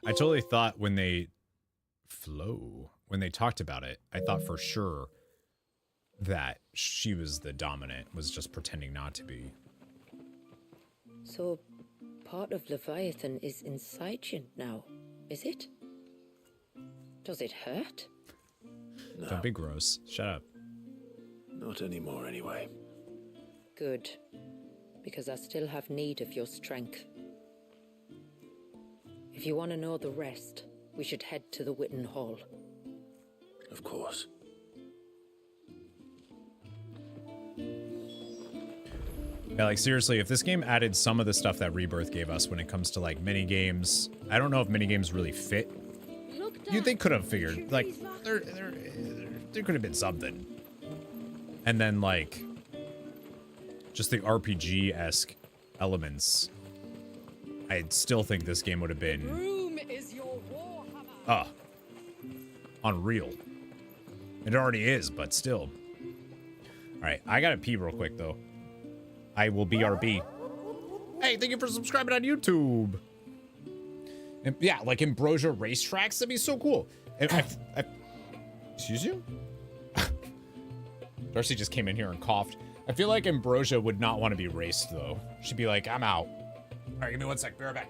I totally thought when they talked about it, I thought for sure that she was the dominant, was just pretending not to be. So, part of Leviathan is inside you now, is it? Does it hurt? No. Don't be gross. Shut up. Not anymore, anyway. Good. Because I still have need of your strength. If you want to know the rest, we should head to the Witten Hall. Of course. Yeah, like seriously, if this game added some of the stuff that Rebirth gave us when it comes to like mini games, I don't know if mini games really fit. They could have figured like there could have been something. And then like just the RPG-esque elements. I still think this game would have been unreal. It already is, but still. Alright, I gotta pee real quick though. I will BRB. Hey, thank you for subscribing on YouTube. And yeah, like Ambrosia racetracks, that'd be so cool. Excuse you? Darcy just came in here and coughed. I feel like Ambrosia would not want to be raced though. She'd be like, I'm out. All right, give me 1 sec. Be right back.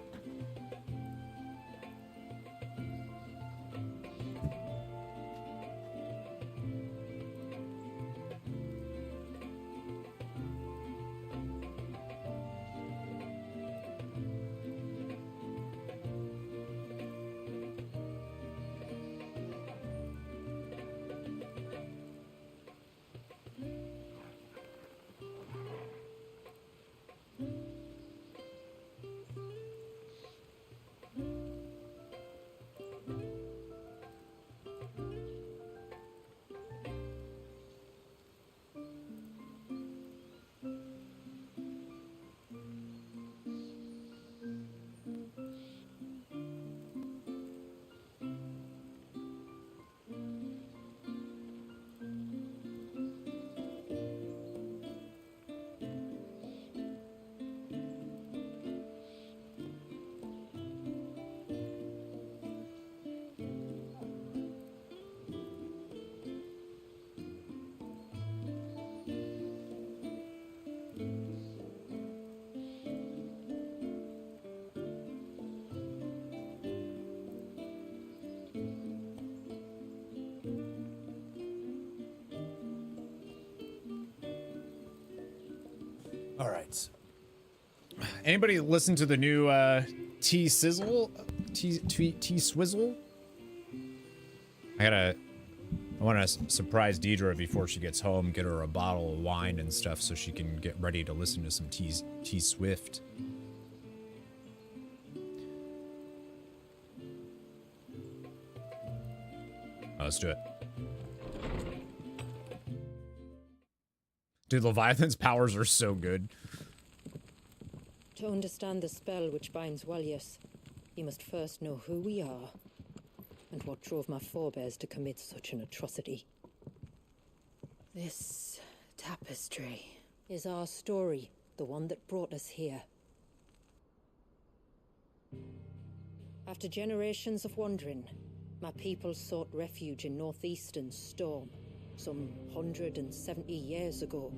All right. Anybody listen to the new T-Sizzle? T-Swizzle? I want to surprise Deidre before she gets home, get her a bottle of wine and stuff so she can get ready to listen to some T-Swift. Let's do it. Dude, Leviathan's powers are so good. To understand the spell which binds Walyas, you must first know who we are, and what drove my forebears to commit such an atrocity. This tapestry is our story, the one that brought us here. After generations of wandering, my people sought refuge in northeastern Storm, some 170 years ago.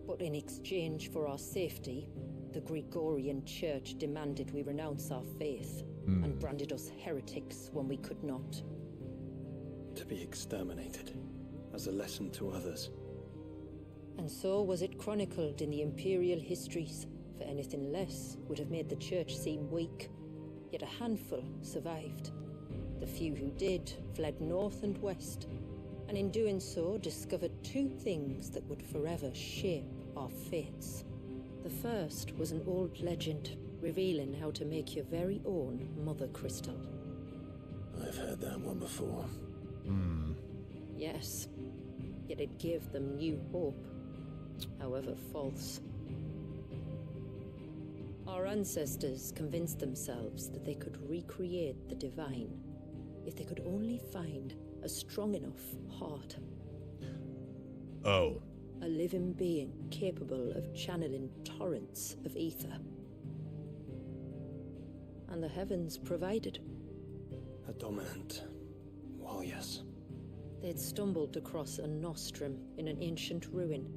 But in exchange for our safety, the Gregorian Church demanded we renounce our faith and branded us heretics when we could not. To be exterminated, as a lesson to others. And so was it chronicled in the imperial histories, for anything less would have made the Church seem weak. Yet a handful survived. The few who did fled north and west, and in doing so discovered two things that would forever shape our fates. The first was an old legend revealing how to make your very own mother crystal. I've heard that one before. Yes, yet it gave them new hope, however false. Our ancestors convinced themselves that they could recreate the divine if they could only find a strong enough heart. Oh. A living being capable of channeling torrents of ether. And the heavens provided. A dominant. Well, yes. They'd stumbled across a nostrum in an ancient ruin,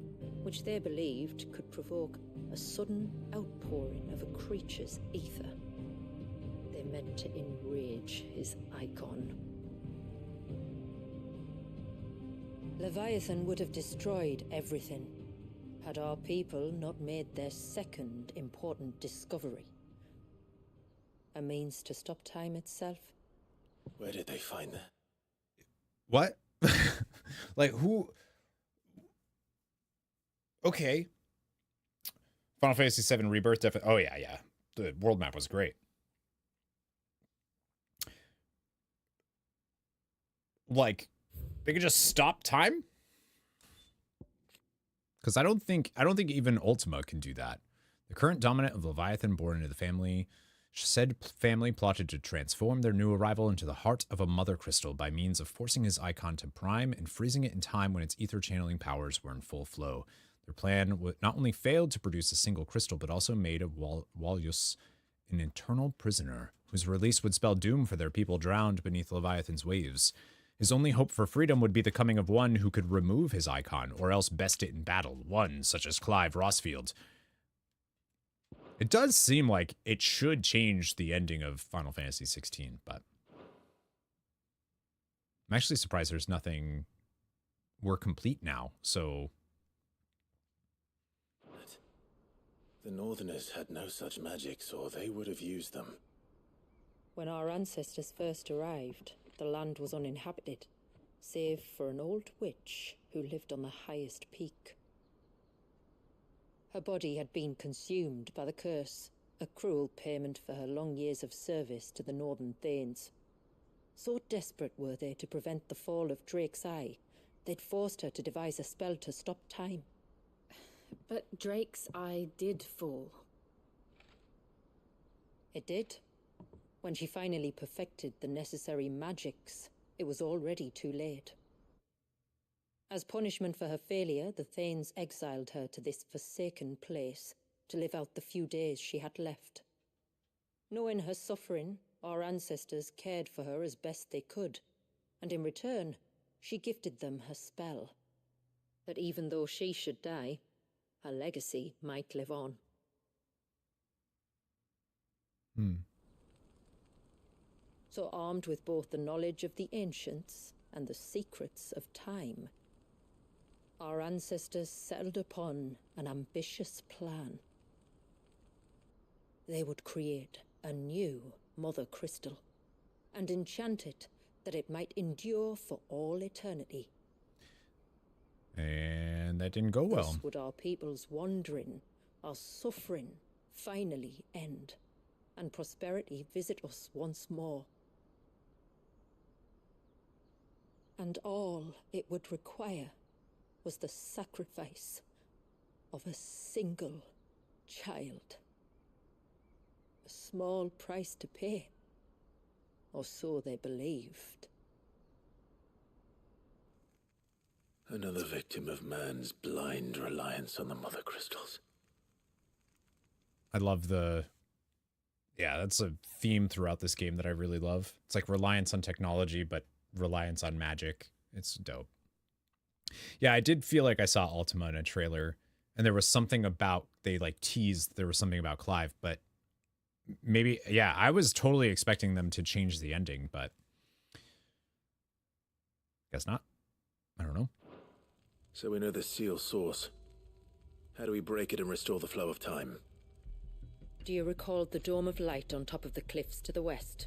which they believed could provoke a sudden outpouring of a creature's ether. They meant to enrage his Eikon. Leviathan would have destroyed everything, had our people not made their second important discovery. A means to stop time itself. Where did they find that? What? Like, who? Okay. Final Fantasy VII Rebirth, definitely. Oh, yeah. The world map was great. Like, they could just stop time? Because I don't think even Ultima can do that. The current dominant of Leviathan, born into the family, said family plotted to transform their new arrival into the heart of a mother crystal by means of forcing his Eikon to prime and freezing it in time when its ether channeling powers were in full flow. Their plan not only failed to produce a single crystal, but also made of Walyus an eternal prisoner, whose release would spell doom for their people drowned beneath Leviathan's waves. His only hope for freedom would be the coming of one who could remove his Eikon, or else best it in battle, one such as Clive Rossfield. It does seem like it should change the ending of Final Fantasy XVI, but I'm actually surprised there's nothing. We're complete now, so. The Northerners had no such magics, or they would have used them. When our ancestors first arrived, the land was uninhabited, save for an old witch who lived on the highest peak. Her body had been consumed by the curse, a cruel payment for her long years of service to the Northern Thanes. So desperate were they to prevent the fall of Drake's Eye, they'd forced her to devise a spell to stop time. But Drake's Eye did fall. It did. When she finally perfected the necessary magics, it was already too late. As punishment for her failure, the Thanes exiled her to this forsaken place to live out the few days she had left. Knowing her suffering, our ancestors cared for her as best they could, and in return, she gifted them her spell. That even though she should die, her legacy might live on. So armed with both the knowledge of the ancients and the secrets of time, our ancestors settled upon an ambitious plan. They would create a new Mother Crystal and enchant it that it might endure for all eternity. And that didn't go well. Thus would our people's wandering, our suffering, finally end, and prosperity visit us once more. And all it would require was the sacrifice of a single child. A small price to pay, or so they believed. Another victim of man's blind reliance on the Mother Crystals. I love that's a theme throughout this game that I really love. It's like reliance on technology, but reliance on magic. It's dope. Yeah, I did feel like I saw Ultima in a trailer, and there was something about, they like teased there was something about Clive, but maybe, yeah, I was totally expecting them to change the ending, but guess not. I don't know. So we know the seal source. How do we break it and restore the flow of time? Do you recall the dome of light on top of the cliffs to the west?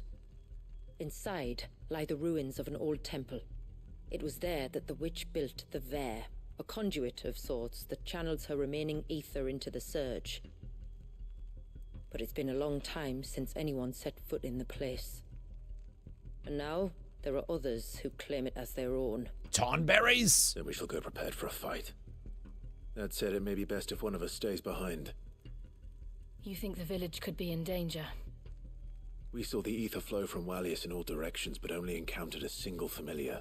Inside lie the ruins of an old temple. It was there that the witch built the Vare, a conduit of sorts that channels her remaining ether into the surge. But it's been a long time since anyone set foot in the place. And now there are others who claim it as their own. Tonberries! Then we shall go prepared for a fight. That said, it may be best if one of us stays behind. You think the village could be in danger? We saw the ether flow from Wallius in all directions, but only encountered a single familiar.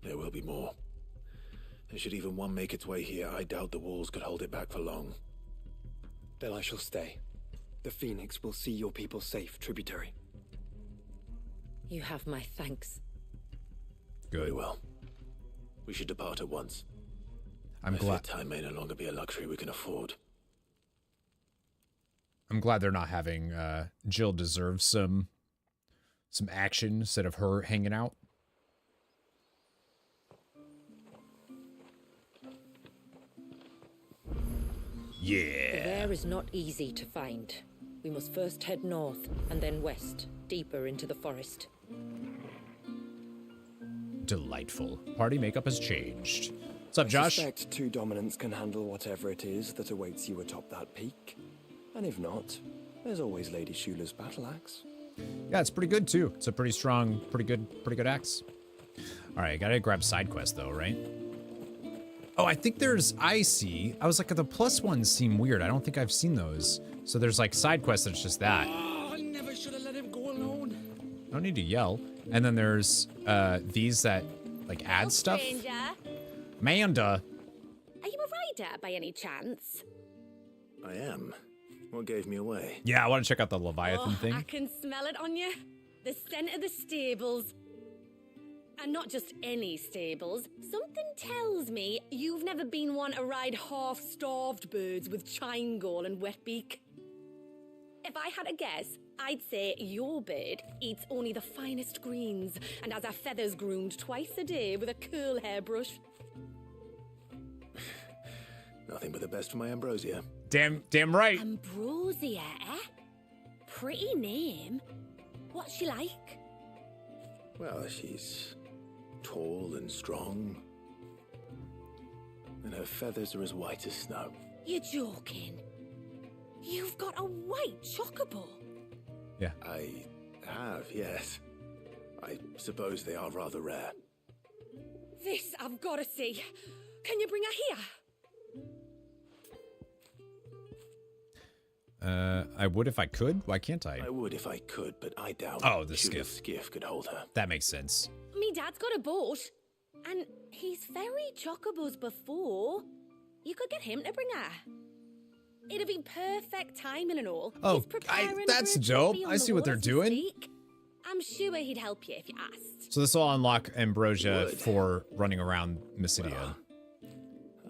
There will be more. And should even one make its way here, I doubt the walls could hold it back for long. Then I shall stay. The Phoenix will see your people safe, tributary. You have my thanks. Good. Very well. We should depart at once. I'm glad time may no longer be a luxury we can afford. I'm glad they're not having Jill deserve some action instead of her hanging out. Yeah. The air is not easy to find. We must first head north and then west, deeper into the forest. Delightful. Party makeup has changed. What's up, I Josh? suspect two dominants can handle whatever it is that awaits you atop that peak. And if not, there's always Lady Shula's battle axe. Yeah, it's pretty good too. It's a pretty strong, pretty good axe. All right, gotta grab side quest though, right? Oh, I think there's, I was like, the plus ones seem weird. I don't think I've seen those. So there's like side quests that's just that. Oh, I never should have let him go alone. I don't need to yell. And then there's these that like add stuff. Stranger. Amanda. Are you a rider by any chance? I am. What gave me away? Yeah, I want to check out the Leviathan thing. I can smell it on you. The scent of the stables. And not just any stables. Something tells me you've never been one to ride half-starved birds with chine-gall and wet beak. If I had a guess, I'd say your bird eats only the finest greens and has her feathers groomed twice a day with a curl hairbrush. Nothing but the best for my Ambrosia. Damn right. Ambrosia, eh? Pretty name. What's she like? Well, she's tall and strong. And her feathers are as white as snow. You're joking. You've got a white chocobo. Yeah. I have, yes. I suppose they are rather rare. This I've got to see. Can you bring her here? I would if I could. Why can't I? I would if I could, but I doubt. Oh, the Shula's skiff. Skiff could hold her. That makes sense. Me dad's got a boat. And he's ferried chocobos before. You could get him to bring her. It'd be perfect timing and all. Oh, He's preparing that's for a dope. trip I beyond see the what they're walls doing. this week. I'm sure he'd help you if you asked. So this will unlock Ambrosia for running around Mysidia.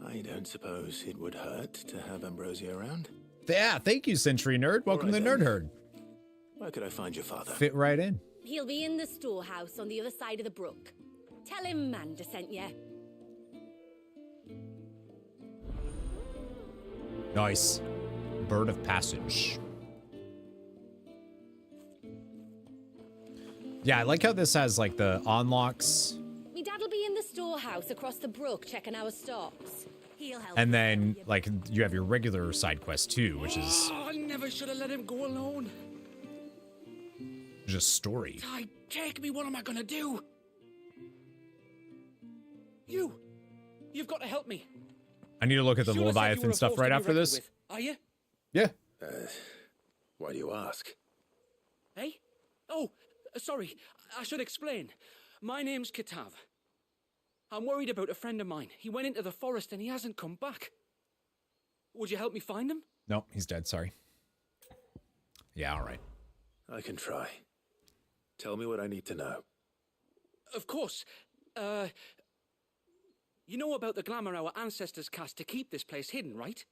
I don't suppose it would hurt to have Ambrosia around. Yeah, thank you, Century Nerd. Welcome to the Nerd Herd. Where could I find your father? Fit right in. He'll be in the storehouse on the other side of the brook. Tell him Manda sent you. Nice. Bird of Passage. Yeah, I like how this has like the unlocks. Me dad'll be in the storehouse across the brook checking our stocks. He'll help. And then like you have your regular side quest too, which is Oh, I never should have let him go alone. just story. Ty, take me. What am I gonna do? You've got to help me. I need to look at the Shula said you were Leviathan a stuff force to right be after reckoned this. with. Are you? Yeah. Why do you ask? Hey? Oh, sorry. I should explain. My name's Kitav. I'm worried about a friend of mine. He went into the forest and he hasn't come back. Would you help me find him? No, he's dead. Sorry. Yeah, all right. I can try. Tell me what I need to know. Of course. You know about the glamour our ancestors cast to keep this place hidden, right?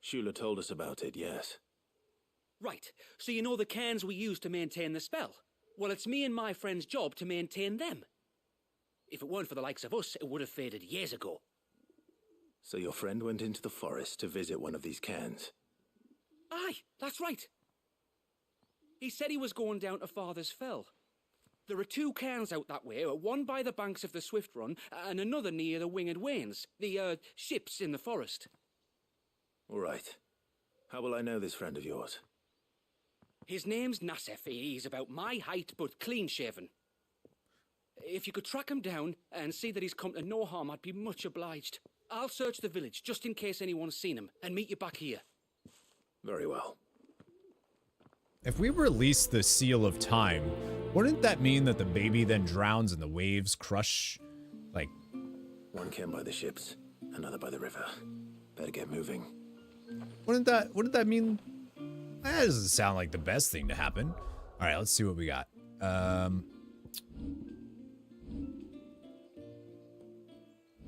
Shula told us about it, yes. Right. So you know the cairns we use to maintain the spell? Well, it's me and my friend's job to maintain them. If it weren't for the likes of us, it would have faded years ago. So your friend went into the forest to visit one of these cairns? Aye, that's right. He said he was going down to Father's Fell. There are two cairns out that way, one by the banks of the Swift Run, and another near the Winged Wains, the, ships in the forest. All right. How will I know this friend of yours? His name's Nassef. He's about my height, but clean-shaven. If you could track him down and see that he's come to no harm, I'd be much obliged. I'll search the village, just in case anyone's seen him, and meet you back here. Very well. If we release the Seal of Time, wouldn't that mean that the baby then drowns and the waves crush, like... One came by the ships, another by the river. Better get moving. Wouldn't that mean... That doesn't sound like the best thing to happen. All right, let's see what we got.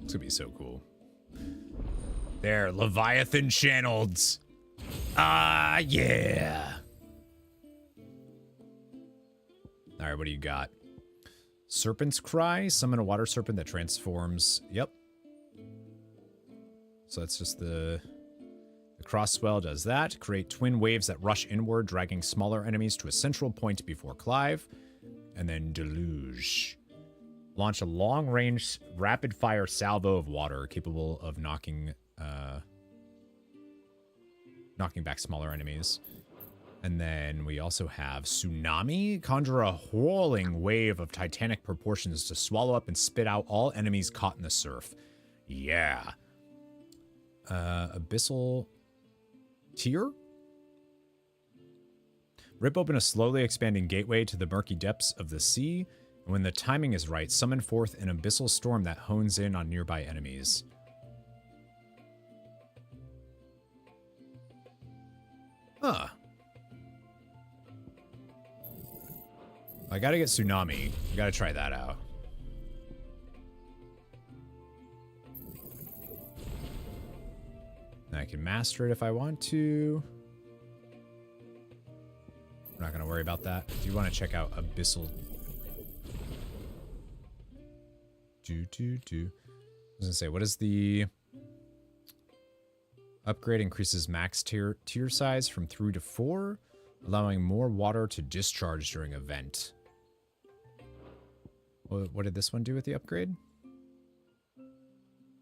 It's gonna be so cool. There, Leviathan channeled. Ah, yeah. All right, what do you got? Serpent's Cry. Summon a water serpent that transforms. Yep. So that's just the Crosswell does that. Create twin waves that rush inward, dragging smaller enemies to a central point before Clive. And then Deluge. Launch a long-range, rapid-fire salvo of water capable of knocking back smaller enemies. And then we also have Tsunami. Conjure a whirling wave of titanic proportions to swallow up and spit out all enemies caught in the surf. Yeah. Abyssal Tear? Rip open a slowly expanding gateway to the murky depths of the sea. And when the timing is right, summon forth an abyssal storm that hones in on nearby enemies. Huh. I gotta get Tsunami. I gotta try that out. And I can master it if I want to. I'm not gonna worry about that. I do want to check out Abyssal. I was gonna say, what is the upgrade? Increases max tier size from 3 to 4, allowing more water to discharge during event. What did this one do with the upgrade?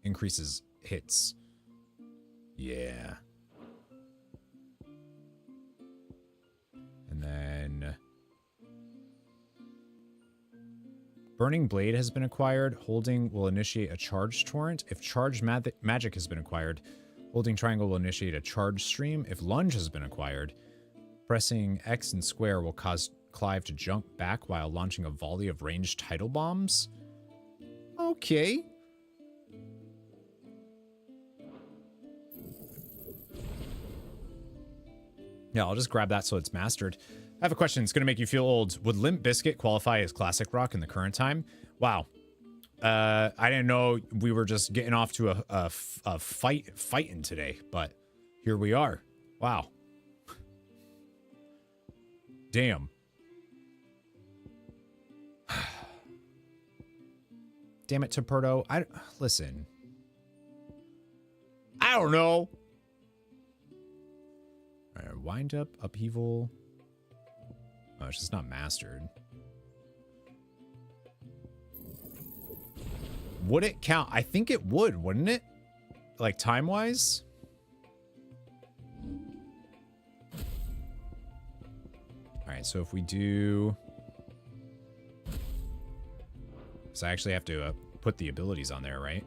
Increases hits. Yeah. And then Burning Blade has been acquired. Holding will initiate a charge torrent. If charge magic has been acquired, holding triangle will initiate a charge stream. If lunge has been acquired, pressing X and square will cause Clive to jump back while launching a volley of ranged tidal bombs. Okay. Yeah, I'll just grab that so it's mastered. I have a question. It's going to make you feel old. Would Limp Bizkit qualify as classic rock in the current time? Wow. I didn't know we were just getting off to a fighting today, but here we are. Wow. Damn. Damn it, Toperto. Listen. I don't know. All right, wind up, upheaval. Oh, it's just not mastered. Would it count? I think it would, wouldn't it? Like time-wise? All right, so if we do... So I actually have to put the abilities on there, right?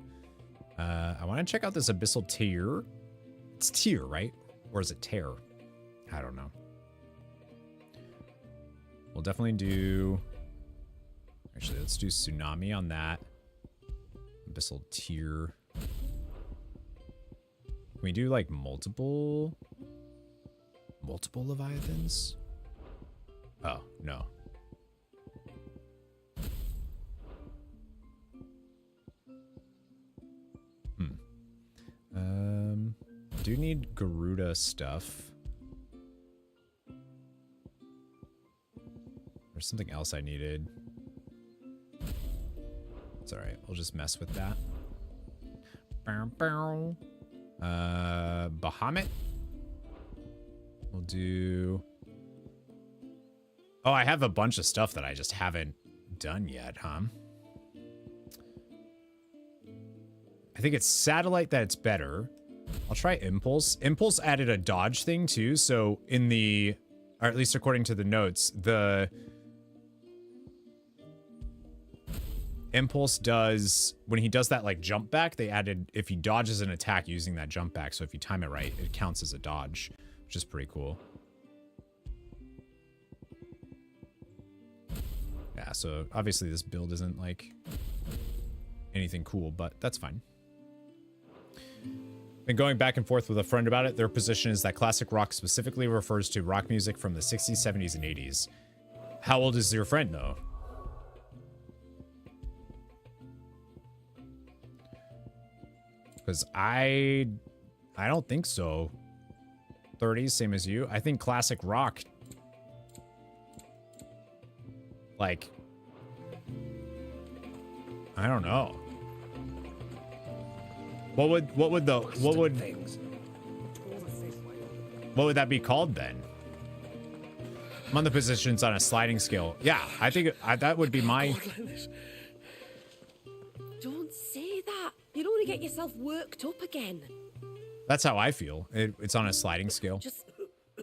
I want to check out this Abyssal Tear. It's Tear, right? Or is it Tear? I don't know. We'll definitely do... Actually, let's do Tsunami on that. Abyssal Tear. Can we do, like, multiple Leviathans? Oh, no. Do need Garuda stuff. There's something else I needed. It's alright, we'll just mess with that. Bahamut. We'll do... Oh, I have a bunch of stuff that I just haven't done yet, huh? I think it's Satellite that's better. I'll try Impulse. Impulse added a dodge thing too, so in the... Or at least according to the notes, the... Impulse does... When he does that, like, jump back, they added... If he dodges an attack using that jump back, so if you time it right, it counts as a dodge. which is pretty cool. Yeah, so obviously this build isn't like anything cool, but that's fine. Been going back and forth with a friend about it. Their position is that classic rock specifically refers to rock music from the 60s, 70s, and 80s. How old is your friend, though? Because I don't think so. 30s, same as you. I think classic rock, like, I don't know. What would that be called then? I'm on the positions on a sliding scale. Yeah, I think that would be my. Don't say that. You don't want to get yourself worked up again. That's how I feel. It's on a sliding scale. Just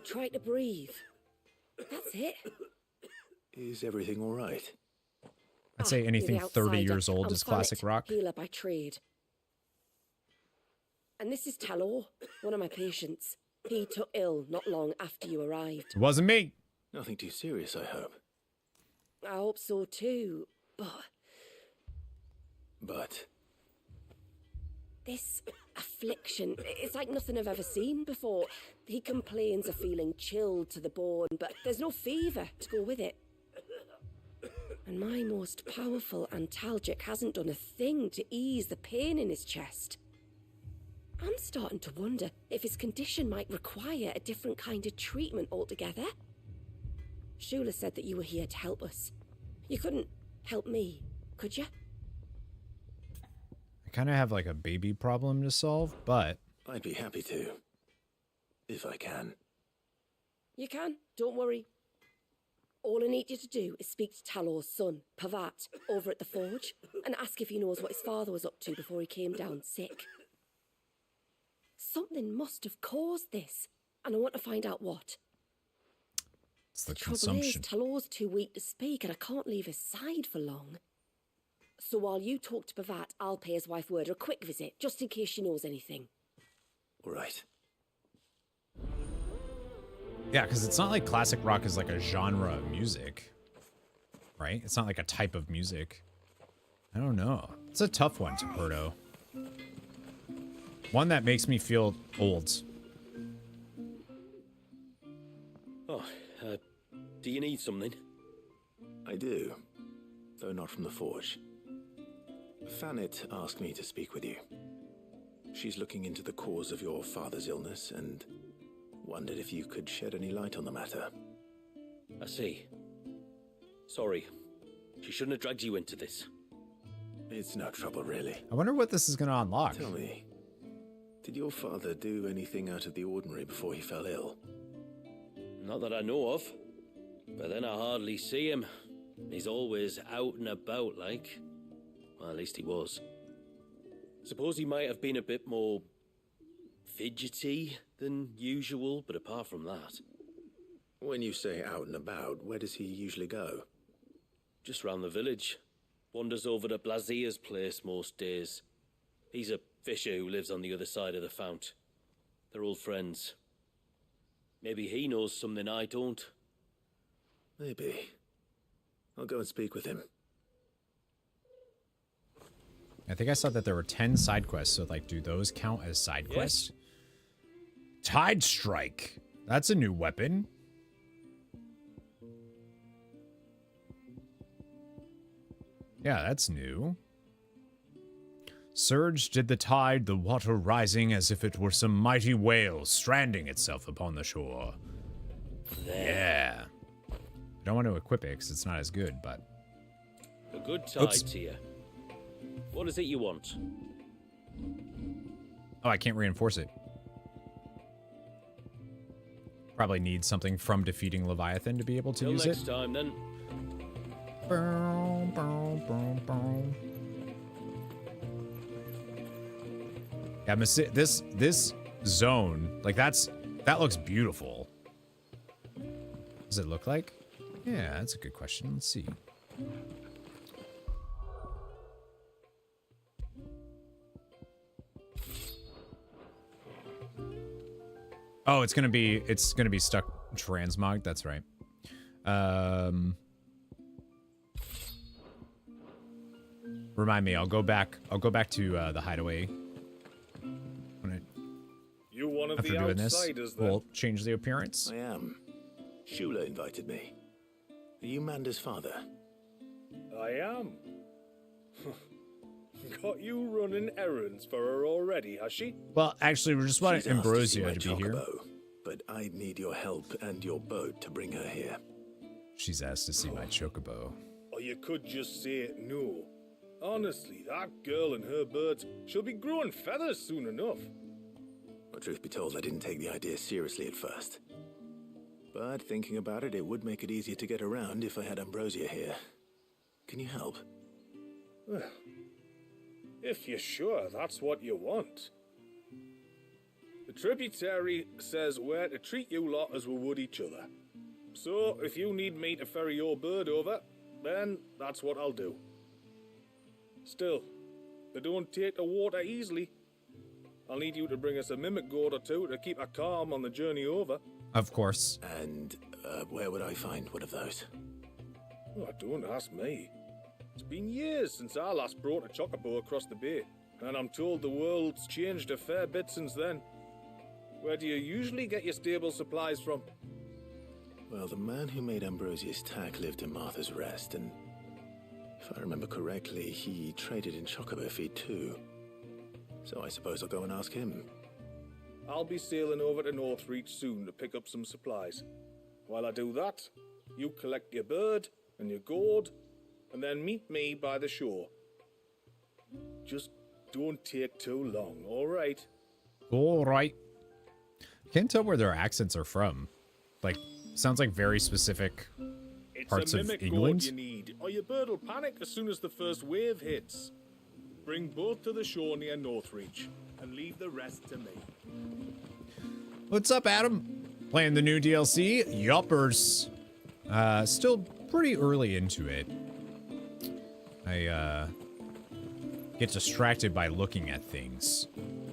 try to breathe. That's it. Is everything all right? I'd say anything 30 years old is classic rock. Healer by trade. And this is Talor, one of my patients. He took ill not long after you arrived. It wasn't me. Nothing too serious, I hope. I hope so too, But? This affliction, it's like nothing I've ever seen before. He complains of feeling chilled to the bone, but there's no fever to go with it. And my most powerful antalgic hasn't done a thing to ease the pain in his chest. I'm starting to wonder if his condition might require a different kind of treatment altogether. Shula said that you were here to help us. You couldn't help me, could you? I kind of have like a baby problem to solve, but I'd be happy to. If I can. You can, don't worry. All I need you to do is speak to Talor's son, Pavat, over at the forge, and ask if he knows what his father was up to before he came down sick. Something must have caused this, and I want to find out what. It's the trouble is, consumption. Talor's too weak to speak, and I can't leave his side for long. So while you talk to Pavat, I'll pay his wife word a quick visit, just in case she knows anything. All right. Yeah, because it's not like classic rock is like a genre of music, right? It's not like a type of music. I don't know. It's a tough one, Taperto. One that makes me feel old. Oh, do you need something? I do, though not from the forge. Fanit asked me to speak with you. She's looking into the cause of your father's illness and wondered if you could shed any light on the matter. I see. Sorry. She shouldn't have dragged you into this. It's no trouble, really. I wonder what this is going to unlock. Tell me, did your father do anything out of the ordinary before he fell ill? Not that I know of. But then I hardly see him. He's always out and about, like. Well, at least he was. Suppose he might have been a bit more fidgety than usual, but apart from that. When you say out and about, where does he usually go? Just round the village. Wanders over to Blazia's place most days. He's a fisher who lives on the other side of the fount. They're old friends. Maybe he knows something I don't. Maybe. I'll go and speak with him. I think I saw that there were 10 side quests, so like, do those count as side quests? Tide Strike. That's a new weapon. Yeah, that's new. Surge did the tide, the water rising as if it were some mighty whale stranding itself upon the shore. Yeah. I don't want to equip it because it's not as good, but... A good tide to you. What is it you want? Oh, I can't reinforce it. Probably need something from defeating Leviathan to be able to use it. Till next time, then. Yeah, this zone, like that looks beautiful. Does it look like? Yeah, that's a good question. Let's see. Oh, it's gonna be stuck transmog. That's right. Remind me. I'll go back to the hideaway. You one of After the doing outsiders, this, we'll change the appearance. I am. Shula invited me. Are you Manda's father? I am. Got you running errands for her already, has she? Well, actually, we just wanted She's asked to see Ambrosia my to be here. chocobo, but I'd need your help and your boat to bring her here. She's asked to see my chocobo. Or you could just say no. Honestly, that girl and her birds, she'll be growing feathers soon enough. Well, truth be told, I didn't take the idea seriously at first. But thinking about it, it would make it easier to get around if I had Ambrosia here. Can you help? Well, if you're sure that's what you want. The tributary says we're to treat you lot as we would each other. So, if you need me to ferry your bird over, then that's what I'll do. Still, they don't take the water easily. I'll need you to bring us a mimic gourd or two to keep her calm on the journey over. Of course. And where would I find one of those? Oh, don't ask me. It's been years since I last brought a chocobo across the bay, and I'm told the world's changed a fair bit since then. Where do you usually get your stable supplies from? Well, the man who made Ambrosia's tack lived in Martha's Rest, and if I remember correctly, he traded in chocobo feed too. So I suppose I'll go and ask him. I'll be sailing over to Northreach soon to pick up some supplies. While I do that, you collect your bird and your gourd, and then meet me by the shore. Just don't take too long, all right? All right. Can't tell where their accents are from. Like, sounds like very specific parts It's a of mimic England. gourd you need, or your bird will panic as soon as the first wave hits. Bring both to the shore near Northreach, and leave the rest to me. What's up, Adam? Playing the new DLC, Yuppers. Still pretty early into it. I get distracted by looking at things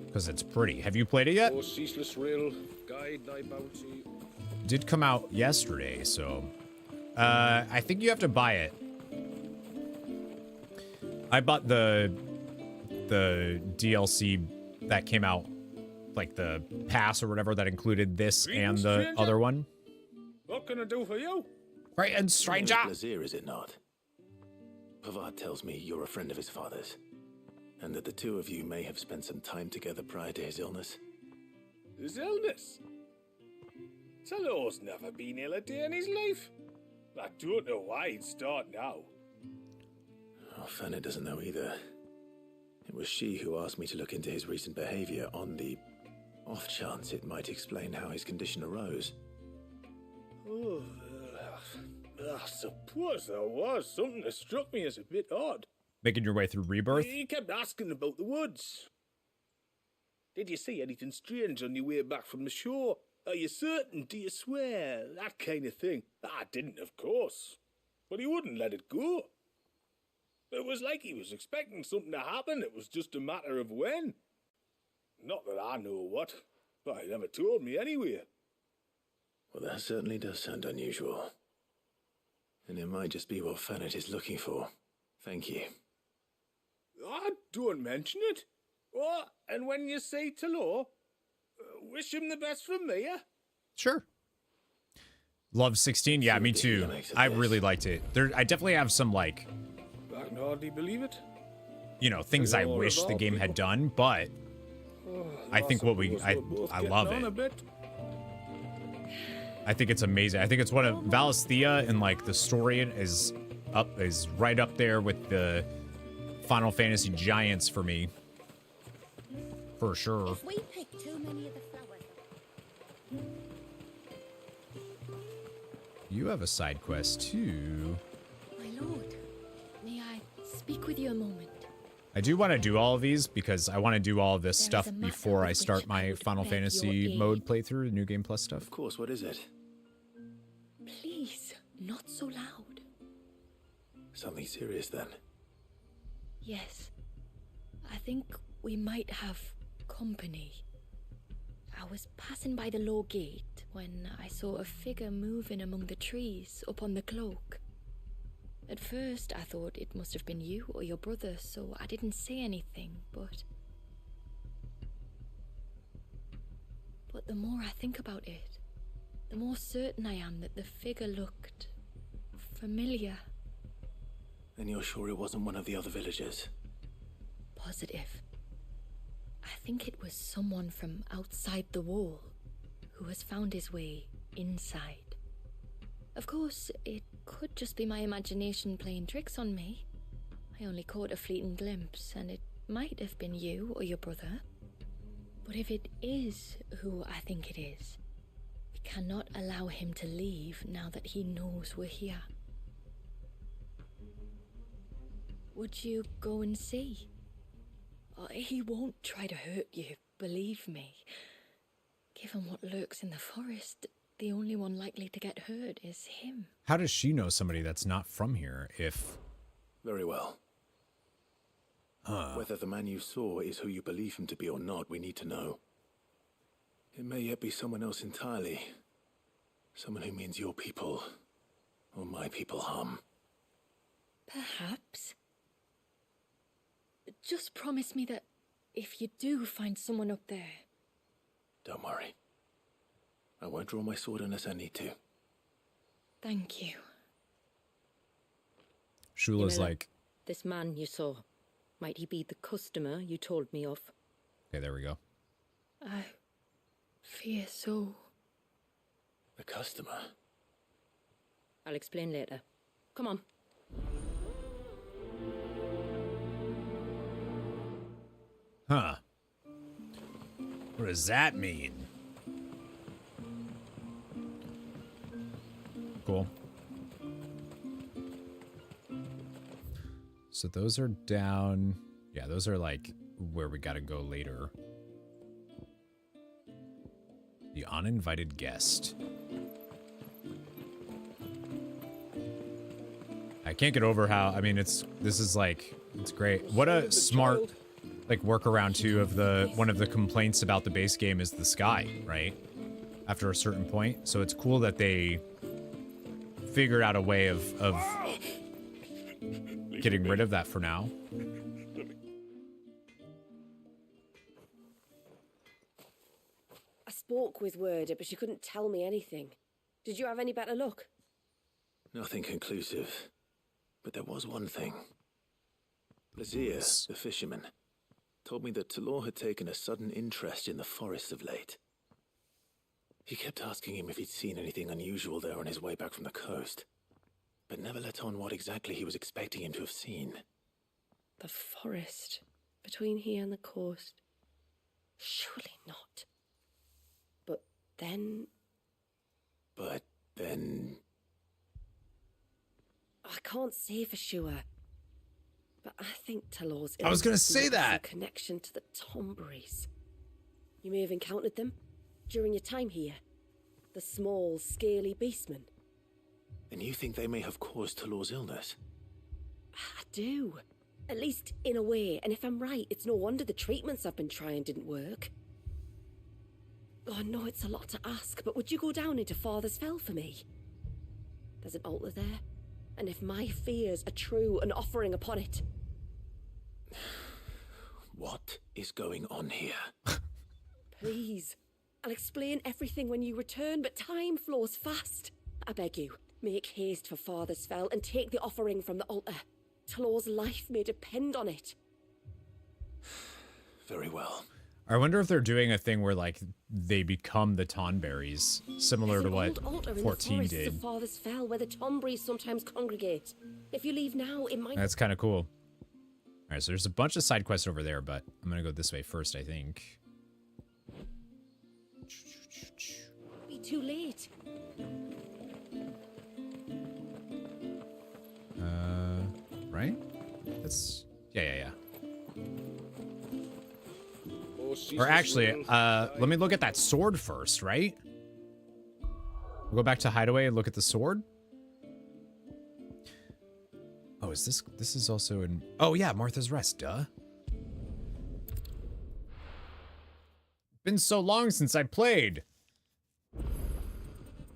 because it's pretty. Have you played it yet? Oh, ceaseless rail, guide thy bounty. Did come out yesterday, so I think you have to buy it. I bought the DLC that came out, like the pass or whatever that included this and the stranger. other one. What can I do for you? Right, and stranger. Lazir, is it not? Pavad tells me you're a friend of his father's, and that the two of you may have spent some time together prior to his illness. His illness? Talor's never been ill a day in his life. I don't know why he'd start now. Oh, Fanny doesn't know either. It was she who asked me to look into his recent behavior on the off chance it might explain how his condition arose. Oh, I suppose there was something that struck me as a bit odd. Making your way through Rebirth? He kept asking about the woods. Did you see anything strange on your way back from the shore? Are you certain? Do you swear? That kind of thing. I didn't, of course. But he wouldn't let it go. It was like he was expecting something to happen. It was just a matter of when. Not that I know what, but he never told me anyway. Well, that certainly does sound unusual. And it might just be what Fanet is looking for. Thank you. I don't mention it. Oh, and when you say Talor, wish him the best from me, yeah? Sure. Love 16. Yeah, me too. I really liked it. I definitely have some, like, I can hardly believe it. you know, things I wish the game had done, but I think what I love it. I think it's amazing. I think it's one of Valisthea and like the story is right up there with the Final Fantasy giants for me. For sure. If we pick too many of the flowers. You have a side quest too. My lord, may I speak with you a moment? I do want to do all of these because I want to do all of this stuff a matter before I with start which I my would Final beg your Fantasy aid. mode playthrough, New Game Plus stuff. Of course, what is it? Please, not so loud. Something serious then? Yes. I think we might have company. I was passing by the low gate when I saw a figure moving among the trees up on the cloak. At first, I thought it must have been you or your brother, so I didn't say anything, but the more I think about it, the more certain I am that the figure looked familiar. And you're sure it wasn't one of the other villagers? Positive. I think it was someone from outside the wall who has found his way inside. Of course, it could just be my imagination playing tricks on me. I only caught a fleeting glimpse, and it might have been you or your brother. But if it is who I think it is, we cannot allow him to leave now that he knows we're here. Would you go and see? He won't try to hurt you, believe me. Given what lurks in the forest, the only one likely to get hurt is him. How does she know somebody that's not from here if... Very well. Whether the man you saw is who you believe him to be or not, we need to know. It may yet be someone else entirely. Someone who means your people, or my people, harm. Perhaps. Just promise me that if you do find someone up there... Don't worry. I won't draw my sword unless I need to. Thank you. Shula's like... This man you saw, might he be the customer you told me of? Okay, there we go. I fear so. The customer? I'll explain later. Come on. Huh. What does that mean? Cool. So those are down. Yeah, those are like where we gotta go later. The uninvited guest. I can't get over how, I mean, this is like, it's great. What a smart, like, workaround too of one of the complaints about the base game is the sky, right? After a certain point. So it's cool that they figured out a way of getting rid of that for now. I spoke with Werder, but she couldn't tell me anything. Did you have any better luck? Nothing conclusive. But there was one thing. Lazir, the fisherman, told me that Talor had taken a sudden interest in the forest of late. He kept asking him if he'd seen anything unusual there on his way back from the coast, but never let on what exactly he was expecting him to have seen. The forest between here and the coast. Surely not. But then... I can't say for sure, but I think Talor's... I was going to say that! ...connection to the Tomberries. You may have encountered them during your time here. The small, scaly beastmen. And you think they may have caused Talor's illness? I do. At least in a way, and if I'm right, it's no wonder the treatments I've been trying didn't work. Oh, I know it's a lot to ask, but would you go down into Father's Fell for me? There's an altar there, and if my fears are true, an offering upon it. What is going on here? Please. I'll explain everything when you return, but time flows fast. I beg you, make haste for Father's Fell and take the offering from the altar. Talor's life may depend on it. Very well. I wonder if they're doing a thing where, like, they become the Tonberries, similar to what 14 did. Of Father's Fell, where the Tomberries sometimes congregate. If you leave now, it might... That's kind of cool. All right, so there's a bunch of side quests over there, but I'm going to go this way first, I think. Be too late. Right? That's... Yeah. Or actually, let me look at that sword first, right? We'll go back to Hideaway and look at the sword. Oh, is this is also in... Oh, yeah, Martha's Rest, duh. been so long since I played.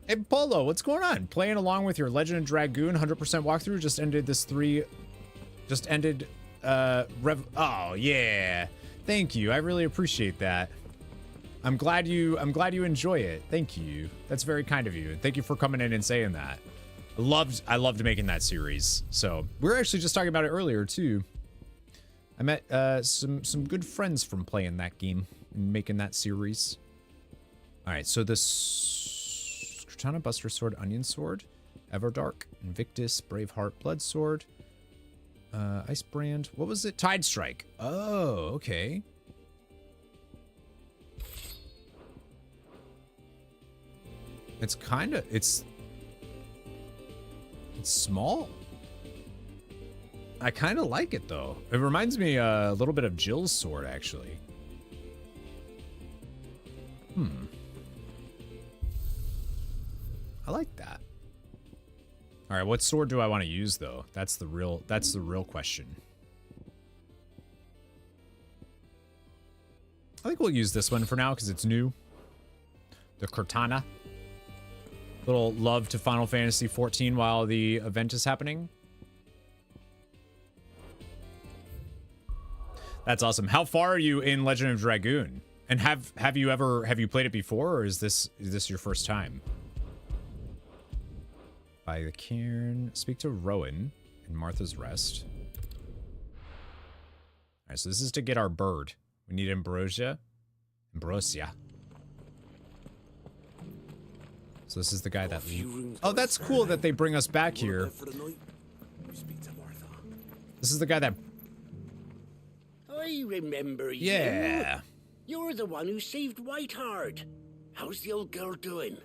Hey, Polo, what's going on? Playing along with your Legend of Dragoon 100% walkthrough. Just ended this oh, yeah. Thank you. I really appreciate that. I'm glad you enjoy it. Thank you. That's very kind of you. Thank you for coming in and saying that. I loved making that series. So we were actually just talking about it earlier too. I met some good friends from playing that game and making that series. All right, so this Katana, Buster Sword, Onion Sword, Everdark, Invictus, Braveheart, Blood Sword, Ice Brand. What was it? Tide Strike. Oh, okay. It's kind of, it's small. I kind of like it though. It reminds me a little bit of Jill's sword actually. I like that. All right, what sword do I want to use though? That's the real question. I think we'll use this one for now because it's new. The Cortana. Little love to Final Fantasy XIV while the event is happening. That's awesome. How far are you in Legend of Dragoon? And have you played it before, or is this your first time? By the cairn. Speak to Rowan in Martha's Rest. Alright, so this is to get our bird. We need Ambrosia. So this is the guy that... Oh, that's cool that they bring us back here. This is the guy that... I remember you. Yeah. You're the one who saved Whiteheart. How's the old girl doing?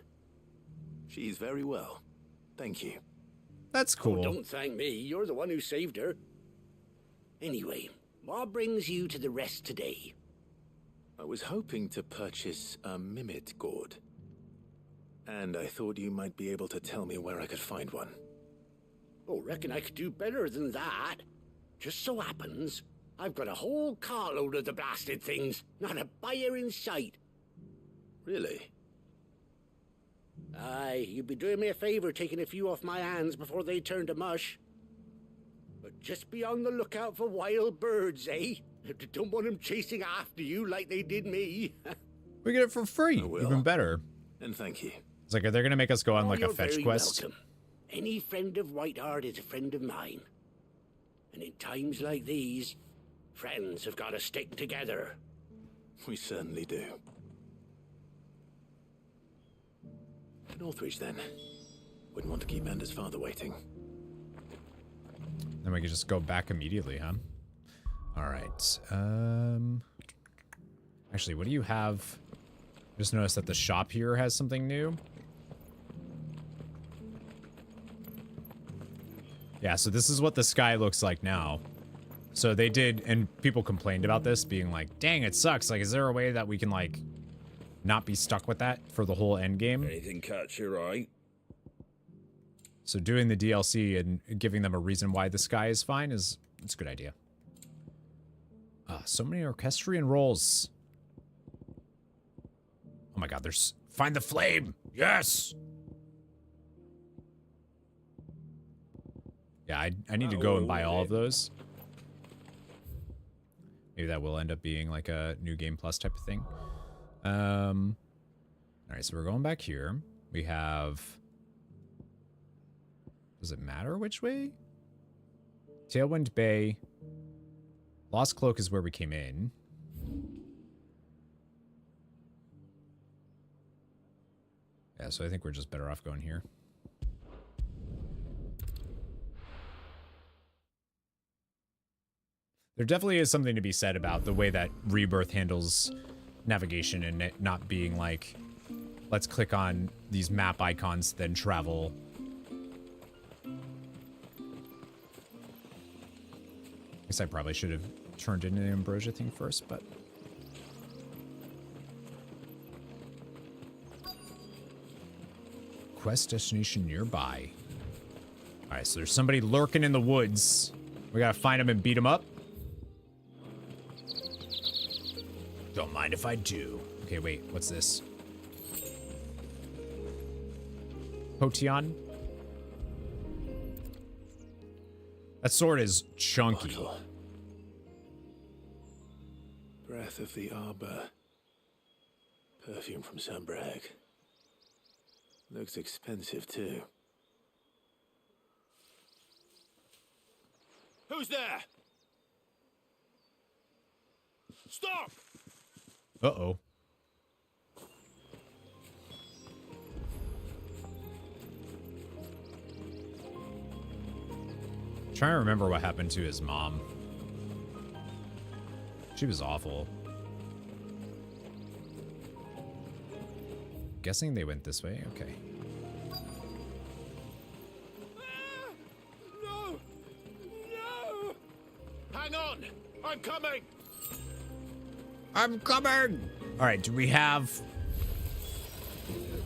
She's very well. Thank you. That's cool. Oh, don't thank me. You're the one who saved her. Anyway, what brings you to the rest today? I was hoping to purchase a Mimid gourd. And I thought you might be able to tell me where I could find one. Oh, reckon I could do better than that. Just so happens, I've got a whole carload of the blasted things. Not a buyer in sight. Really? Aye, you'd be doing me a favor taking a few off my hands before they turn to mush. But just be on the lookout for wild birds, eh? Don't want them chasing after you like they did me. We get it for free. Even better. And thank you. It's like, are they going to make us go on like a You're fetch very quest? welcome. Any friend of Whiteheart is a friend of mine. And in times like these, friends have got to stick together. We certainly do. Northreach, then. Wouldn't want to keep Anders' father waiting. Then we could just go back immediately, huh? All right. Actually, what do you have? Just noticed that the shop here has something new. Yeah, so this is what the sky looks like now. So they did, and people complained about this, being like, dang, it sucks. Like, is there a way that we can, like, not be stuck with that for the whole end game? Anything catch your eye? So doing the DLC and giving them a reason why the sky is fine it's a good idea. So many orchestrion rolls. Oh my god, there's... Find the flame! Yes! Yeah, I need to go and buy all of those. Maybe that will end up being like a new game plus type of thing. Alright, so we're going back here. We have... Does it matter which way? Tailwind Bay. Lost Cloak is where we came in. Yeah, so I think we're just better off going here. There definitely is something to be said about the way that Rebirth handles navigation and it not being like, let's click on these map icons, then travel. I guess I probably should have turned into the Ambrosia thing first, but... Quest destination nearby. Alright, so there's somebody lurking in the woods. We gotta find him and beat him up. Don't mind if I do. Okay, wait, what's this? Potion? That sword is chunky. Bottle. Breath of the arbor. Perfume from Sambrag. Looks expensive too. Who's there? Stop! Uh-oh. Trying to remember what happened to his mom. She was awful. Guessing they went this way. Okay. No! No! Hang on! I'm coming! I'm coming! Alright, do we have...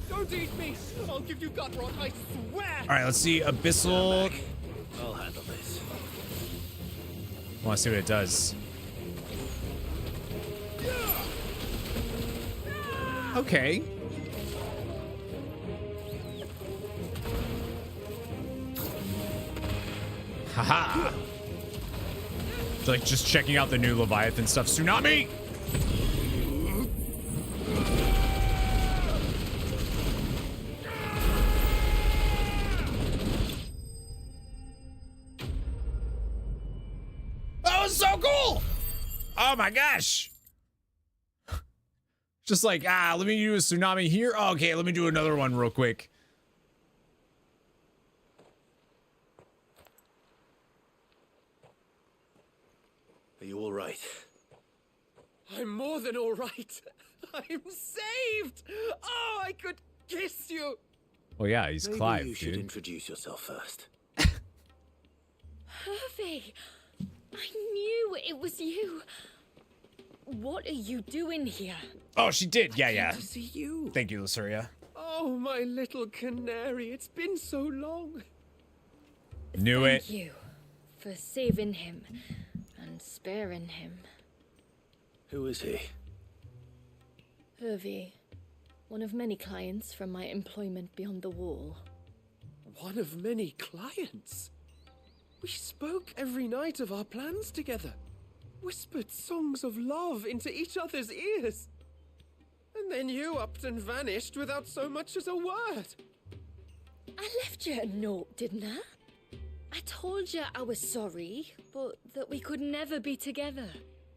Don't eat me! I'll give you gut rot, I swear! Alright, let's see. Abyssal... I'll handle this. I want to see what it does. Okay. Haha. Like just checking out the new Leviathan stuff. Tsunami! That was so cool! Oh my gosh! Just like, let me do a tsunami here. Oh, okay, let me do another one real quick. Are you all right? I'm more than all right. I'm saved! Oh, I could kiss you! Well, yeah, he's Maybe Clive, you should dude. introduce yourself first. Hervey! I knew it was you. What are you doing here? Oh, she did. Yeah, yeah. To see you. Thank you, Luceria. Oh, my little canary. It's been so long. Knew it. Thank you for saving him and sparing him. Who is he? Hervey, one of many clients from my employment beyond the wall. One of many clients? We spoke every night of our plans together. Whispered songs of love into each other's ears. And then you upped and vanished without so much as a word. I left you a note, didn't I? I told you I was sorry, but that we could never be together.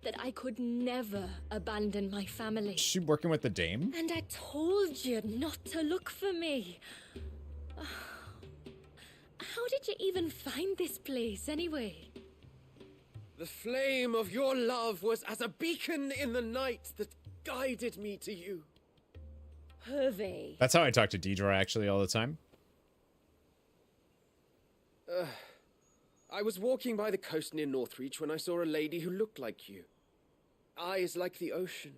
That I could never abandon my family. Is she working with the dame? And I told you not to look for me. How did you even find this place, anyway? The flame of your love was as a beacon in the night that guided me to you. Hervey. That's how I talk to Deidre actually all the time. I was walking by the coast near Northreach when I saw a lady who looked like you. Eyes like the ocean.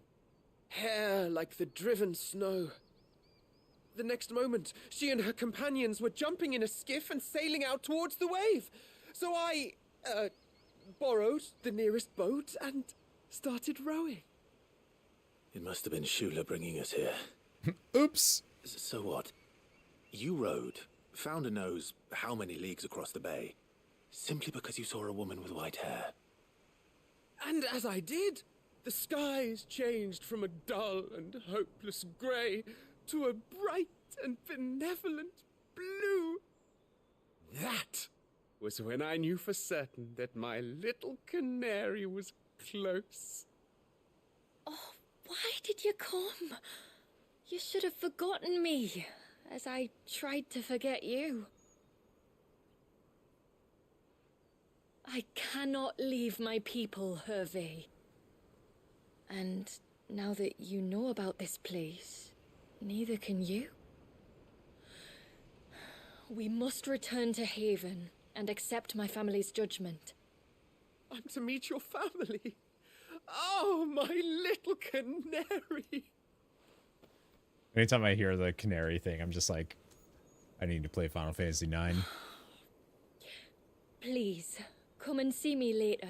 Hair like the driven snow. The next moment, she and her companions were jumping in a skiff and sailing out towards the wave. So I, borrowed the nearest boat and started rowing. It must have been Shula bringing us here. Oops. So what? You rowed, found a nose how many leagues across the bay, simply because you saw a woman with white hair. And as I did, the skies changed from a dull and hopeless grey to a bright and benevolent blue. That was when I knew for certain that my little canary was close. Oh, why did you come? You should have forgotten me, as I tried to forget you. I cannot leave my people, Hervey. And now that you know about this place, neither can you. We must return to Haven and accept my family's judgment. I'm to meet your family. Oh, my little canary. Anytime I hear the canary thing, I'm just like, I need to play Final Fantasy IX. Please, come and see me later.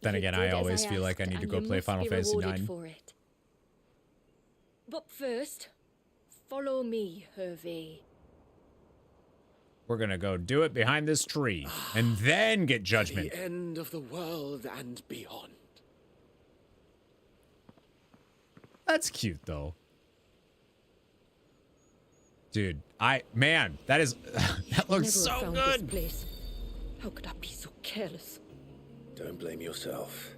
Then again, I always feel like I need to go play Final Fantasy IX. But first, follow me, Hervé. We're gonna go do it behind this tree, and then get judgment. The end of the world and beyond. That's cute, though. Dude, man, that is, that looks so good. Place. How could I be so careless? Don't blame yourself.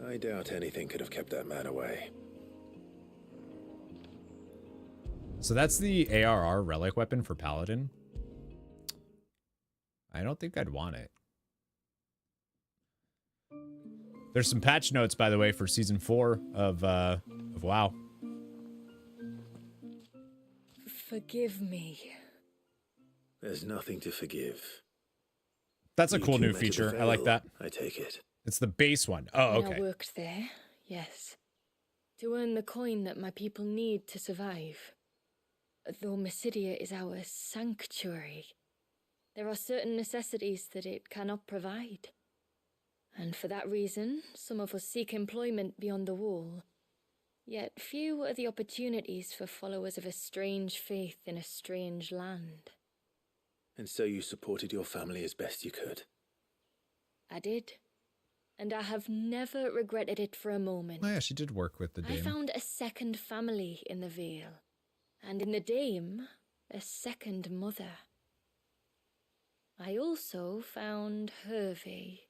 I doubt anything could have kept that man away. So that's the ARR relic weapon for Paladin. I don't think I'd want it. There's some patch notes, by the way, for Season 4 of WoW. Forgive me. There's nothing to forgive. That's a cool new feature. I like that. I take it. It's the base one. Oh, okay. I worked there, yes. To earn the coin that my people need to survive. Though MYSIDIA is our sanctuary, there are certain necessities that it cannot provide. And for that reason, some of us seek employment beyond the wall. Yet few are the opportunities for followers of a strange faith in a strange land. And so you supported your family as best you could? I did. And I have never regretted it for a moment. Oh yeah, she did work with the Dame. I found a second family in the Vale. And in the Dame, a second mother. I also found Hervé.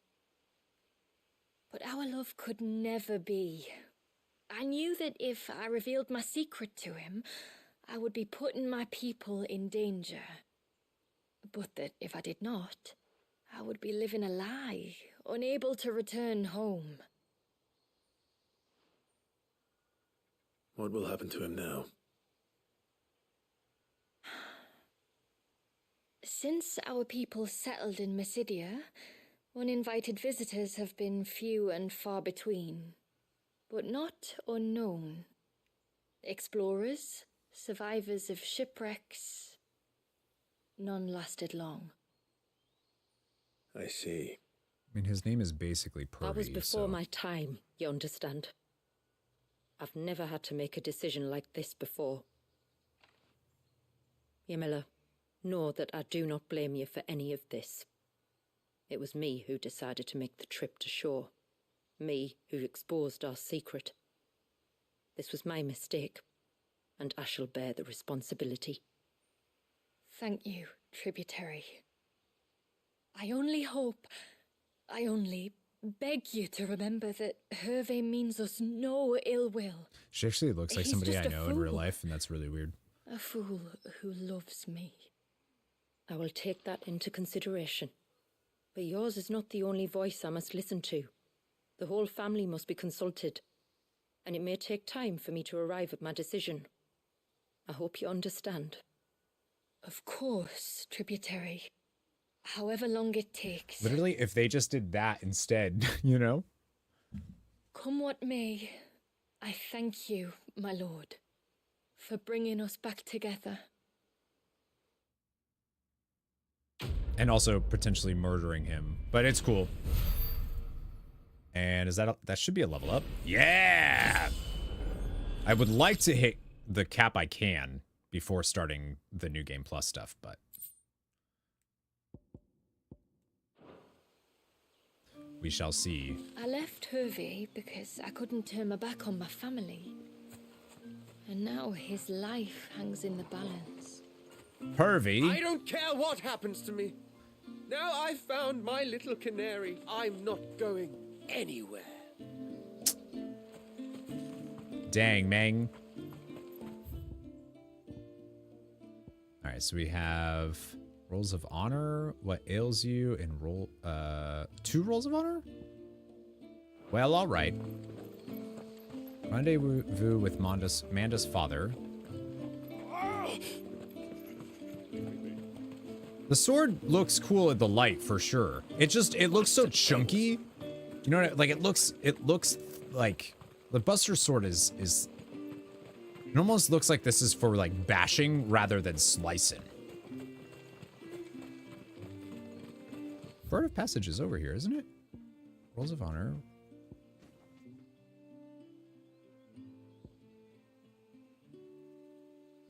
But our love could never be. I knew that if I revealed my secret to him, I would be putting my people in danger. But that if I did not, I would be living a lie, unable to return home. What will happen to him now? Since our people settled in MYSIDIA, uninvited visitors have been few and far between, but not unknown. Explorers, survivors of shipwrecks, none lasted long. I see. I mean, his name is basically Purdy. That was before my time, you understand? I've never had to make a decision like this before. Ymila, know that I do not blame you for any of this. It was me who decided to make the trip to shore. Me who exposed our secret. This was my mistake, and I shall bear the responsibility. Thank you, tributary. I only beg you to remember that Hervé means us no ill will. She actually looks like He's somebody just I a know in real fool. life, and that's really weird. A fool who loves me. I will take that into consideration. But yours is not the only voice I must listen to. The whole family must be consulted, and it may take time for me to arrive at my decision. I hope you understand. Of course, tributary. However long it takes. Literally, if they just did that instead, you know? Come what may, I thank you, my lord, for bringing us back together. And also potentially murdering him, but it's cool. And is that should be a level up? Yeah! I would like to hit the cap I can before starting the New Game Plus stuff, but we shall see. I left Hervé because I couldn't turn my back on my family. And now his life hangs in the balance. Hervé? I don't care what happens to me. Now I've found my little canary, I'm not going anywhere. Dang, Mang. Alright, so we have Rolls of Honor, What Ails You, and 2 Rolls of Honor? Well, alright. Rendezvous with Manda's father. The sword looks cool in the light for sure. It looks so chunky. You know what? Like it looks like the Buster sword is. It almost looks like this is for like bashing rather than slicing. Bird of Passage is over here, isn't it? Rules of Honor.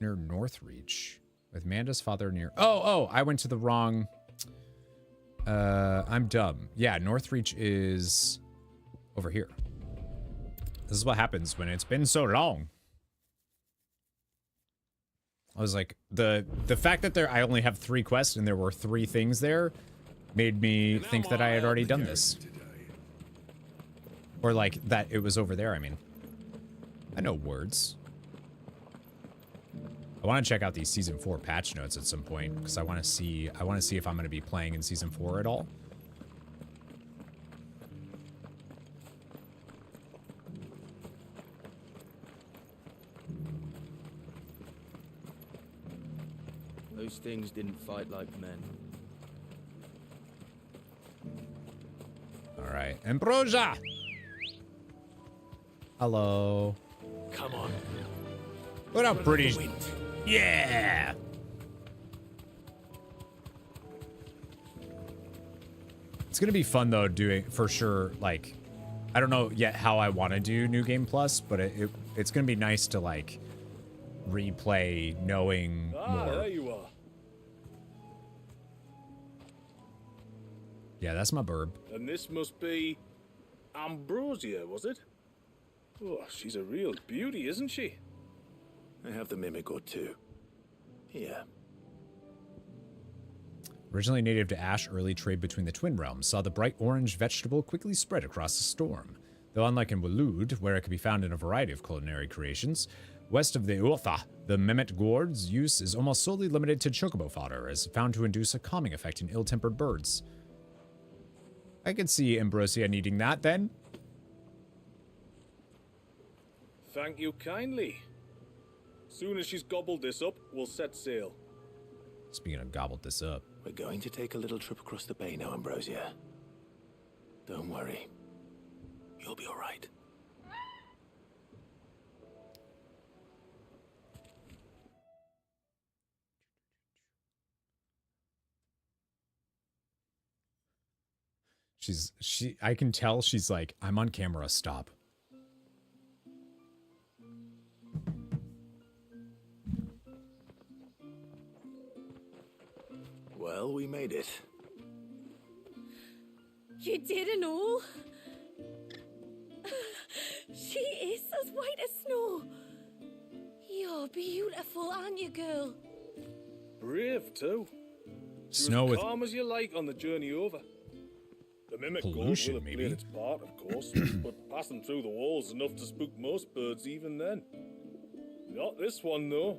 Near Northreach. With Manda's father near... Oh, I went to the wrong... I'm dumb. Yeah, Northreach is over here. This is what happens when it's been so long. I was like, the fact that I only have 3 quests and there were 3 things there made me think that I had already done this. Or like that it was over there, I mean. I know words. I want to check out these season 4 patch notes at some point because I want to see if I'm going to be playing in season 4 at all. Those things didn't fight like men. All right, Ambrosia. Hello. Come on. Look how pretty. Yeah. It's gonna be fun though, doing for sure. Like, I don't know yet how I want to do New Game Plus, but it's gonna be nice to like replay knowing more. There you are. Yeah, that's my burb. And this must be Ambrosia, was it? Oh, she's a real beauty, isn't she? I have the mimic or two. Here. Originally native to Ash, early trade between the Twin Realms saw the bright orange vegetable quickly spread across the storm. Though unlike in Waloed, where it can be found in a variety of culinary creations, west of the Uotha, the Mehmet gourd's use is almost solely limited to chocobo fodder, as found to induce a calming effect in ill-tempered birds. I could see Ambrosia needing that, then. Thank you kindly. Soon as she's gobbled this up, we'll set sail. Speaking of gobbled this up. We're going to take a little trip across the bay now, Ambrosia. Don't worry. You'll be all right. I can tell she's like, I'm on camera, stop. Well, we made it. You didn't know? She is as white as snow. You're beautiful, aren't you, girl? Brave, too. She Snow was with calm as you like on the journey over. The mimic gourd pollution, will have maybe. played its part, of course, but passing through the walls enough to spook most birds even then. Not this one, though.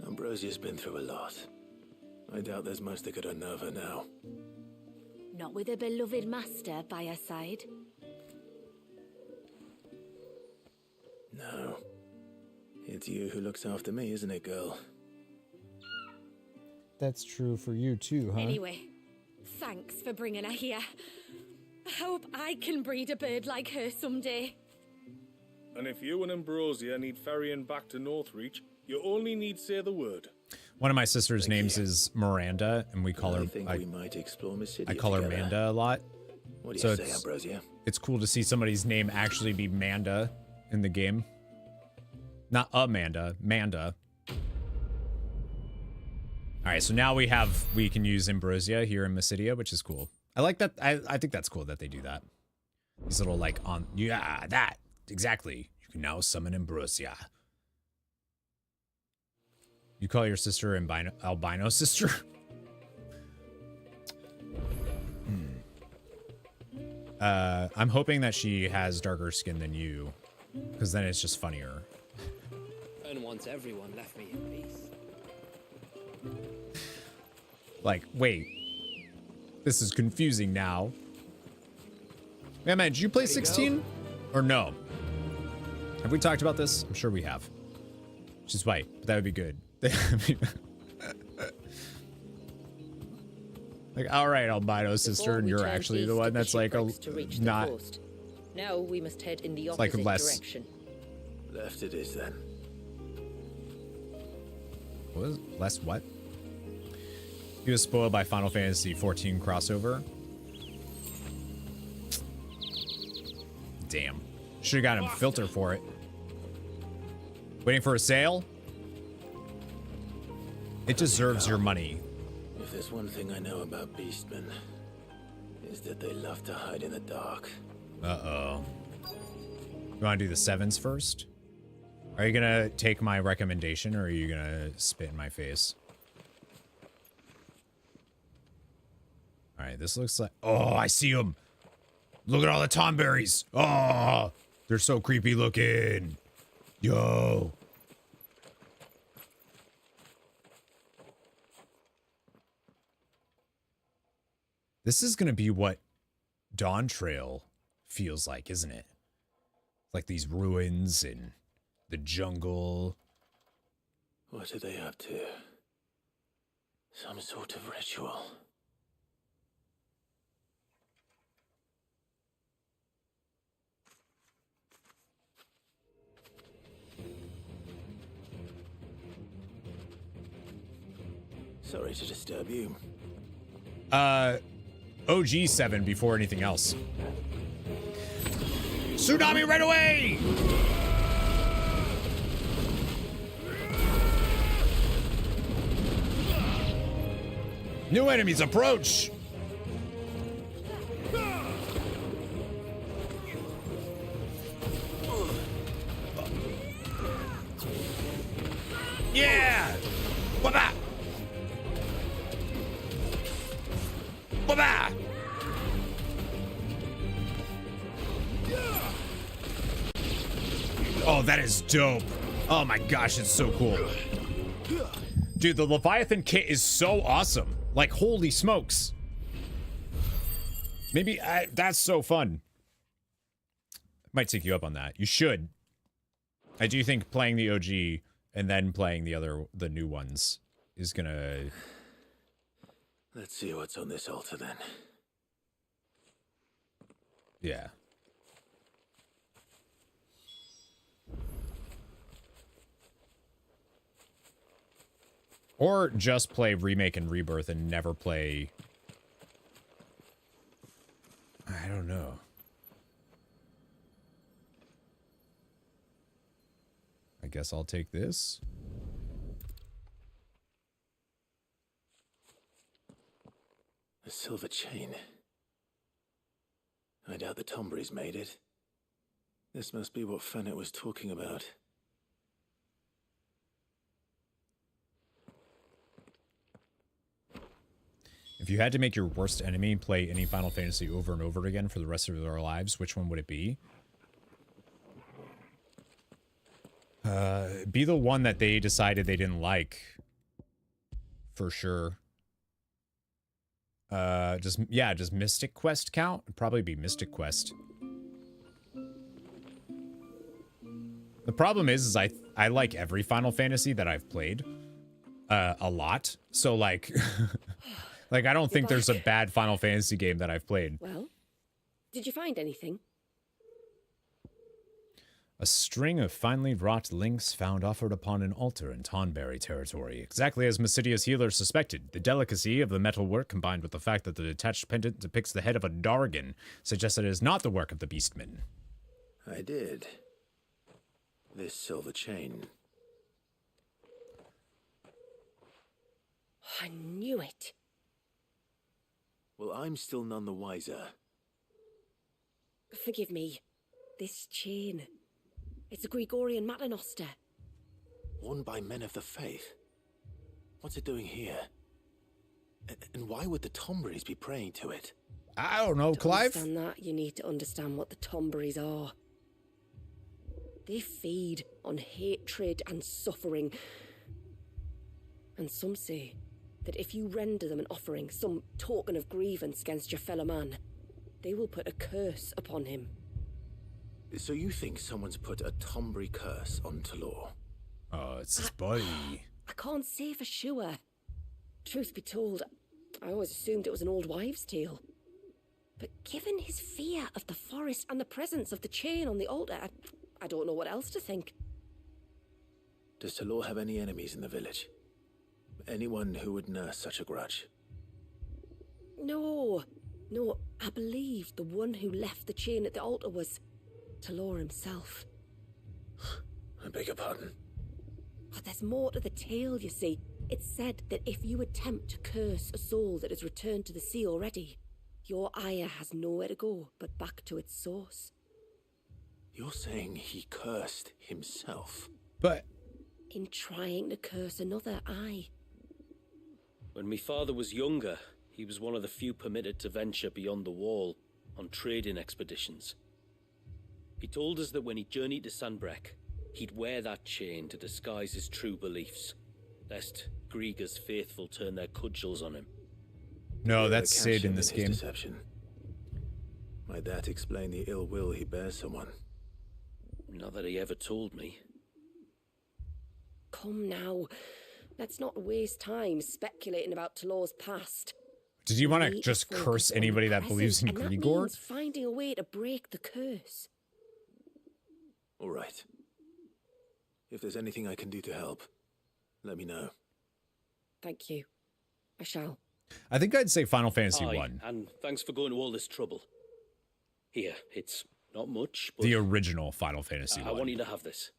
Ambrosia's been through a lot. I doubt there's much that could unnerve her now. Not with a beloved master by her side. No. It's you who looks after me, isn't it, girl? That's true for you too, huh? Anyway, thanks for bringing her here. I hope I can breed a bird like her someday. And if you and Ambrosia need ferrying back to Northreach, you only need say the word. One of my sister's names is Miranda, and we call her. We might explore MYSIDIA I call her together. Manda a lot. What do So you say, it's- Ambrosia? It's cool to see somebody's name actually be Manda in the game. Not Amanda, Manda. All right, so now we can use Ambrosia here in MYSIDIA, which is cool. I like that. I think that's cool that they do that. These little like that exactly. You can now summon Ambrosia. You call your sister albino sister? I'm hoping that she has darker skin than you, because then it's just funnier. And once everyone left me in peace. Like, wait. This is confusing now. Man, did you play 16? Or no? Have we talked about this? I'm sure we have. She's white, but that would be good. Like, all right, albino sister, and you're actually the one that's like not. Now we must head in the like opposite less- direction. Left it is then. What was less what? He was spoiled by Final Fantasy 14 crossover. damn. Should have got him filter for it. Waiting for a sale? It deserves your money. If there's one thing I know about beastmen, is that they love to hide in the dark. Uh-oh. You want to do the 7s first? Are you gonna take my recommendation, or are you gonna spit in my face? Alright, this looks like... Oh, I see them! Look at all the tomberries! Oh! They're so creepy looking! Yo! This is gonna be what Dawn Trail feels like, isn't it? Like these ruins and the jungle. What are they up to? Some sort of ritual. Sorry to disturb you. OG 7 before anything else. Tsunami right away! New enemies approach! Yeah! Baba! Baba! Oh, that is dope. Oh my gosh, it's so cool. Dude, the Leviathan kit is so awesome. Like, holy smokes. Maybe that's so fun. Might take you up on that. You should. I do think playing the OG and then playing the new ones is gonna... Let's see what's on this altar then. Yeah. Or just play Remake and Rebirth and never play... I don't know. I guess I'll take this. A silver chain. I doubt the Tomberries made it. This must be what Fennec was talking about. If you had to make your worst enemy play any Final Fantasy over and over again for the rest of their lives, which one would it be? Be the one that they decided they didn't like. For sure. Just Mystic Quest count? It'd probably be Mystic Quest. The problem is I like every Final Fantasy that I've played. A lot. So, like... like, I don't think there's a bad Final Fantasy game that I've played. Well, did you find anything? A string of finely wrought links found offered upon an altar in Tonberry territory, exactly as MYSIDIA's healer suspected. The delicacy of the metalwork, combined with the fact that the detached pendant depicts the head of a Dargan, suggests that it is not the work of the Beastmen. I did. This silver chain. I knew it. Well, I'm still none the wiser. Forgive me. This chain. It's a Gregorian Maternoster. Worn by men of the faith. What's it doing here? And why would the Tomberries be praying to it? I don't know, Clive. To understand that, you need to understand what the Tomberries are. They feed on hatred and suffering. And some say that if you render them an offering, some token of grievance against your fellow man, they will put a curse upon him. So you think someone's put a Tomberry curse on Talor? Oh, it's his buddy. I can't say for sure. Truth be told, I always assumed it was an old wives' tale. But given his fear of the forest and the presence of the chain on the altar, I don't know what else to think. Does Talor have any enemies in the village? Anyone who would nurse such a grudge? No, I believe the one who left the chain at the altar was Talor himself. I beg your pardon? But there's more to the tale, you see. It's said that if you attempt to curse a soul that has returned to the sea already, your ire has nowhere to go but back to its source. You're saying he cursed himself? But... in trying to curse another, aye. When my father was younger, he was one of the few permitted to venture beyond the wall on trading expeditions. He told us that when he journeyed to Sanbreque, he'd wear that chain to disguise his true beliefs, lest Grieger's faithful turn their cudgels on him. No, that's Sid in this game. Deception. Might that explain the ill will he bears someone? Not that he ever told me. Come now. Let's not waste time speculating about Talor's past. Did you want to just curse anybody that believes in Grigor? That means finding a way to break the curse. All right. If there's anything I can do to help, let me know. Thank you. I shall. I think I'd say Final Fantasy 1. And thanks for going to all this trouble. Here, it's not much, but... the original Final Fantasy 1. I want you to have this.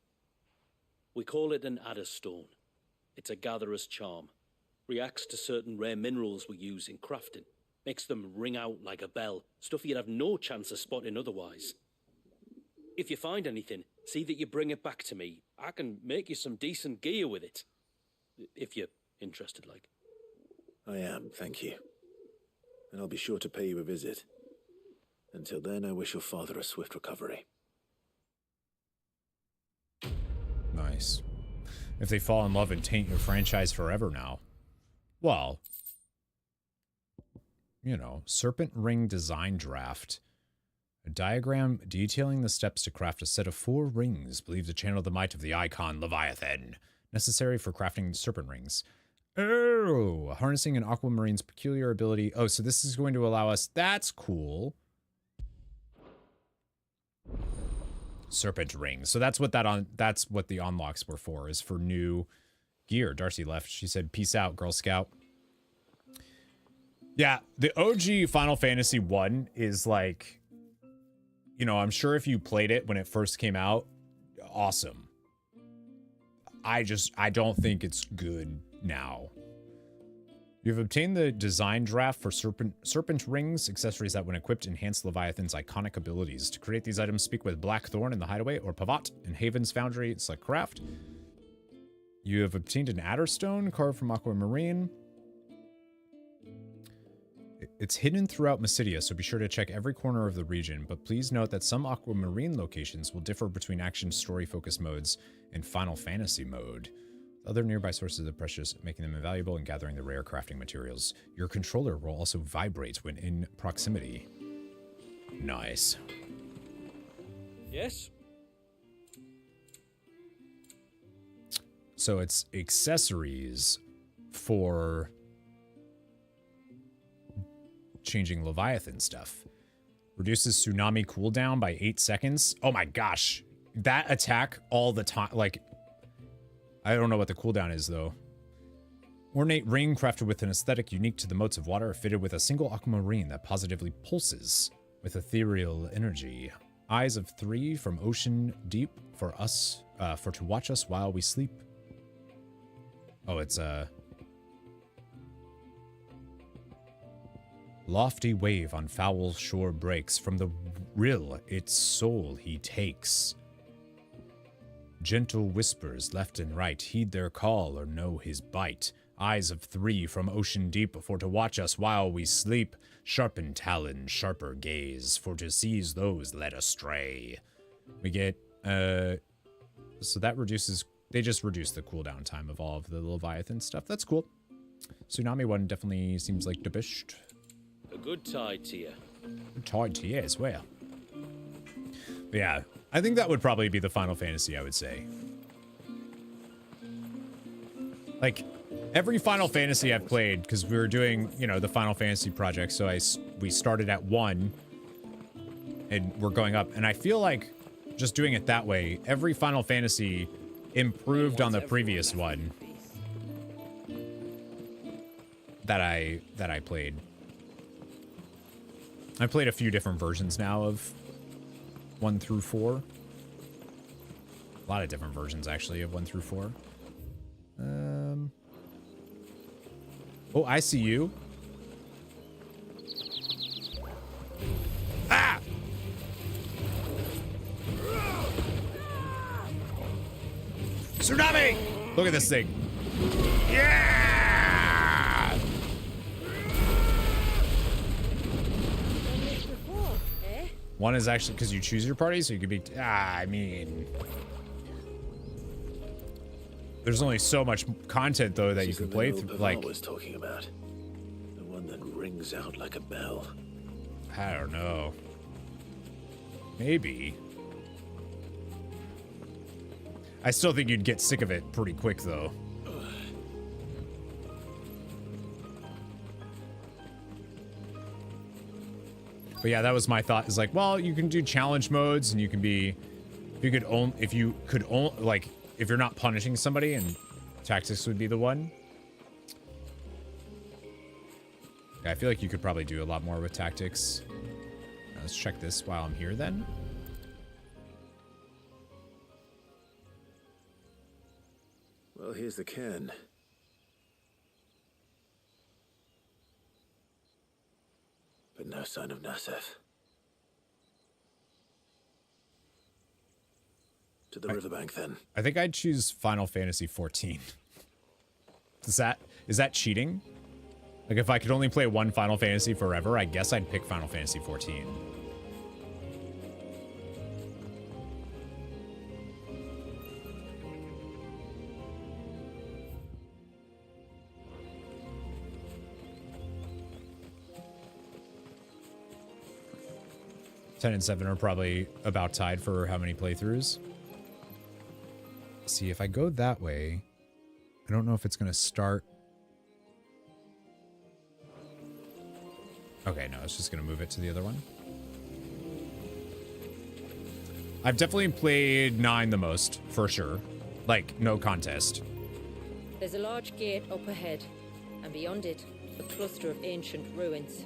We call it an Adder Stone. It's a gatherer's charm. Reacts to certain rare minerals we use in crafting. Makes them ring out like a bell. Stuff you'd have no chance of spotting otherwise. If you find anything, see that you bring it back to me. I can make you some decent gear with it. If you're interested, like. I am, thank you. And I'll be sure to pay you a visit. Until then, I wish your father a swift recovery. Nice. If they fall in love and taint your franchise forever now. Well, you know, Serpent Ring Design Draft. A diagram detailing the steps to craft a set of 4 rings believed to channel the might of the Eikon Leviathan, necessary for crafting serpent rings. Oh, harnessing an aquamarine's peculiar ability. Oh, so this is going to allow us... that's cool. Serpent rings. So that's what that's what the unlocks were for, is for new gear. Darcy left. She said, "Peace out, Girl Scout." Yeah, the OG Final Fantasy 1 is like, you know, I'm sure if you played it when it first came out, awesome. I don't think it's good now. You've obtained the design draft for serpent rings, accessories that when equipped enhance Leviathan's iconic abilities. To create these items, speak with Blackthorn in the Hideaway or Pavat in Haven's Foundry. Select craft. You have obtained an Adderstone carved from Aquamarine. It's hidden throughout MYSIDIA, so be sure to check every corner of the region, but please note that some Aquamarine locations will differ between action story-focused modes and Final Fantasy mode. Other nearby sources are precious, making them invaluable in gathering the rare crafting materials. Your controller will also vibrate when in proximity. Nice. Yes? So it's accessories for changing Leviathan stuff. Reduces tsunami cooldown by 8 seconds. Oh my gosh. That attack all the time, like... I don't know what the cooldown is, though. Ornate ring crafted with an aesthetic unique to the motes of water, fitted with a single aquamarine that positively pulses with ethereal energy. Eyes of 3 from ocean deep for us, for to watch us while we sleep. Oh, it's lofty wave on foul shore breaks. From the rill its soul he takes. Gentle whispers left and right, heed their call or know his bite. Eyes of 3 from ocean deep, for to watch us while we sleep. Sharpened talon, sharper gaze, for to seize those led astray. We get, so that reduces, they just reduced the cooldown time of all of the Leviathan stuff. That's cool. Tsunami one definitely seems like the best. A good tide to you. Good tide to you as well. But yeah. I think that would probably be the Final Fantasy, I would say. Like, every Final Fantasy I've played, because we were doing, you know, the Final Fantasy project, so we started at 1, and we're going up, and I feel like just doing it that way, every Final Fantasy improved on the previous one that I played. I played a few different versions now of 1 through 4. A lot of different versions, actually, of 1 through 4. Oh, I see you. Ah! Tsunami! Look at this thing. Yeah! One is actually because you choose your party, so you could be. I mean, there's only so much content though that you can play through. Like, was talking about the one that rings out like a bell. I don't know. Maybe. I still think you'd get sick of it pretty quick, though. But yeah, that was my thought. Is like, well, you can do challenge modes, and you can be, if you could like, if you're not punishing somebody, and tactics would be the one. Yeah, I feel like you could probably do a lot more with tactics. Let's check this while I'm here, then. Well, here's the cairn. But no sign of Nasef. To the riverbank, then. I think I'd choose Final Fantasy 14. Is that cheating? Like, if I could only play one Final Fantasy forever, I guess I'd pick Final Fantasy 14. Ten and 7 are probably about tied for how many playthroughs. See, if I go that way, I don't know if it's going to start. Okay, no, it's just going to move it to the other one. I've definitely played 9 the most, for sure. Like, no contest. There's a large gate up ahead, and beyond it, a cluster of ancient ruins.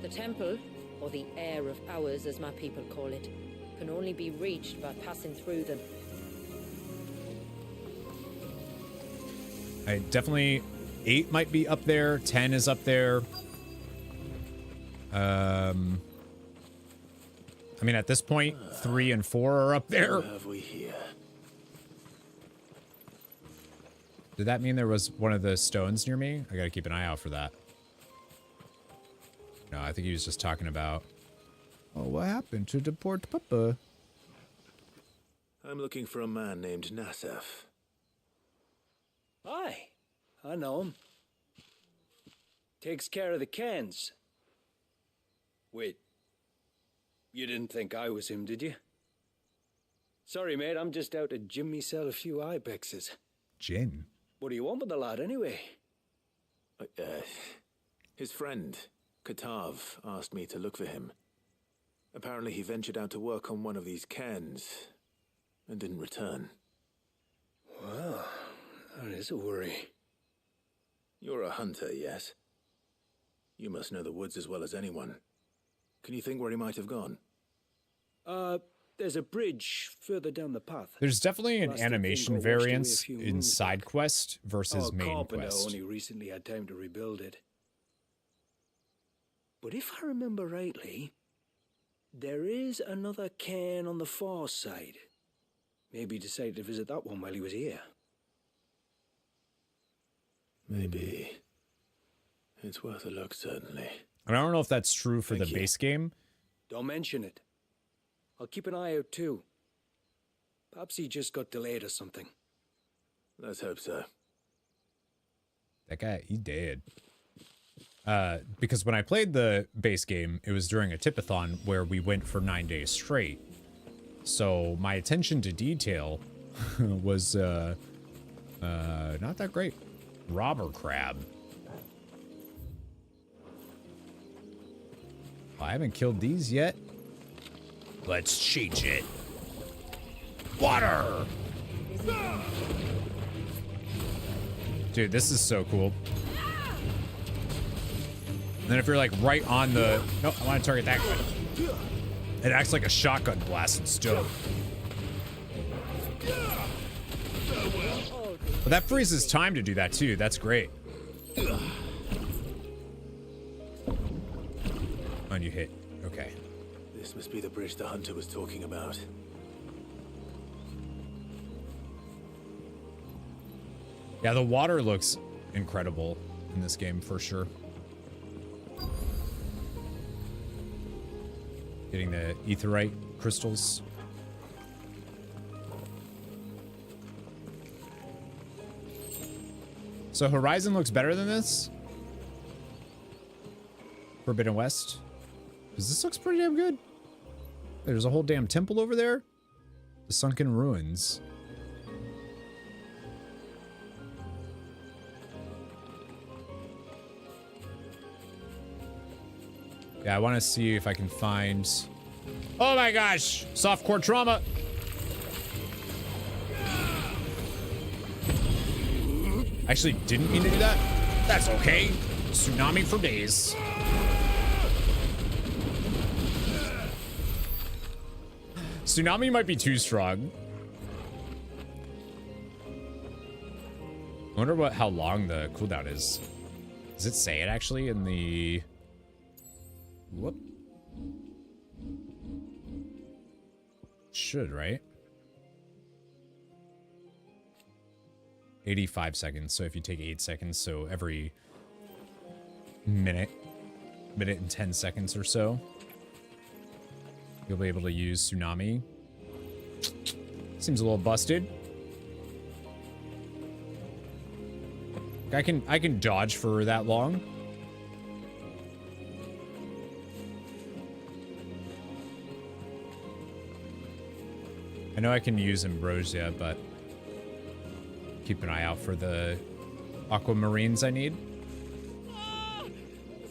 The temple, or the Heir of Hours, as my people call it, can only be reached by passing through them. I definitely 8 might be up there. 10 is up there. I mean, at this point, 3 and 4 are up there. What have we here? Did that mean there was one of the stones near me? I gotta keep an eye out for that. No, I think he was just talking about, oh, what happened to the poor papa? I'm looking for a man named Nasef. Aye, I know him. Takes care of the cans. Wait, you didn't think I was him, did you? Sorry, mate, I'm just out to gin myself a few ibexes. Gin? What do you want with the lad, anyway? His friend, Katav, asked me to look for him. Apparently he ventured out to work on one of these cairns and didn't return. Well, that is a worry. You're a hunter, yes? You must know the woods as well as anyone. Can you think where he might have gone? There's a bridge further down the path. There's definitely an animation variance in side quest versus main Carpenter quest. only recently had time to rebuild it. But if I remember rightly, there is another cairn on the far side. Maybe he decided to visit that one while he was here. Maybe. It's worth a look, certainly. And I don't know if that's true for the base game. Don't mention it. I'll keep an eye out too. Perhaps he just got delayed or something. Let's hope so. That guy, he dead. Because when I played the base game, it was during a tipathon where we went for 9 days straight. So my attention to detail was not that great. Robber crab. I haven't killed these yet. Let's change it. Water! Dude, this is so cool. And then if you're like right on the... No, I want to target that one. It acts like a shotgun blast. It's dope. But that freezes time to do that too. That's great. And you hit. Okay. This must be the bridge the hunter was talking about. Yeah, the water looks incredible in this game for sure. Getting the aetheryte crystals. So Horizon looks better than this? Forbidden West? Because this looks pretty damn good. There's a whole damn temple over there. The sunken ruins. Yeah, I want to see if I can find... Oh my gosh! Softcore trauma! Actually didn't mean to do that. That's okay. Tsunami for days. Tsunami might be too strong. I wonder how long the cooldown is. Does it say it actually in the... Whoop. Should, right? 85 seconds. So if you take 8 seconds, so every minute and 10 seconds or so, you'll be able to use Tsunami. Seems a little busted. I can dodge for that long. I know I can use Ambrosia, but keep an eye out for the aquamarines I need.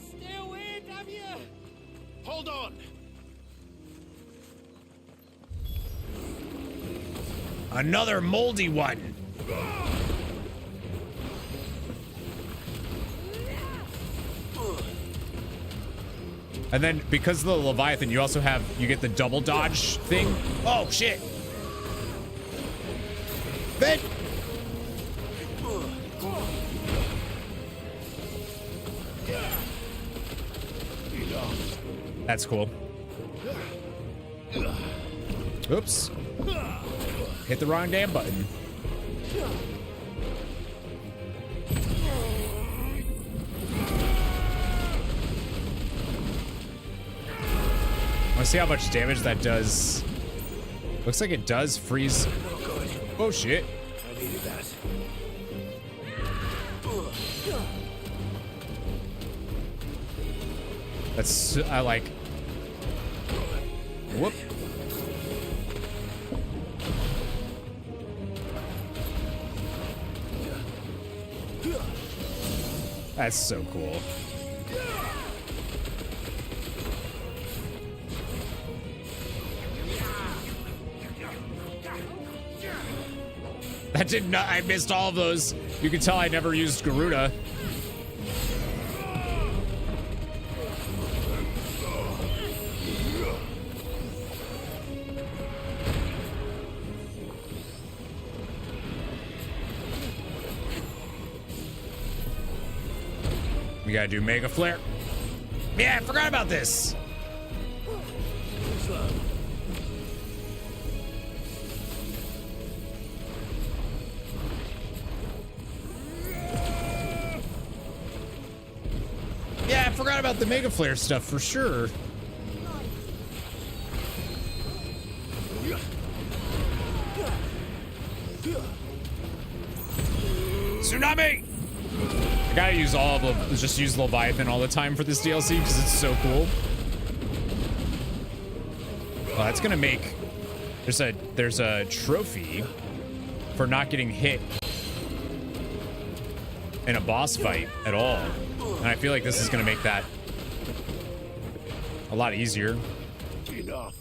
Stay away, damn you! Hold on! Another moldy one. And then because of the Leviathan, you also you get the double dodge thing. Oh shit. Then that's cool. Oops. Hit the wrong damn button. Want to see how much damage that does? Looks like it does freeze. Oh shit. I needed that. That's I like. Whoop. That's so cool. That did not. I missed all of those. You can tell I never used Garuda. We gotta do Mega Flare. Yeah, I forgot about this. Yeah, I forgot about the Mega Flare stuff for sure. Tsunami! I gotta use all of them. Just use Leviathan all the time for this DLC because it's so cool. Well, that's gonna make... There's a trophy for not getting hit in a boss fight at all. And I feel like this is gonna make that a lot easier. Enough.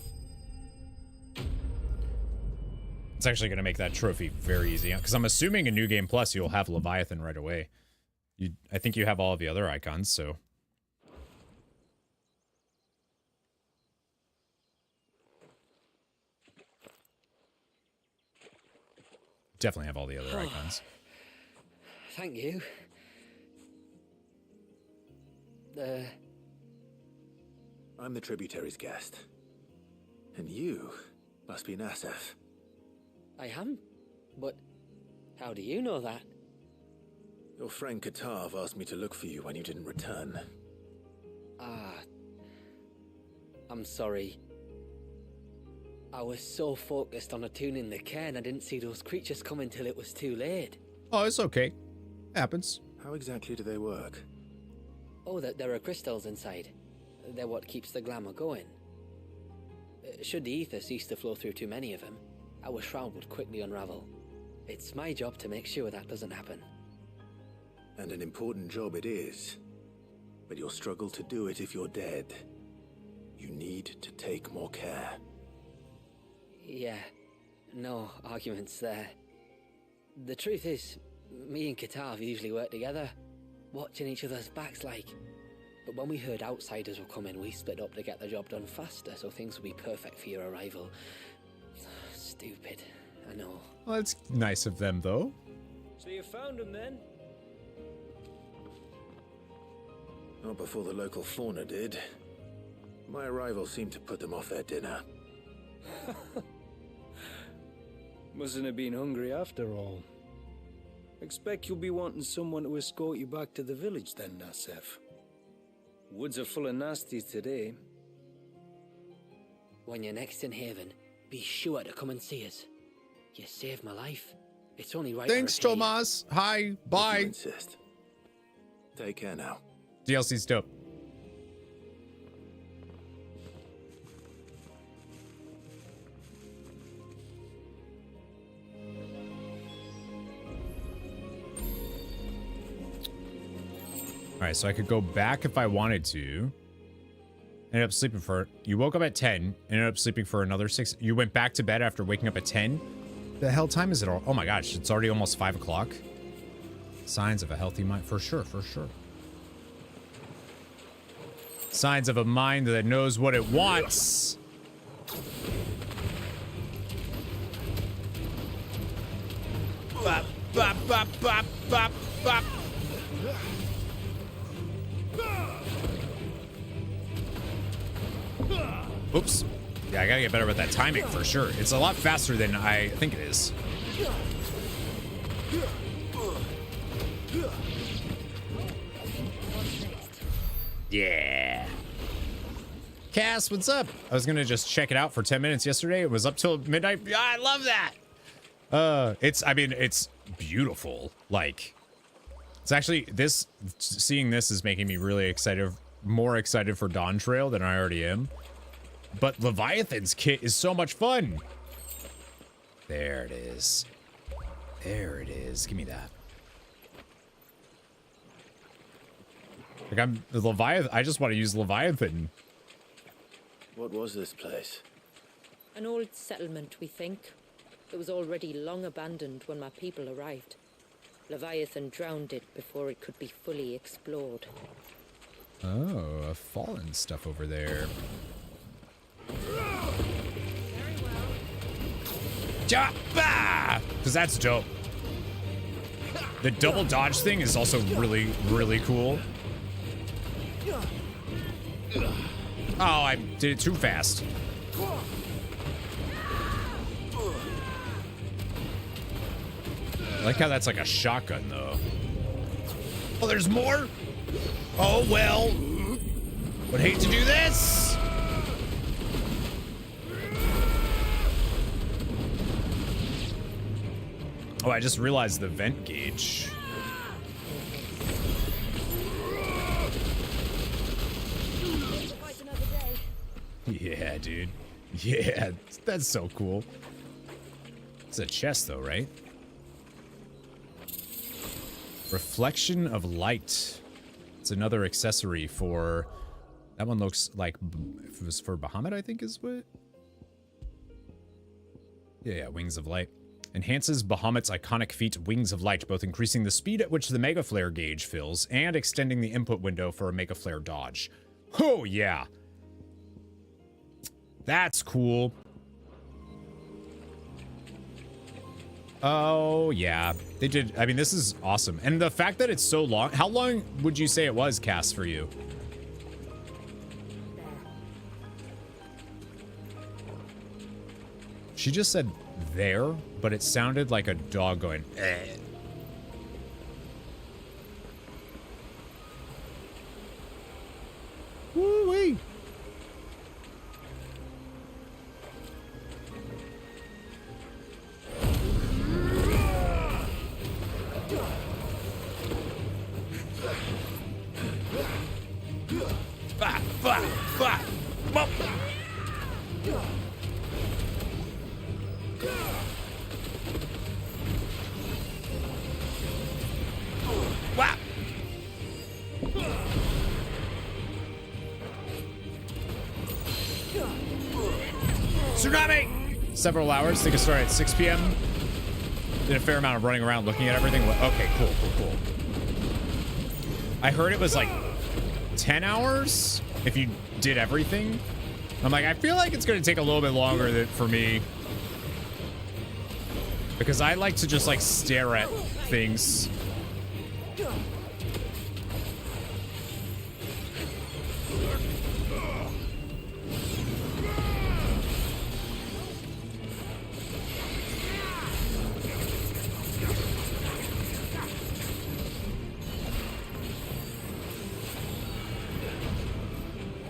It's actually gonna make that trophy very easy. Because I'm assuming in New Game Plus you'll have Leviathan right away. I think you have all of the other icons, so. definitely have all the other icons. Thank you. I'm the tributary's guest. And you must be Nassef. I am? But how do you know that? Your friend Katav asked me to look for you when you didn't return. I'm sorry. I was so focused on attuning the cairn, I didn't see those creatures come until it was too late. Oh, it's okay. Happens. How exactly do they work? Oh, there are crystals inside. They're what keeps the glamour going. Should the ether cease to flow through too many of them, our shroud would quickly unravel. It's my job to make sure that doesn't happen. And an important job it is. But you'll struggle to do it if you're dead. You need to take more care. Yeah, no arguments there. The truth is, me and Katav usually work together, watching each other's backs like. But when we heard outsiders were coming, we split up to get the job done faster, so things would be perfect for your arrival. Stupid, I know. Well, it's nice of them, though. So you found him then? Not before the local fauna did. My arrival seemed to put them off their dinner. Mustn't have been hungry after all. Expect you'll be wanting someone to escort you back to the village then, Nassef. Woods are full of nasties today. When you're next in Haven, be sure to come and see us. You saved my life. It's only right. Thanks, Tomas. Hi. Bye. If you insist. Take care now. DLC's dope. Alright, so I could go back if I wanted to. Ended up sleeping for... You woke up at 10, ended up sleeping for another 6... You went back to bed after waking up at 10? The hell time is it all? Oh my gosh, it's already almost 5 o'clock. Signs of a healthy mind. For sure, for sure. Signs of a mind that knows what it wants. Bop, bop, bop, bop, bop, bop. Oops. Yeah, I gotta get better with that timing for sure. It's a lot faster than I think it is. Yeah. Cass, what's up? I was gonna just check it out for 10 minutes yesterday. It was up till midnight. Yeah, I love that. It's beautiful. Like, it's actually seeing this is making me really excited, more excited for Dawn Trail than I already am. But Leviathan's kit is so much fun. There it is. There it is. Give me that. Like, I'm the Leviathan. I just want to use Leviathan. What was this place? An old settlement, we think. It was already long abandoned when my people arrived. Leviathan drowned it before it could be fully explored. Oh, fallen stuff over there. Very well. Because that's dope. The double dodge thing is also really, really cool. Oh, I did it too fast. I like how that's like a shotgun, though. Oh, there's more? Oh, well. Would hate to do this. Oh, I just realized the vent gauge. Yeah, dude. Yeah, that's so cool. It's a chest, though, right? Reflection of light. It's another accessory for... That one looks like... If it was for Bahamut, I think is what... Yeah, Wings of Light. Enhances Bahamut's iconic feat, Wings of Light, both increasing the speed at which the Mega Flare gauge fills and extending the input window for a Mega Flare dodge. Oh, yeah. That's cool. Oh, yeah. They did. I mean, this is awesome. And the fact that it's so long. How long would you say it was, Cass, for you? She just said there, but it sounded like a dog going, eh. Woo-wee. Bah, bah, bah. Bop. Wow. Tsunami! Several hours. Think it started at 6 p.m. Did a fair amount of running around looking at everything. Okay, cool, cool, cool. I heard it was like 10 hours if you did everything. I'm like, I feel like it's going to take a little bit longer for me. Because I like to just like stare at things.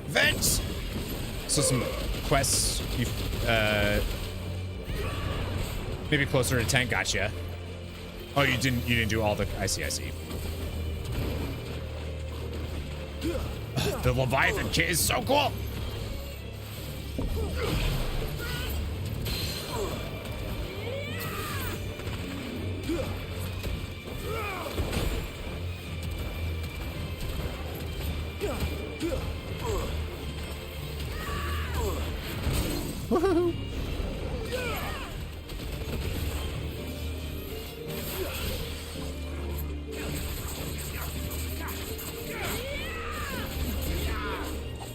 Vents! So some quests, maybe closer to 10, gotcha. Oh, you didn't do all the, I see. The Leviathan kit is so cool! Woohoo!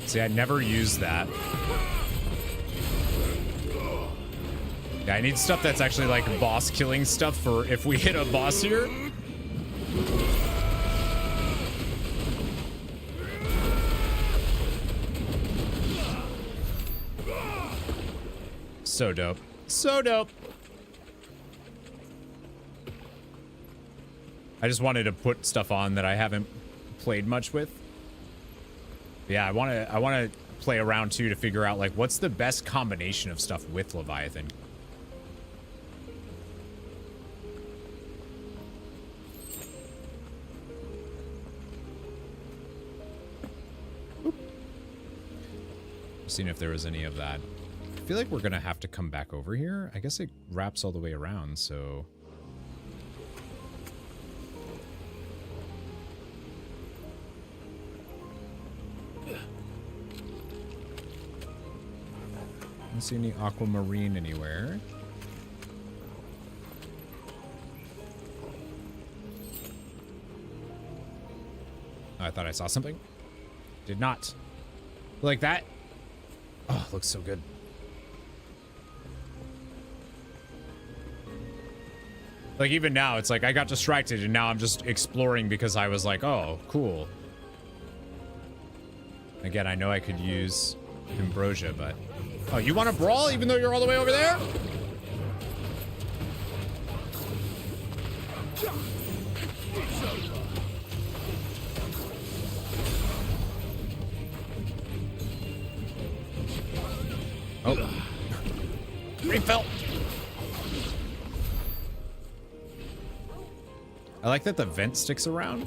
See, I never used that. Yeah, I need stuff that's actually like boss killing stuff for if we hit a boss here. So dope. So dope. I just wanted to put stuff on that I haven't played much with. Yeah, I want to play around too to figure out like what's the best combination of stuff with Leviathan. Oop. Seeing if there was any of that. I feel like we're gonna have to come back over here. I guess it wraps all the way around, so. Don't see any aquamarine anywhere. Oh, I thought I saw something. Did not. Like that. Oh, looks so good. Like even now, it's like I got distracted and now I'm just exploring because I was like, oh, cool. Again, I know I could use ambrosia, but... Oh, you want to brawl even though you're all the way over there? Oh. Refill. I like that the vent sticks around.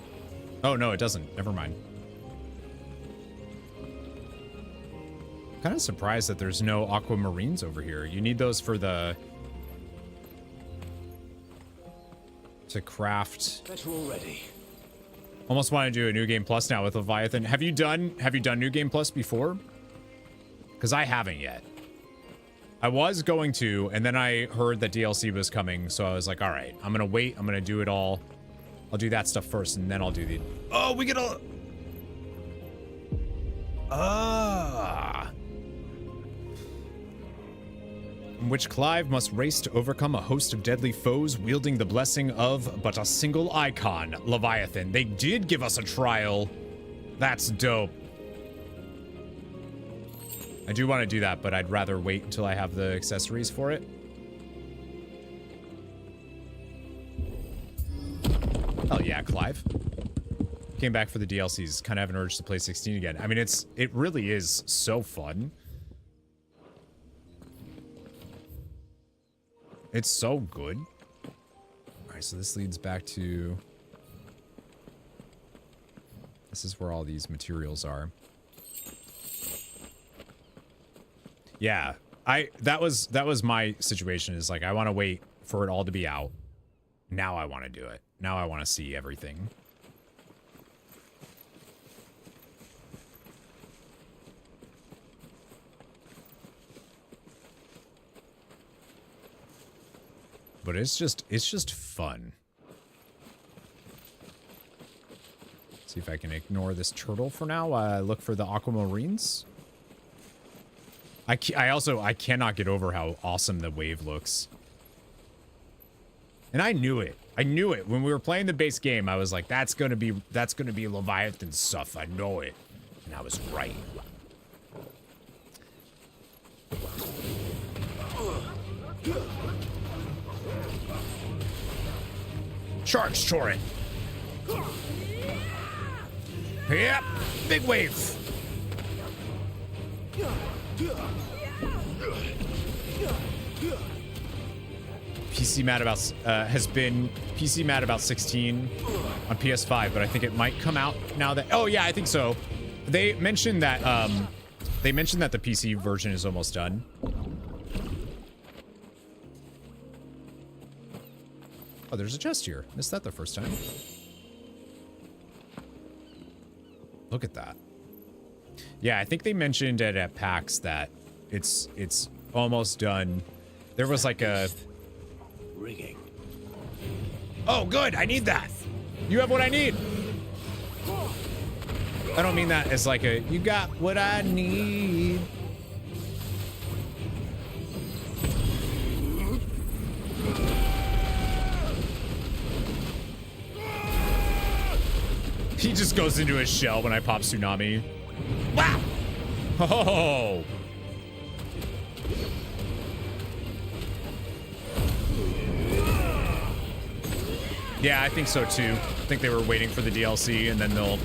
Oh, no, it doesn't. Never mind. Kind of surprised that there's no aquamarines over here. You need those for the... to craft... Better already. Almost want to do a New Game Plus now with Leviathan. Have you done New Game Plus before? Because I haven't yet. I was going to, and then I heard that DLC was coming, so I was like, all right, I'm going to wait. I'm going to do it all. I'll do that stuff first, and then I'll do the... Oh, we get a... in which Clive must race to overcome a host of deadly foes wielding the blessing of but a single Eikon, Leviathan. They did give us a trial. That's dope. I do want to do that, but I'd rather wait until I have the accessories for it. Oh yeah, Clive. Came back for the DLCs. Kind of have an urge to play 16 again. I mean, it really is so fun. It's so good. All right, so this leads back to... This is where all these materials are. Yeah, that was my situation, is like, I want to wait for it all to be out. Now I want to do it. Now I want to see everything. But it's just fun. See if I can ignore this turtle for now while I look for the aquamarines. I cannot get over how awesome the wave looks. And I knew it. I knew it. When we were playing the base game, I was like, that's gonna be Leviathan stuff. I know it. And I was right. Charge torrent. Yep, big wave. PC mad about has been PC mad about 16 on PS5, but I think it might come out now that. Oh yeah, I think so. They mentioned that the PC version is almost done. Oh, there's a chest here. Missed that the first time. Look at that. Yeah, I think they mentioned it at PAX that it's almost done. There was like a rigging. Oh, good. I need that. You have what I need. I don't mean that as like a you got what I need. He just goes into his shell when I pop Tsunami. Wow! Oh! Yeah, I think so too. I think they were waiting for the DLC and then they'll...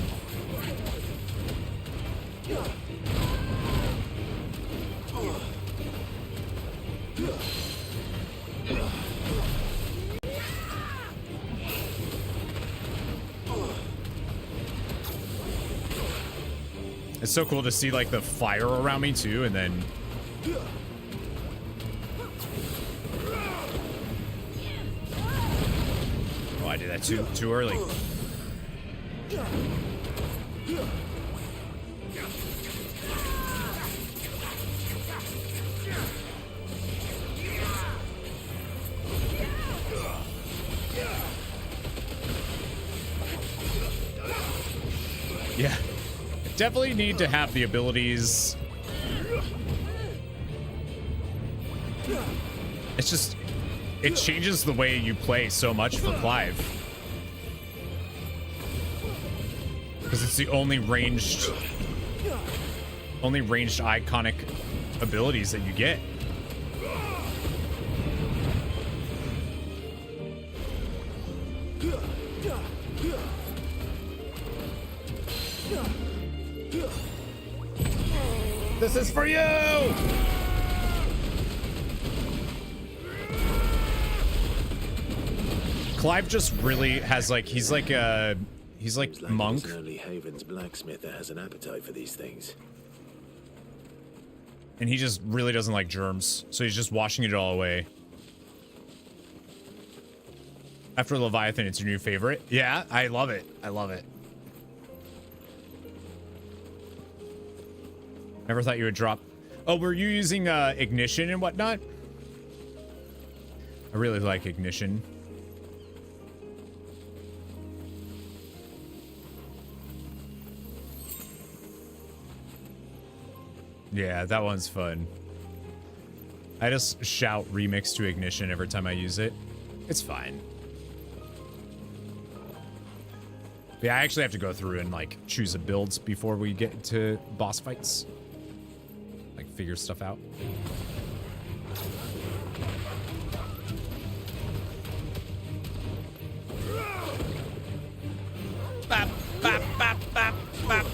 It's so cool to see like the fire around me too, and then oh, I did that too early. Yeah. Definitely need to have the abilities. It's just, it changes the way you play so much for Clive. Because it's the only ranged iconic abilities that you get. This is for you! Clive just really has like, he's like monk. It's only Haven's blacksmith that has an appetite for these things. And he just really doesn't like germs, so he's just washing it all away. After Leviathan, it's your new favorite? Yeah, I love it. I love it. Never thought you would drop. Oh, were you using ignition and whatnot? I really like ignition. Yeah, that one's fun. I just shout remix to ignition every time I use it. It's fine. Yeah, I actually have to go through and like choose a builds before we get to boss fights. Like figure stuff out. Bap, bap, bap, bap, bap.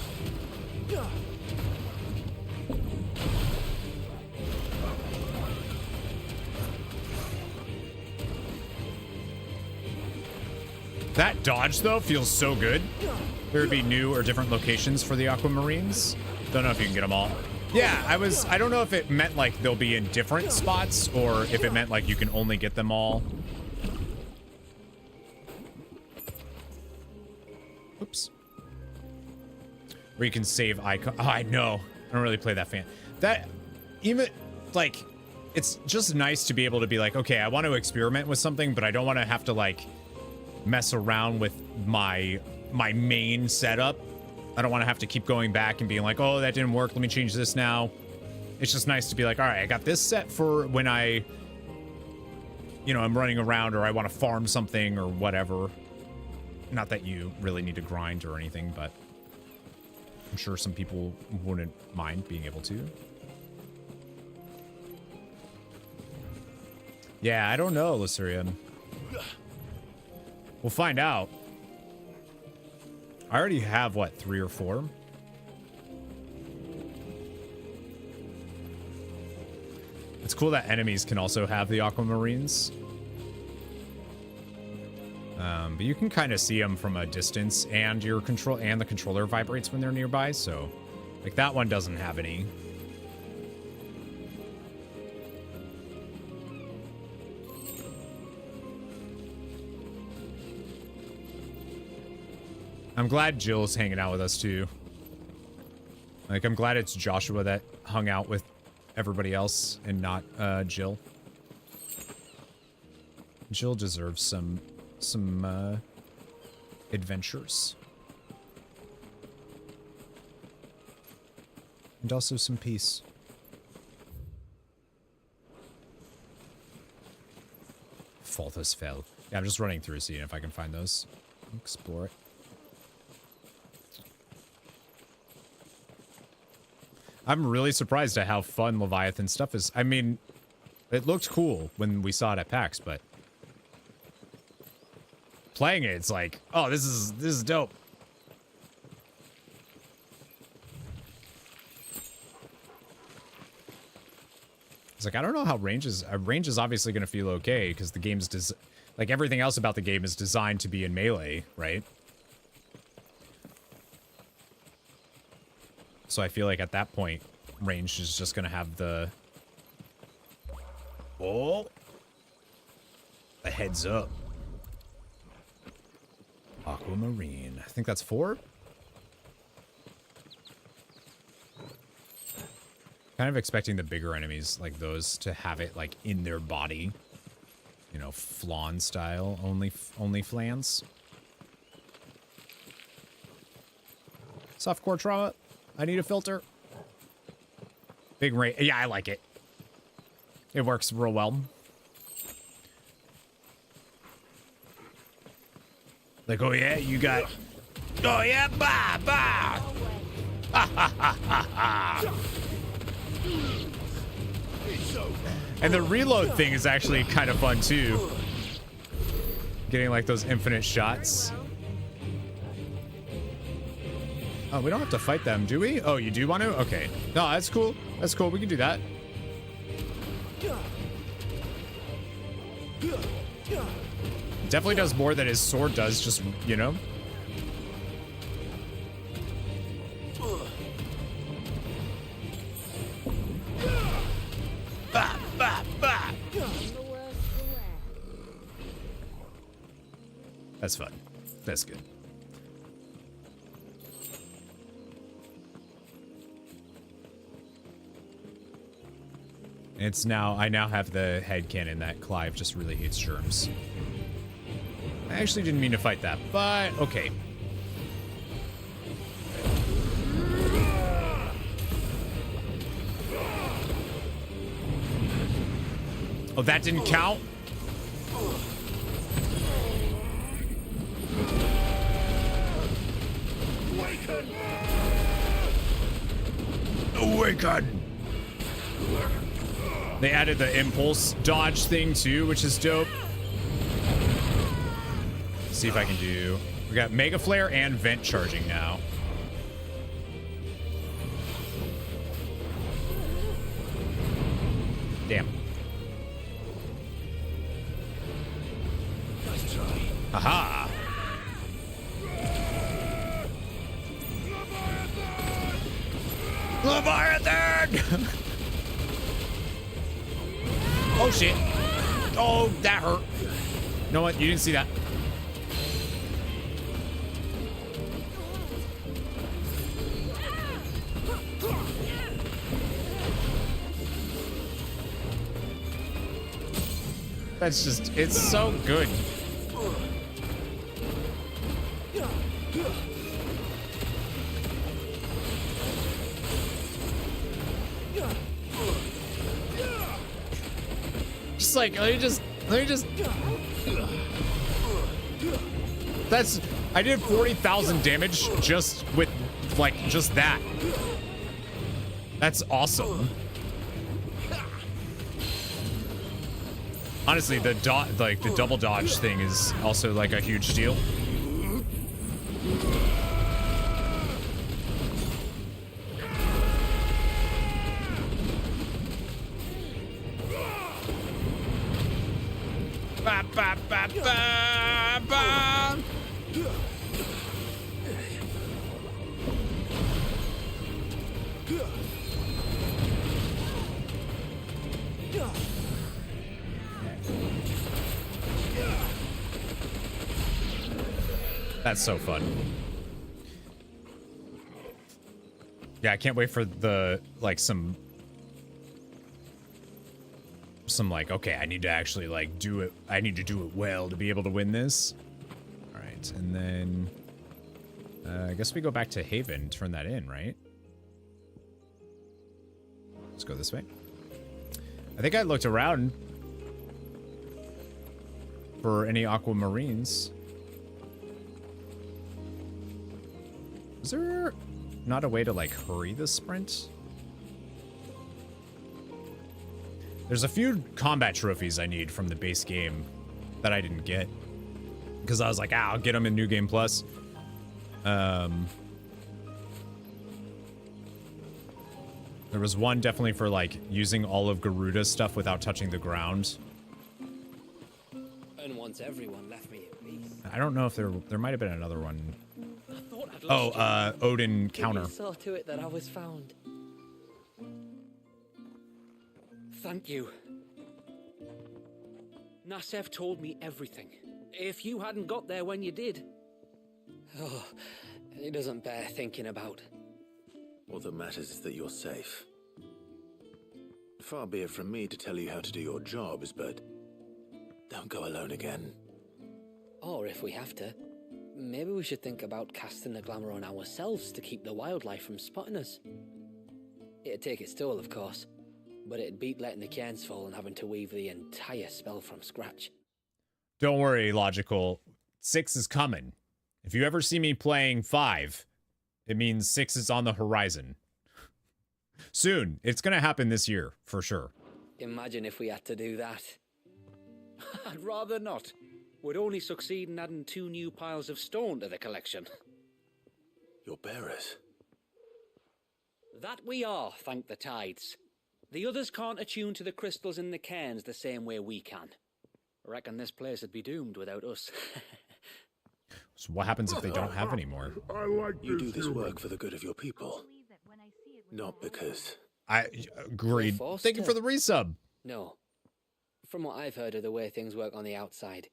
That dodge, though, feels so good. There would be new or different locations for the Aquamarines. Don't know if you can get them all. Yeah, I don't know if it meant like they'll be in different spots or if it meant like you can only get them all. Oops. Where you can save Eikon. Oh, I know. I don't really play that fan. That, even, like, it's just nice to be able to be like, okay, I want to experiment with something, but I don't want to have to, like, mess around with my main setup. I don't want to have to keep going back and being like, oh, that didn't work. Let me change this now. It's just nice to be like, all right, I got this set for when I, you know, I'm running around or I want to farm something or whatever. Not that you really need to grind or anything, but I'm sure some people wouldn't mind being able to. Yeah, I don't know, Lysurian. We'll find out. I already have, what, 3 or 4? It's cool that enemies can also have the Aquamarines. But you can kind of see them from a distance, and the controller vibrates when they're nearby, so like that one doesn't have any. I'm glad Jill's hanging out with us too. Like, I'm glad it's Joshua that hung out with everybody else and not Jill. Jill deserves some adventures. And also some peace. Falthus fell. Yeah, I'm just running through, seeing if I can find those. Explore it. I'm really surprised at how fun Leviathan stuff is. I mean, it looked cool when we saw it at PAX, but playing it, it's like, oh, this is dope. It's like, I don't know how range is obviously going to feel okay because the game's like everything else about the game is designed to be in melee, right? So I feel like at that point, range is just going to have the heads up. Aquamarine. I think that's 4. Kind of expecting the bigger enemies like those to have it like in their body. You know, flan style, only flans. Softcore trauma. I need a filter. Big rate. Yeah, I like it. It works real well. Like, oh yeah, you got... Oh yeah, bah, bah! Ha ha ha ha ha! And the reload thing is actually kind of fun too. Getting like those infinite shots. Oh, we don't have to fight them, do we? Oh, you do want to? Okay. No, that's cool. That's cool. We can do that. Definitely does more than his sword does, just, you know? Bah, bah, bah. That's fun. That's good. It's now, I now have the headcanon that Clive just really hates germs. I actually didn't mean to fight that, but okay. Oh, that didn't count? Awaken! They added the impulse dodge thing too, which is dope. Let's see if I can do... We got Mega Flare and Vent charging now. Damn. Nice try. Aha! Leviathan! Oh shit. Oh, that hurt. You know what? You didn't see that. That's just, it's so good. Just like, let me just, that's, I did 40,000 damage just with, like, just that. That's awesome. Honestly, the double dodge thing is also like a huge deal. Ba, ba, ba, ba, ba. That's so fun. Yeah, I can't wait for the, like, some like, okay, I need to actually, like, do it. I need to do it well to be able to win this. All right, and then I guess we go back to Haven, turn that in, right? Let's go this way. I think I looked around for any aquamarines. Is there not a way to, like, hurry the sprint? There's a few combat trophies I need from the base game that I didn't get. Because I was like, I'll get them in New Game Plus. There was one definitely for, like, using all of Garuda's stuff without touching the ground. And once everyone left me in peace. I don't know if there might have been another one. Oh, Odin counter. You saw to it that I was found. Thank you. Nasef told me everything. If you hadn't got there when you did. Oh, it doesn't bear thinking about. All that matters is that you're safe. Far be it from me to tell you how to do your jobs, but don't go alone again. Or if we have to, maybe we should think about casting the glamour on ourselves to keep the wildlife from spotting us. It'd take its toll, of course, but it'd beat letting the cairns fall and having to weave the entire spell from scratch. Don't worry, Logical. 6 is coming. If you ever see me playing 5, it means 6 is on the horizon. Soon. It's gonna happen this year, for sure. Imagine if we had to do that. I'd rather not. Would only succeed in adding 2 new piles of stone to the collection. Your bearers. That we are, thank the tides. The others can't attune to the crystals in the cairns the same way we can. I reckon this place would be doomed without us. So what happens if they don't have any more? You do this work for the good of your people. Not because... I agreed. Thank you for the resub. No. From what I've heard of the way things work on the outside,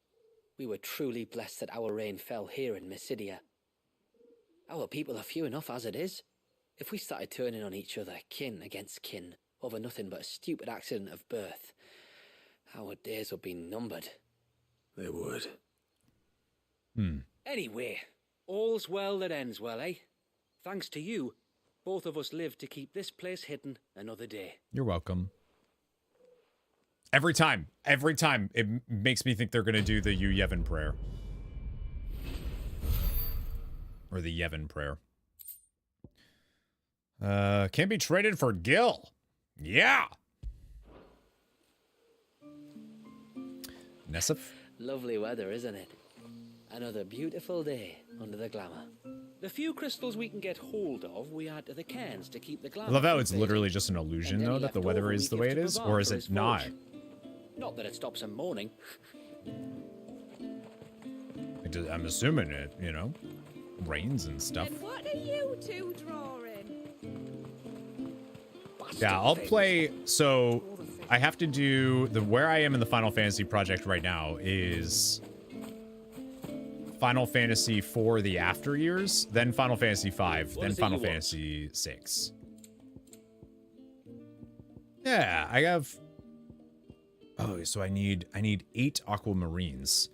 we were truly blessed that our rain fell here in MYSIDIA. Our people are few enough as it is. If we started turning on each other, kin against kin, over nothing but a stupid accident of birth, our days would be numbered. They would. Anyway, all's well that ends well, eh? Thanks to you, both of us live to keep this place hidden another day. You're welcome. Every time, it makes me think they're gonna do the Yevon prayer. Or the Yevon prayer. Can be traded for Gil. Yeah. Nessif? Lovely weather, isn't it? Another beautiful day under the glamour. The few crystals we can get hold of, we add to the cairns to keep the glamour. I love how it's literally just an illusion, though, that the weather is the way it is, or is it not? Not that it stops him mourning. I'm assuming it, you know, rains and stuff. And what are you two drawing? Yeah, I'll play. So I have to do where I am in the Final Fantasy project right now is Final Fantasy 4 the after years, then Final Fantasy 5, then Final Fantasy 6. Yeah, I have. Oh, so I need 8 aquamarines.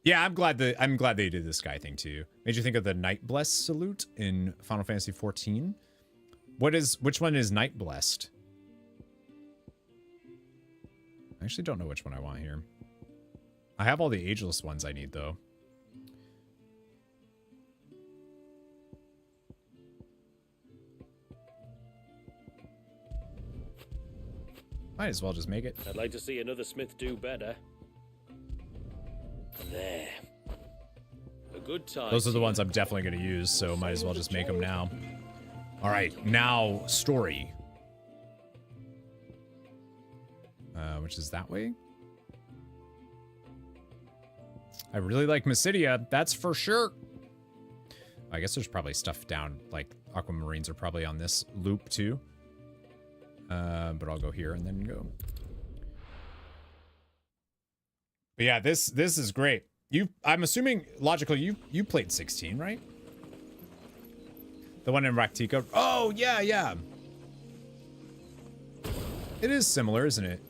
Yeah, I'm glad they did this guy thing too. Made you think of the Night Blessed salute in Final Fantasy 14. Which one is Night Blessed? I actually don't know which one I want here. I have all the ageless ones I need though. Might as well just make it. I'd like to see another smith do better. There. A good time. Those are the ones I'm definitely going to use, so might as well just make them now. All right, now story. Which is that way. I really like Mysidia, that's for sure. I guess there's probably stuff down, like aquamarines are probably on this loop too. But I'll go here and then go. But yeah, this is great. I'm assuming logically you played 16, right? The one in Raktika. Oh yeah, yeah. It is similar, isn't it?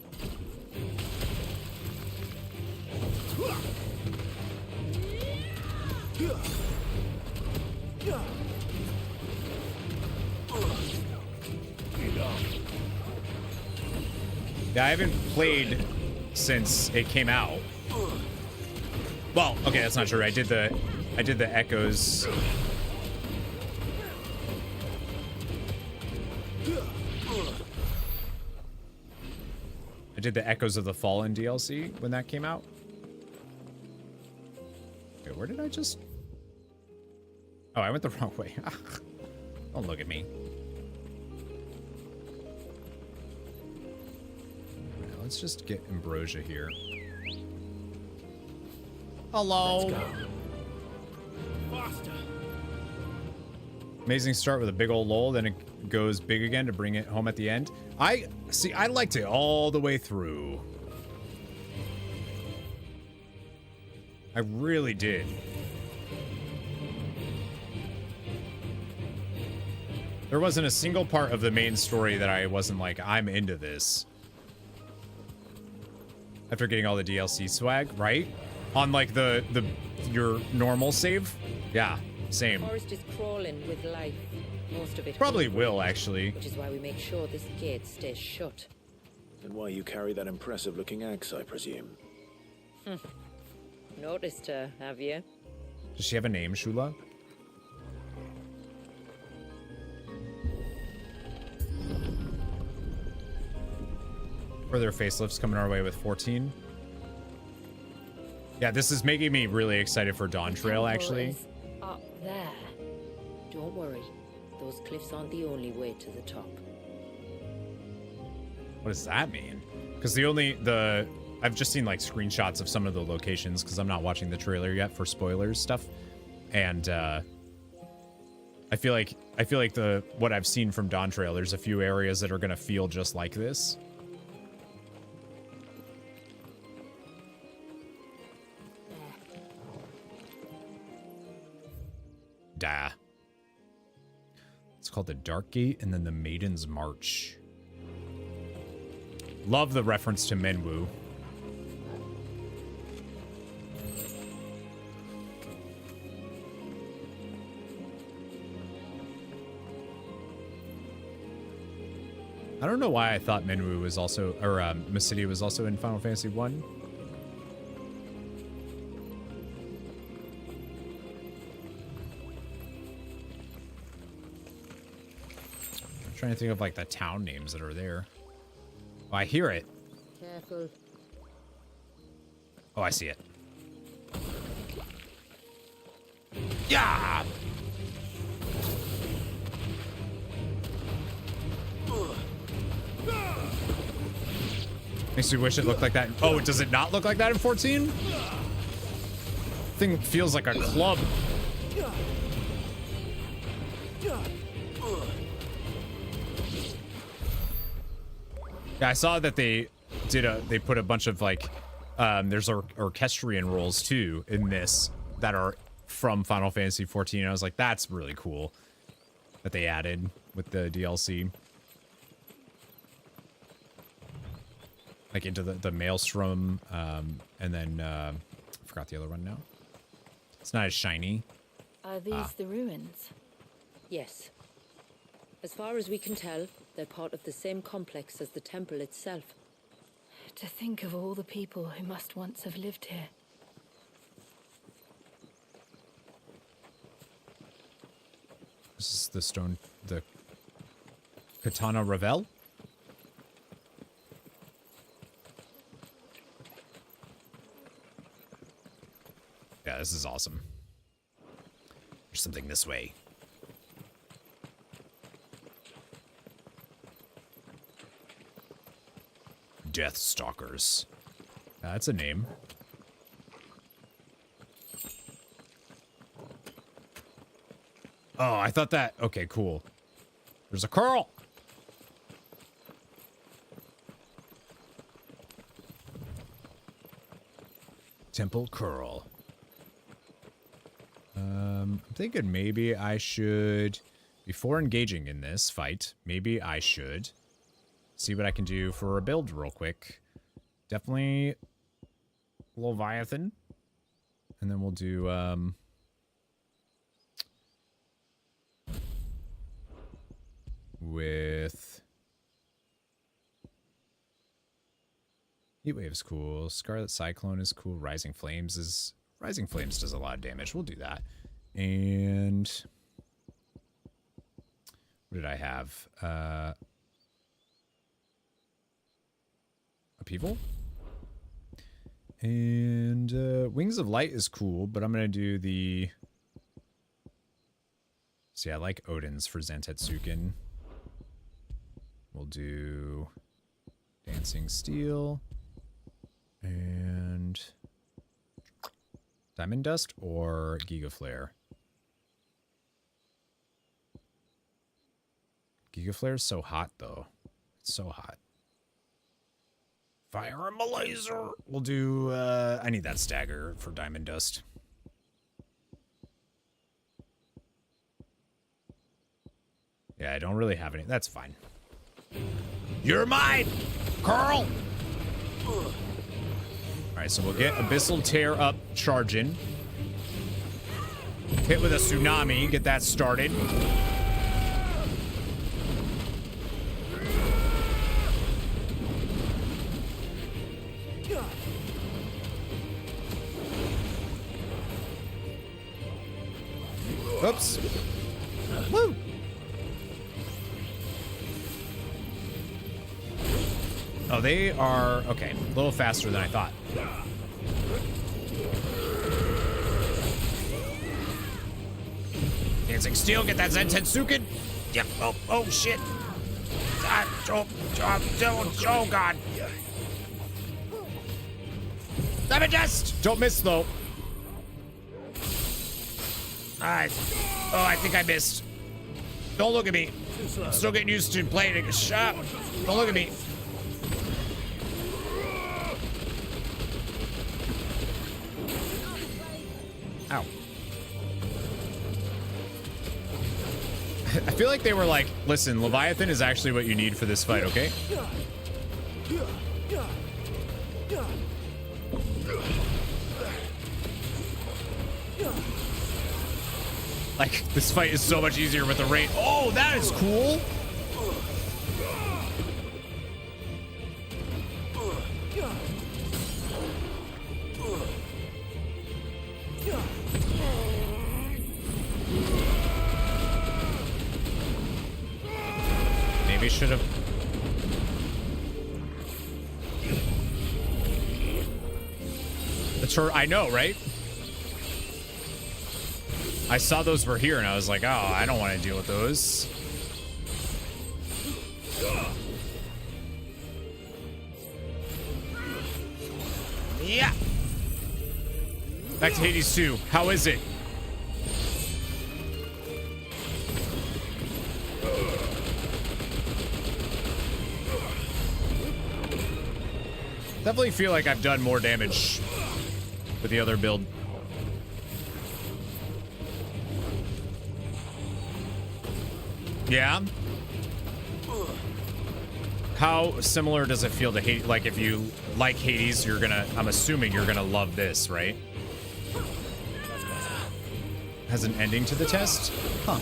Yeah, I haven't played since it came out. Well, okay, that's not true. I did the echoes. I did the Echoes of the Fallen DLC when that came out. Okay, where did I just... Oh, I went the wrong way. Don't look at me. Now, let's just get Ambrosia here. Hello. Let's go. Faster. Amazing start with a big old lull, then it goes big again to bring it home at the end. I liked it all the way through. I really did. There wasn't a single part of the main story that I wasn't like, I'm into this. After getting all the DLC swag, right? On like your normal save? Yeah, same. The forest is crawling with life. Most of it probably will, actually. Which is why we make sure this gate stays shut. And why you carry that impressive-looking axe, I presume. Noticed her, have you? Does she have a name, Shula? Further facelifts coming our way with 14. Yeah, this is making me really excited for Dawn Trail, actually. Up there. Don't worry. Those cliffs aren't the only way to the top. What does that mean? Because I've just seen like screenshots of some of the locations because I'm not watching the trailer yet for spoilers stuff, and I feel like what I've seen from Dawn Trail, there's a few areas that are gonna feel just like this. Da. It's called the Dark Gate and then the Maiden's March. Love the reference to Menwu. I don't know why I thought Minwu was also, or MYSIDIA was also in Final Fantasy 1. I'm trying to think of like the town names that are there. Oh, I hear it. Careful. Oh, I see it. Yeah! Makes me wish it looked like that. Oh, does it not look like that in 14? Thing feels like a club. Yeah, I saw that they put a bunch of like, there's orchestrion roles too in this that are from Final Fantasy 14. And I was like, that's really cool that they added with the DLC. Like into the Maelstrom, and then I forgot the other one now. It's not as shiny. Are these the ruins? Yes. As far as we can tell, they're part of the same complex as the temple itself. To think of all the people who must once have lived here. This is the stone, the Katana Ravel. Yeah, this is awesome. There's something this way. Death Stalkers. That's a name. Oh, I thought that... Okay, cool. There's a curl! Temple curl. I'm thinking maybe I should, before engaging in this fight, maybe I should see what I can do for a build real quick. Definitely Leviathan. And then we'll do, with Heatwave is cool. Scarlet Cyclone is cool. Rising Flames does a lot of damage. We'll do that. And what did I have? Upheaval. And Wings of Light is cool, but I'm gonna do the... See, I like Odin's for Zentetsuken. We'll do Dancing Steel and Diamond Dust or Giga Flare. Giga Flare is so hot, though. It's so hot. Fire him a laser. We'll do, I need that stagger for Diamond Dust. Yeah, I don't really have any. That's fine. You're mine, Carl! Alright, so we'll get Abyssal Tear up charging. Hit with a tsunami, get that started. Oops. Woo! Oh, they are, okay, a little faster than I thought. Dancing Steel, get that Zentetsuken. Yep, oh, shit. Oh, God. Diamond Dust! Don't miss, though. I think I missed. Don't look at me. I'm still getting used to playing it. Shut up. Don't look at me. Ow. I feel like they were like, listen, Leviathan is actually what you need for this fight, okay? Like, this fight is so much easier with the rate. Oh, that is cool. should have... I know, right? I saw those were here and I was like, oh, I don't want to deal with those. Yeah. Back to Hades 2. How is it? Definitely feel like I've done more damage with the other build. Yeah. How similar does it feel to Hades? Like, if you like Hades, you're gonna, I'm assuming you're gonna love this, right? Has an ending to the test? Huh.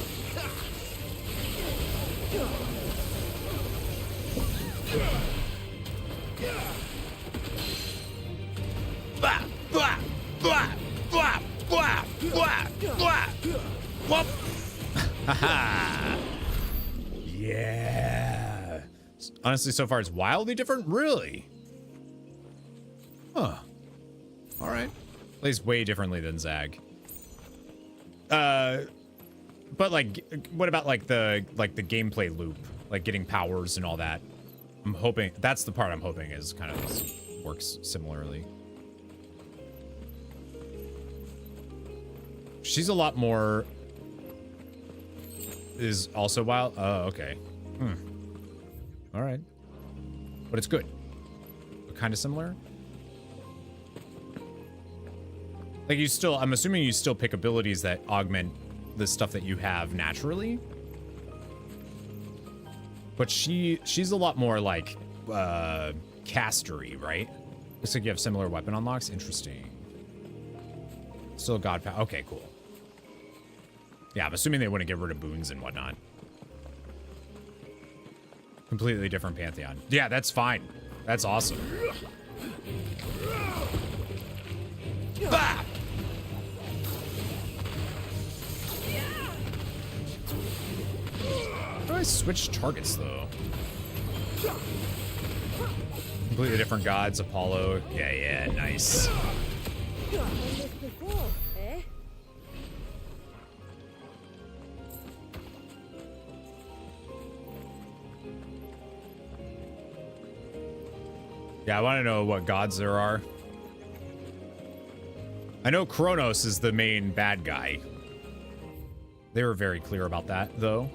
Blah, blah, blah, blah, blah, blah, blah. Whoop. Haha. Yeah. Honestly, so far it's wildly different. Really? Huh. All right. Plays way differently than Zag. But like, what about like the gameplay loop, like getting powers and all that? I'm hoping that's the part I'm hoping is kind of works similarly. She's a lot more. Is also wild. Oh, okay. All right. But it's good. Kind of similar. Like you still, I'm assuming you still pick abilities that augment the stuff that you have naturally. But she's a lot more like castery, right? Looks like you have similar weapon unlocks. Interesting. Still god power. Okay, cool. Yeah, I'm assuming they wouldn't get rid of boons and whatnot. Completely different pantheon. Yeah, that's fine. That's awesome. Bah! How do I switch targets, though? Completely different gods. Apollo. Yeah, nice. Yeah, I want to know what gods there are. I know Kronos is the main bad guy. They were very clear about that, though.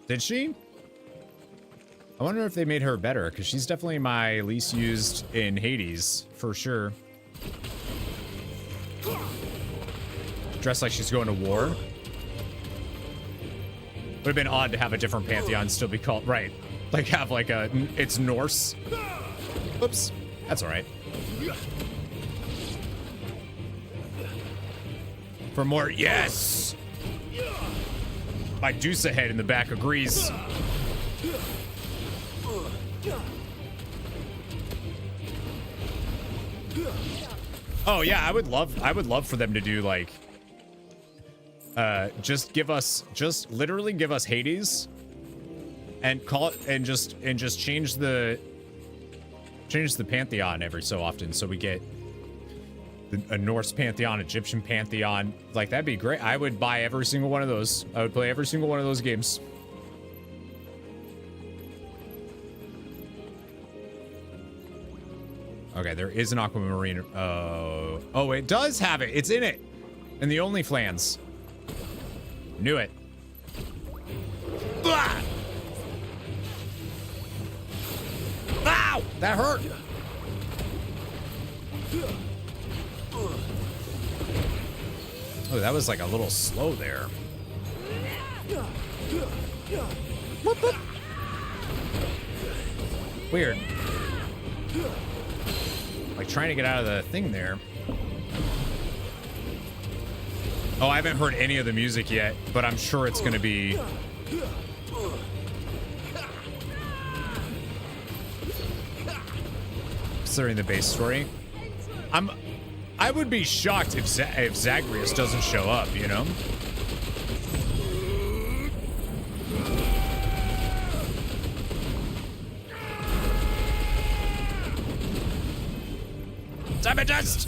Did she? I wonder if they made her better, because she's definitely my least used in Hades, for sure. Dressed like she's going to war. Would have been odd to have a different pantheon still be called, right? Like have like a, it's Norse. Oops, that's all right. For more, yes! My Dusa head in the back agrees. Oh yeah, I would love for them to do like, just literally give us Hades and call it, and just change the pantheon every so often, so we get a Norse pantheon, Egyptian pantheon. Like, that'd be great. I would buy every single one of those. I would play every single one of those games. Okay, there is an aquamarine. Oh, it does have it. It's in it. In the OnlyFlans. Knew it. Blah! Ow! That hurt. Oh, that was like a little slow there. Whoop, whoop. Weird. Like trying to get out of the thing there. Oh, I haven't heard any of the music yet, but I'm sure it's going to be... Considering the base story. I would be shocked if Zagreus doesn't show up, you know? Amethyst!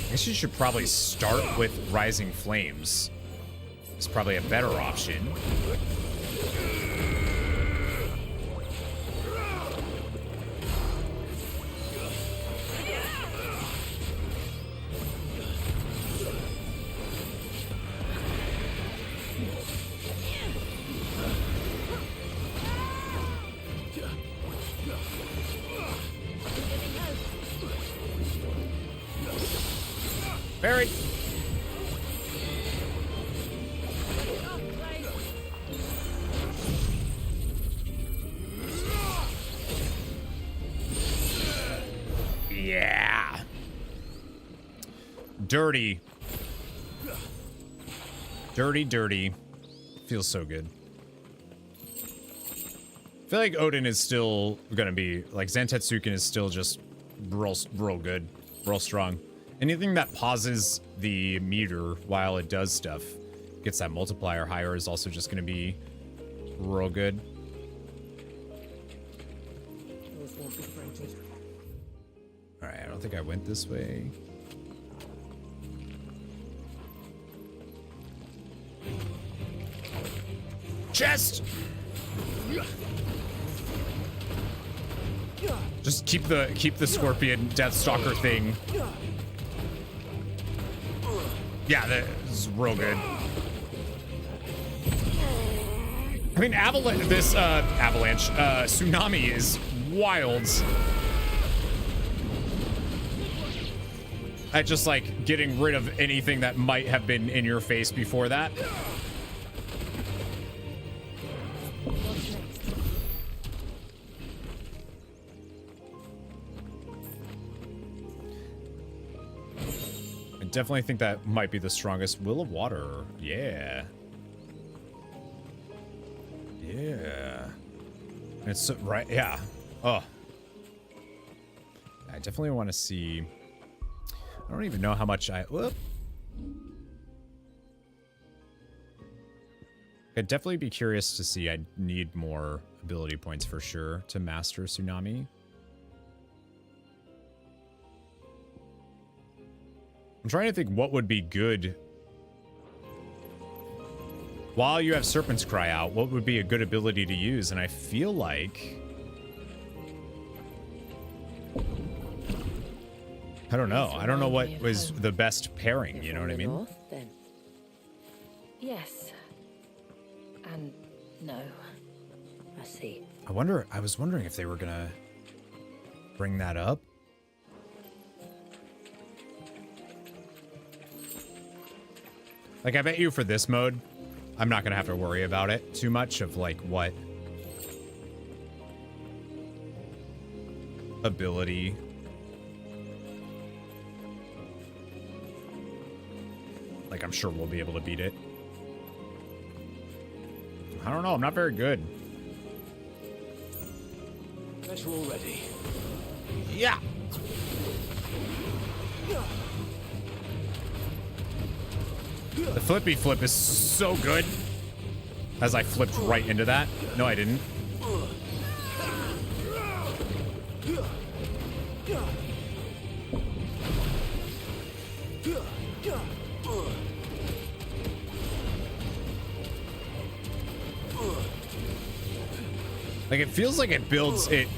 I guess you should probably start with Rising Flames. It's probably a better option. Buried. Yeah. Dirty. Dirty, dirty. Feels so good. I feel like Odin is still gonna be, like, Zantetsuken is still just real good, real strong. Anything that pauses the meter while it does stuff, gets that multiplier higher, is also just gonna be real good. Alright, I don't think I went this way. Chest! Just keep the Scorpion Deathstalker thing. Yeah, that is real good. I mean, Tsunami is wild. At just, like, getting rid of anything that might have been in your face before that. I definitely think that might be the strongest. Will of Water. Yeah. Yeah. It's so, right. Yeah. Oh. I definitely want to see. I don't even know how much whoop. I'd definitely be curious to see. I need more ability points for sure to master Tsunami. I'm trying to think what would be good. While you have Serpent's Cry out, what would be a good ability to use? And I feel like... I don't know. I don't know what was the best pairing, you know what I mean? North, then. Yes. And no. I see. I was wondering if they were gonna bring that up. Like, I bet you for this mode, I'm not gonna have to worry about it too much of, like, what ability. Like, I'm sure we'll be able to beat it. I don't know, I'm not very good. Guess we're all ready. Yeah. The flippy flip is so good. As I flipped right into that. No, I didn't. Like, it feels like it builds it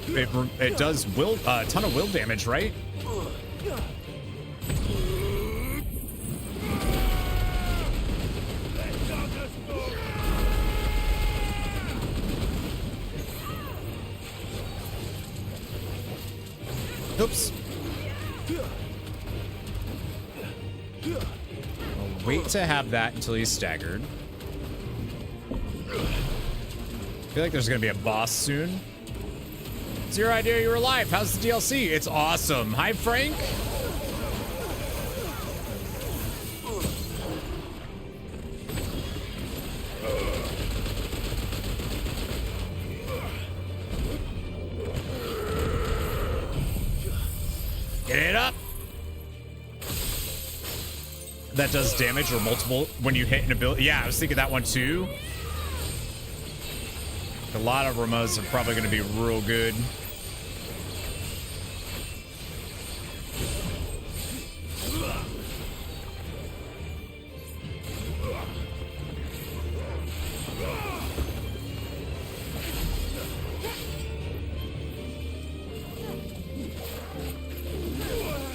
does a ton of will damage, right? Oops. I'll wait to have that until he's staggered. I feel like there's gonna be a boss soon. It's your idea, you were alive. How's the DLC? It's awesome. Hi, Frank. Get it up. That does damage or multiple when you hit an ability. Yeah, I was thinking that one too. A lot of Ramas are probably going to be real good.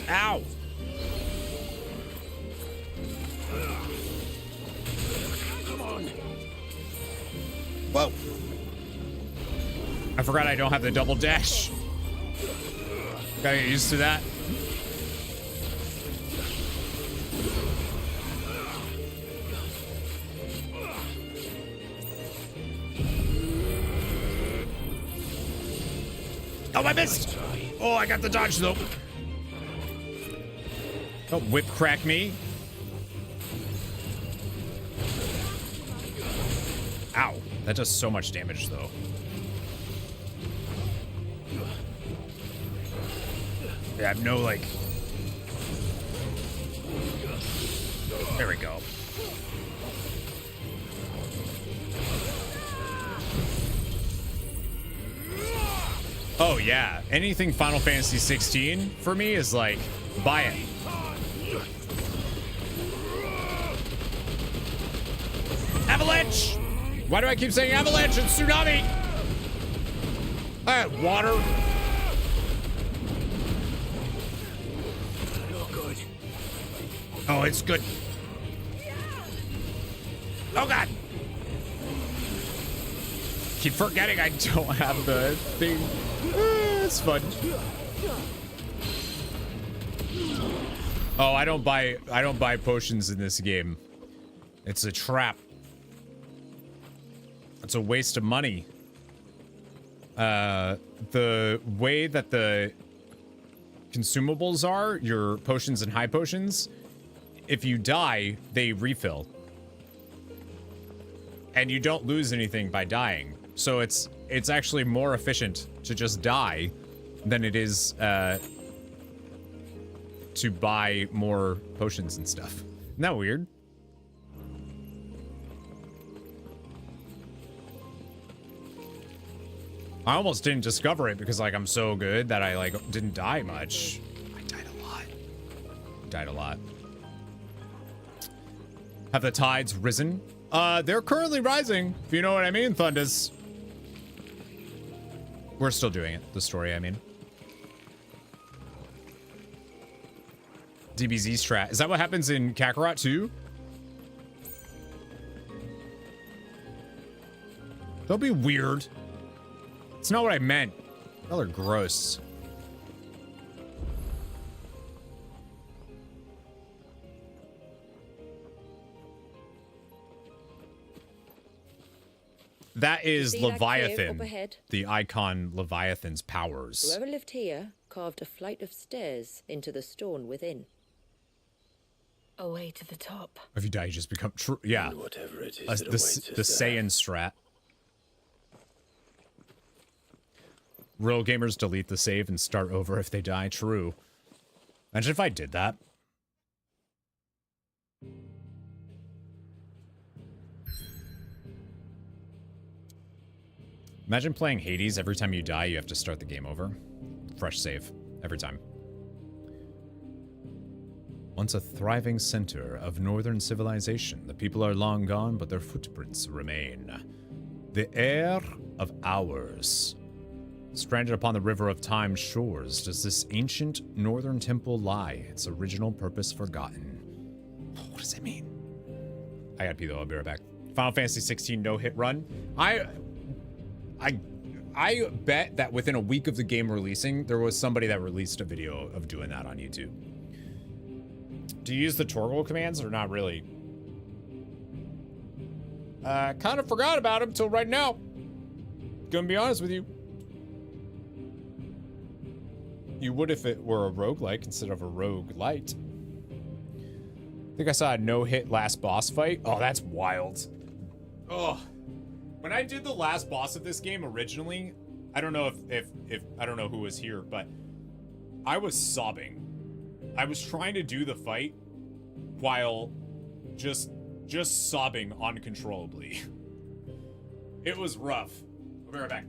Ow! Come on. Whoa! I forgot I don't have the double dash. Gotta get used to that. Oh, I missed! Oh, I got the dodge though. Don't whip crack me. Ow. That does so much damage though. Yeah, I have no like... There we go. Oh yeah, anything Final Fantasy 16 for me is like, buy it. Avalanche! Why do I keep saying avalanche and tsunami? Water. Oh, it's good. Oh god! Keep forgetting I don't have the thing. It's fun. Oh, I don't buy potions in this game. It's a trap. It's a waste of money. The way that the consumables are, your potions and high potions, if you die, they refill. And you don't lose anything by dying. So it's actually more efficient to just die than it is to buy more potions and stuff. Isn't that weird? I almost didn't discover it because like I'm so good that I like didn't die much. I died a lot. Died a lot. Have the tides risen? They're currently rising, if you know what I mean, Thunders. We're still doing it, the story, I mean. DBZ strat. Is that what happens in Kakarot too? Don't be weird. It's not what I meant. Y'all are gross. That is Leviathan, the Eikon Leviathan's powers. Whoever lived here carved a flight of stairs into the stone within. A way to the top. If you die, you just become true. Yeah. Whatever it is The Saiyan strat. Real gamers delete the save and start over if they die. True. Imagine if I did that. Imagine playing Hades. Every time you die, you have to start the game over. Fresh save. Every time. Once a thriving center of northern civilization, the people are long gone, but their footprints remain. The heir of ours. Stranded upon the river of time's shores, does this ancient northern temple lie, its original purpose forgotten? What does that mean? I gotta pee though, I'll be right back. Final Fantasy 16 no-hit run. I bet that within a week of the game releasing, there was somebody that released a video of doing that on YouTube. Do you use the Torgal commands or not really? Kind of forgot about them till right now. Gonna be honest with you. You would if it were a roguelike instead of a roguelite. I think I saw a no-hit last boss fight. Oh, that's wild. Oh. When I did the last boss of this game originally, I don't know if I don't know who was here, but I was sobbing. I was trying to do the fight while just sobbing uncontrollably. It was rough. I'll be right back.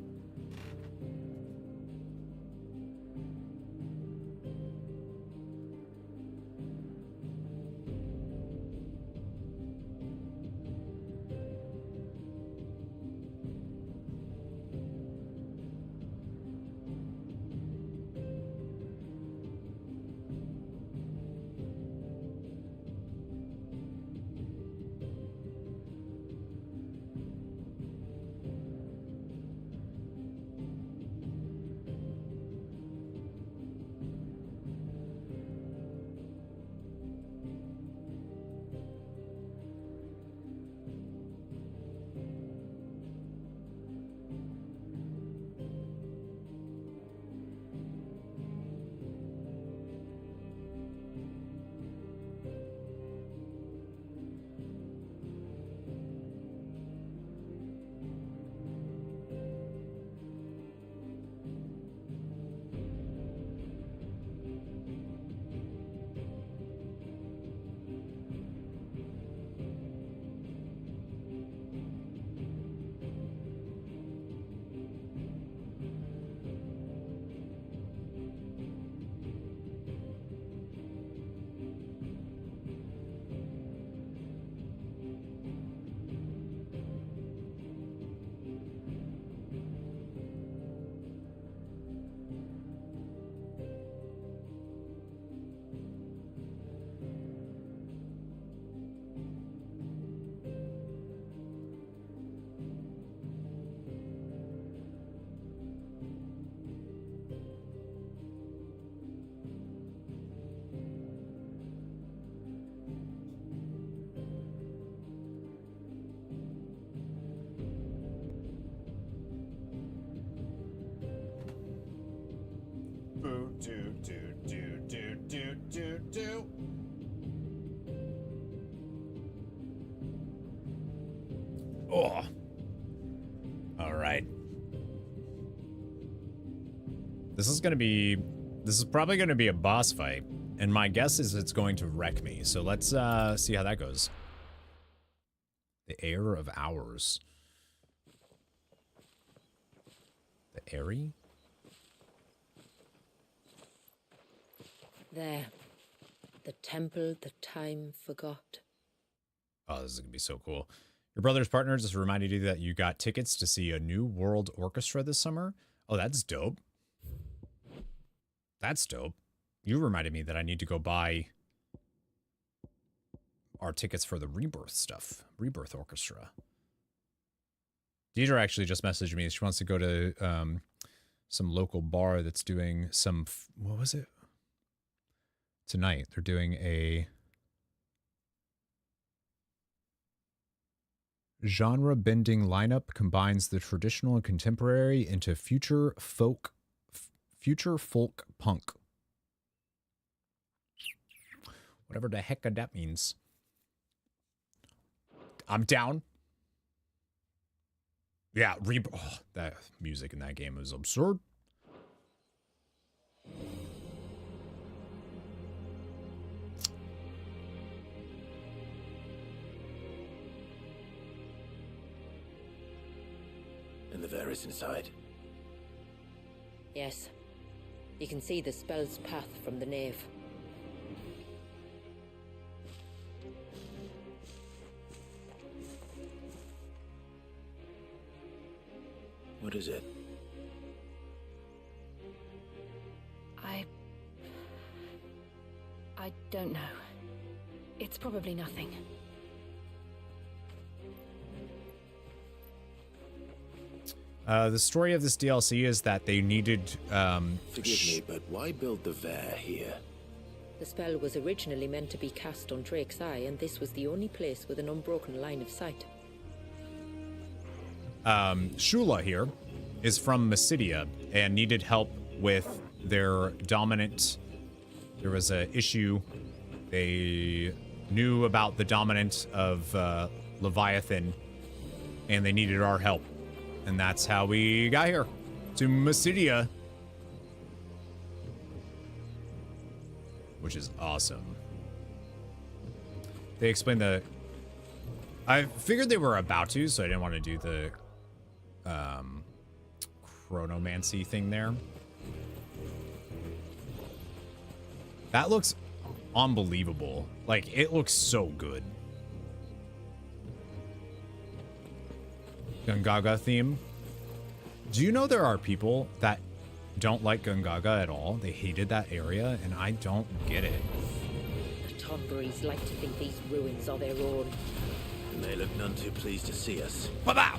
Do. Oh. All right. This is probably gonna be a boss fight, and my guess is it's going to wreck me. So let's see how that goes. The Heir of Hours. The Airy? There. The temple the time forgot. Oh, this is going to be so cool. Your brother's partner just reminded you that you got tickets to see a new world orchestra this summer. Oh, that's dope. That's dope. You reminded me that I need to go buy our tickets for the Rebirth stuff. Rebirth Orchestra. Deidre actually just messaged me. She wants to go to some local bar that's doing some... What was it? Tonight, they're doing a genre-bending lineup, combines the traditional and contemporary into future folk punk. Whatever the heck that means. I'm down. Yeah, that music in that game is absurd. And the Varys inside. Yes. You can see the spell's path from the nave. What is it? I don't know. It's probably nothing. The story of this DLC is that they needed... Forgive me, but why build the Vare here? The spell was originally meant to be cast on Drake's Eye, and this was the only place with an unbroken line of sight. Shula here is from MYSIDIA and needed help with their dominant... There was an issue. They knew about the dominant of Leviathan, and they needed our help. And that's how we got here to MYSIDIA. which is awesome. They explained the... I figured they were about to, so I didn't want to do the chronomancy thing there. That looks unbelievable. Like, it looks so good. Gungaga theme. Do you know there are people that don't like Gungaga at all? They hated that area, and I don't get it. The Tonberries like to think these ruins are their own. And they look none too pleased to see us. Ba-bow!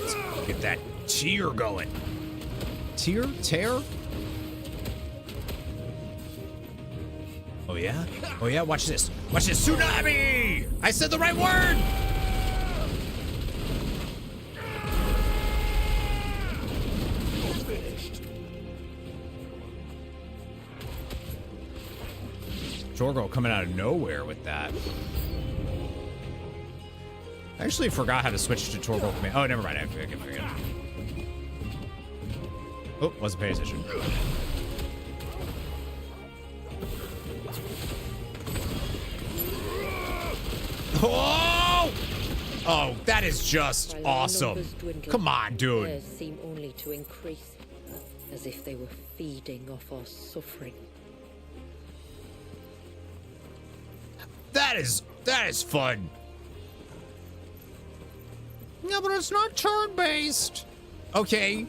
Let's get that tear going. Tear? Tear? Oh yeah? Oh yeah, watch this. Watch this. Tsunami! I said the right word! Torgal coming out of nowhere with that. I actually forgot how to switch to Torgal command. Oh, never mind. I forget. Oh, wasn't paying attention. Oh! Oh, that is just awesome. Come on, dude. Theirs seem only to increase, as if they were feeding off our suffering. That is fun. Yeah, but it's not turn-based. Okay.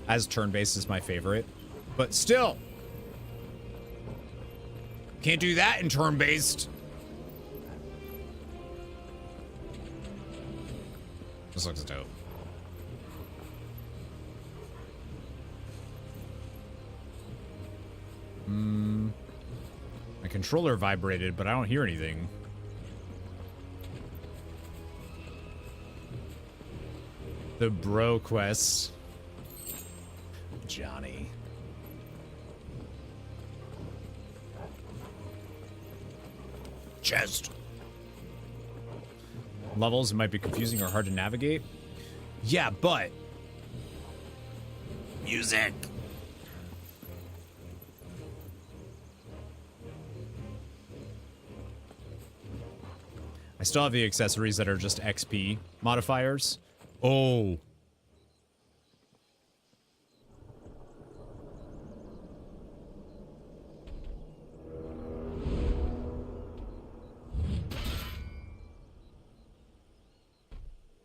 As turn-based is my favorite, but still. Can't do that in turn-based. This looks dope. My controller vibrated, but I don't hear anything. The bro quest. Johnny. Chest. Levels might be confusing or hard to navigate. Yeah, but music. I still have the accessories that are just XP modifiers. Oh.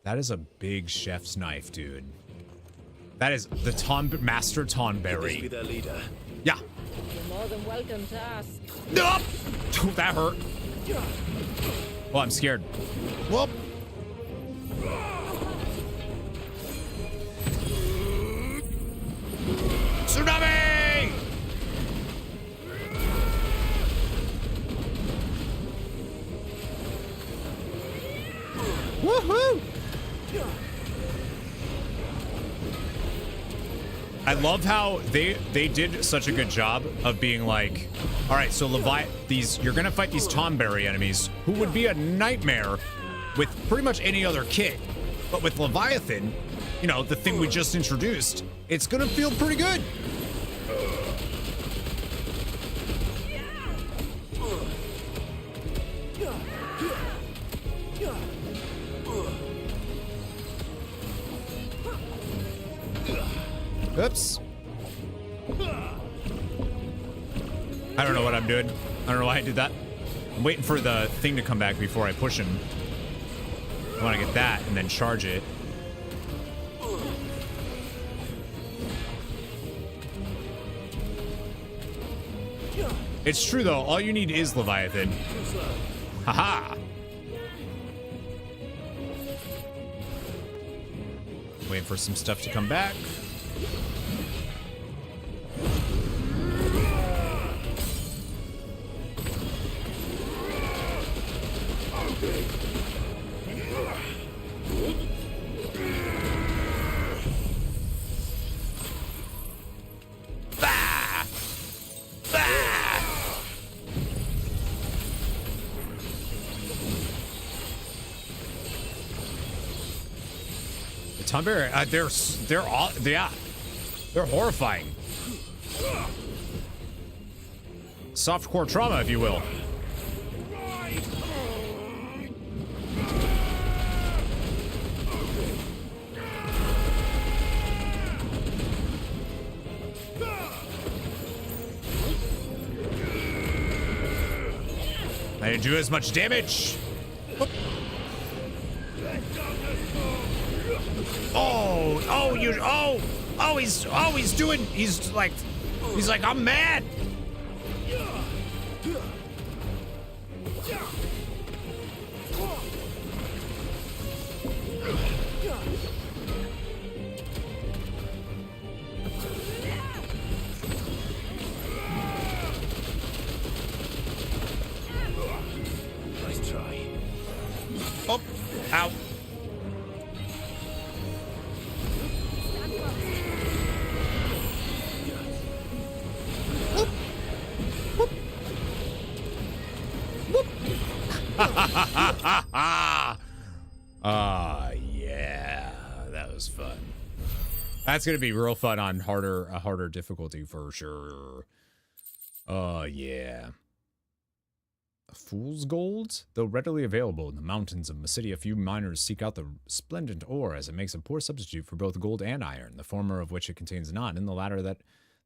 That is a big chef's knife, dude. That is the Master Tonberry. Could this be their leader? Yeah. You're more than welcome to ask. Nope. That hurt. Oh, I'm scared. Whoop. Tsunami! Woohoo! I love how they did such a good job of being like, all right, so you're gonna fight these Tonberry enemies who would be a nightmare with pretty much any other kit, but with Leviathan, you know, the thing we just introduced, it's gonna feel pretty good. Oops. I don't know what I'm doing. I don't know why I did that. I'm waiting for the thing to come back before I push him. I want to get that and then charge it. It's true though, all you need is Leviathan. Haha. Waiting for some stuff to come back. Tonberry, they're all, yeah, they're horrifying. Softcore trauma, if you will. I didn't do as much damage. He's like, I'm mad. Nice try. Oh, ow. Yeah, that was fun. That's gonna be real fun on a harder difficulty for sure. Oh yeah. Fool's gold? Though readily available in the mountains of MYSIDIA, few miners seek out the splendid ore, as it makes a poor substitute for both gold and iron, the former of which it contains none, and the latter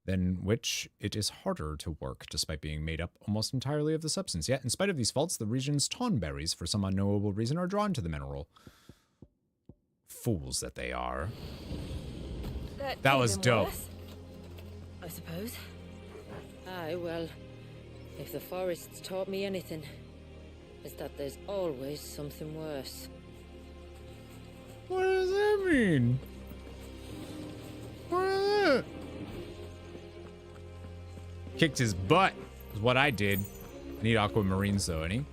than which it is harder to work, despite being made up almost entirely of the substance. Yet, in spite of these faults, the region's tonberries, for some unknowable reason, are drawn to the mineral. Fools that they are. That was dope. I suppose. Aye, well, if the forest's taught me anything, it's that there's always something worse. What does that mean? What is that? Kicked his butt is what I did. I need aquamarines though, any?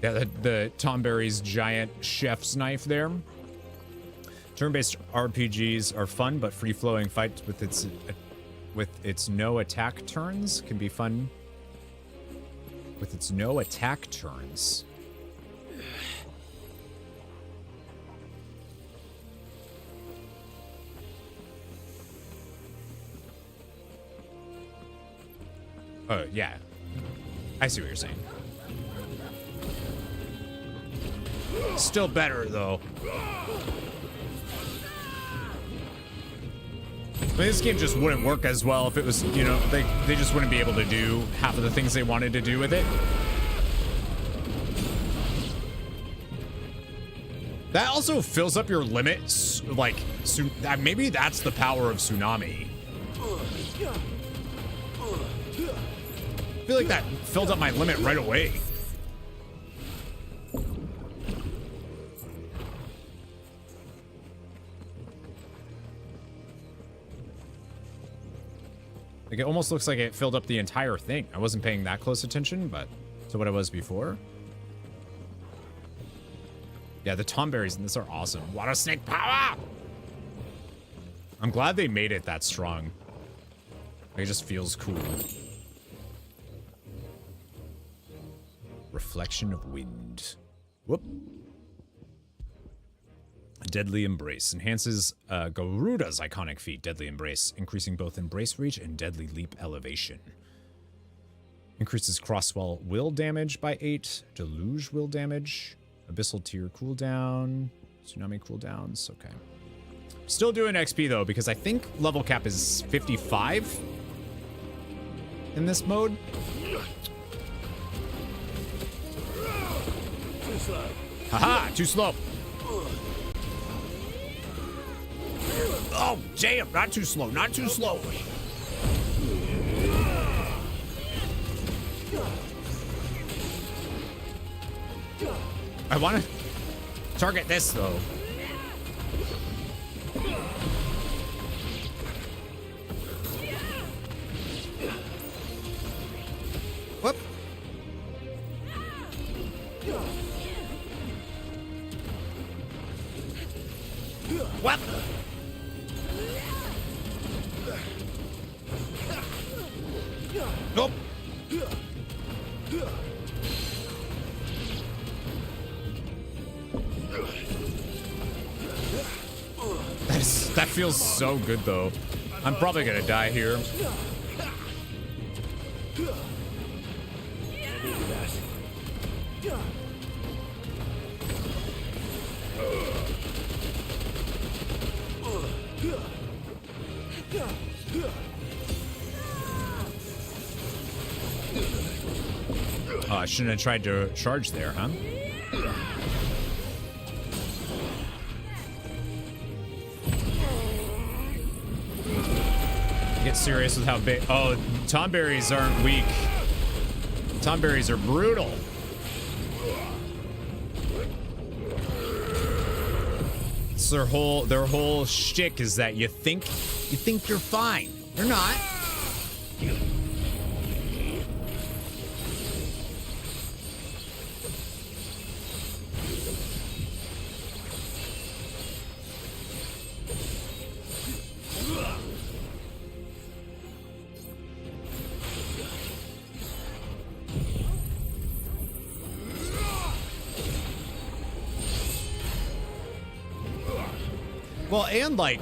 Yeah, the Tonberry's giant chef's knife there. Turn-based RPGs are fun, but free-flowing fights with its no attack turns can be fun. With its no attack turns. Oh, yeah. I see what you're saying. Still better, though. I mean, this game just wouldn't work as well if it was, you know, they just wouldn't be able to do half of the things they wanted to do with it. That also fills up your limits, like, maybe that's the power of Tsunami. I feel like that filled up my limit right away. Like, it almost looks like it filled up the entire thing. I wasn't paying that close attention, but to what I was before. Yeah, the Tonberries in this are awesome. Water snake power! I'm glad they made it that strong. Like, it just feels cool. Reflection of wind. Whoop. Deadly Embrace enhances Garuda's iconic feat, Deadly Embrace, increasing both Embrace reach and Deadly Leap elevation. Increases Crosswell will damage by 8, Deluge will damage, Abyssal Tier cooldown, Tsunami cooldowns, okay. Still doing XP though, because I think level cap is 55 in this mode. Too slow. Haha, too slow. Oh, damn, not too slow, not too slow. I want to target this, though. Whoop. What? Nope. feels so good though. I'm probably gonna die here. Oh, I shouldn't have tried to charge there, huh? Get serious with how big. Oh, tomberries aren't weak. Tomberries are brutal. It's their whole shtick is that you think you're fine. You're not. Well, and like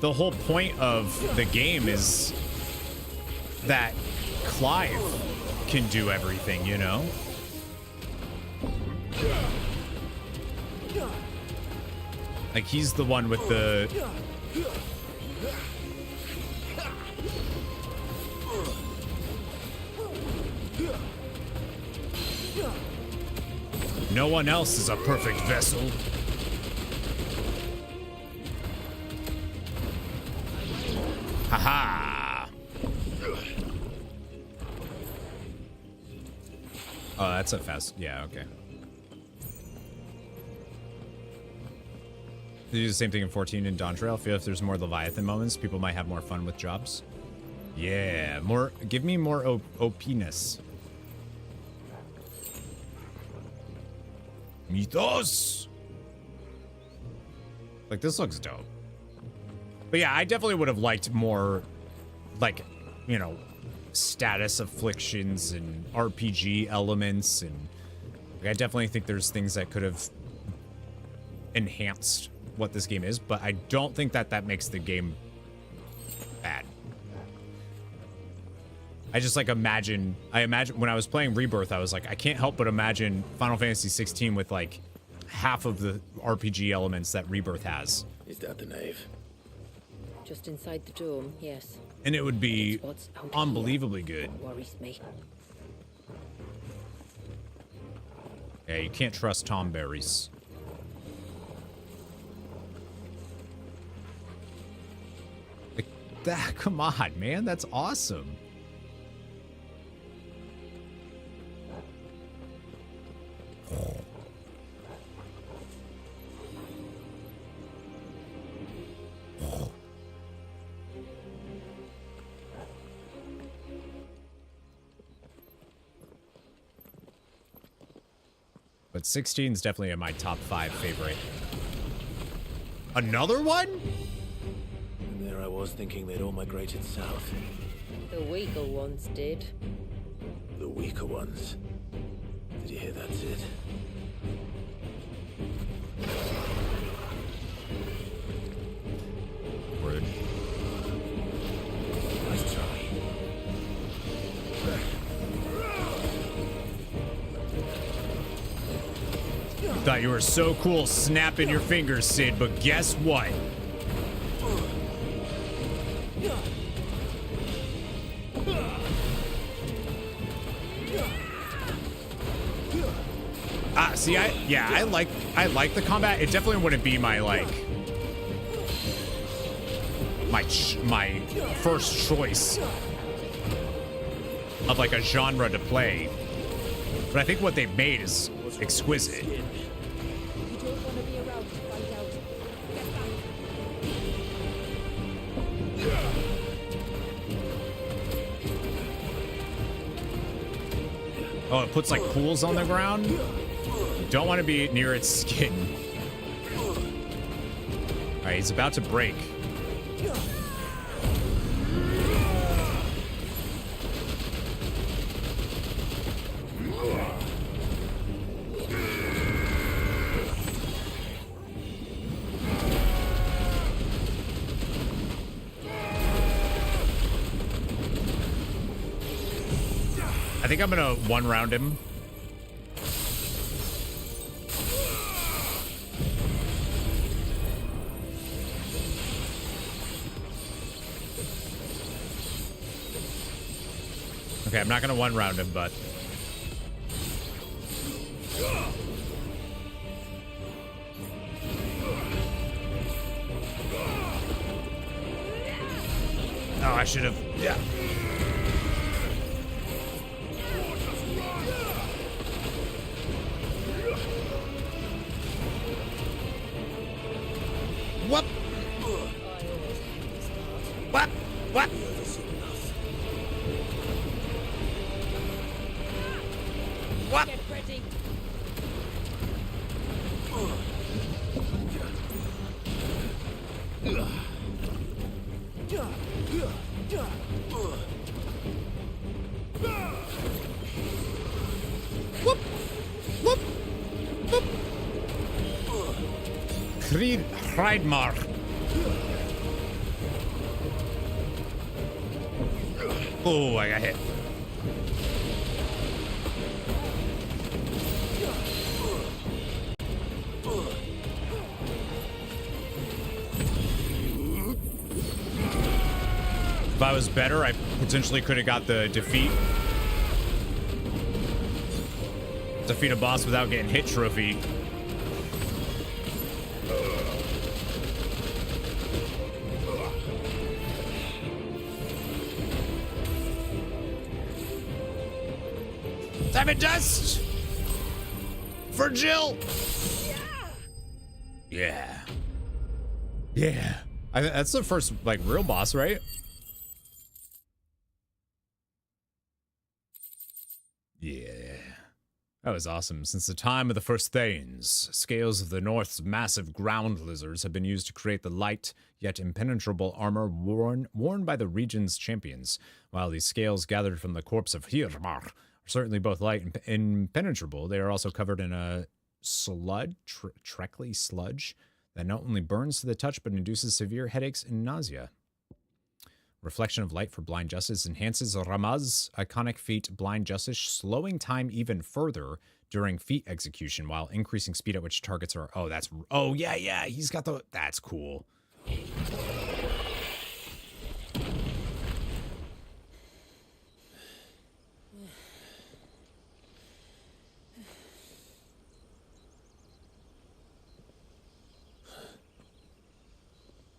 the whole point of the game is that Clive can do everything, you know? Like he's the one with the no one else is a perfect vessel. Haha. Oh, that's a fast. Yeah, okay. They do the same thing in 14 in Dawn Trail. I feel if there's more Leviathan moments, people might have more fun with jobs. Yeah, more. Give me more OP-ness. Mythos. Like this looks dope. But yeah, I definitely would have liked more, like, you know, status afflictions and RPG elements, and like, I definitely think there's things that could have enhanced what this game is, but I don't think that makes the game bad. I just like imagine when I was playing Rebirth, I was like, I can't help but imagine Final Fantasy 16 with like half of the RPG elements that Rebirth has. Is that the nave? Just inside the dome, yes. And it would be unbelievably good. Worries me. Yeah, you can't trust tomberries. Like that, come on, man, that's awesome. But 16 is definitely in my top 5 favorite. Another one? And there I was thinking they'd all migrated south. The weaker ones did. The weaker ones? Did you hear that, Sid? Word. Nice try. Thought you were so cool snapping your fingers, Sid, but guess what? See, I like the combat. It definitely wouldn't be my like my first choice of like a genre to play. But I think what they've made is exquisite. Oh, it puts like pools on the ground. Don't want to be near its skin. All right, he's about to break. I think I'm gonna one round him. Okay, I'm not gonna one round him, but oh, I should have. Yeah. What? What? What? What? Get ready. Whoop! Whoop! Whoop! Hreidmar. Oh, I got hit. If I was better, I potentially could have got the defeat a boss without getting hit trophy. Time and dust for Jill. Yeah. Yeah. That's the first like real boss, right? Yeah. That was awesome. Since the time of the first Thanes, scales of the North's massive ground lizards have been used to create the light yet impenetrable armor worn by the region's champions. While these scales gathered from the corpse of Hiermar are certainly both light and impenetrable, they are also covered in a treacly sludge that not only burns to the touch but induces severe headaches and nausea. Reflection of light for blind justice enhances Ramaz's iconic feat Blind Justice, slowing time even further during feat execution while increasing speed at which targets are. Oh, that's. Oh, yeah. He's got the. That's cool.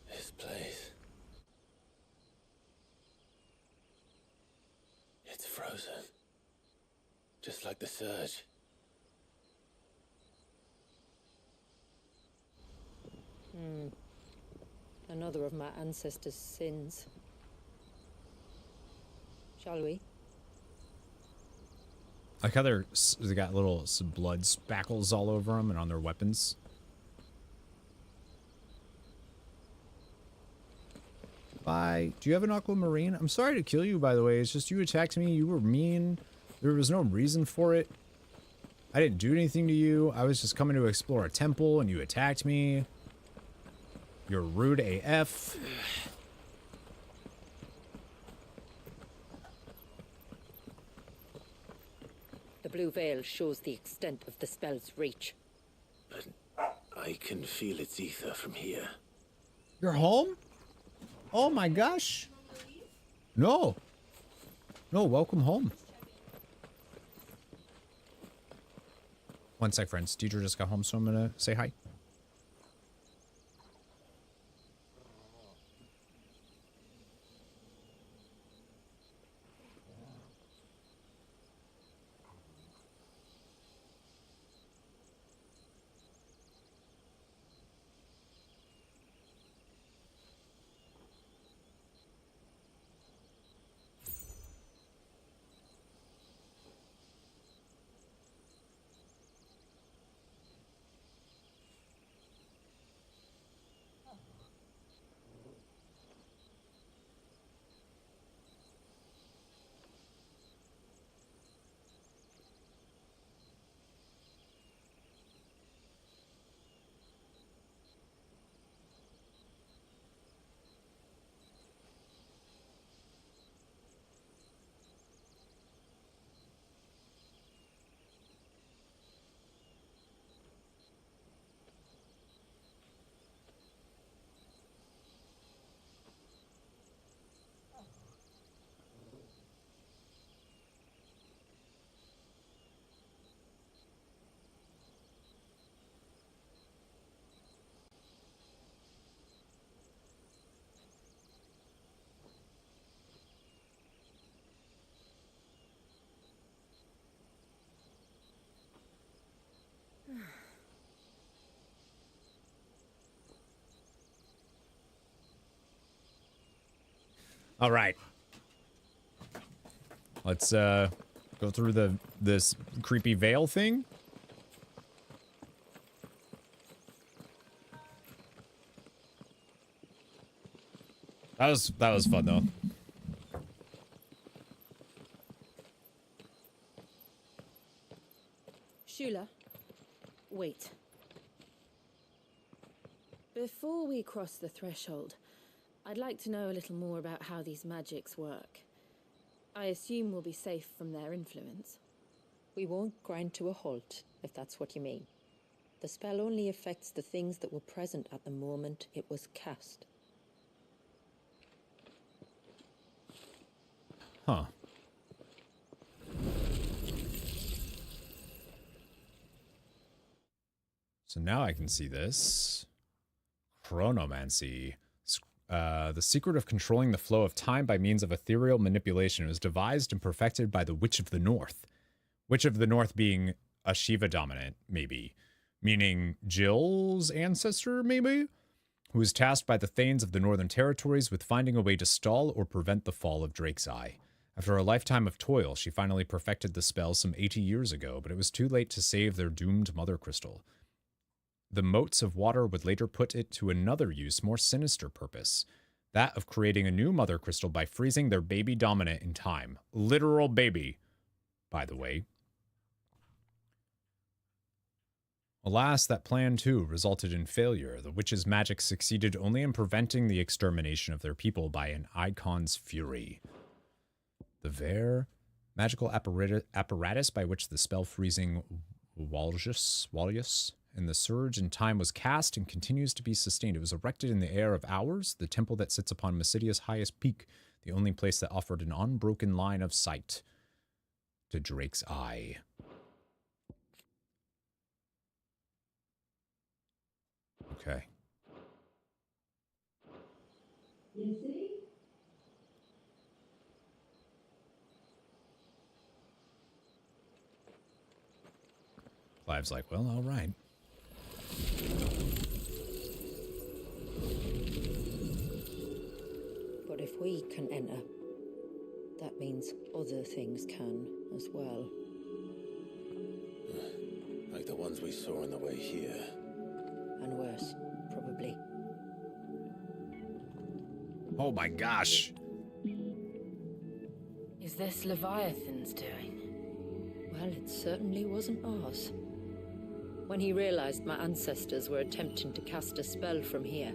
This place. It's frozen. Just like the surge. Another of my ancestors' sins. Shall we? Like how they got little blood spackles all over them and on their weapons. Bye. Do you have an aquamarine? I'm sorry to kill you, by the way. It's just you attacked me. You were mean. There was no reason for it. I didn't do anything to you. I was just coming to explore a temple and you attacked me. You're rude AF. The blue veil shows the extent of the spell's reach. But I can feel its ether from here. You're home? Oh my gosh. No. No, welcome home. One sec, friends. Deidre just got home, so I'm gonna say hi. All right. Let's go through this creepy veil thing. That was fun though. Shula, wait. Before we cross the threshold, I'd like to know a little more about how these magics work. I assume we'll be safe from their influence. We won't grind to a halt, if that's what you mean. The spell only affects the things that were present at the moment it was cast. Huh. So now I can see this. Chronomancy. The secret of controlling the flow of time by means of ethereal manipulation was devised and perfected by the Witch of the North. Witch of the North being a Shiva dominant, maybe. Meaning Jill's ancestor, maybe? Who was tasked by the Thanes of the Northern Territories with finding a way to stall or prevent the fall of Drake's Eye. After a lifetime of toil, she finally perfected the spell some 80 years ago, but it was too late to save their doomed mother crystal. The motes of water would later put it to another use, more sinister purpose. That of creating a new mother crystal by freezing their baby dominant in time. Literal baby, by the way. Alas, that plan too resulted in failure. The witch's magic succeeded only in preventing the extermination of their people by an Eikon's fury. The Vare, magical apparatus by which the spell freezing Waljus and the surge in time was cast and continues to be sustained. It was erected in the air of hours, the temple that sits upon MYSIDIA's highest peak, the only place that offered an unbroken line of sight to Drake's Eye. Okay. Clive's like, well, all right. But if we can enter, that means other things can as well. Like the ones we saw on the way here. And worse, probably. Oh my gosh. Is this Leviathan's doing? Well, it certainly wasn't ours. When he realized my ancestors were attempting to cast a spell from here,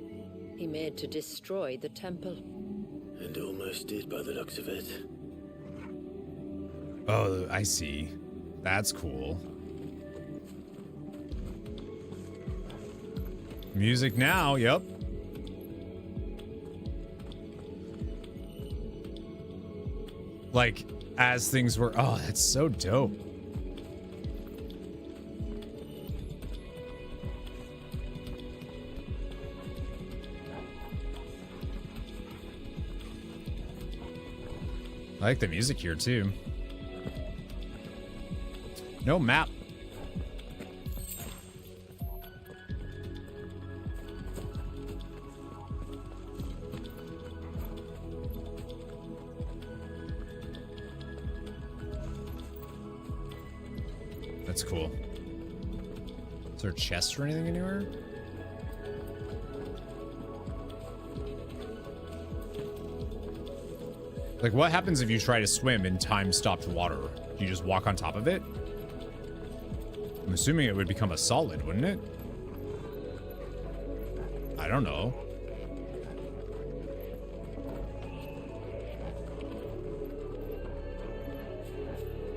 he made to destroy the temple. And almost did by the looks of it. Oh, I see. That's cool. Music now, yep. Like, as things were... Oh, that's so dope. I like the music here, too. No map. That's cool. Is there a chest or anything anywhere? Like, what happens if you try to swim in time-stopped water? Do you just walk on top of it? I'm assuming it would become a solid, wouldn't it? I don't know.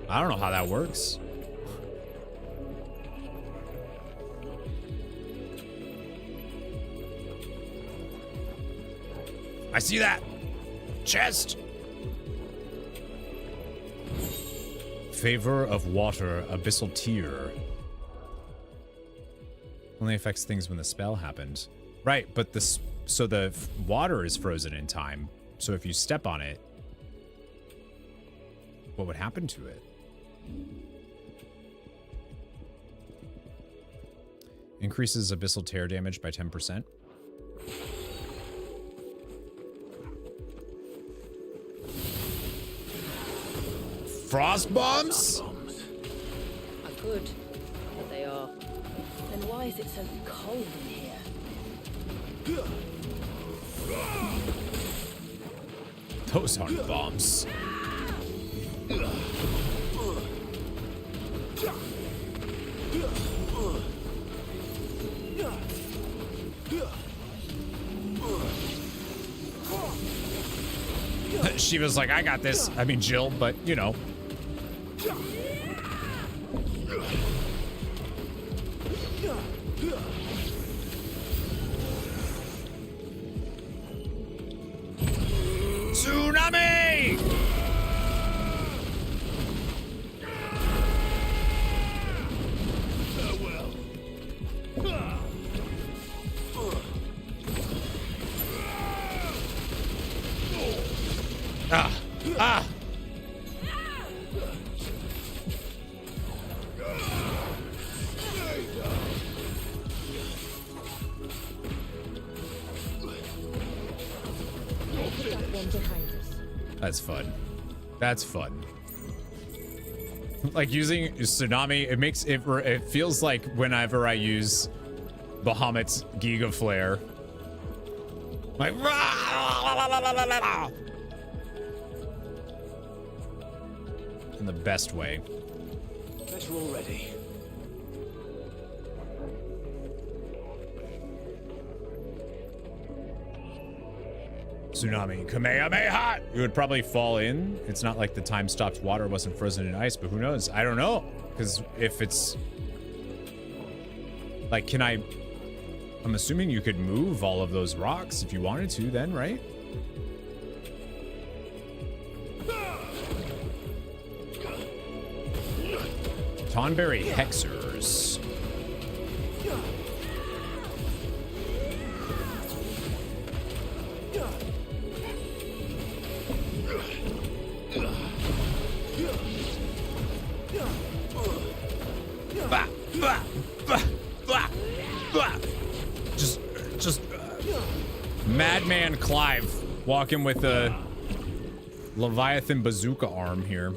I don't know how that works. I see that! Chest! Favor of water, abyssal tier. Only affects things when the spell happened. Right, but this... So the water is frozen in time. So if you step on it, what would happen to it? Increases abyssal tear damage by 10%. Frost bombs? I could, but they are. Then why is it so cold in here? Those aren't bombs. She was like, I got this. I mean, Jill, but you know. Tsunami! Ah! Ah! That's fun. That's fun. Like using Tsunami, it makes it feels like whenever I use Bahamut's Giga Flare. Like in the best way. Guess we're all ready. Tsunami, Kamehameha! It would probably fall in. It's not like the time stopped water wasn't frozen in ice, but who knows? I don't know. Because if it's... Like, I'm assuming you could move all of those rocks if you wanted to then, right? Tonberry Hexers. Just Madman Clive walking with a Leviathan bazooka arm here.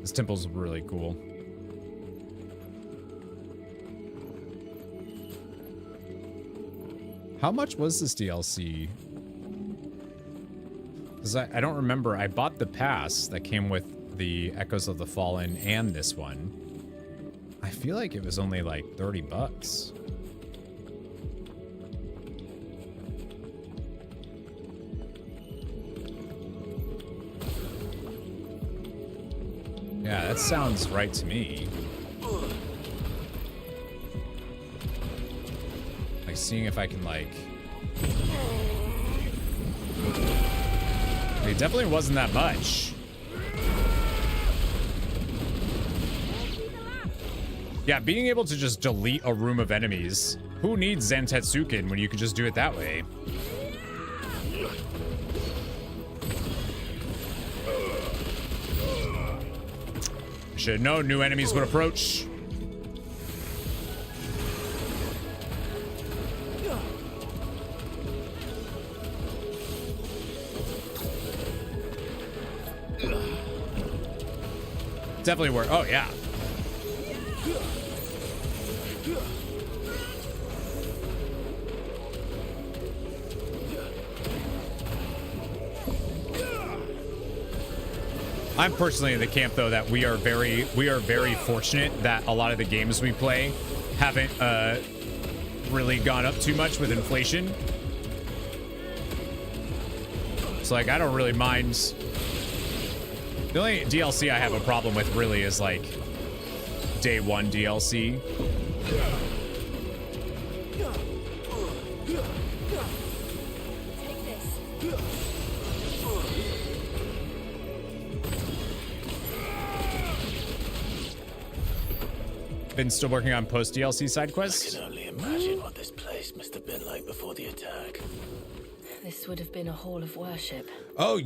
This temple's really cool. How much was this DLC? Because I don't remember. I bought the pass that came with the Echoes of the Fallen and this one. I feel like it was only like 30 bucks. Yeah, that sounds right to me. Like seeing if I can like... It definitely wasn't that much. Yeah, being able to just delete a room of enemies. Who needs Zantetsuken when you can just do it that way? Should have known new enemies would approach. Definitely work. Oh, yeah. I'm personally in the camp though that we are very fortunate that a lot of the games we play haven't really gone up too much with inflation. So like I don't really mind. The only DLC I have a problem with really is like day one DLC. Been still working on post DLC side quests. I can only imagine what this place must have been like before the attack. This would have been a hall of worship. Oh,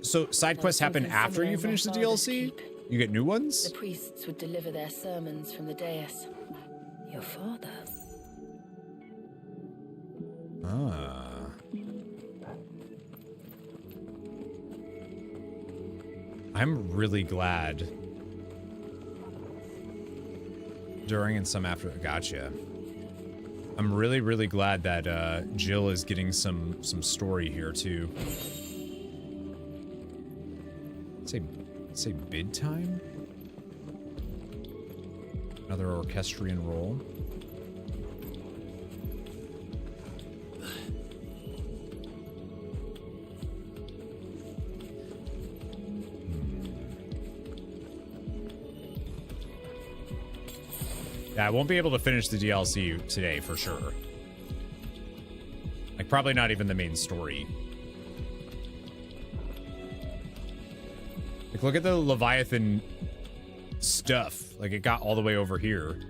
so side quests happen after you finish the DLC? You get new ones? The priests would deliver their sermons from the dais. Your father. Ah. I'm really glad. During and some after. Gotcha. I'm really, really glad that Jill is getting some story here too. Say bid time? Another orchestrion role. Yeah, I won't be able to finish the DLC today for sure. Like, probably not even the main story. Like, look at the Leviathan stuff. Like, it got all the way over here.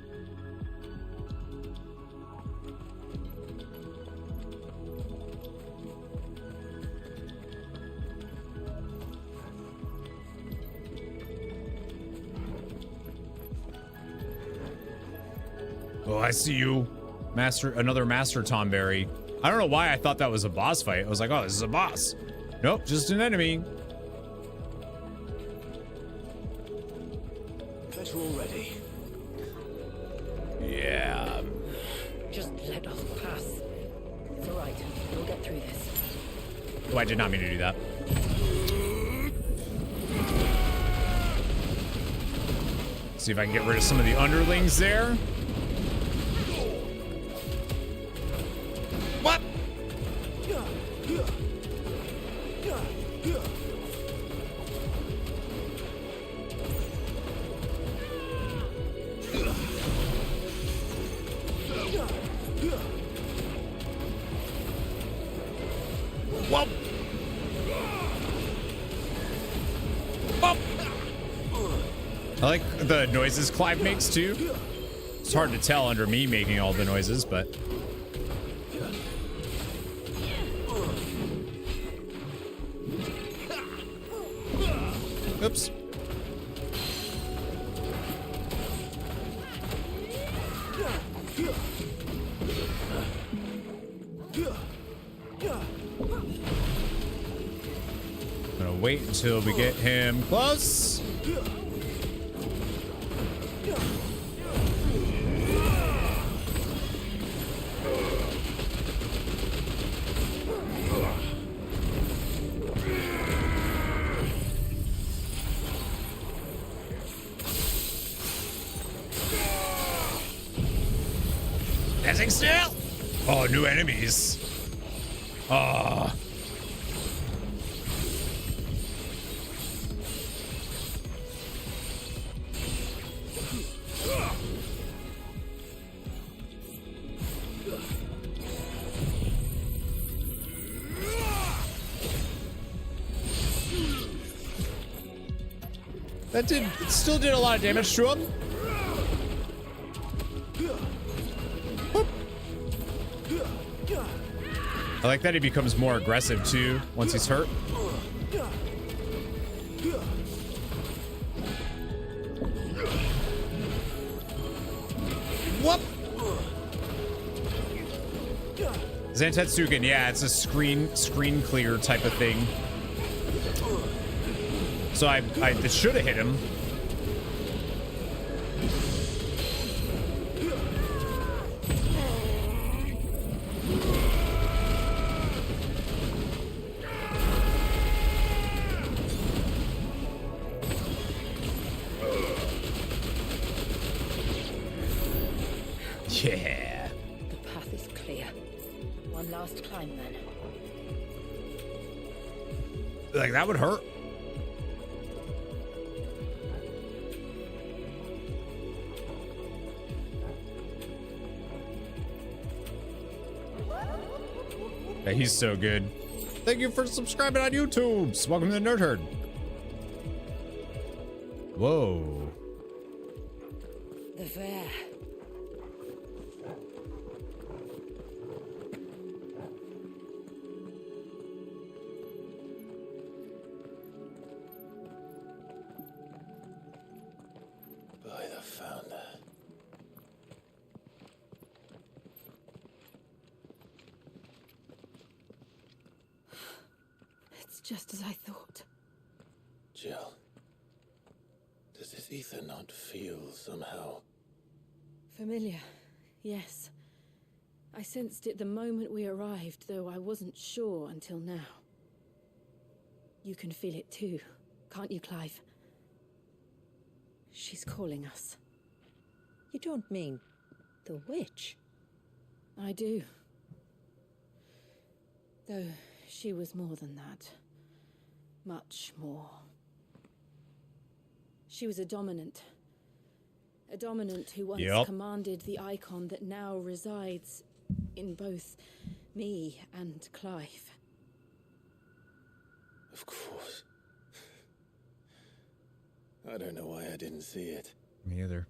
Oh, I see you. Another Master Tomberry. I don't know why I thought that was a boss fight. I was like, oh, this is a boss. Nope, just an enemy. Guess we're all ready. Yeah. Just let us pass. It's all right. We'll get through this. Oh, I did not mean to do that. See if I can get rid of some of the underlings there. What? Whoa. Whoa. I like the noises Clive makes too. It's hard to tell under me making all the noises, but oops. I'm gonna wait until we get him close. Dancing still. Oh, new enemies. Oh. It still did a lot of damage to him. Boop. I like that he becomes more aggressive too once he's hurt. Whoop. Zantetsuken, yeah, it's a screen clear type of thing. So I should have hit him. Yeah. The path is clear. One last climb then. Like, that would hurt. Yeah, he's so good. Thank you for subscribing on YouTube. Welcome to the Nerd Herd. Whoa. The fair. found her. It's just as I thought. Jill, does this ether not feel somehow? Familiar, yes. I sensed it the moment we arrived, though I wasn't sure until now. You can feel it too, can't you, Clive? She's calling us. You don't mean the witch? I do. Though she was more than that. Much more. She was a dominant. A dominant who once commanded the Eikon that now resides in both me and Clive. Of course. I don't know why I didn't see it. Me either.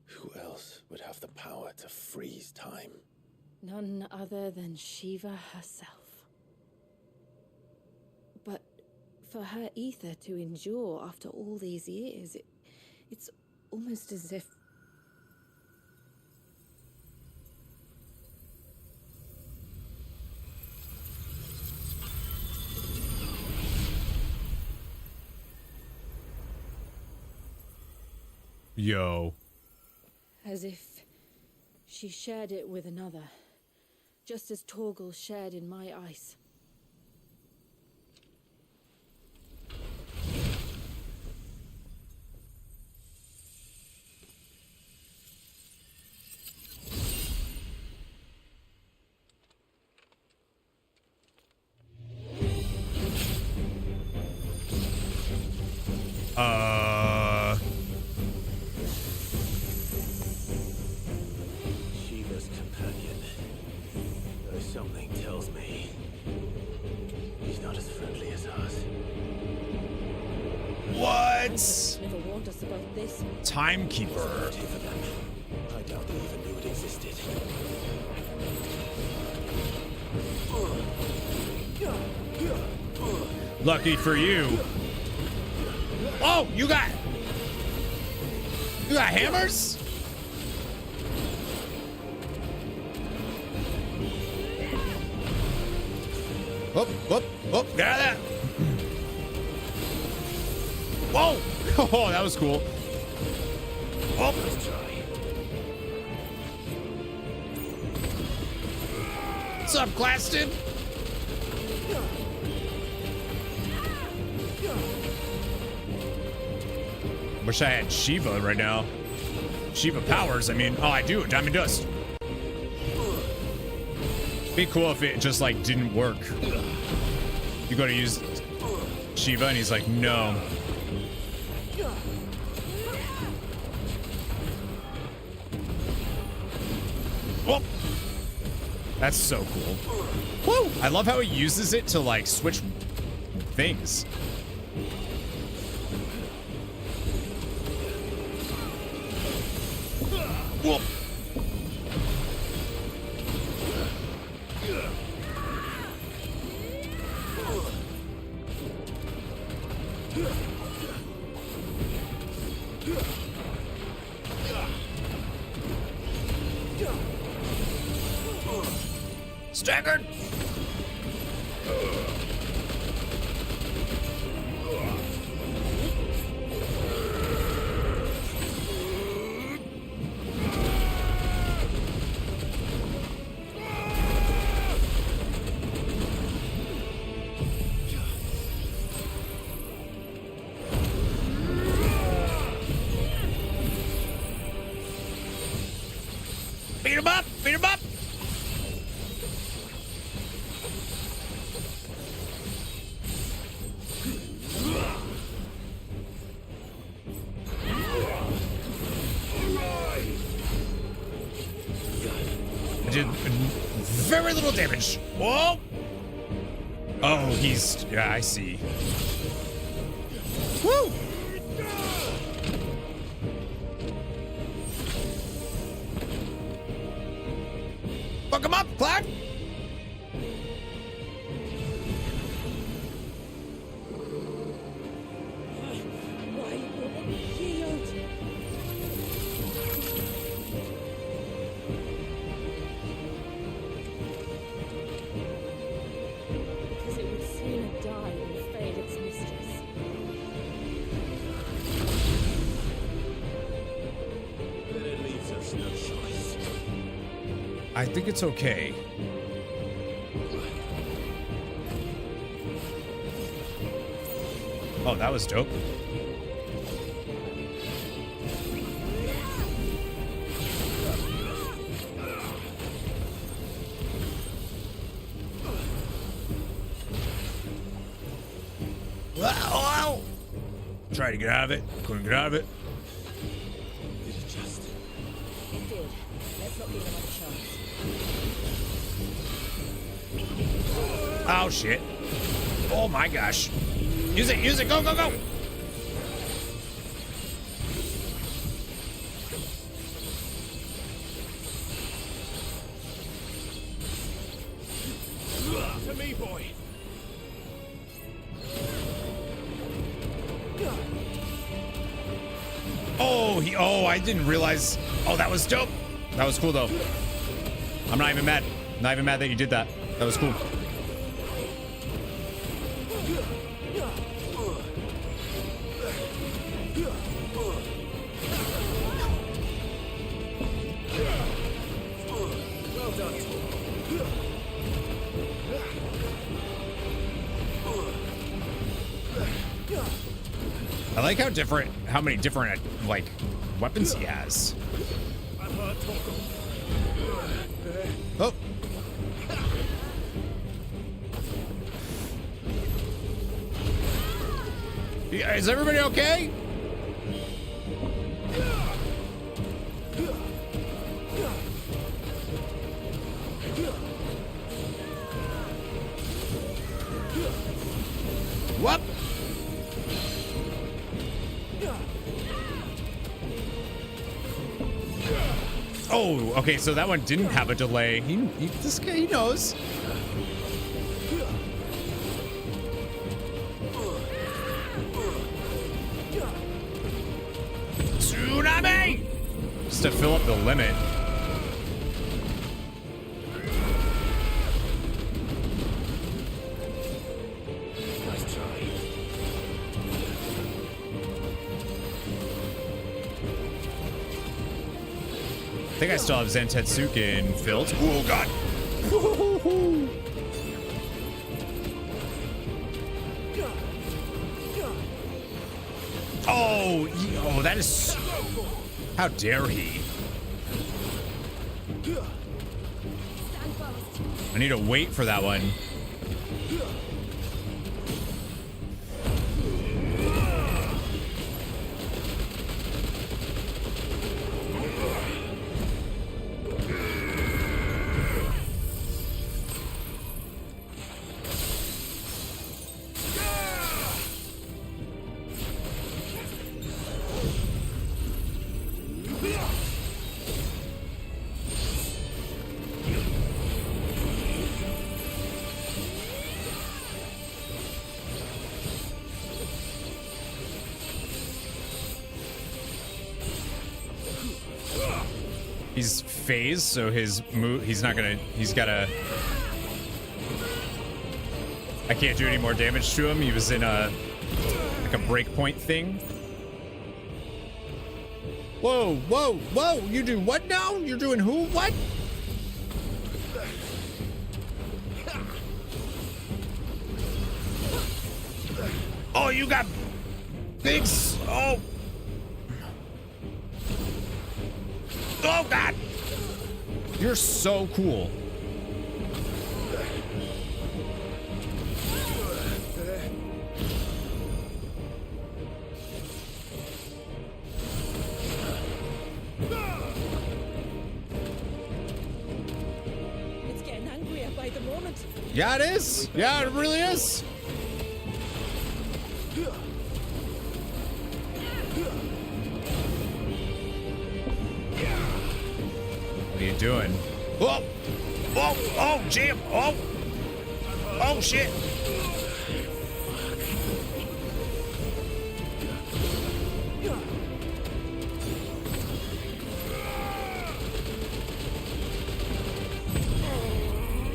Who else would have the power to freeze time? None other than Shiva herself. But for her ether to endure after all these years, it's almost as if... Yo. As if she shared it with another, just as Torgal shared in my ice. Shiva's companion. Though something tells me he's not as friendly as us. What? Never warned us about this. Timekeeper. I doubt they even knew it existed. Lucky for you. Oh, you got hammers? Whoop, whoop, whoop, get out of that. Whoa! Oh, that was cool. Oh. What's up, Glaston? Wish I had Shiva right now. Shiva powers, I mean. Oh, I do. Diamond Dust. Be cool if it just, like, didn't work. You go to use Shiva and he's like, no. Whoa. That's so cool. Woo! I love how he uses it to, like, switch things. Whoop. Staggered. Beat him up! Beat him up! I did very little damage. Whoa! Oh, he's... Yeah, I see. Woo! Fuck him up, Clive! Why would he kill I think it's okay. Oh, that was dope. Wow! Tried to get out of it. Couldn't get out of it. It did. Let's not give him a chance. Oh, shit. Oh, my gosh. Use it, use it. Go, go, go. To me, boy. Oh, I didn't realize. Oh, that was dope. That was cool, though. I'm not even mad. Not even mad that you did that. That was cool. Well done. I like how many different, like, weapons he has. I've heard Torgal. Oh. Yeah, is everybody okay? What? Oh, okay, so that one didn't have a delay. This guy, he knows. Tsunami! Just to fill up the limit. I think I still have Zentetsuken filled. Oh, God. Oh, that is... How dare he? I need to wait for that one. He's phased, so his move, he's gotta, I can't do any more damage to him. He was in like a breakpoint thing. Whoa, whoa, whoa, you do what now? You're doing who, what? Oh, you got big, oh. Oh, God. You're so cool. It's getting angrier by the moment. Yeah, it is. Yeah, it really is. What are you doing? Whoa! Whoa! Oh, jam! Oh! Oh, shit!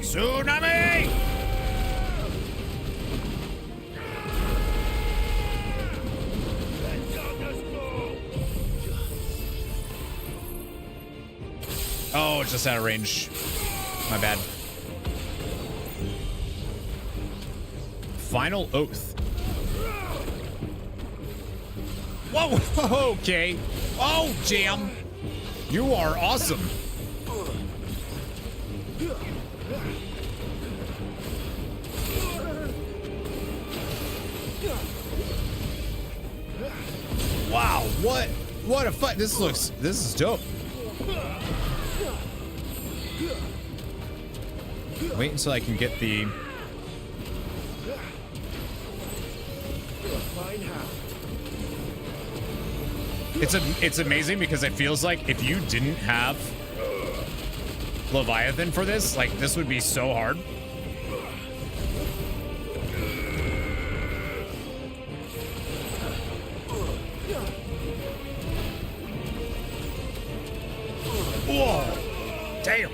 Tsunami! Oh, just out of range. My bad. Final Oath. Whoa, okay. Oh, Jam. You are awesome. Wow, what a fight. This is dope. Wait until I can get the It's amazing because it feels like if you didn't have Leviathan for this, like this would be so hard. Whoa! Damn!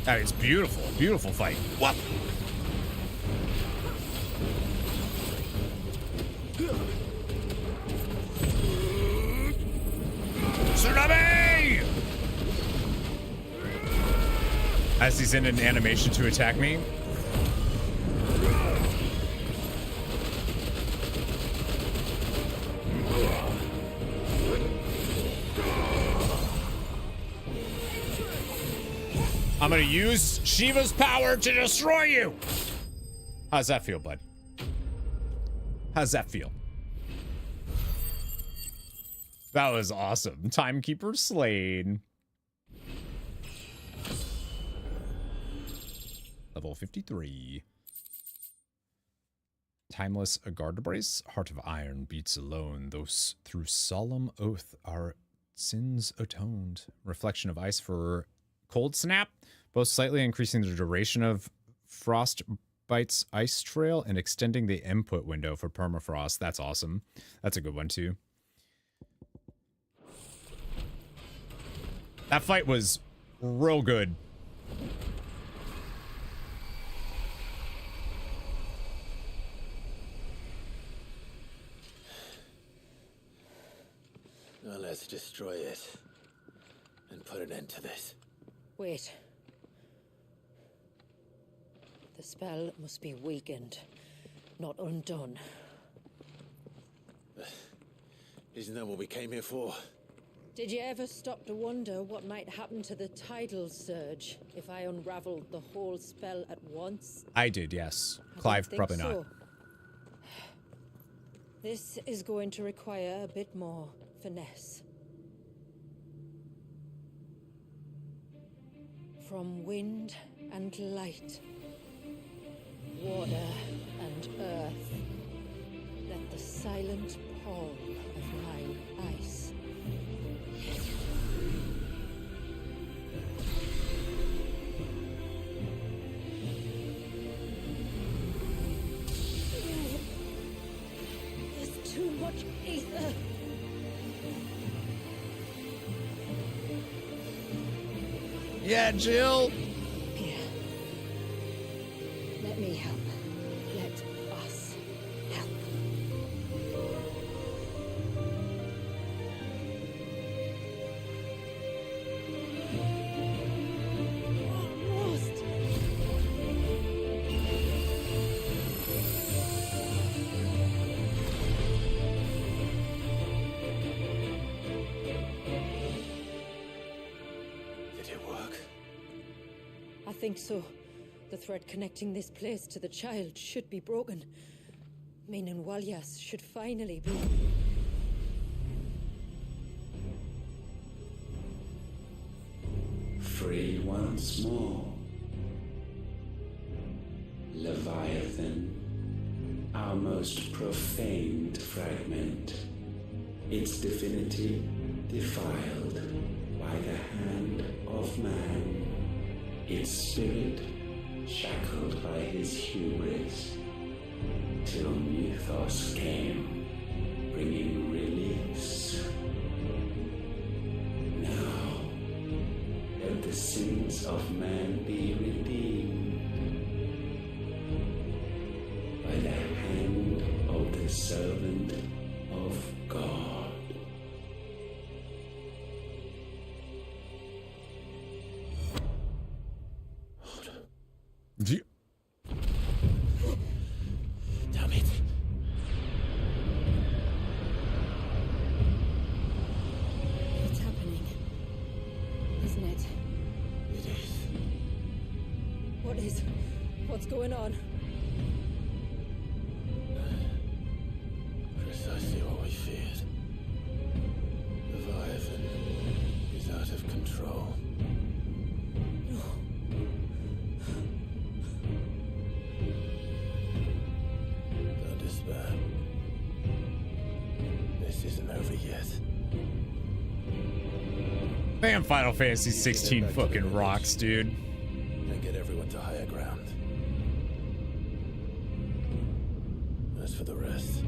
That is beautiful. Beautiful fight. What? Tsunami! As he's in an animation to attack me. I'm gonna use Shiva's power to destroy you. How's that feel, bud? How's that feel? That was awesome. Timekeeper slain. Level 53. Timeless guard brace. Heart of iron beats alone. Those through solemn oath our sins atoned. Reflection of ice for cold snap. Both slightly increasing the duration of Frostbite's ice trail and extending the input window for permafrost. That's awesome. That's a good one too. That fight was real good. Now let's destroy it and put an end to this. Wait. The spell must be weakened, not undone. Isn't that what we came here for? Did you ever stop to wonder what might happen to the tidal surge if I unraveled the whole spell at once? I did, yes. Clive, probably not. So. This is going to require a bit more finesse. From wind and light, water and earth, let the silent pall of mine ice. There's too much ether. Yeah, Jill. Here. Let me help. Let us help. Almost. Did it work? I think so. The thread connecting this place to the child should be broken. Meaning Walyas should finally be... Free once more. Leviathan, our most profaned fragment, its divinity defiled by the hand of man, its spirit shackled by his hubris, till Mythos came, bringing release. Now, let the sins of man be redeemed by the hand of the servant of God. Damn it. It's happening. Isn't it? It is. What is? What's going on? Precisely what we feared. Leviathan is out of control. Don't despair. This isn't over yet. Man, Final Fantasy 16 fucking rocks, dude. And get everyone to higher ground. As for the rest,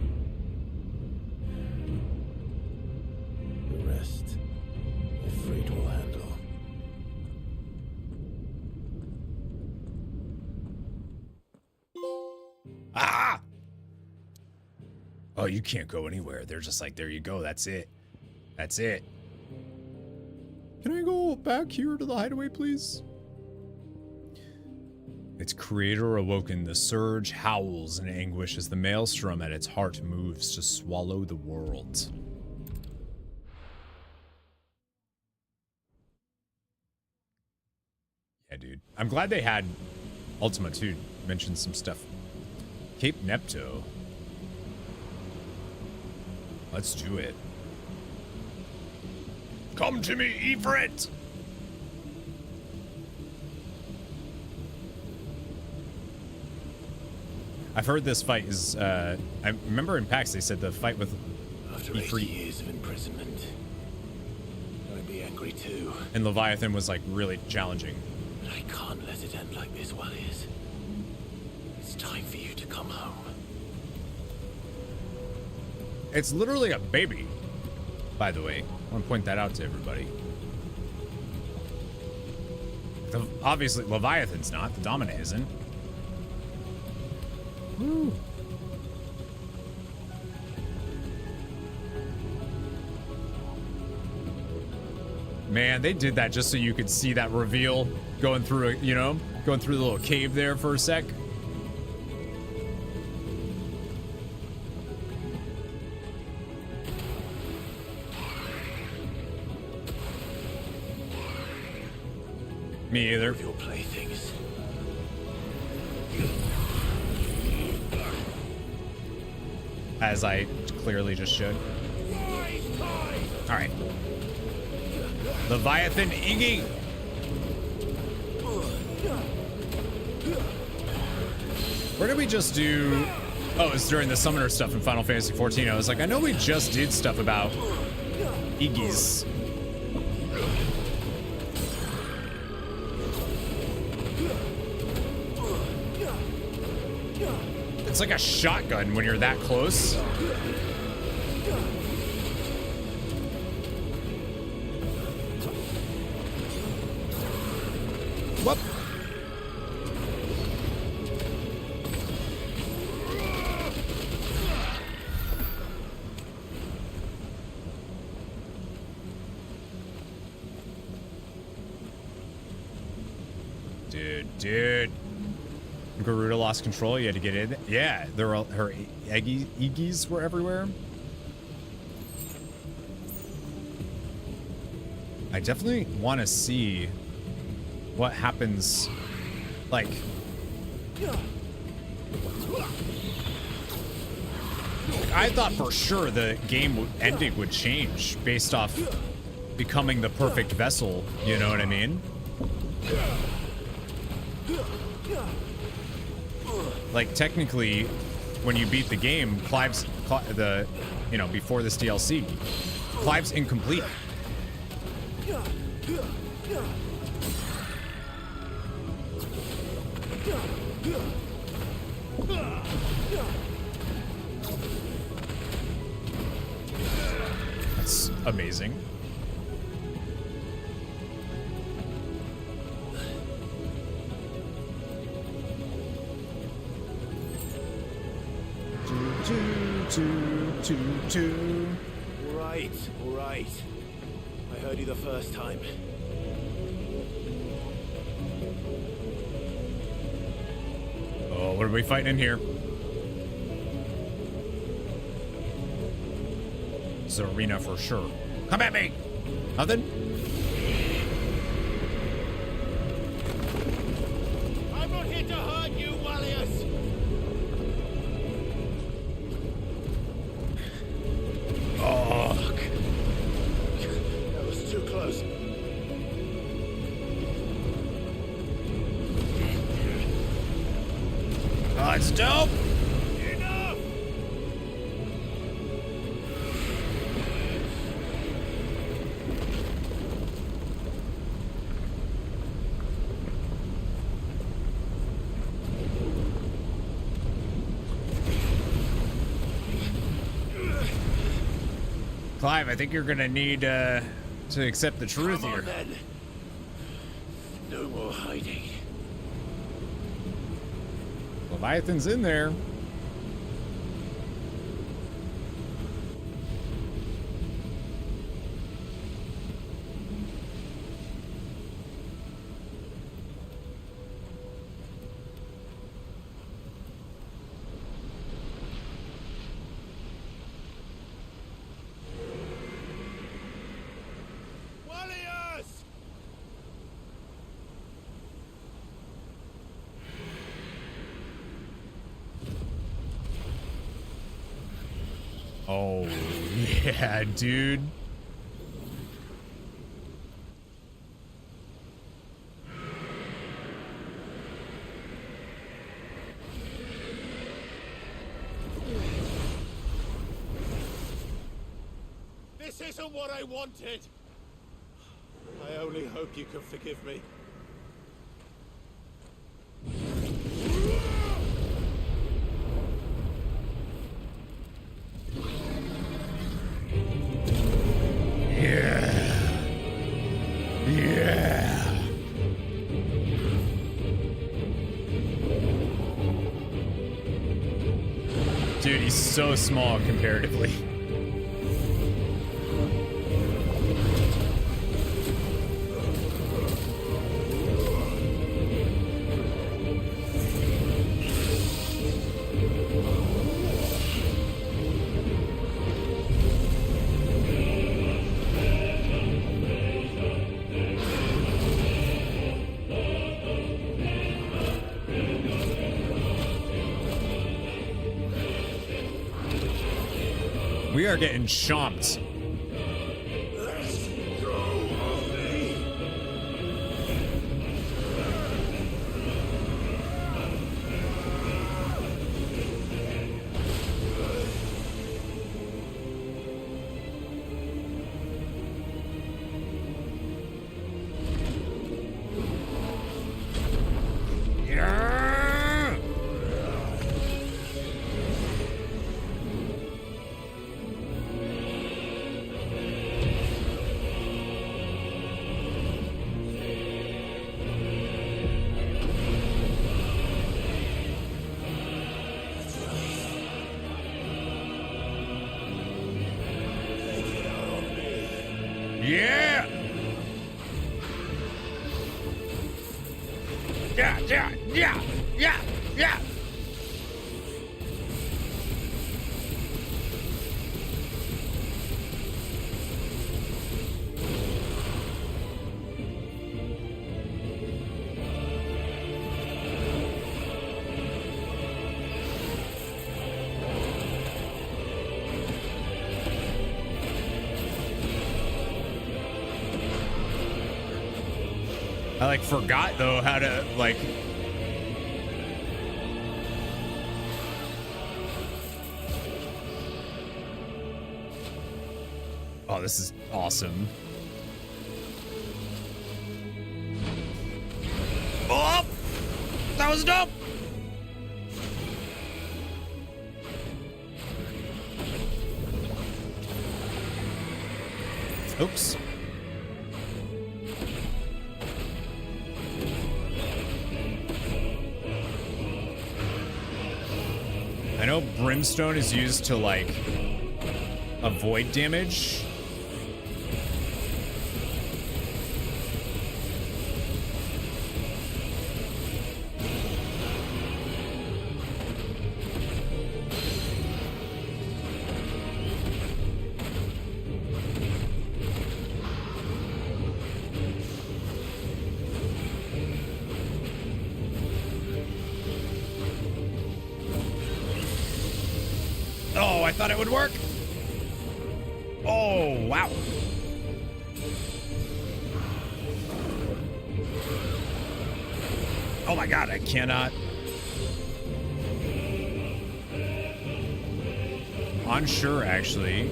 Ifrit will handle. Ah! Oh, you can't go anywhere. They're just like, there you go. That's it. That's it. Can I go back here to the hideaway, please? Its creator awoken. The surge howls in anguish as the maelstrom at its heart moves to swallow the world. Yeah, dude. I'm glad they had Ultima 2 mention some stuff. Cape Nepto. Let's do it. Come to me, Ifrit! I've heard this fight is, I remember in PAX they said the fight with After 80 years of imprisonment, I'd be angry too. and Leviathan was like really challenging. But I can't let it end like this, Warriors. It's time for you to come home. It's literally a baby, by the way. I want to point that out to everybody. Obviously, Leviathan's not. The Dominant isn't. Woo. Man, they did that just so you could see that reveal going through, you know, going through the little cave there for a sec. Me either. Your playthings. As I clearly just should. Alright. Leviathan Iggy! Where did we just do... Oh, it was during the Summoner stuff in Final Fantasy XIV. I was like, I know we just did stuff about Iggy's. It's like a shotgun when you're that close. Whoop. Dude. Garuda lost control. You had to get in. Yeah, there were her Iggy's were everywhere. I definitely want to see what happens. Like, I thought for sure the game ending would change based off becoming the perfect vessel. You know what I mean? Like, technically, when you beat the game, Clive's you know, before this DLC, Clive's incomplete. That's amazing. All right. I heard you the first time. Oh, what are we fighting in here? It's arena for sure. Come at me! Nothing? I'm not here to hurt you, Wallius! Oh. Fuck. That was too close. Oh, it's dope! Enough! Clive, I think you're gonna need to accept the truth Come on, here. then. No more hiding. Leviathan's in there. Wallius! Oh, yeah, dude. This isn't what I wanted. I only hope you can forgive me. Yeah. Dude, he's so small comparatively. We are getting chomped. Yeah! Yeah! I forgot though how to Oh, this is awesome. Oh! That was dope! Oops. I I know brimstone is used to, like, avoid damage. Oh, I thought it would work. Oh, wow. Oh my god, I cannot. Unsure, actually.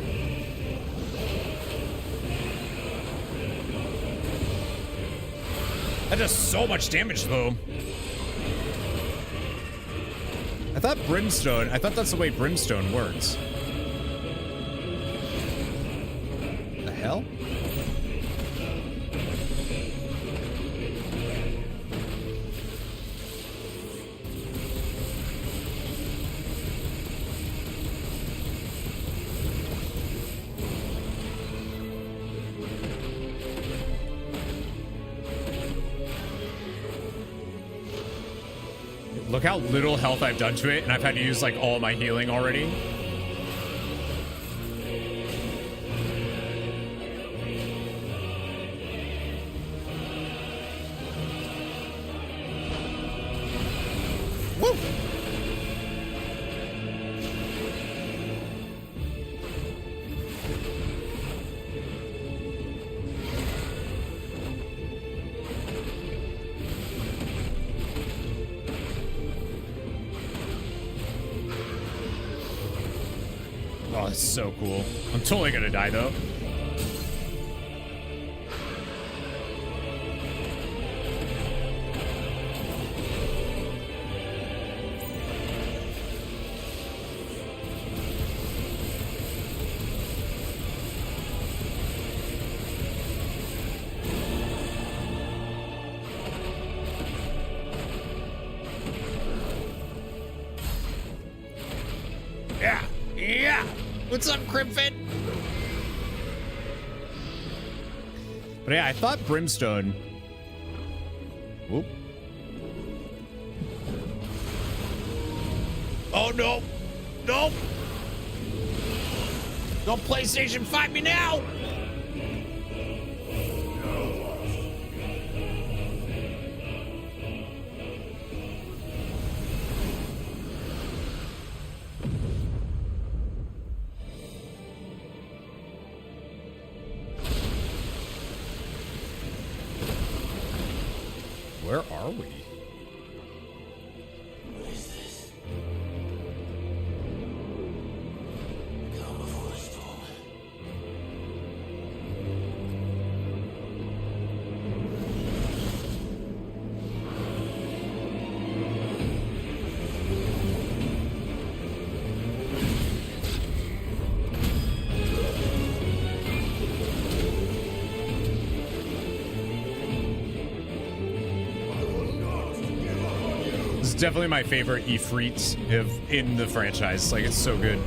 That does so much damage, though. I thought brimstone, I thought that's the way brimstone works. The hell? Look how little health I've done to it, and I've had to use like all my healing already. Woo! Oh, it's so cool. I'm totally gonna die though. Yeah, yeah. What's up, Crimfin? But yeah, I thought brimstone. Whoop. Oh no! No! Don't PlayStation 5 me now! Where are we? What is this? Calm before the storm. This is definitely my favorite Ifrit in the franchise. Like, it's so good.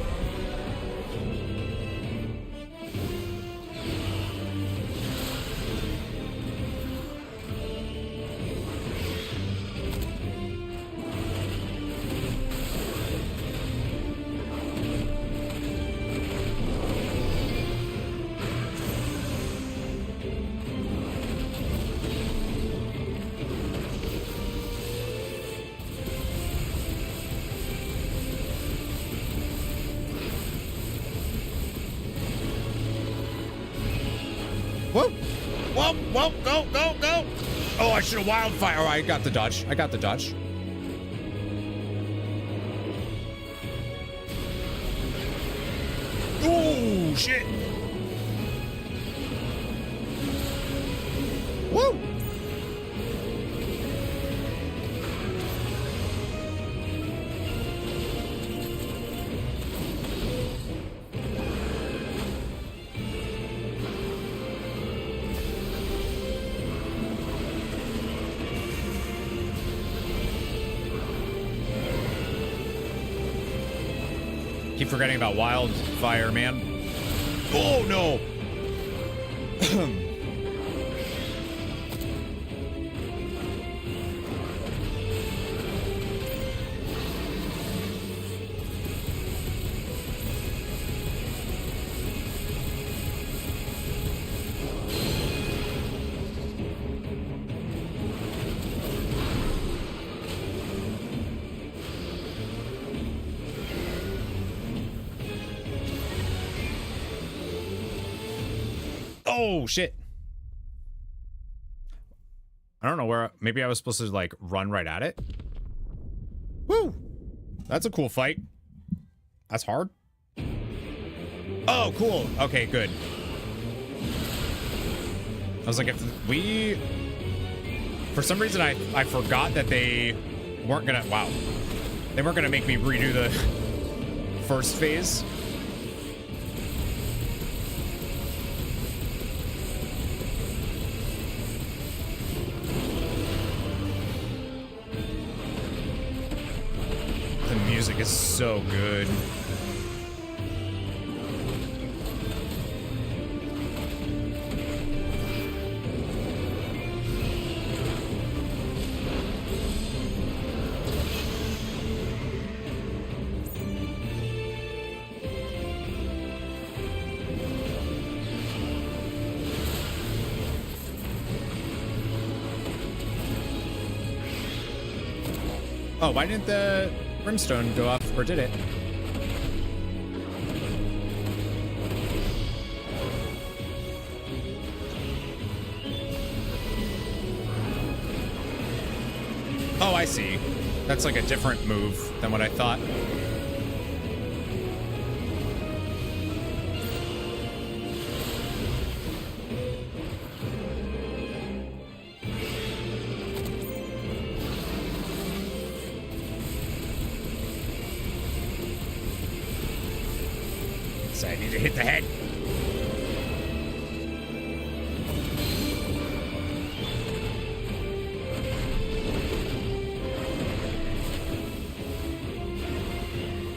Whoa! Whoa! Whoa! Go! Go! Go! Oh, I should have wildfire. Oh, I got the dodge. I got the dodge. Oh, shit! Woo! Keep forgetting about wildfire, man. Oh, no! Oh, shit. I don't know where... Maybe I was supposed to, like, run right at it. Woo! That's a cool fight. That's hard. Oh, cool. Okay, good. I was like, if we... For some reason, I forgot that they weren't gonna... Wow. They weren't gonna make me redo the first phase. The music is so good. Oh, why didn't the brimstone go off, or did it? Oh, I see. That's like a different move than what I thought. So I need to hit the head.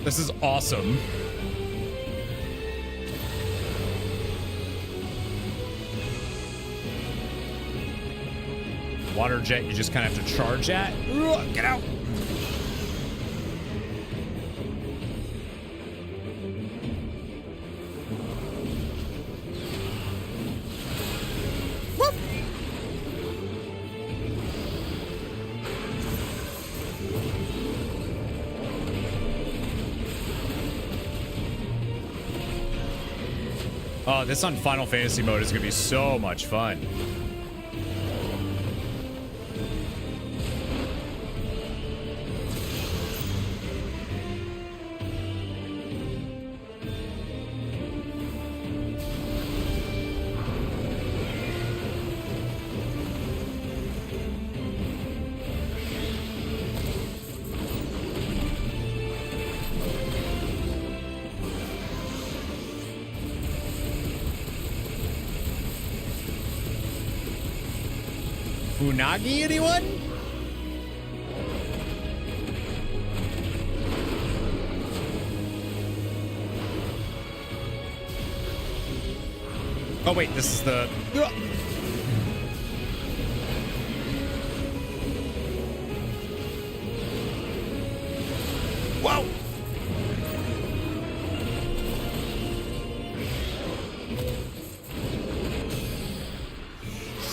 This is awesome. Water jet, you just kind of have to charge at. Get out! Oh, this on Final Fantasy mode is gonna be so much fun. Unagi, anyone? Oh wait, this is the... Whoa!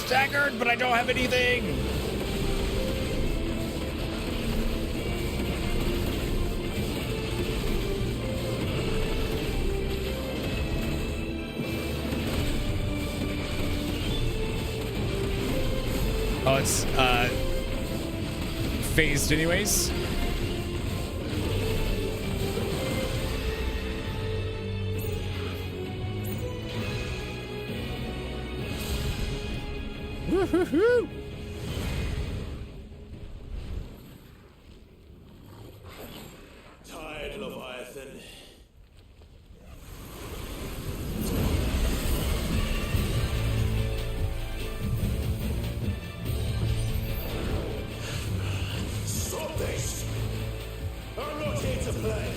Staggered, but I don't have anything. Oh, it's phased anyways. Woo-hoo-hoo! Tired, Leviathan. Stop this! I'm not here to play.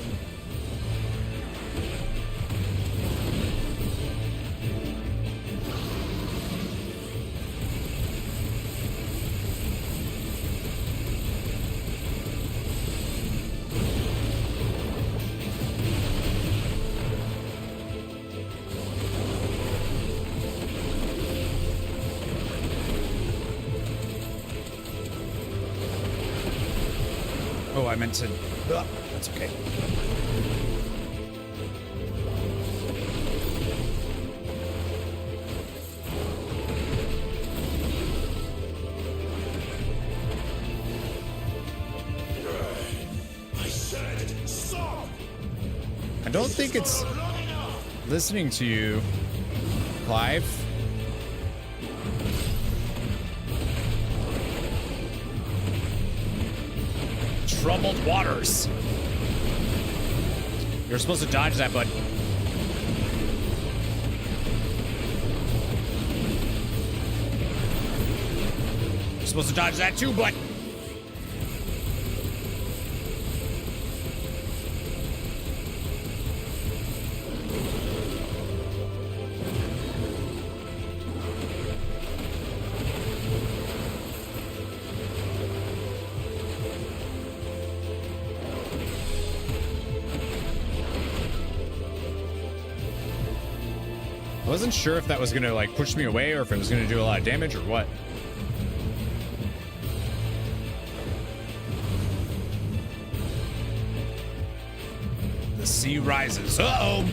Oh, I meant to... that's okay. I said stop! I don't think it's listening to you, Clive. Troubled waters. You're supposed to dodge that, bud. You're supposed to dodge that too, bud. I wasn't sure if that was gonna like push me away or if it was gonna do a lot of damage or what. The sea rises. Uh-oh!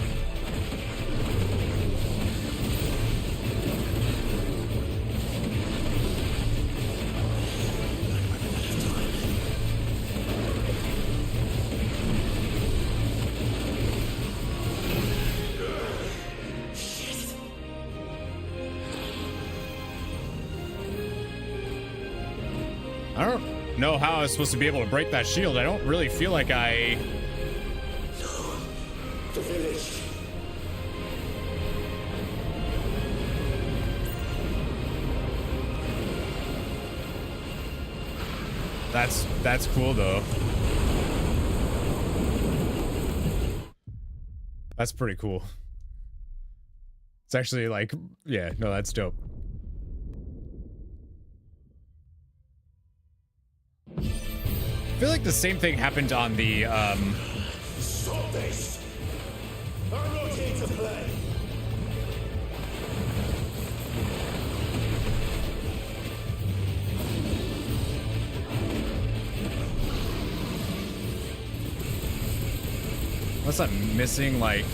I don't know how I was supposed to be able to break that shield. I don't really feel like I... The village. That's cool though. That's pretty cool. It's actually like, yeah, no, that's dope. I feel like the same thing happened on the, Stop this! I'm not here to play! unless I'm missing, like...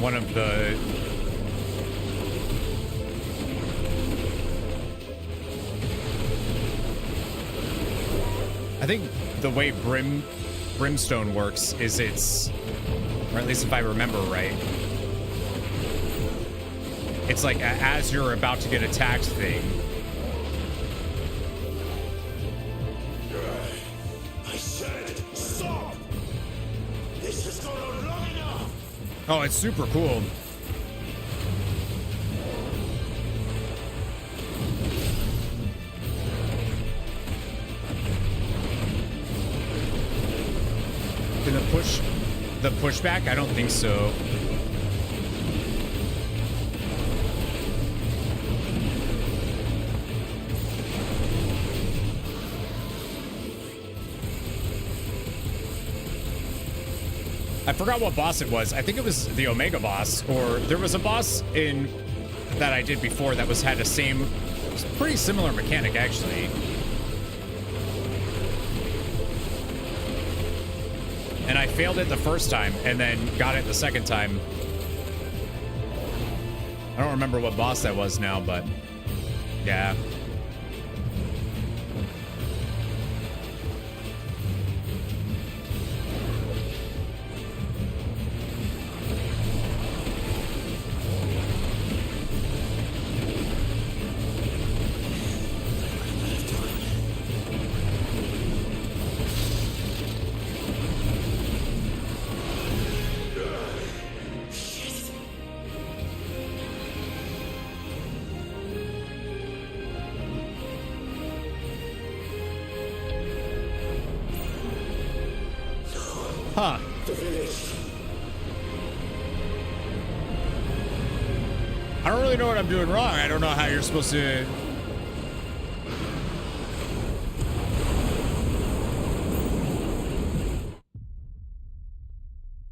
one of the... I think the way Brimstone works is it's, or at least if I remember right, it's like as you're about to get attacked thing. I said stop! This has gone on long enough! Oh, it's super cool. Can the pushback? I don't think so. I forgot what boss it was. I think it was the Omega boss, or there was a boss in that I did before that had a same, pretty similar mechanic actually. And I failed it the first time and then got it the second time. I don't remember what boss that was now, but yeah. Huh. The village. I don't really know what I'm doing wrong. I don't know how you're supposed to...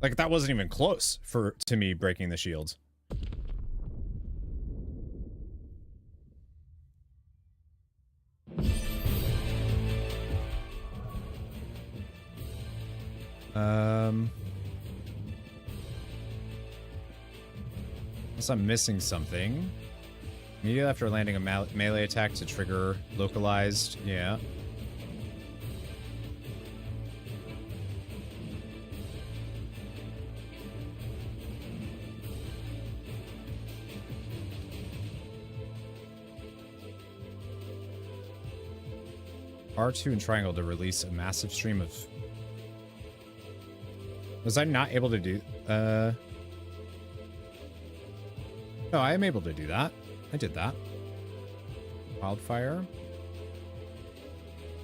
Like, that wasn't even close to me breaking the shield. Unless I'm missing something. Immediately after landing a melee attack to trigger localized. Yeah. R2 and triangle to release a massive stream of... Was I not able to do... No, I am able to do that. I did that. Wildfire.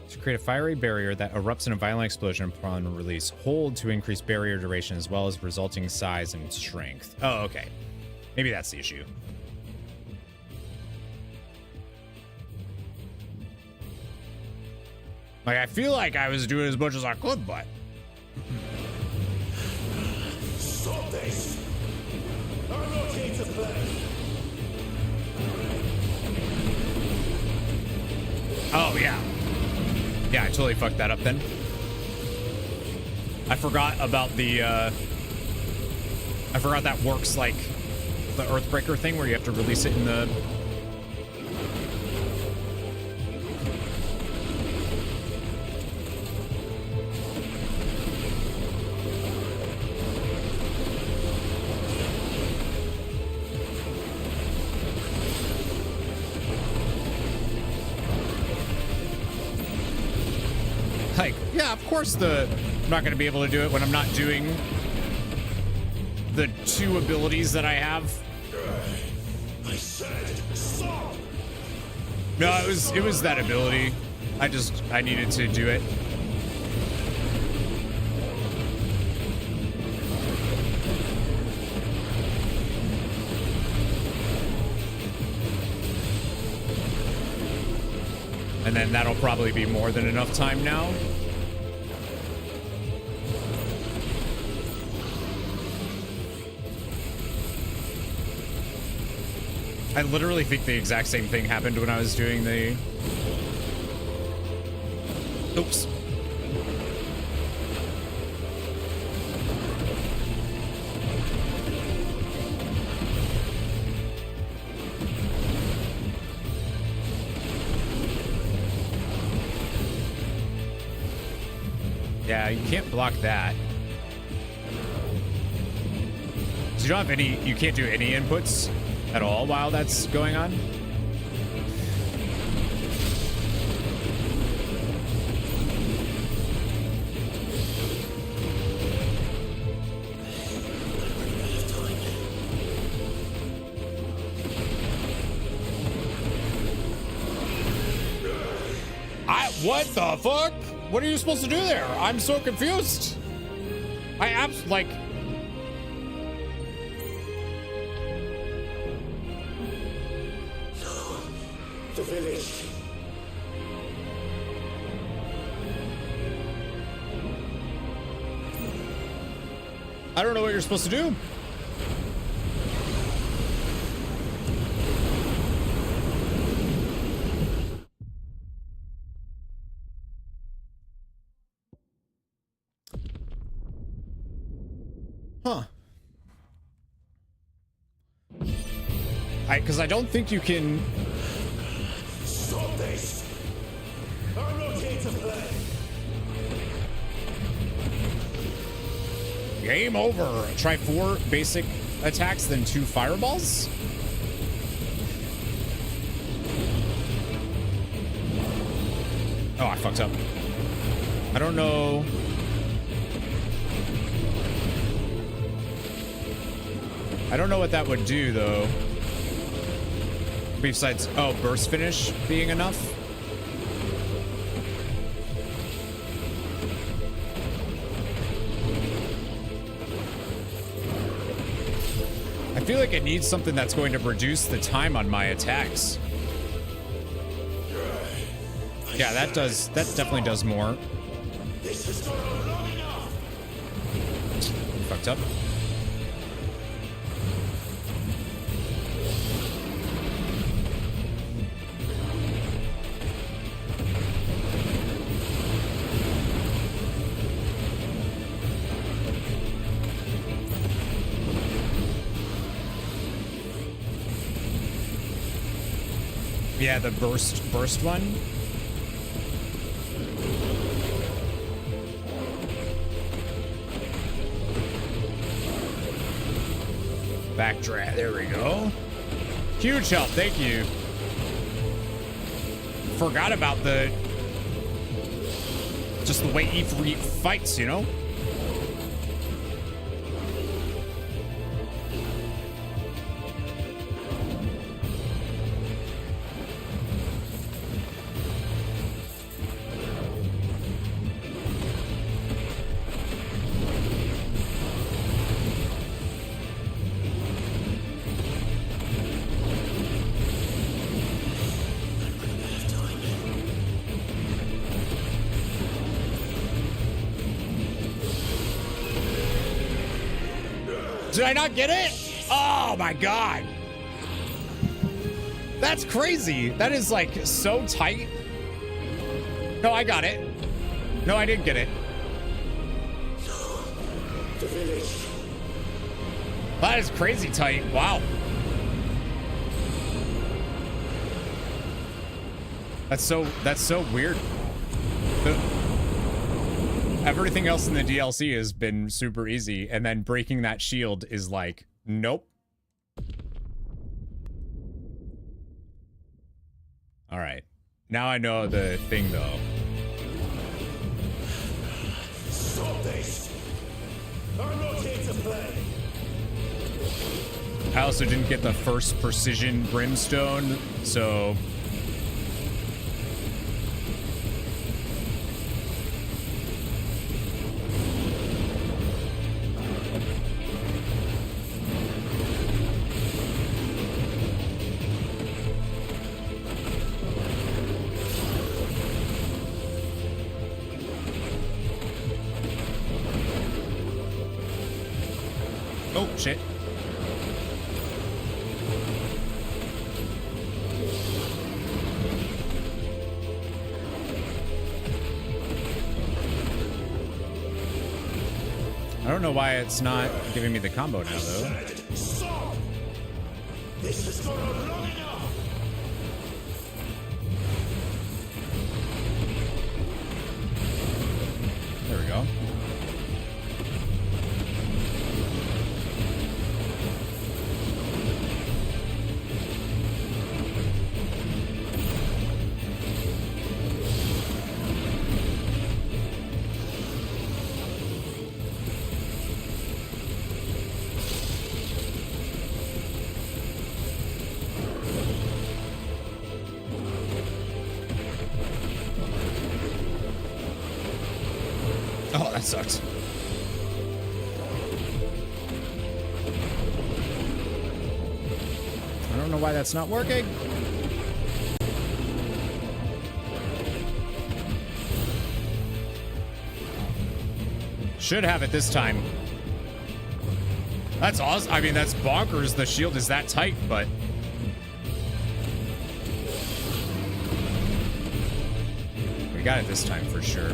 To create a fiery barrier that erupts in a violent explosion upon release. Hold to increase barrier duration as well as resulting size and strength. Oh, okay. Maybe that's the issue. Like, I feel like I was doing as much as I could, but... Stop this! I'm not here to play! Oh, yeah. Yeah, I totally fucked that up then. I forgot about the, I forgot that works like the Earthbreaker thing where you have to release it in the... Like, yeah, of course I'm not going to be able to do it when I'm not doing the two abilities that I have. I said stop! No, it was that ability. I needed to do it. And then that'll probably be more than enough time now. I literally think the exact same thing happened when I was doing the... Oops. Yeah, you can't block that. So you don't have any, you can't do any inputs at all while that's going on? What the fuck? What are you supposed to do there? I'm so confused. Like... The village. I don't know what you're supposed to do. Huh. Because I don't think you can... Stop this! I'm not here to play! Game over. Try 4 basic attacks, then 2 fireballs? Oh, I fucked up. I don't know... I don't know what that would do, though. Besides, oh, burst finish being enough? I feel like it needs something that's going to reduce the time on my attacks. Yeah, that definitely does more. This has gone on long enough. Fucked up. Yeah, the burst one. Backdraft. There we go. Huge help. Thank you. Forgot about just the way Ifrit fights, you know? Did I not get it? Oh my god. That's crazy. That is like so tight. No, I got it. No, I didn't get it. The village. That is crazy tight. Wow. That's so weird. Everything else in the DLC has been super easy, and then breaking that shield is like, nope. All right. Now I know the thing, though. Stop this! I'm not here to play. I also didn't get the first precision brimstone, so... Oh, shit. I don't know why it's not giving me the combo now, though. Stop! This has gone on long enough! There we go. Oh, that sucks. I don't know why that's not working. Should have it this time. That's awesome. I mean, that's bonkers. The shield is that tight, but... we got it this time for sure.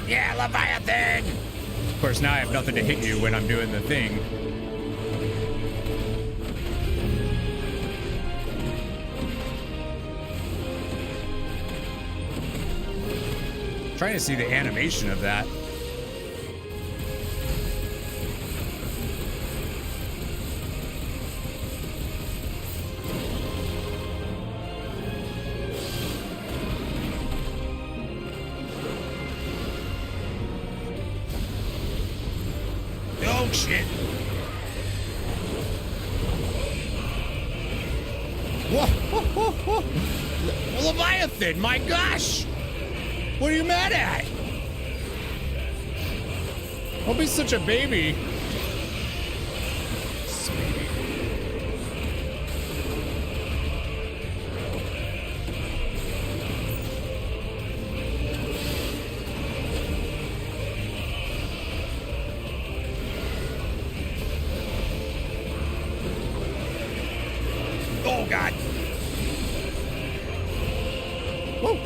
Yeah, Leviathan! Of course, now I have nothing to hit you when I'm doing the thing. Trying to see the animation of that. Oh, shit. Whoa, whoa, whoa, whoa. Leviathan, my gosh! What are you mad at? Don't be such a baby. Oh, God. Whoa.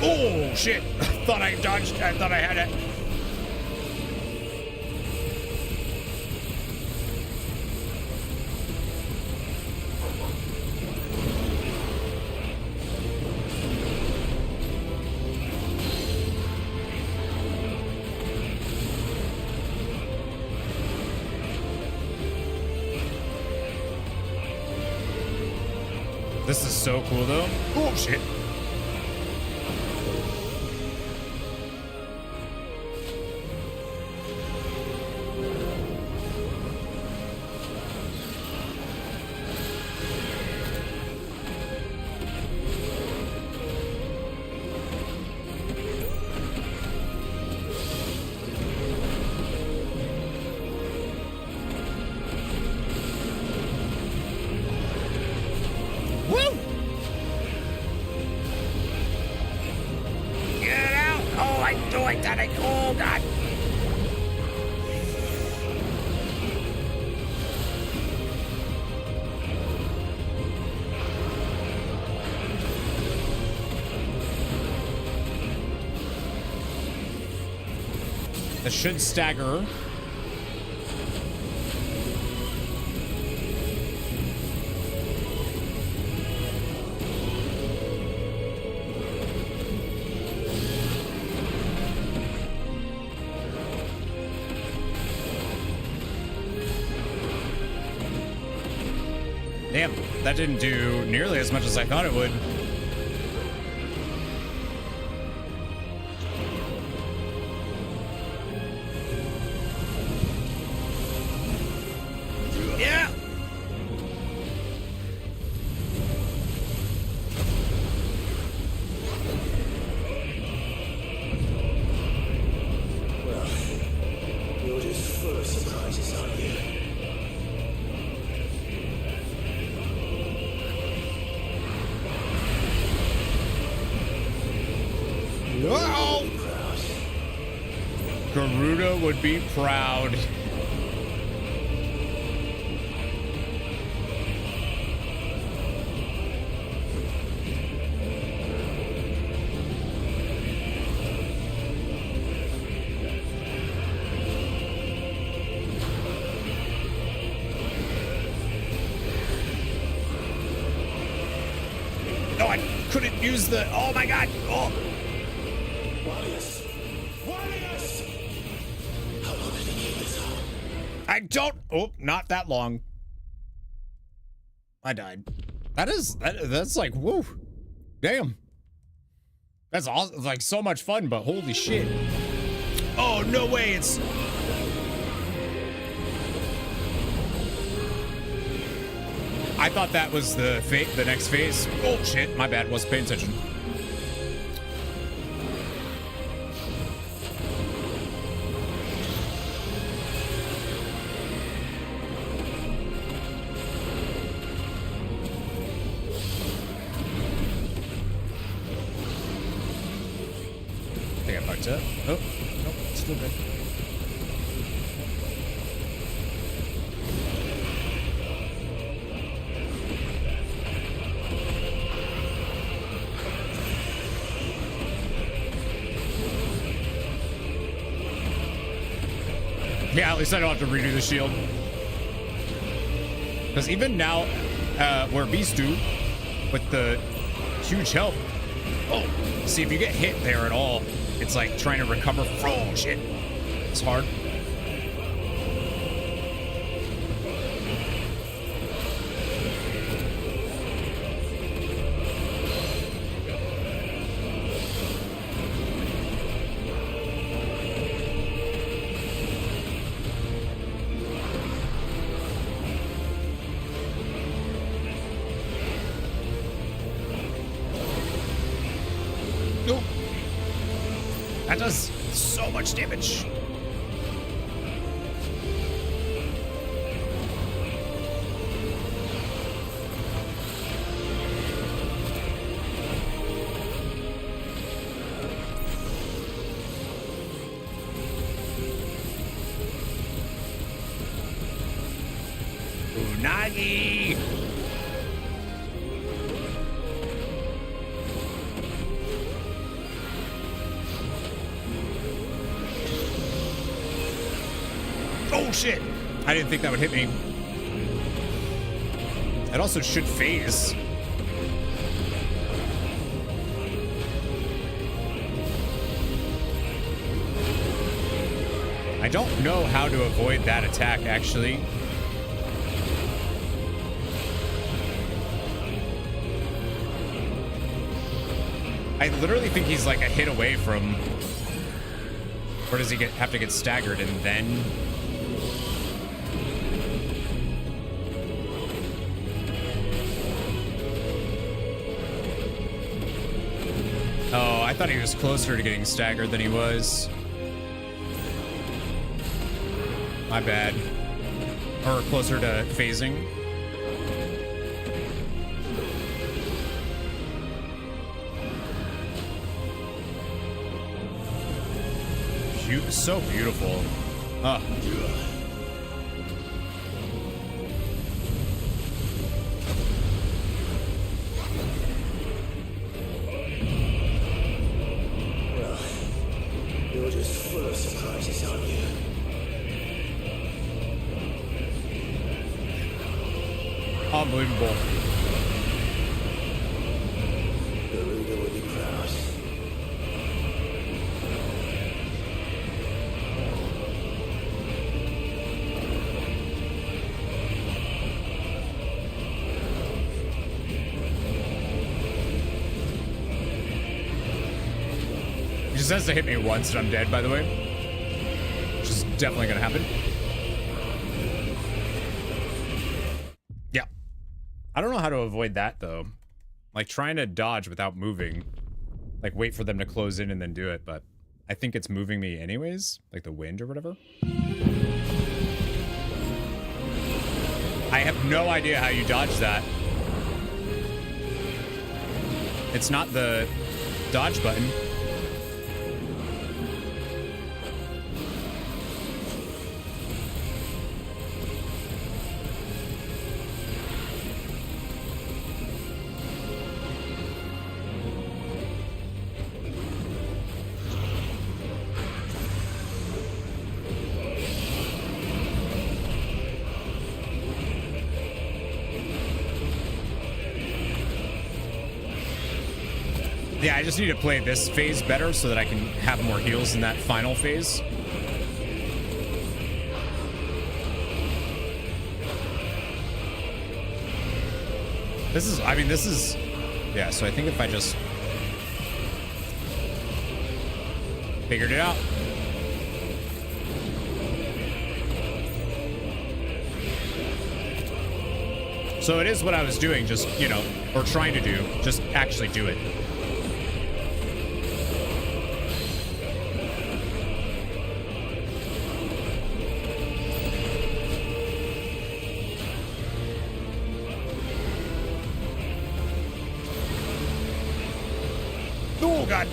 Oh, shit. I thought I dodged. I thought I had it. This is so cool though. Oh shit. That should stagger. Damn, that didn't do nearly as much as I thought it would. Would be proud. No, I couldn't use the. Oh my god! Oh. I don't. Oh, not that long. I died. That's like, whoa. Damn. That's awesome. Like so much fun, but holy shit. Oh, no way. It's. I thought that was the next phase. Oh shit, my bad. Wasn't paying attention. Oh, nope, still good. Yeah, at least I don't have to redo the shield. Because even now, where Beast do, with the huge help, oh, see if you get hit there at all, it's like trying to recover. Oh shit, it's hard. That does so much damage. Unagi! Oh shit! I didn't think that would hit me. It also should phase. I don't know how to avoid that attack, actually. I literally think he's like a hit away from... Or does he have to get staggered and then... Oh, I thought he was closer to getting staggered than he was. My bad. Or closer to phasing. So beautiful. Oh. Well, you're just full of surprises, aren't you? Unbelievable. Garuda will be proud. He just has to hit me once and I'm dead, by the way. Which is definitely gonna happen. Yeah. I don't know how to avoid that, though. Like, trying to dodge without moving. Like, wait for them to close in and then do it, but I think it's moving me anyways. Like, the wind or whatever. I have no idea how you dodge that. It's not the dodge button. Yeah, I just need to play this phase better so that I can have more heals in that final phase. This is, I mean, this is, yeah, so I think if I just figured it out. So it is what I was doing, just, you know, or trying to do, just actually do it. Oh, God.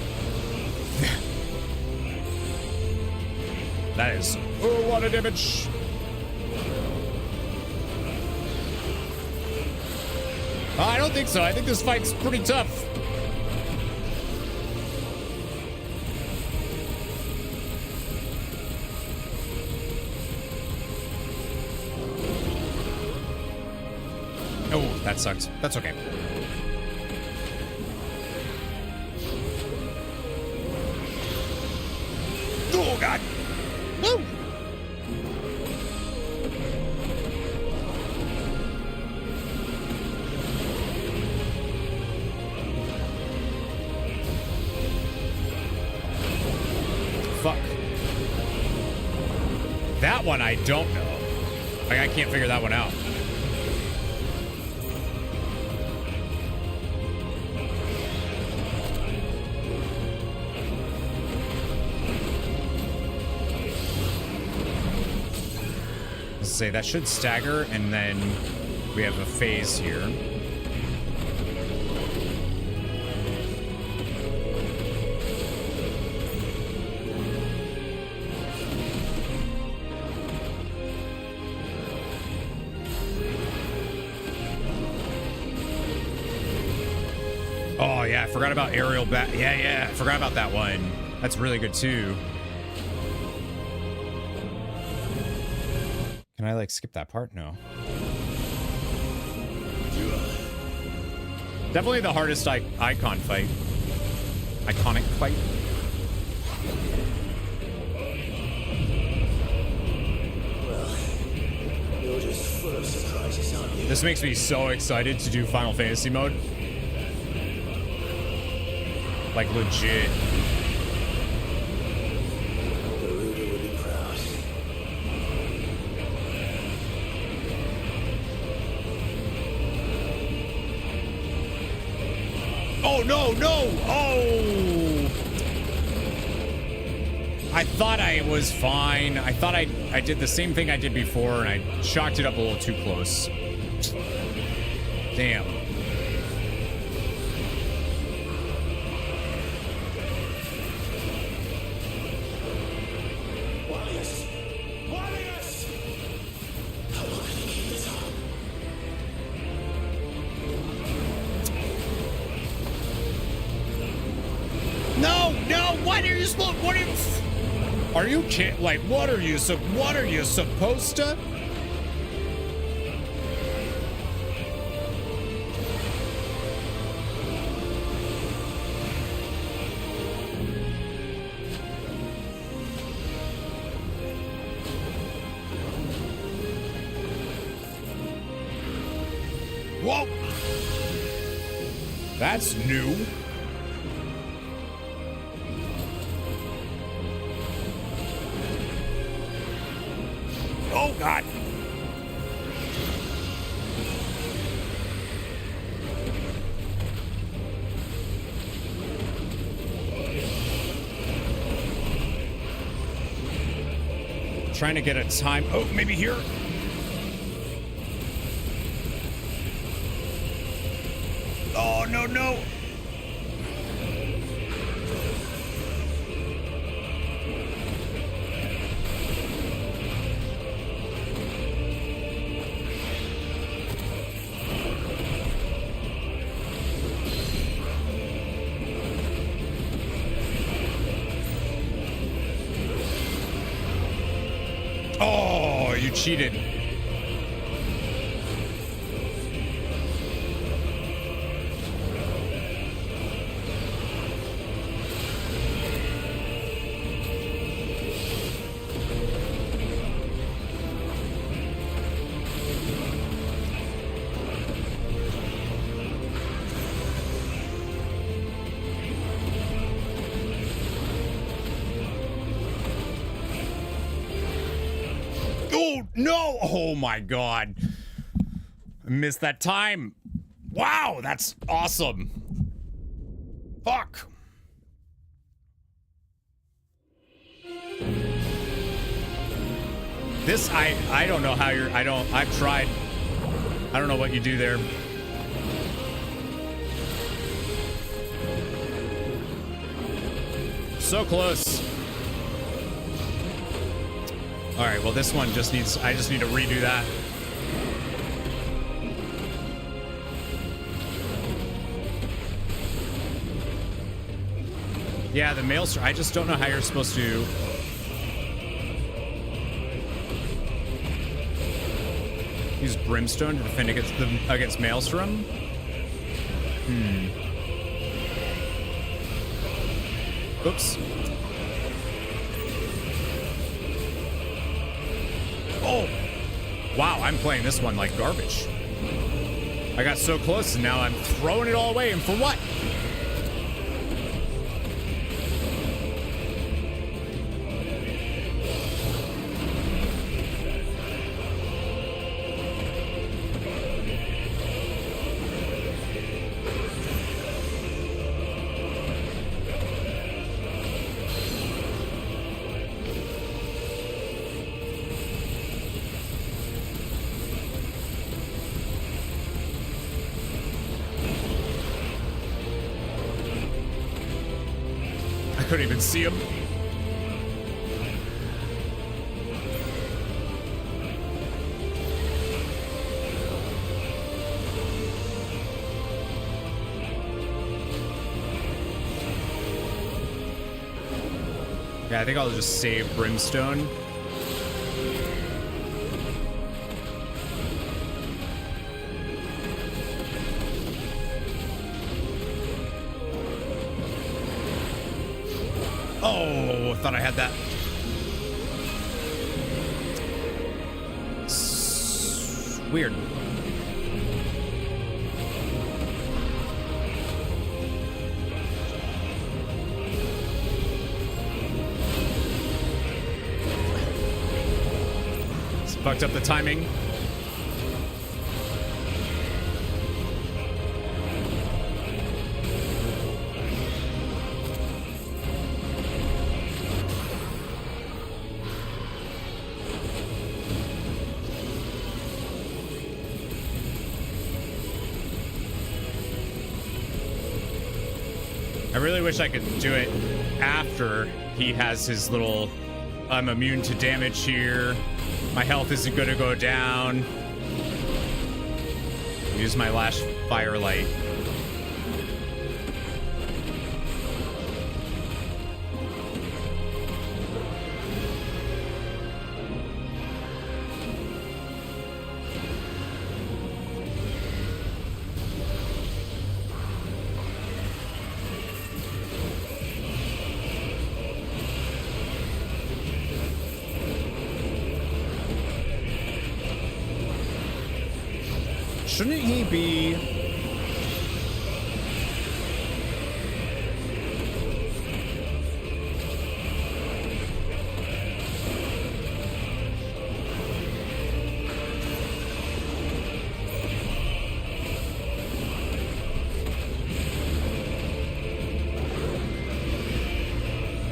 That is a lot of damage. I don't think so. I think this fight's pretty tough. Oh, that sucks. That's okay. Oh, God. Woo! Fuck. That one I don't know. Like, I can't figure that one out. Let's say that should stagger, and then we have a phase here. Oh, yeah, I forgot about aerial bat. Yeah, I forgot about that one. That's really good, too. Can I, like, skip that part? No. Definitely the hardest Eikon fight. Iconic fight. Well, you're just full of surprises, aren't you? This makes me so excited to do Final Fantasy mode. Like, legit. Oh, no, no! Oh! I thought I was fine. I thought I did the same thing I did before, and I shocked it up a little too close. Damn. No, no, what are you supposed? What are you kidding? Like, what are you supposed to? Whoa! That's new. Oh, God. Trying to get a time. Oh, maybe here. Oh, no, no. Oh, you cheated. Oh, no. Oh, my God. I missed that time. Wow, that's awesome. Fuck. This, I don't know how you're, I've tried. I don't know what you do there. So close. All right, well, this one just needs, I just need to redo that. Yeah, the maelstrom, I just don't know how you're supposed to. Use brimstone to defend against maelstrom? Oops. Oh! Wow, I'm playing this one like garbage. I got so close and now I'm throwing it all away, and for what? Couldn't even see him. Yeah, I think I'll just save brimstone. Oh, I thought I had that. Weird. Fucked up the timing. I really wish I could do it after he has his little, I'm immune to damage here. My health isn't going to go down. Use my last firelight. Shouldn't he be...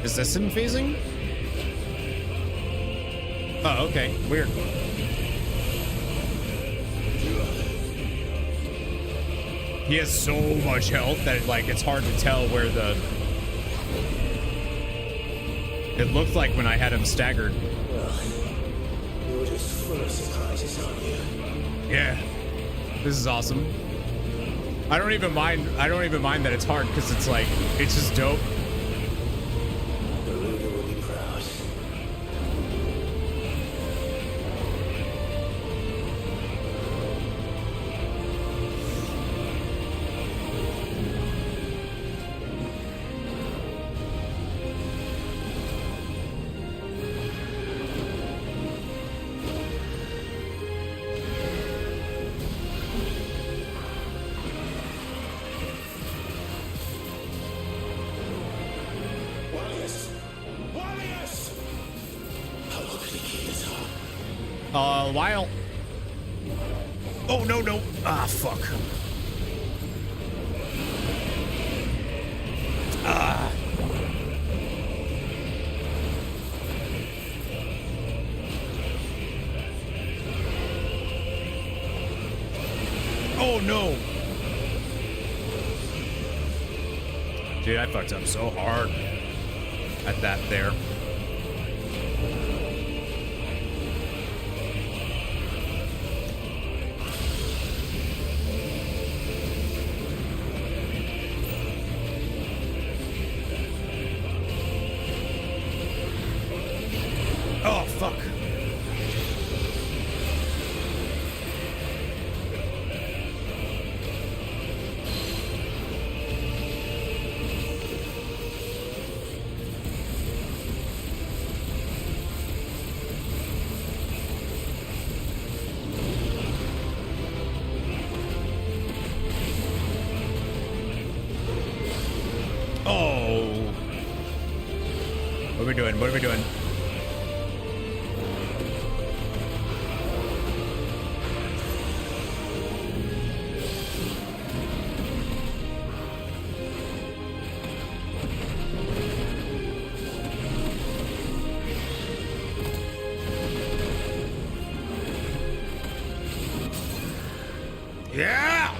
Is this him phasing? Oh, okay. Weird. He has so much health that like it's hard to tell where the... It looked like when I had him staggered. Well, you're just full of surprises, aren't you? Yeah. This is awesome. I don't even mind that it's hard because it's like it's just dope. The leader will be proud. While... Oh, no, no. Ah, fuck. Ah. Oh, no. Dude, I fucked up so hard at that there. What are we doing? Yeah!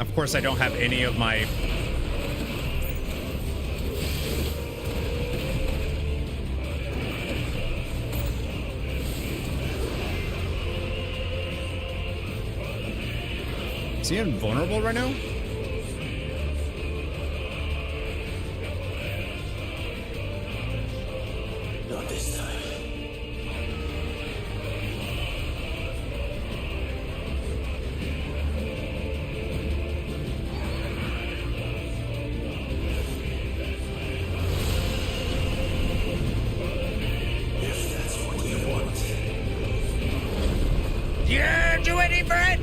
Of course, I don't have any of my... Is he invulnerable right now? Not this time. Yeah, do it, for it!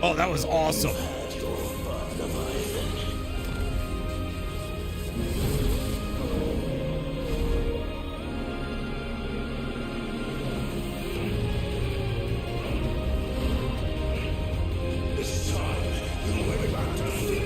Oh, that was awesome. This time, you will be back to see.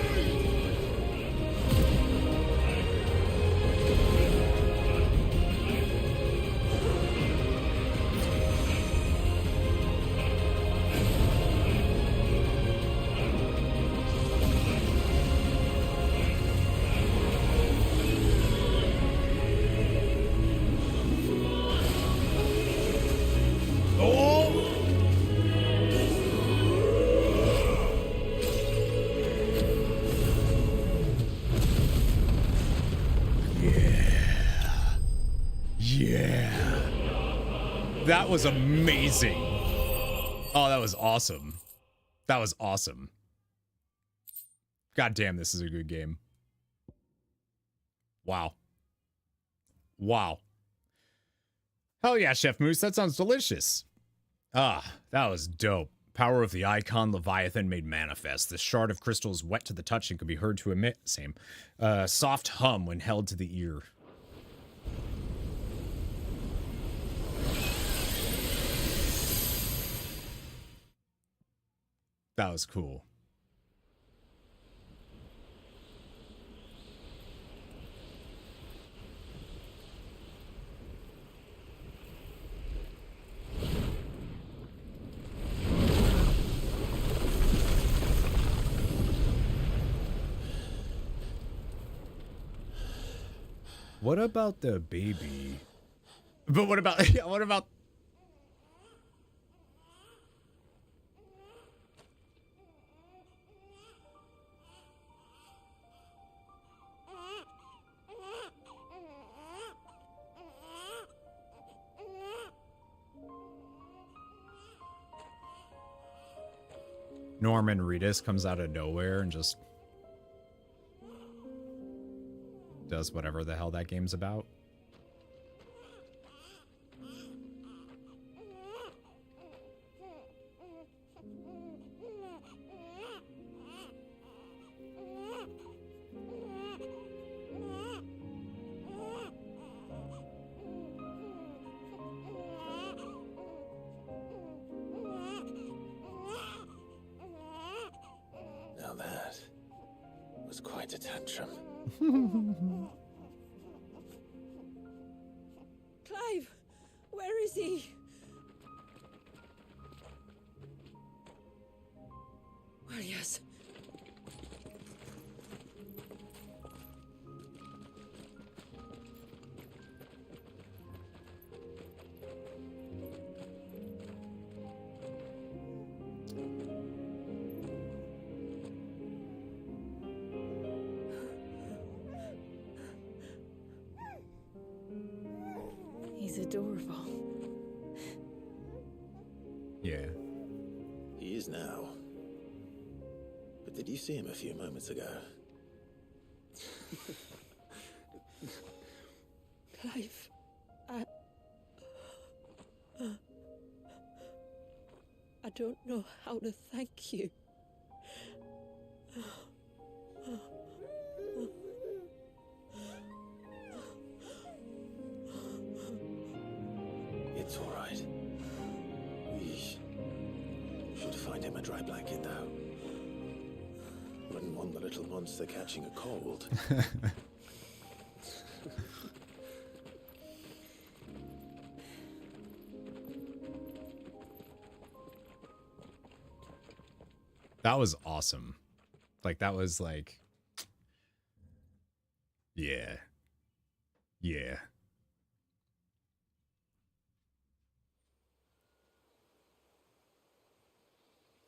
That was amazing. Oh, that was awesome. That was awesome. God damn, this is a good game. Wow. Wow. Hell yeah, Chef Moose. That sounds delicious. Ah, that was dope. Power of the Eikon Leviathan made manifest. The shard of crystal is wet to the touch and can be heard to emit soft hum when held to the ear. That was cool. What about the baby? But what about what about Norman Reedus comes out of nowhere and just does whatever the hell that game's about? Now that was quite a tantrum. Clive, where is he? Well, yes. He's adorable. Yeah. He is now. But did you see him a few moments ago? Clive, I don't know how to thank you. It's all right. We should find him a dry blanket, though. Wouldn't want the little monster catching a cold. That was awesome. Like, that was like... Yeah. Yeah.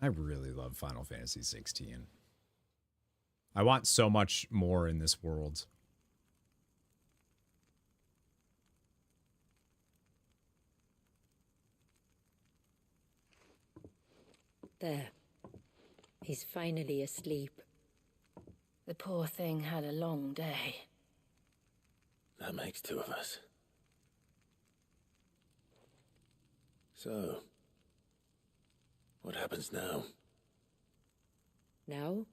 I really love Final Fantasy 16. I want so much more in this world. There. He's finally asleep. The poor thing had a long day. That makes two of us. So, what happens now? Now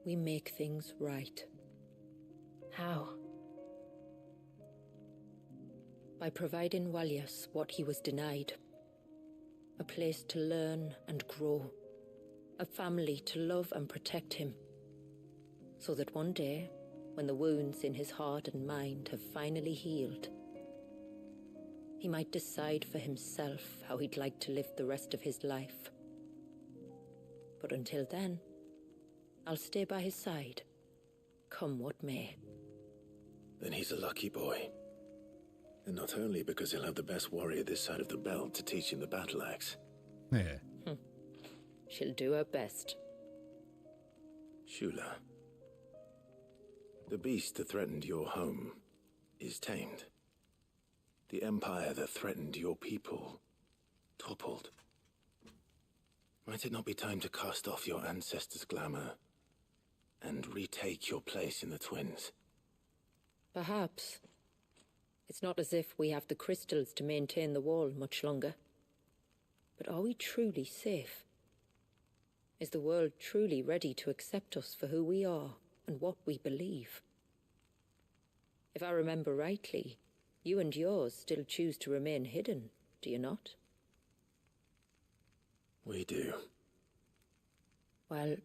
we make things right. How? By providing Walyas what he was denied. A place to learn and grow. A family to love and protect him. So that one day, when the wounds in his heart and mind have finally healed, he might decide for himself how he'd like to live the rest of his life. But until then, I'll stay by his side, come what may. Then he's a lucky boy. And not only because he'll have the best warrior this side of the belt to teach him the battle axe. Yeah. She'll do her best. Shula, the beast that threatened your home is tamed. The empire that threatened your people toppled. Might it not be time to cast off your ancestors' glamour and retake your place in the Twins? Perhaps. It's not as if we have the crystals to maintain the wall much longer. But are we truly safe? Is the world truly ready to accept us for who we are and what we believe? If I remember rightly, you and yours still choose to remain hidden, do you not? We do. Well,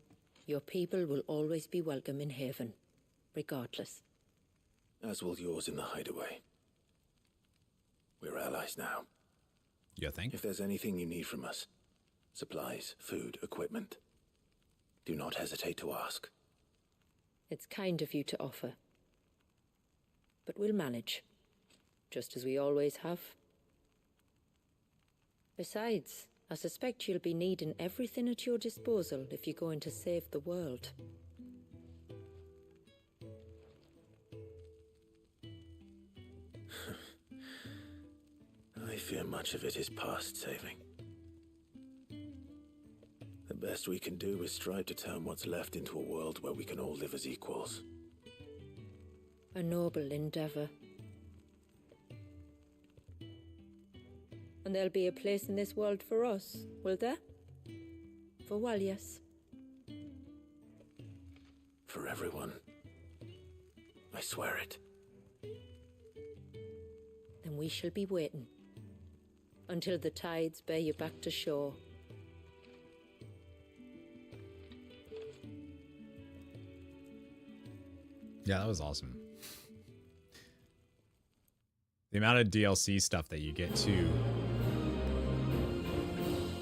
your people will always be welcome in Haven, regardless. As will yours in the hideaway. We're allies now. You think? If there's anything you need from us, supplies, food, equipment, do not hesitate to ask. It's kind of you to offer. But we'll manage, just as we always have. Besides, I suspect you'll be needing everything at your disposal if you're going to save the world. I fear much of it is past saving. The best we can do is strive to turn what's left into a world where we can all live as equals. A noble endeavor. And there'll be a place in this world for us, will there? For Walyas. For everyone. I swear it. Then we shall be waiting. Until the tides bear you back to shore. Yeah, that was awesome. The amount of DLC stuff that you get too.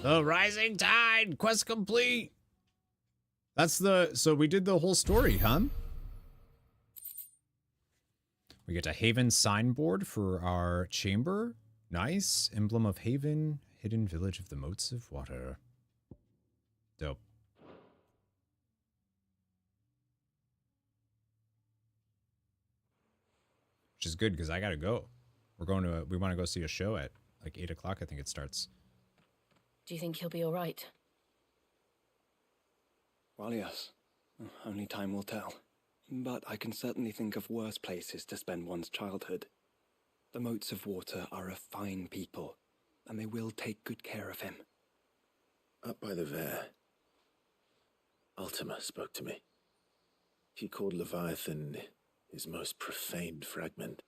The Rising Tide! Quest complete! So we did the whole story, huh? We get a Haven signboard for our chamber. Nice. Emblem of Haven. Hidden village of the moats of water. Dope. Which is good because I gotta go. We want to go see a show at like 8 o'clock. I think it starts. Do you think he'll be all right? Well, yes. Only time will tell. But I can certainly think of worse places to spend one's childhood. The moats of water are a fine people, and they will take good care of him. Up by the Vare, Ultima spoke to me. He called Leviathan his most profaned fragment,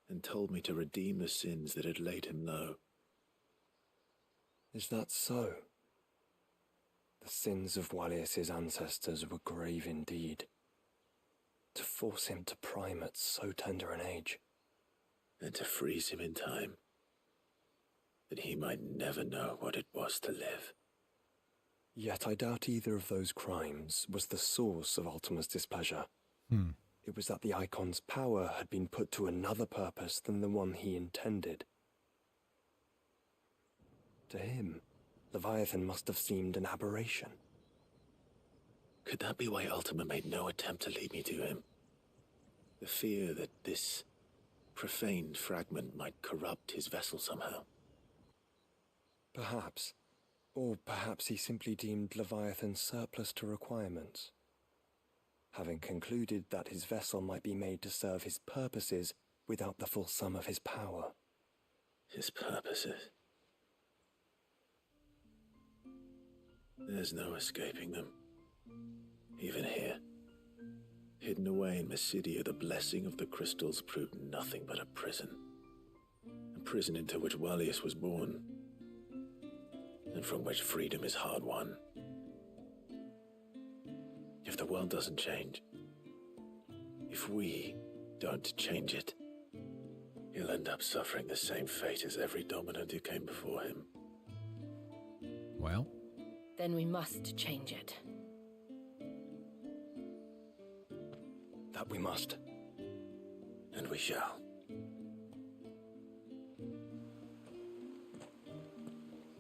and told me to redeem the sins that had laid him low. Is that so? The sins of Walyas' ancestors were grave indeed. To force him to prime at so tender an age. And to freeze him in time, that he might never know what it was to live. Yet I doubt either of those crimes was the source of Ultima's displeasure. It was that the Eikon's power had been put to another purpose than the one he intended. To him, Leviathan must have seemed an aberration. Could that be why Ultima made no attempt to lead me to him? The fear that this profaned fragment might corrupt his vessel somehow. Perhaps. Or perhaps he simply deemed Leviathan surplus to requirements. Having concluded that his vessel might be made to serve his purposes without the full sum of his power. His purposes? There's no escaping them. Even here. Hidden away in Mysidia, the blessing of the crystals proved nothing but a prison. A prison into which Wallius was born, and from which freedom is hard won. If the world doesn't change, if we don't change it, he'll end up suffering the same fate as every dominant who came before him. Well? Then we must change it. That we must. And we shall.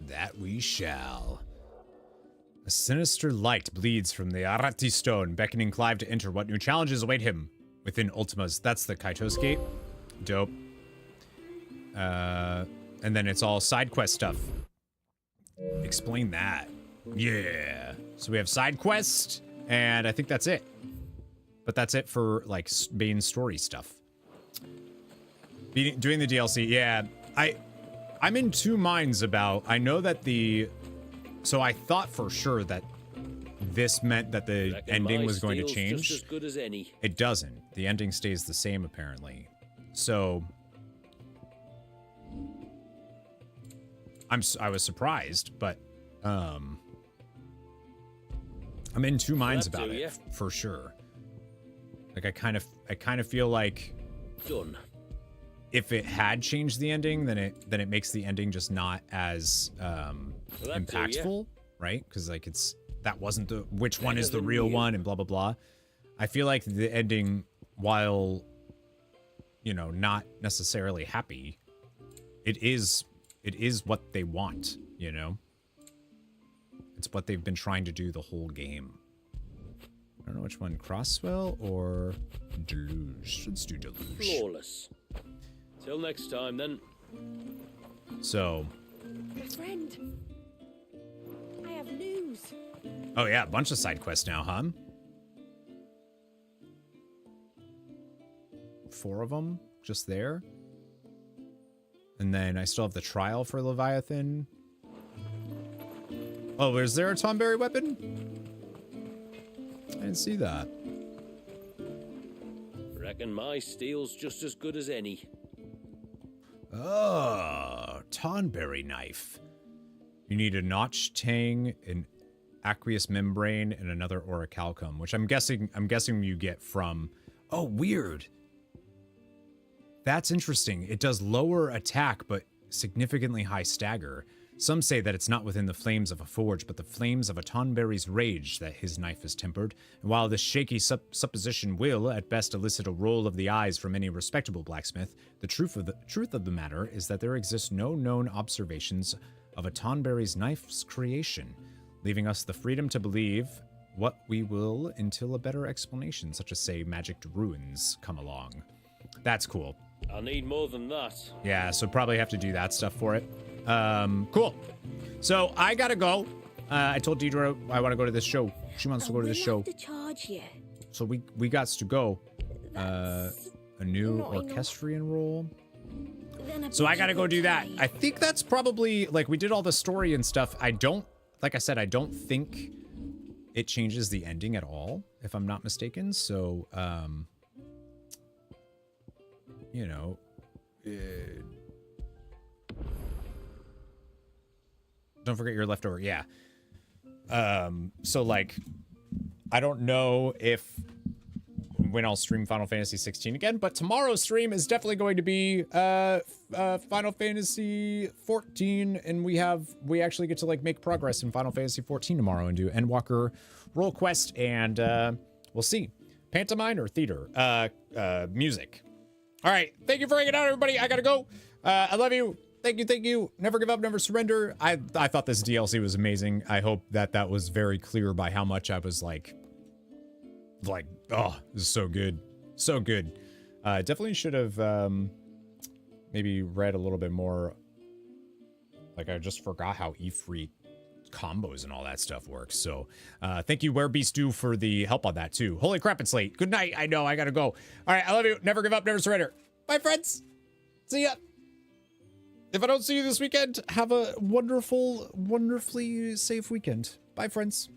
That we shall. A sinister light bleeds from the Arati stone, beckoning Clive to enter. What new challenges await him within Ultima's? That's the Kaitos Gate. Dope. And then it's all side quest stuff. Explain that. Yeah. So we have side quest, and I think that's it. But that's it for, like, main story stuff. Doing the DLC, yeah. I'm in two minds about... I know that the... So I thought for sure that this meant that the ending was going to change. Just as good as any. It doesn't. The ending stays the same, apparently. So... I was surprised, but... I'm in two minds about it, for sure. Like, I kind of feel like done. If it had changed the ending, then it makes the ending just not as impactful, right? Because like that wasn't the which one is the real one and blah blah blah. I feel like the ending, while not necessarily happy, it is what they want. It's what they've been trying to do the whole game. I don't know which one, Crosswell or Deluge. Let's do Deluge. Flawless. Till next time, then. So. My friend, I have news. Oh yeah, a bunch of side quests now, huh? 4 of them, just there. And then I still have the trial for Leviathan. Oh, is there a Tonberry weapon? I didn't see that. Reckon my steel's just as good as any. Oh, Tonberry knife. You need a notch tang, an aqueous membrane, and another orichalcum, which I'm guessing you get from. Oh, weird. That's interesting. It does lower attack, but significantly high stagger. Some say that it's not within the flames of a forge, but the flames of a Tonberry's rage that his knife is tempered. And while this shaky supposition will, at best, elicit a roll of the eyes from any respectable blacksmith, the truth of the matter is that there exists no known observations of a Tonberry's knife's creation, leaving us the freedom to believe what we will until a better explanation, such as, say, magicked ruins, come along. That's cool. I'll need more than that. Yeah, so probably have to do that stuff for it. Cool. So I gotta go. I told Deidre I want to go to this show. She wants to go to this show. To charge you. So we got to go. A new orchestrion role. So I gotta go do that. I think that's probably, like, we did all the story and stuff. Like I said, I don't think it changes the ending at all, if I'm not mistaken. So, don't forget your leftover. Yeah. So like, I don't know when I'll stream Final Fantasy 16 again, but tomorrow's stream is definitely going to be Final Fantasy 14, and we actually get to like make progress in Final Fantasy 14 tomorrow and do Endwalker role quest, and we'll see. Pantomime or theater? Music. All right. Thank you for hanging out, everybody. I gotta go. I love you. Thank you. Never give up, never surrender. I thought this DLC was amazing. I hope that was very clear by how much I was like, oh, this is so good. So good. Definitely should have maybe read a little bit more. Like, I just forgot how Ifrit combos and all that stuff works. So thank you, Werebeast, for the help on that too. Holy crap, it's late. Good night. I know I gotta go. All right, I love you. Never give up, never surrender. Bye, friends. See ya. If I don't see you this weekend, have a wonderful, wonderfully safe weekend. Bye, friends.